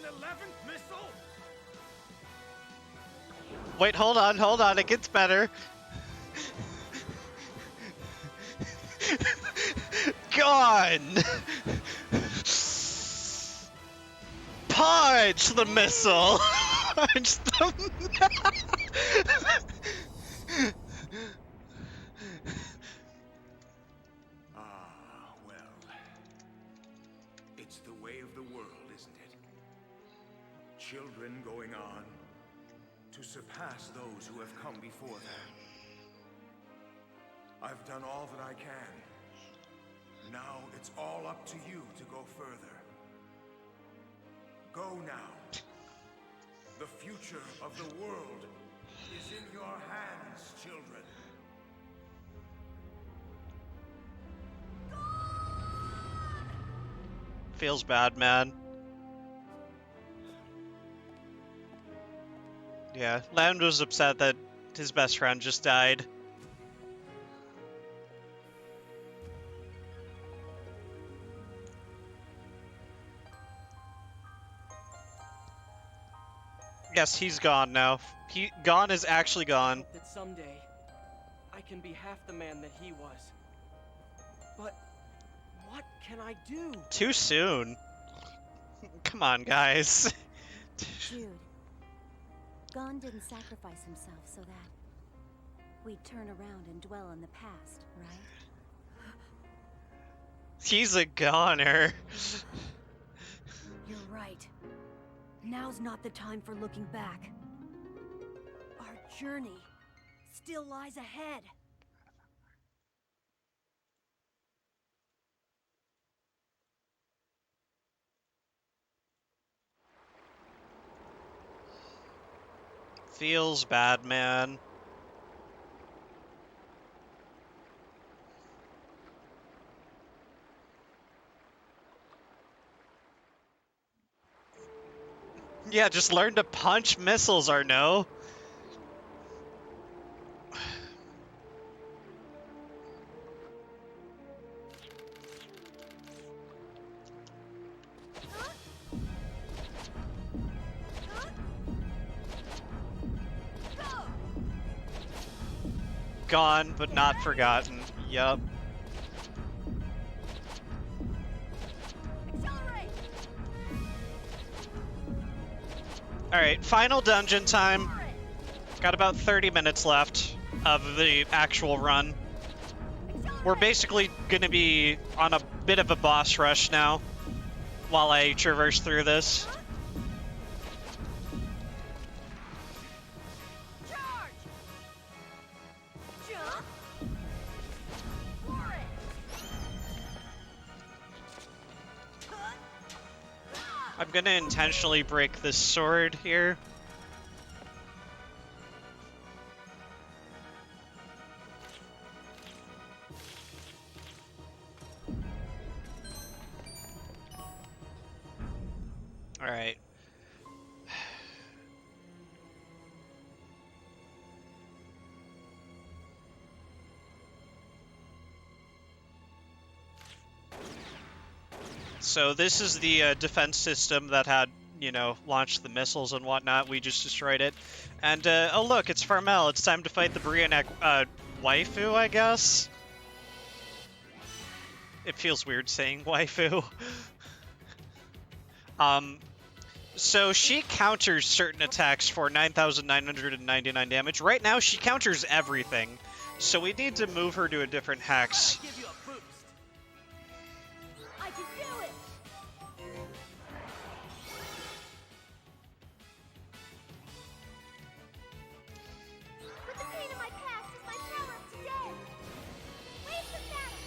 11th missile? Wait, hold on, it gets better. Gone! Punch the missile! Punch the Ah, well. It's the way of the world, isn't it? Children going on to surpass those who have come before them. I've done all that I can. Now it's all up to you to go further. Go now. The future of the world is in your hands, children. Feels bad, man. Yeah, Land was upset that his best friend just died. Yes, he's gone now. Gone is actually gone. Hope that someday I can be half the man that he was. But what can I do? Too soon. Come on, guys. Jude, Gon didn't sacrifice himself so that we'd turn around and dwell on the past, right? He's a goner. You're right. Now's not the time for looking back. Our journey still lies ahead. Feels bad, man. Yeah, just learn to punch missiles, Arno. Gone, but not forgotten. Yup. Alright, final dungeon time. Got about 30 minutes left of the actual run. We're basically gonna be on a bit of a boss rush now while I traverse through this. I'm gonna intentionally break this sword here. All right. So this is the defense system that had, you know, launched the missiles and whatnot. We just destroyed it. And, oh look, it's Farmel. It's time to fight the Briannek, waifu, I guess? It feels weird saying waifu. So she counters certain attacks for 9,999 damage. Right now, she counters everything. So we need to move her to a different hex. Give you a boost. I can do it! But the pain of my past is my power of today! Wave the battle!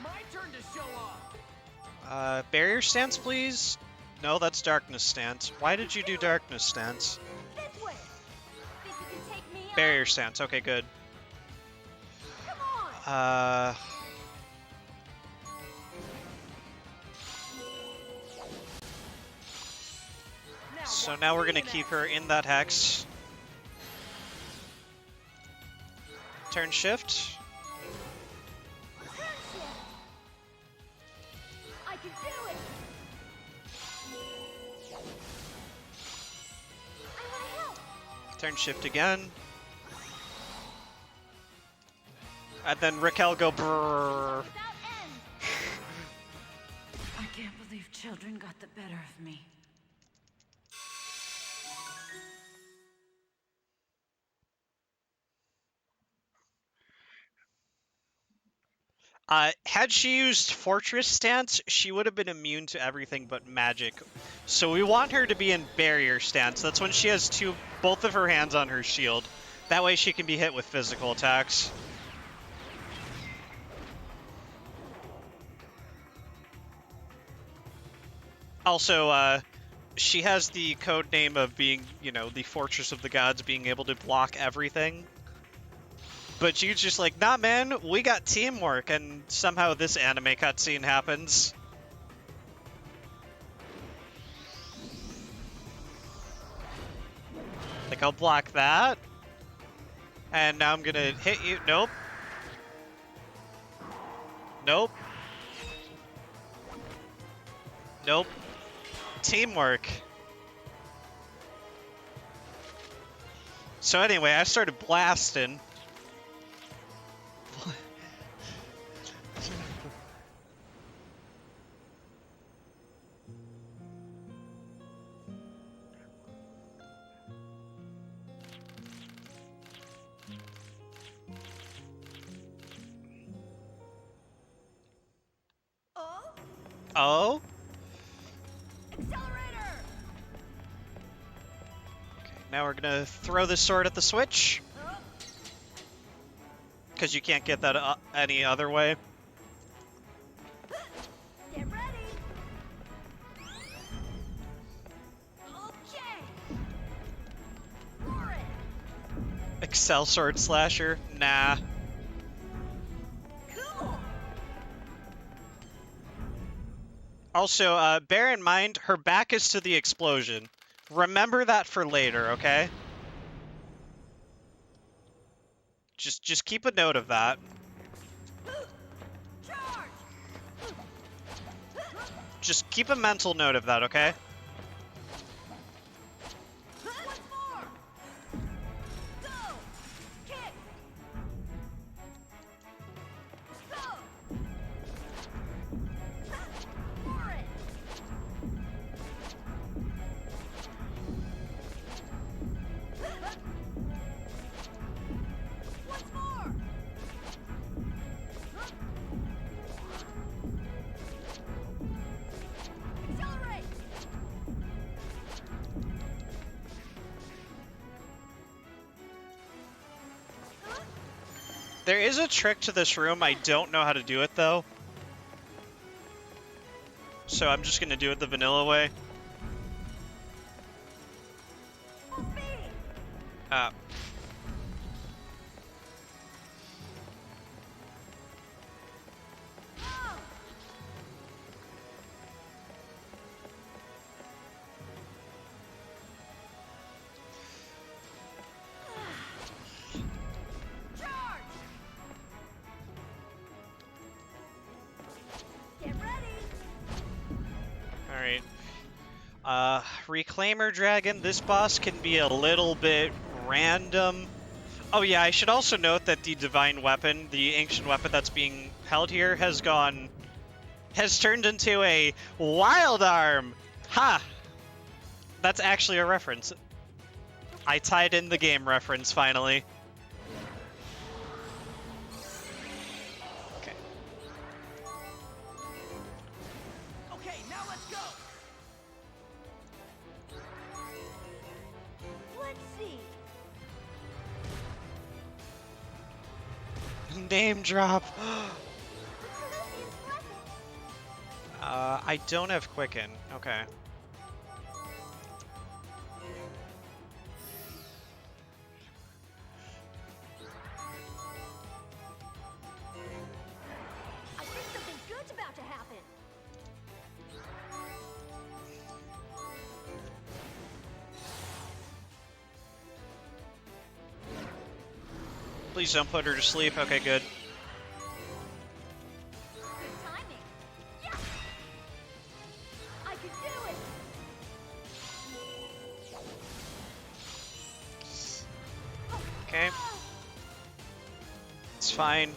My turn to show off. Barrier stance, please? No, that's darkness stance. Why did you do darkness stance? This way! Think you can take me out? Barrier stance, okay, good. Come on! So now we're gonna keep her in that hex. Turn shift. I can do it! Turn shift again. And then Raquel go brrrr. I can't believe children got the better of me. Had she used Fortress stance, she would have been immune to everything but magic. So we want her to be in Barrier stance. That's when she has both of her hands on her shield. That way she can be hit with physical attacks. Also, she has the code name of being, you know, the Fortress of the Gods, being able to block everything. But Jude's just like, nah, man, we got teamwork, and somehow this anime cutscene happens. Like, I'll block that. And now I'm gonna hit you. Nope. Nope. Nope. Teamwork. So anyway, I started blasting. Oh? Accelerator! Okay, now we're gonna throw this sword at the switch. Because you can't get that any other way. Get ready! Okay! For it! Excel sword slasher? Nah. Cool! Also, bear in mind, her back is to the explosion. Remember that for later, okay? Just keep a note of that. Charge! Just keep a mental note of that, okay? Once more! Go! Kick! Go! For it! Once more! Accelerate! There is a trick to this room. I don't know how to do it, though. So I'm just gonna do it the vanilla way. Full speed! Uh, Go! Charge! Get ready! Alright. Reclaimer Dragon, this boss can be a little bit random. Oh yeah, I should also note that the divine weapon, the ancient weapon that's being held here, has turned into a wild arm! Ha! That's actually a reference. I tied in the game reference, finally. Okay. Okay, now let's go. Let's see. Name drop! Lucian's weapon. I don't have Quicken. Okay. I think something good's about to happen. Please don't put her to sleep. Okay, good. Good timing. Yeah! I can do it! Okay. It's fine.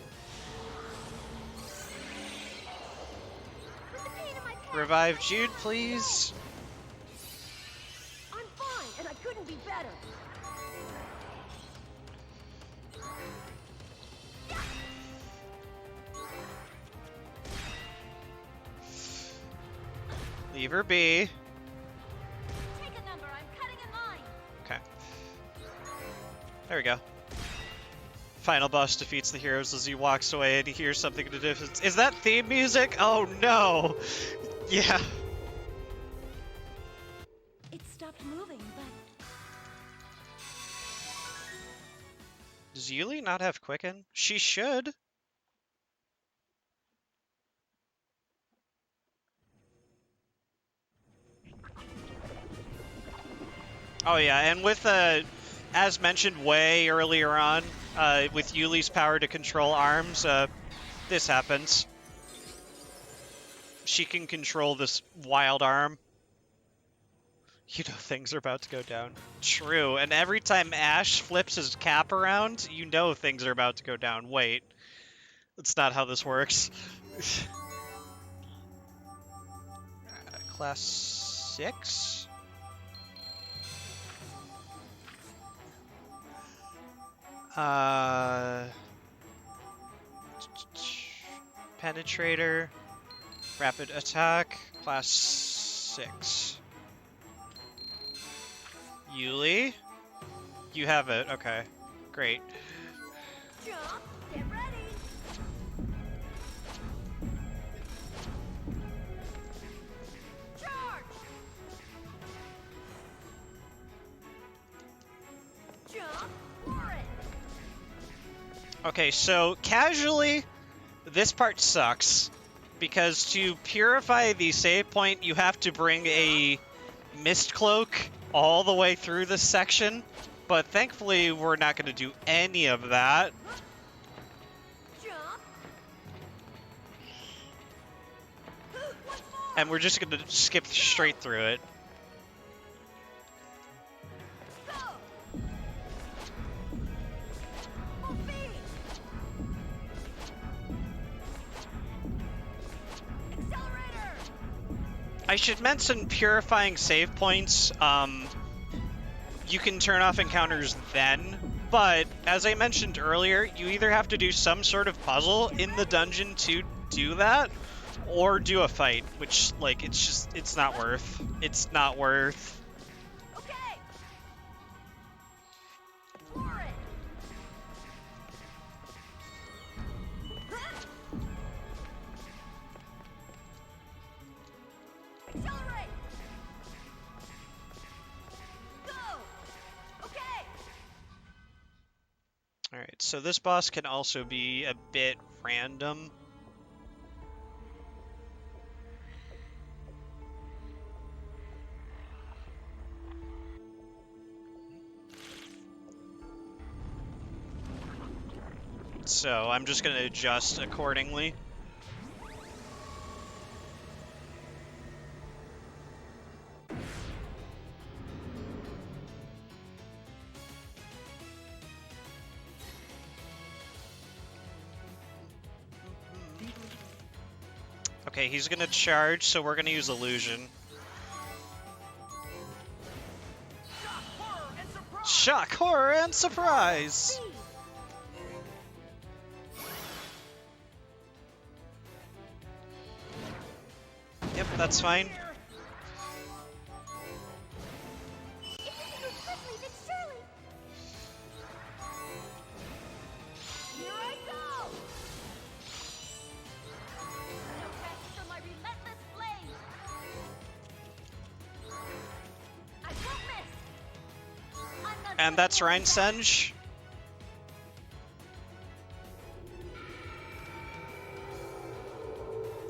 Put the pain in my pants. Revive Jude, please. I'm fine, and I couldn't be better. Leave her be. Take a number. I'm cutting in line. Okay. There we go. Final boss defeats the heroes as he walks away and he hears something in the distance. Is that theme music? Oh no! Yeah. It stopped moving, but Does Yuli not have Quicken? She should. Oh yeah, and with, as mentioned way earlier on, with Yuli's power to control arms, this happens. She can control this wild arm. You know things are about to go down. True, and every time Ash flips his cap around, you know things are about to go down. Wait. That's not how this works. Class 6? Penetrator. Rapid attack. Class 6. Yuli? You have it. Okay. Great. jump. Get ready. Charge. Jump for it. Okay, so casually, this part sucks. Because to purify the save point, you have to bring a mist cloak all the way through this section. But thankfully, we're not going to do any of that. Jump. Once more. And we're just going to skip straight through it. Go. Full speed. Accelerator. I should mention purifying save points. You can turn off encounters then, but as I mentioned earlier, you either have to do some sort of puzzle in the dungeon to do that, or do a fight, which, like, it's not worth. It's not worth. Okay. For it. Accelerate. Go. Okay. Alright, so this boss can also be a bit random. So I'm just going to adjust accordingly. Okay, he's going to charge, so we're going to use illusion. Shock, horror, and surprise! Speed. Yep, that's fine. If we can move quickly, then surely. Here I go. No rest for my relentless flame. I won't miss. I'm not And that's Reinsenj.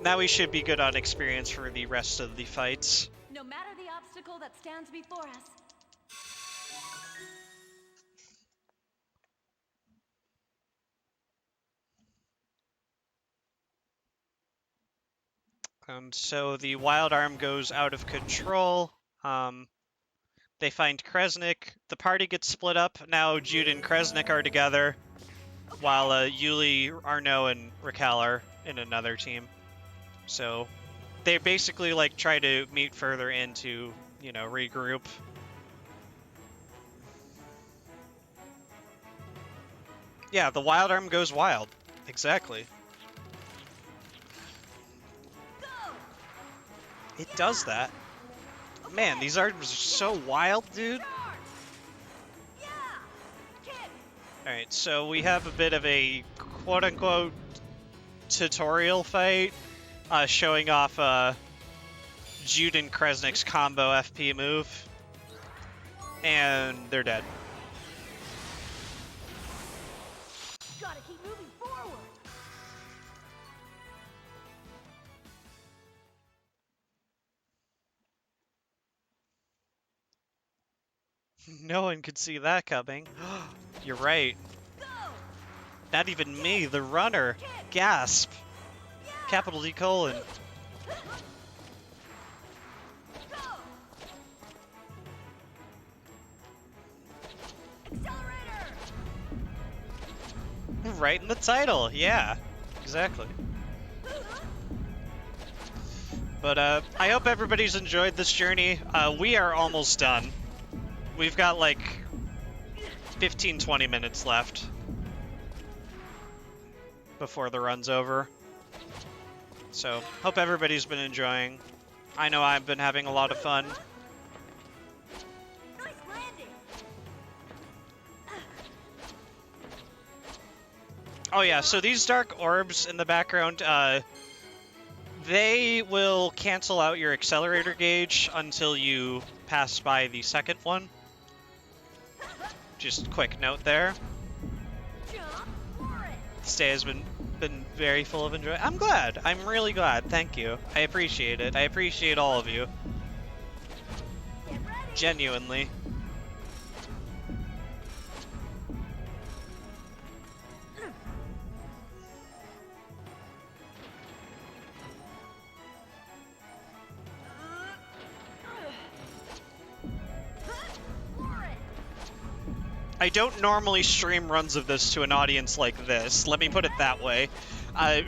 Now we should be good on experience for the rest of the fights. No matter the obstacle that stands before us. So the wild arm goes out of control. They find Kresnik. The party gets split up. Now Jude and Kresnik are together, while Yuli, Arno, and Raquel are in another team. So they basically like try to meet further in to, you know, regroup. Yeah, the wild arm goes wild. Exactly. It does that. Man, these arms are so wild, dude. Alright, so we have a bit of a quote-unquote tutorial fight, showing off Jude and Kresnik's combo FP move. And they're dead. Gotta keep moving forward. No one could see that coming. You're right. Not even me, the runner. Gasp. Capital D colon. Right in the title, yeah. Exactly. But I hope everybody's enjoyed this journey. We are almost done. We've got like 15-20 minutes left before the run's over. So, hope everybody's been enjoying. I know I've been having a lot of fun. Nice landing. Oh yeah, so these dark orbs in the background, they will cancel out your accelerator gauge until you pass by the second one. Just quick note there. This day has been very full of enjoyment. I'm glad. I'm really glad. Thank you. I appreciate it. I appreciate all of you. Genuinely. I don't normally stream runs of this to an audience like this. Let me put it that way.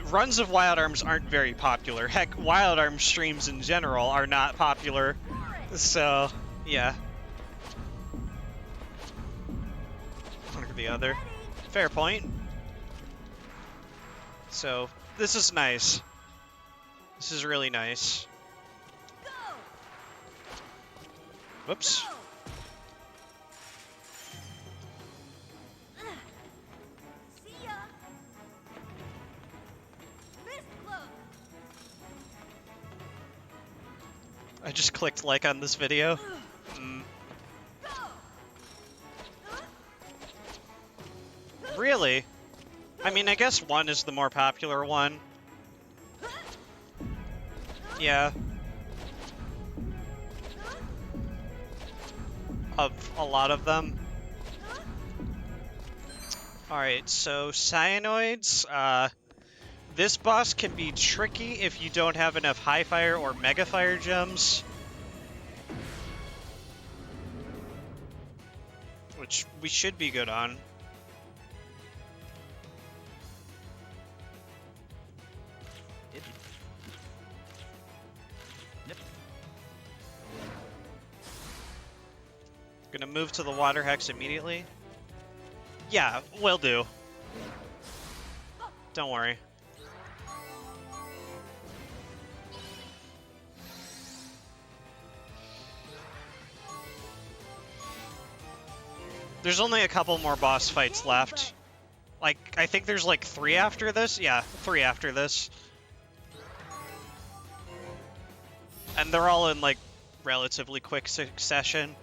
Runs of Wild Arms aren't very popular. Heck, Wild Arms streams in general are not popular. So, yeah. One or the other. Fair point. So, this is nice. This is really nice. Whoops. I just clicked like on this video. Really? I mean, I guess 1 is the more popular one. Yeah. Of a lot of them. Alright, so cyanoids, this boss can be tricky if you don't have enough high fire or mega fire gems. Which we should be good on. Gonna move to the water hex immediately. Yeah, will do. Don't worry. There's only a couple more boss fights left. Like, I think there's like 3 after this? Yeah, 3 after this. And they're all in like relatively quick succession.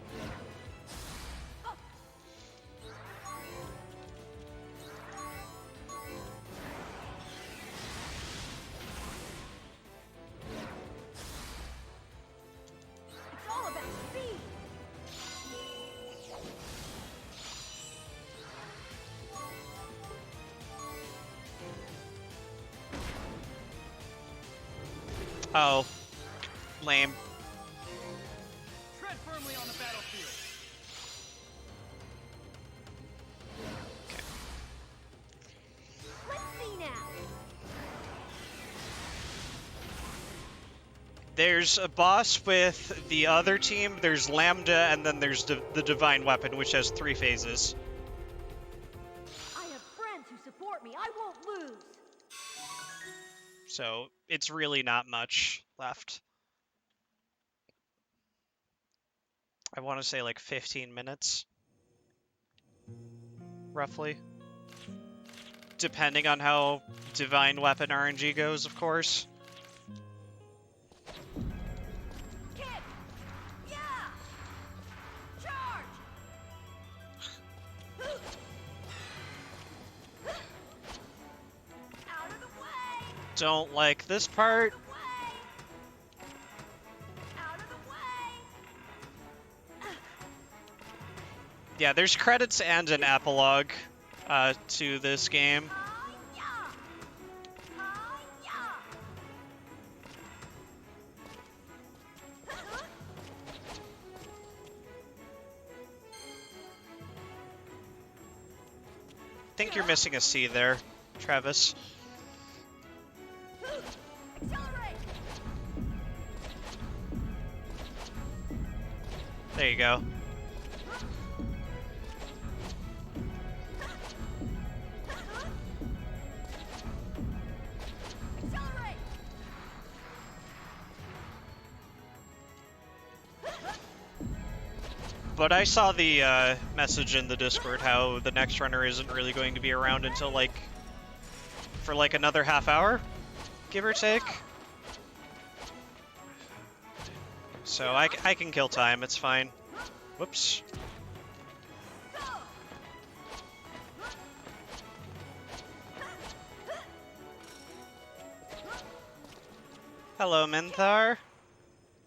Oh, lame. Tread firmly stay on the battlefield. Let's see now. There's a boss with the other team, there's Lambda, and then there's the Divine Weapon, which has 3 phases. I have friends who support me. I won't lose. So it's really not much left. I want to say like 15 minutes, roughly. Depending on how Divine Weapon RNG goes, of course. Kick! Yeah! Charge! Out of the way! Don't like this part. Out of the way! Yeah, there's credits and an epilogue to this game. Hi-ya! Hi-ya! I think you're missing a C there, Travis. Accelerate! There you go. Accelerate! But I saw the message in the Discord how the next runner isn't really going to be around until for another half hour, give or take. So I can kill time, it's fine. Whoops. Hello, Minthar.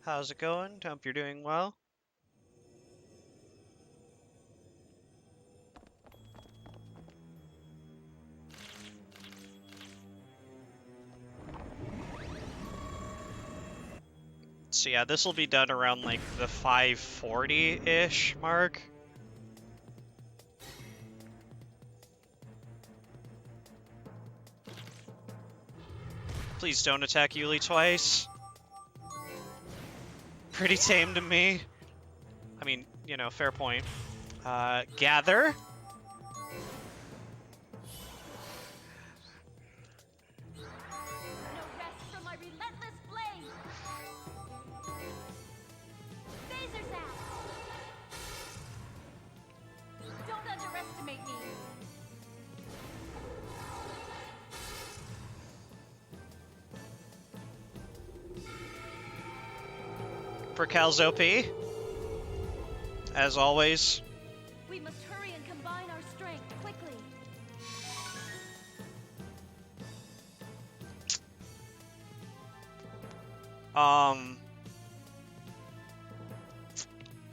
How's it going? Hope you're doing well. So yeah, this will be done around like the 5:40-ish mark. Please don't attack Yuli twice. Pretty tame to me. I mean, you know, fair point. Gather. No rest from my relentless blade! Phasers out! Don't underestimate me! Percal's OP. As always. We must hurry and combine our strength quickly.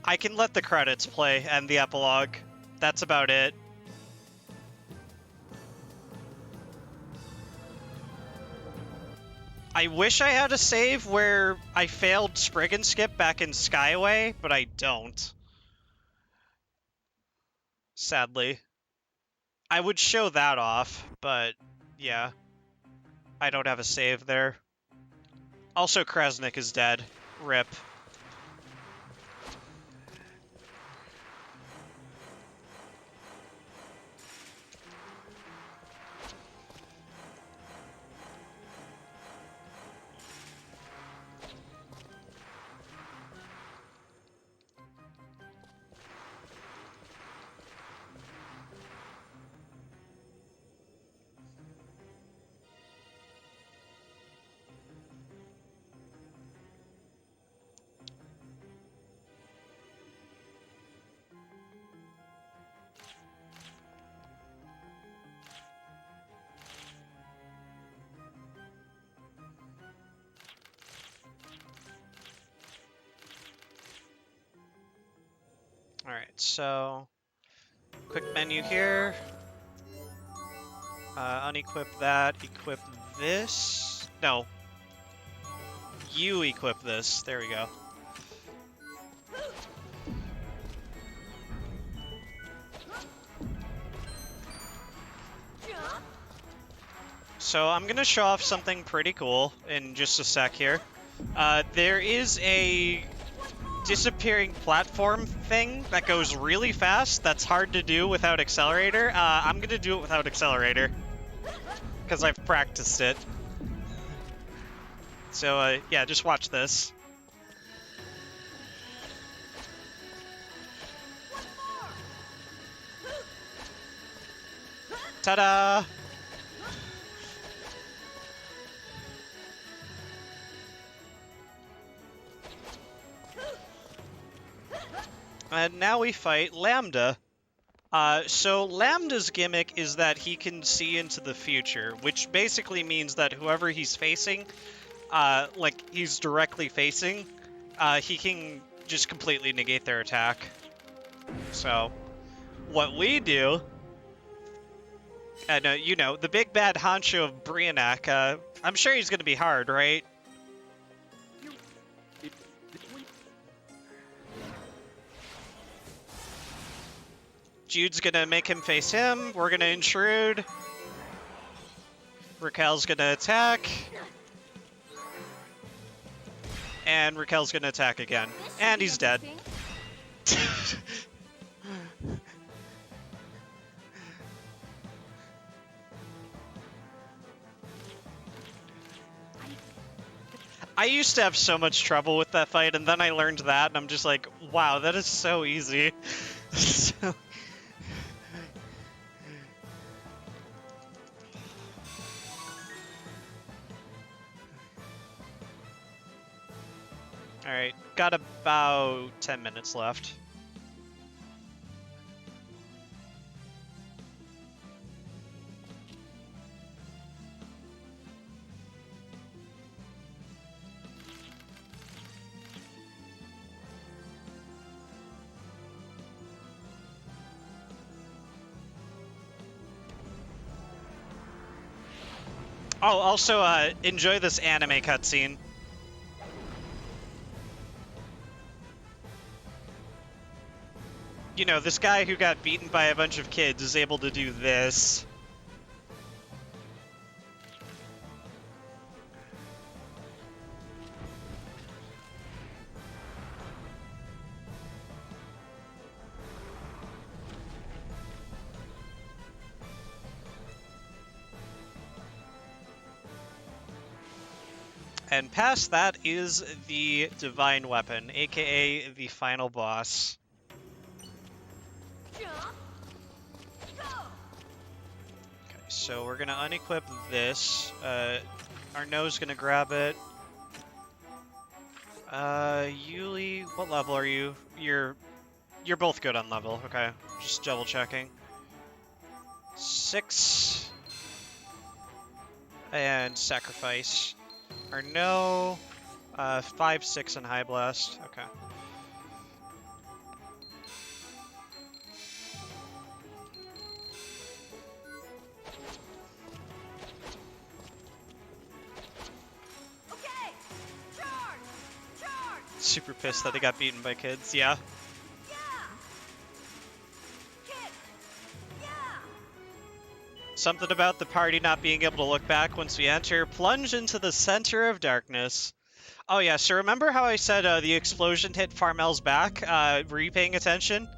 I can let the credits play and the epilogue. That's about it. I wish I had a save where I failed Sprig and Skip back in Skyway, but I don't. Sadly. I would show that off, but yeah. I don't have a save there. Also, Kresnik is dead. RIP. Alright, so quick menu here. Unequip that, equip this. No. You equip this. There we go. So I'm gonna show off something pretty cool in just a sec here. There is a disappearing platform thing that goes really fast that's hard to do without accelerator. I'm gonna do it without accelerator because I've practiced it. So yeah, just watch this. Ta-da! And now we fight Lambda. So Lambda's gimmick is that he can see into the future, which basically means that whoever he's facing, like he's directly facing, he can just completely negate their attack. So what we do, and you know, the big bad honcho of Brianak, I'm sure he's gonna be hard, right? Jude's gonna make him face him. We're gonna intrude. Raquel's gonna attack. And Raquel's gonna attack again. And he's dead. I used to have so much trouble with that fight, and then I learned that, and I'm just like, wow, that is so easy. So... Alright, got about 10 minutes left. Oh, also, enjoy this anime cutscene. You know, this guy who got beaten by a bunch of kids is able to do this. And past that is the Divine Weapon, aka the final boss. Okay, so we're gonna unequip this. Arnaud's gonna grab it. Yuli, what level are you? You're both good on level. Okay, just double checking. 6 and sacrifice. Arnaud, 5, 6 and high blast. Okay. Super pissed that they got beaten by kids, yeah. Something about the party not being able to look back once we enter. Plunge into the center of darkness. Oh yeah, so remember how I said the explosion hit Farmel's back? Were you paying attention?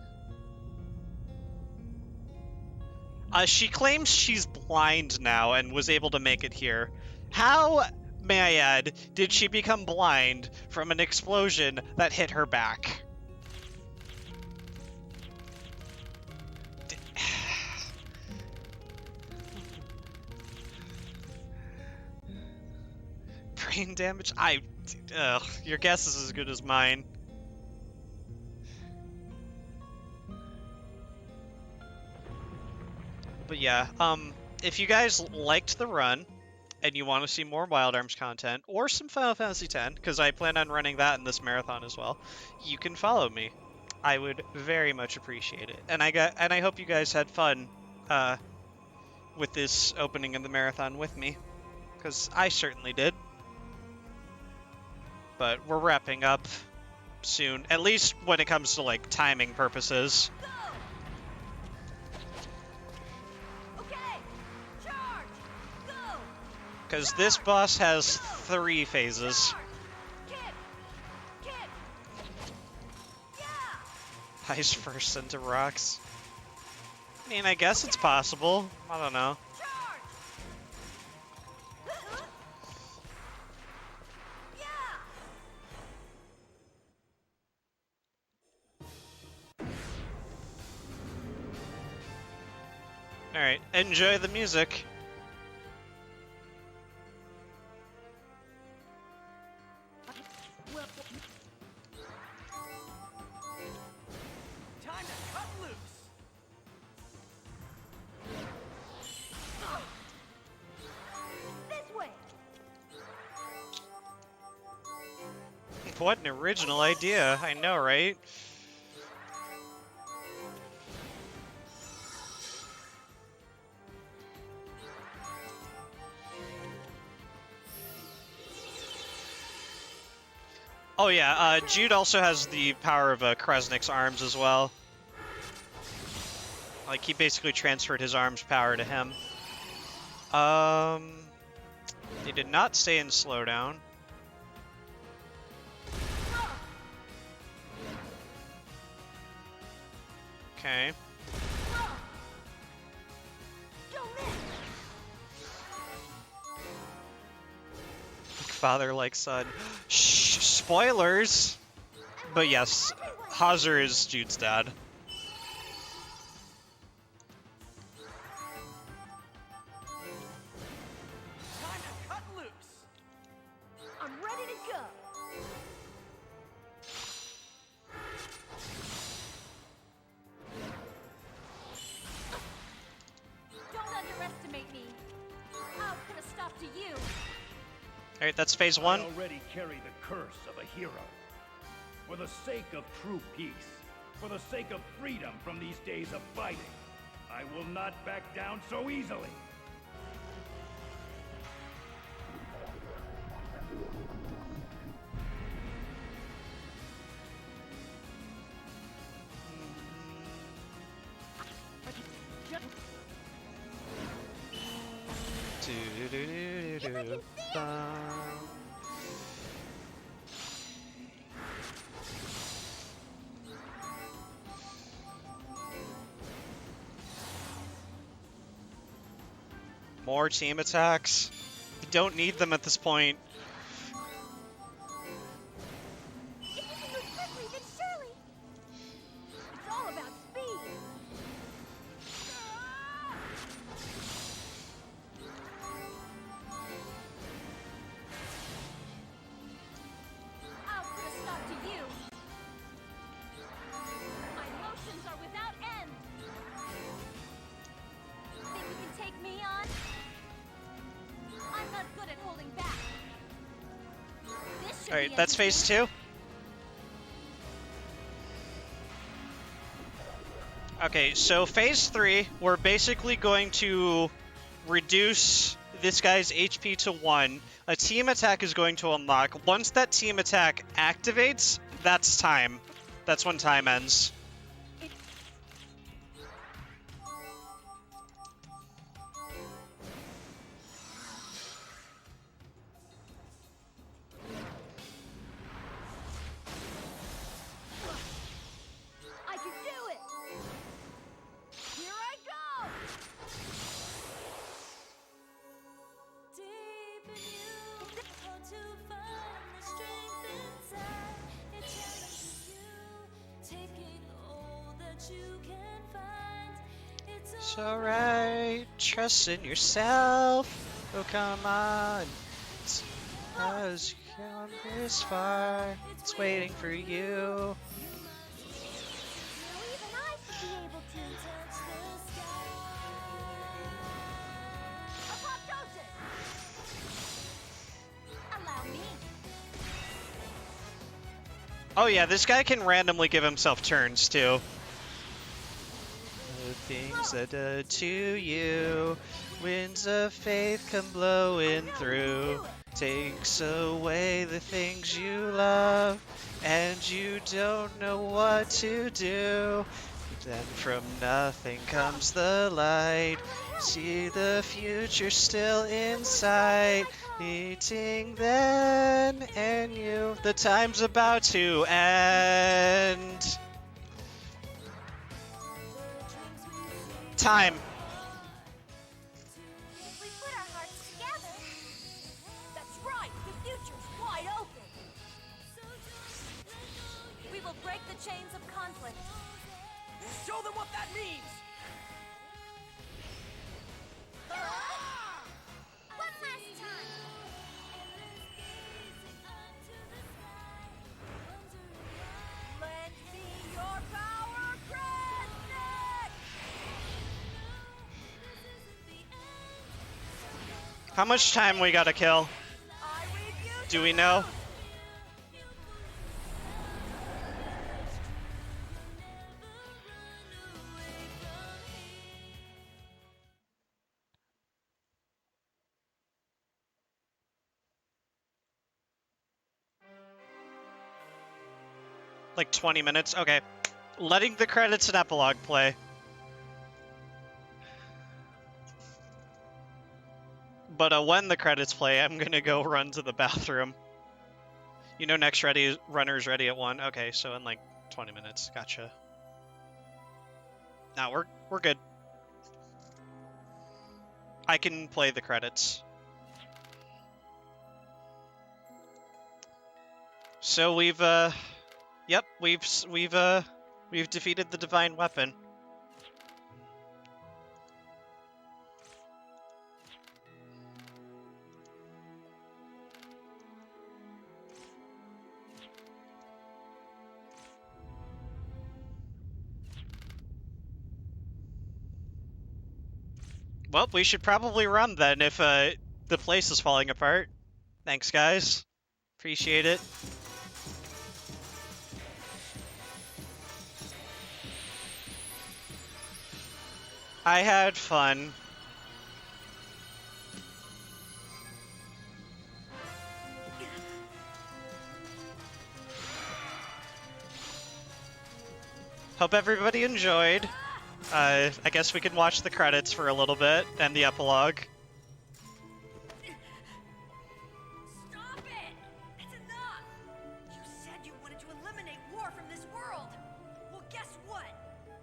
She claims she's blind now and was able to make it here. How, may I add, did she become blind from an explosion that hit her back? Brain damage? Your guess is as good as mine. But yeah, if you guys liked the run, and you want to see more Wild Arms content, or some Final Fantasy X, because I plan on running that in this marathon as well, you can follow me. I would very much appreciate it. And I hope you guys had fun with this opening of the marathon with me, because I certainly did. But we're wrapping up soon, at least when it comes to like timing purposes. Because this boss has 3 phases. Ice first into rocks. I mean, I guess it's possible. I don't know. Alright, enjoy the music. Time to cut loose. This way. What an original idea. I know, right? Oh yeah, Jude also has the power of Kresnik's arms as well. Like, he basically transferred his arms power to him. They did not stay in slowdown. Okay. Father like son. Shh, spoilers! But yes, Hauser is Jude's dad. Time to cut loose. I'm ready to go. Don't underestimate me. How could have stopped to you? Alright, that's phase 1. I already carry the curse of a hero. For the sake of true peace, for the sake of freedom from these days of fighting, I will not back down so easily. More team attacks. You don't need them at this point. If you can move quickly, then surely. It's all about speed. How could have stopped to you? My emotions are without end. Think you can take me on? I'm not good at holding back. This should Alright, be that's phase 2. Okay, so phase 3, we're basically going to reduce this guy's HP to 1. A team attack is going to unlock. Once that team attack activates, that's time. That's when time ends. I can do it! Here I go! Deep in you, how to find the strength inside. It challenges you, taking all that you can find. It's alright, trust in yourself. Oh, come on. It's as you come this far, it's waiting for you. Even I should be able to touch the sky. Apoptosis! Allow me. Oh yeah, this guy can randomly give himself turns too. the things that to you. Winds of faith come blowing through. Takes away the things you love, and you don't know what to do. Then from nothing comes the light. See the future still in sight. Meeting then and you. The time's about to end. Time. If we put our hearts together, that's right, the future's wide open. We will break the chains of conflict. Show them what that means! One last time. Lend me your power, Crescent! How much time we gotta kill? I refuse Do we know? Like 20 minutes? Okay. Letting the credits and epilogue play. But when the credits play, I'm gonna go run to the bathroom. You know, next runner's ready at 1. Okay, so in like 20 minutes. Gotcha. Now we're good. I can play the credits. So we've yep, we've defeated the divine weapon. Well, we should probably run then if the place is falling apart. Thanks, guys. Appreciate it. I had fun. Hope everybody enjoyed. I guess we can watch the credits for a little bit and the epilogue. Stop it! It's enough! You said you wanted to eliminate war from this world! Well, guess what?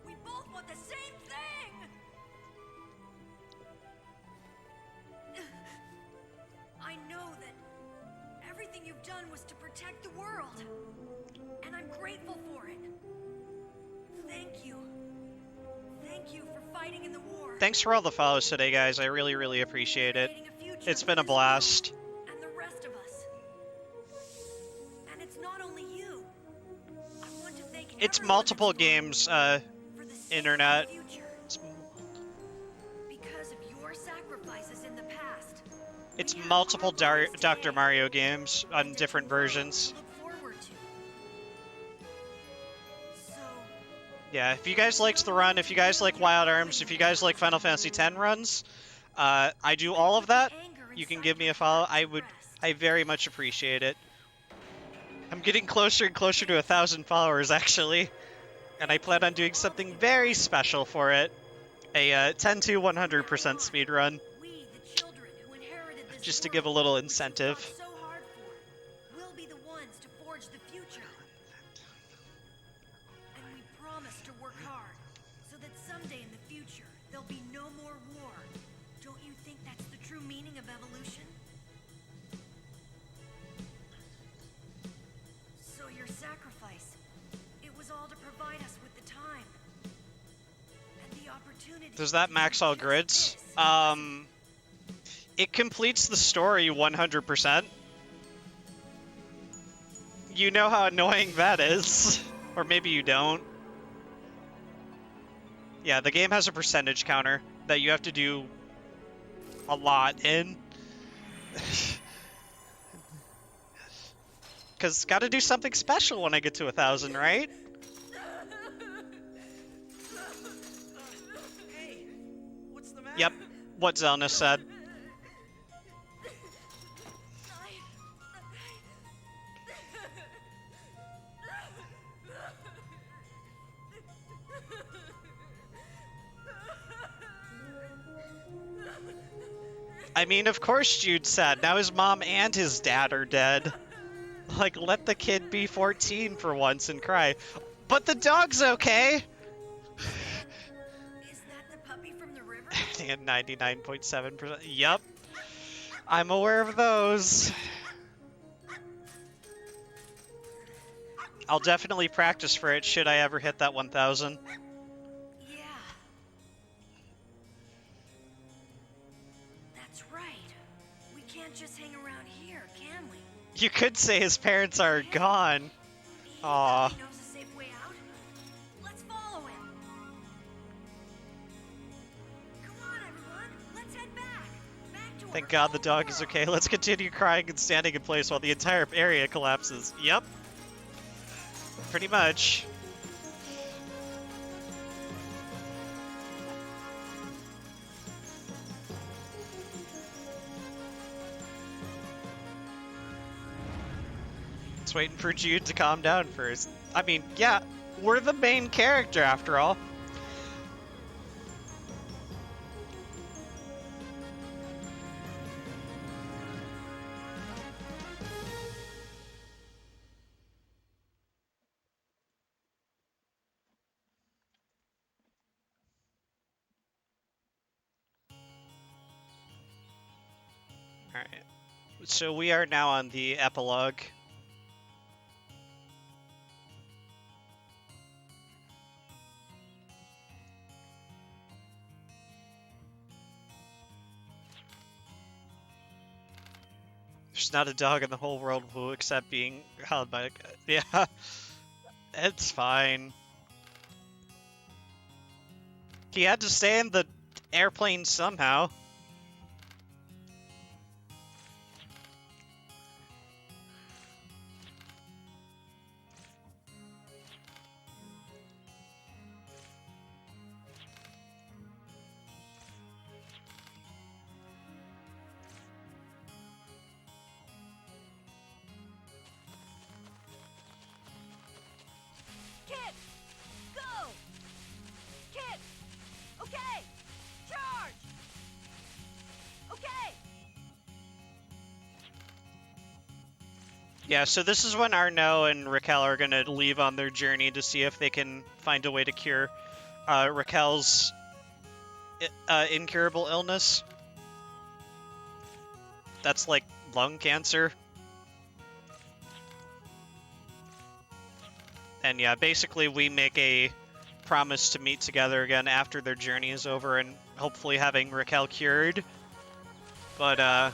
We both want the same thing! I know that everything you've done was to protect the world. And I'm grateful for it. Thank you. Thank you for fighting in the war. Thanks for all the follows today, guys. I really, really appreciate it. Creating a future It's for been a this world blast. And the rest of us. And it's not only you. I want to thank It's everyone multiple that's worked games, for the sake of internet. the future. Because of your sacrifices in the past. It's we have multiple more lives Dr. today Mario games on and a different tomorrow versions. to look forward to. So, Yeah, if you guys liked the run, if you guys like Wild Arms, if you guys like Final Fantasy X runs, I do all of that. You can give me a follow. I very much appreciate it. I'm getting closer and closer to 1,000 followers, actually. And I plan on doing something very special for it. A 10 to 100% speedrun. we, the children who inherited this Just to world give a little we've incentive. fought so hard for, we'll be the ones to forge the future. And we promise to work hard so that someday in the future there'll be no more war. Don't you think that's the true meaning of evolution? So your sacrifice, it was all to provide us with the time and the opportunity. Does that to max do all just grids? this. It completes the story 100%. You know how annoying that is. Or maybe you don't. Yeah, the game has a percentage counter that you have to do a lot in. Because gotta do something special when I get to 1,000, right? Yep, what Zelna said. I mean, of course Jude's sad. Now his mom and his dad are dead. Like, let the kid be 14 for once and cry. But the dog's okay! Is that the puppy from the river? And 99.7%. Yup. I'm aware of those. I'll definitely practice for it should I ever hit that 1,000. Yeah. That's right. We can't just hang around here, can we? You could say his parents are gone. He Aw. probably knows a safe way out. Let's follow him. Come on, everyone. Let's head back. Back to Thank our God the old dog is world. okay. Let's continue crying and standing in place while the entire area collapses. Yep. Pretty much. Just waiting for Jude to calm down first. I mean, yeah, we're the main character after all. Alright. So we are now on the epilogue. There's not a dog in the whole world who will accept being held by a... Yeah. It's fine. He had to stay in the airplane somehow. Kid! Go! Kid! Okay! Charge! Okay! Yeah, so this is when Arnaud and Raquel are going to leave on their journey to see if they can find a way to cure Raquel's incurable illness. That's like lung cancer. And yeah, basically we make a promise to meet together again after their journey is over and hopefully having Raquel cured. But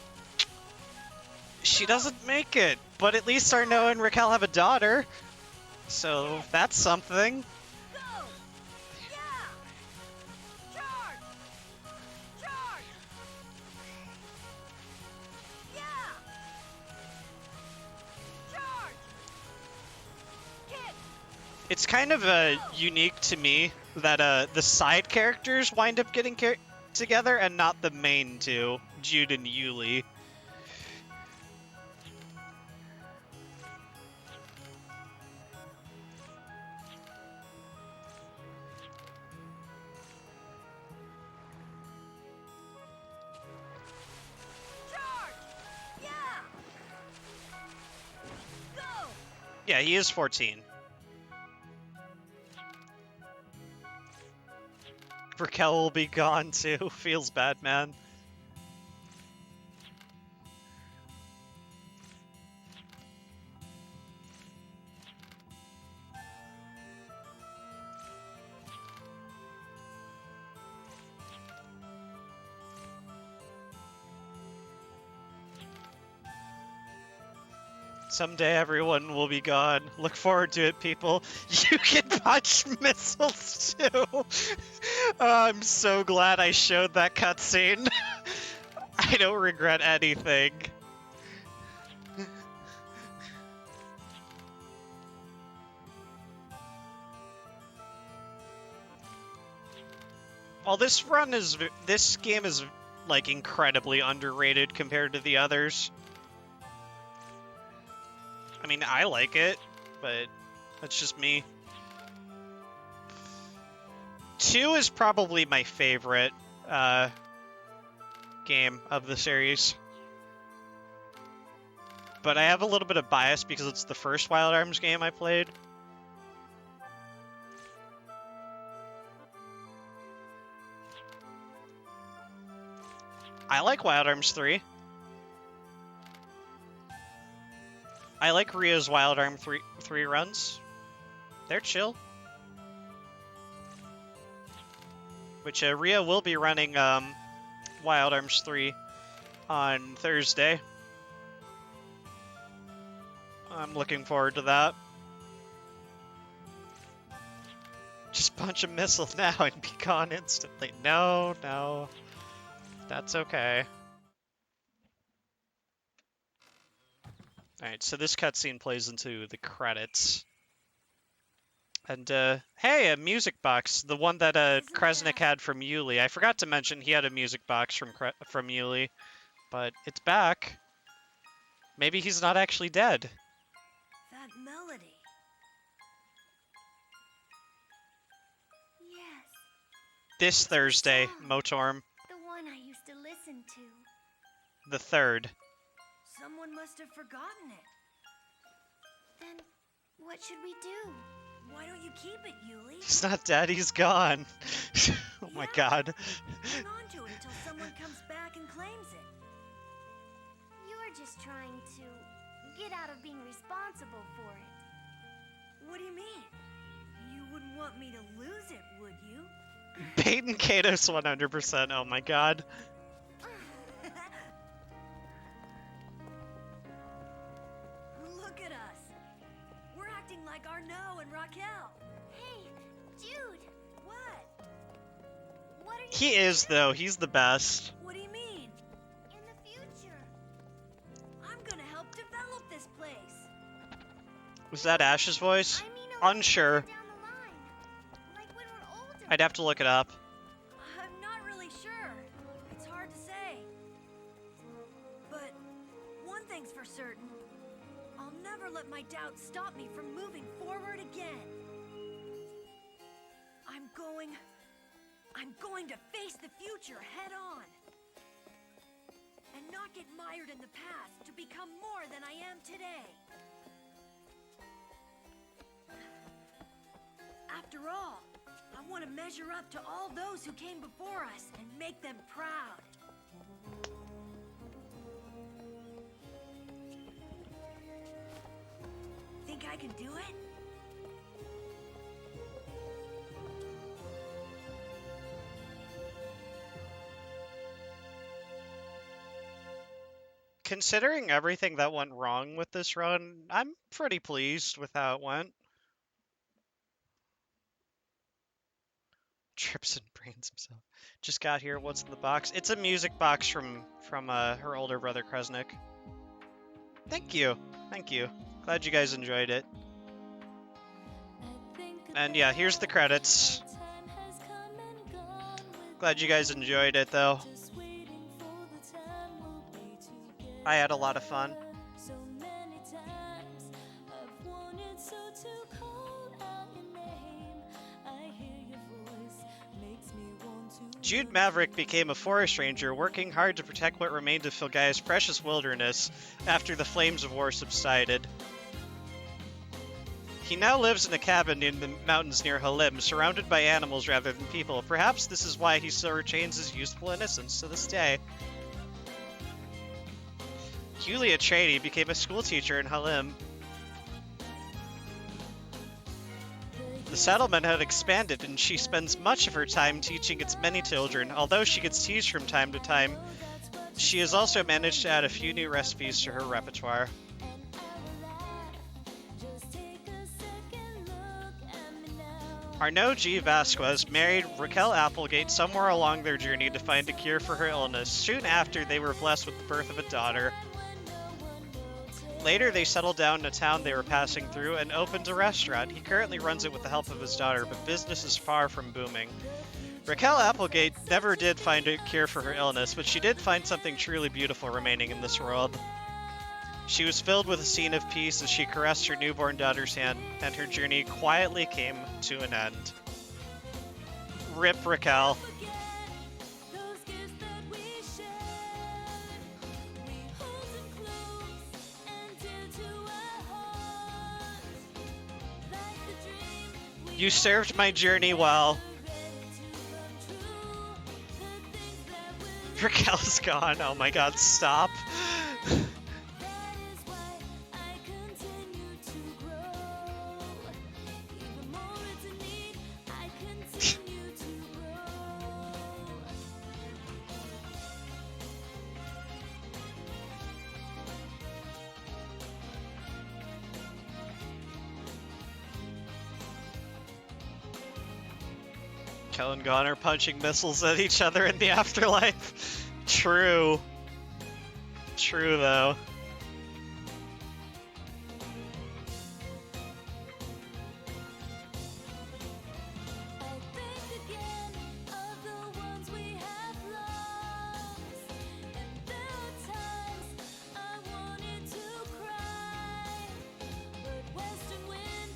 she doesn't make it. But at least Arnaud and Raquel have a daughter. So that's something. Go! Yeah! Charge! Charge! Yeah! Charge! Kid! It's kind of unique to me that the side characters wind up getting together and not the main two, Jude and Yuli. Charge! Yeah! Go! Yeah, he is 14. Raquel will be gone too. Feels bad, man. Someday everyone will be gone. Look forward to it, people. You can punch missiles too. Oh, I'm so glad I showed that cutscene. I don't regret anything. Well, this game is like incredibly underrated compared to the others. I mean, I like it, but that's just me. 2 is probably my favorite game of the series. But I have a little bit of bias because it's the first Wild Arms game I played. I like Wild Arms 3. I like Rhea's Wild Arm 3 runs. They're chill. Which Rhea will be running Wild Arms 3 on Thursday. I'm looking forward to that. Just punch a missile now and be gone instantly. No, no. That's okay. Alright, so this cutscene plays into the credits. And, hey, a music box. The one that Kresnik had from Yuli. I forgot to mention he had a music box from Yuli. But it's back. Maybe he's not actually dead. That melody. Yes. This Thursday, Motorm. The one I used to listen to. The 3rd. Someone must have forgotten it. Then what should we do? Why don't you keep it, Yuli? He's not dead, he's gone. Oh my god. Hang on to it until someone comes back and claims it. You're just trying to get out of being responsible for it. What do you mean? You wouldn't want me to lose it, would you? Peyton Katos 100%, oh my god. Look at us. We're acting like Arnaud and Raquel. Hey, Jude! What? What are you He is, though. He's the best. What do you mean? in the future? I'm gonna help develop this place. Was that Ash's voice? I mean, a little Unsure. further down the line. Like when we're older. I'd have to look it up. I'm not really sure. It's hard to say. But one thing's for certain. I'll never let my doubts stop me from moving forward again. I'm going to face the future head on. And not get mired in the past to become more than I am today. After all, I want to measure up to all those who came before us and make them proud. Think I can do it? Considering everything that went wrong with this run, I'm pretty pleased with how it went. Trips and brains himself. Just got here. What's in the box? It's a music box from her older brother Kresnik. Thank you. Thank you. Glad you guys enjoyed it. And yeah, here's the credits. Glad you guys enjoyed it though. I had a lot of fun. Jude Maverick became a forest ranger, working hard to protect what remained of Filgaia's precious wilderness after the flames of war subsided. He now lives in a cabin in the mountains near Halim, surrounded by animals rather than people. Perhaps this is why he still retains his youthful innocence to this day. Yulia Trady became a schoolteacher in Halim. The settlement had expanded, and she spends much of her time teaching its many children. Although she gets teased from time to time, she has also managed to add a few new recipes to her repertoire. Arnaud G. Vasquez married Raquel Applegate somewhere along their journey to find a cure for her illness. Soon after, they were blessed with the birth of a daughter. Later, they settled down in a town they were passing through and opened a restaurant. He currently runs it with the help of his daughter, but business is far from booming. Raquel Applegate never did find a cure for her illness, but she did find something truly beautiful remaining in this world. She was filled with a scene of peace as she caressed her newborn daughter's hand, and her journey quietly came to an end. Rip Raquel. You served my journey well. Raquel's gone. Oh my god, stop. Kel and Gon are punching missiles at each other in the afterlife. True. True, though.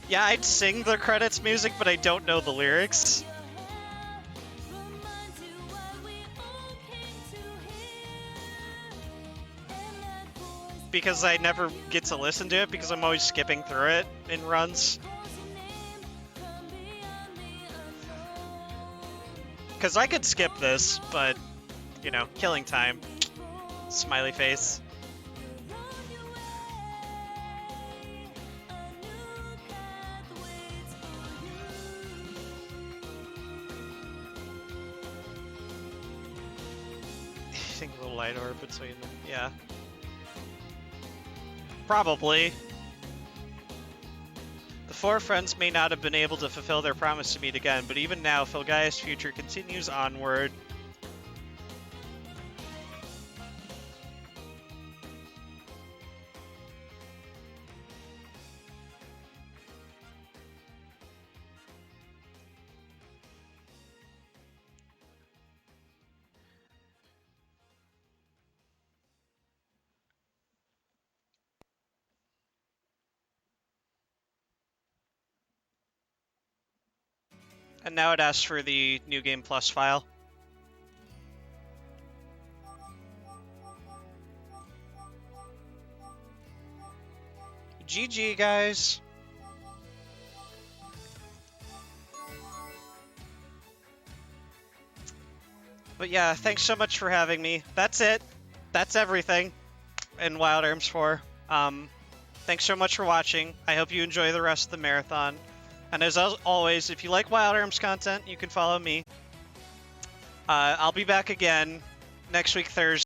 Yeah, I'd sing the credits music, but I don't know the lyrics. Because I never get to listen to it because I'm always skipping through it in runs. Because I could skip this, but, you know, killing time. Smiley face. I think a little light orb between them, yeah. Probably. The four friends may not have been able to fulfill their promise to meet again, but even now, Filgaia's future continues onward. And now it asks for the New Game Plus file. GG, guys. But yeah, thanks so much for having me. That's it. That's everything in Wild Arms 4. Thanks so much for watching. I hope you enjoy the rest of the marathon. And as always, if you like Wild Arms content, you can follow me. I'll be back again next week, Thursday.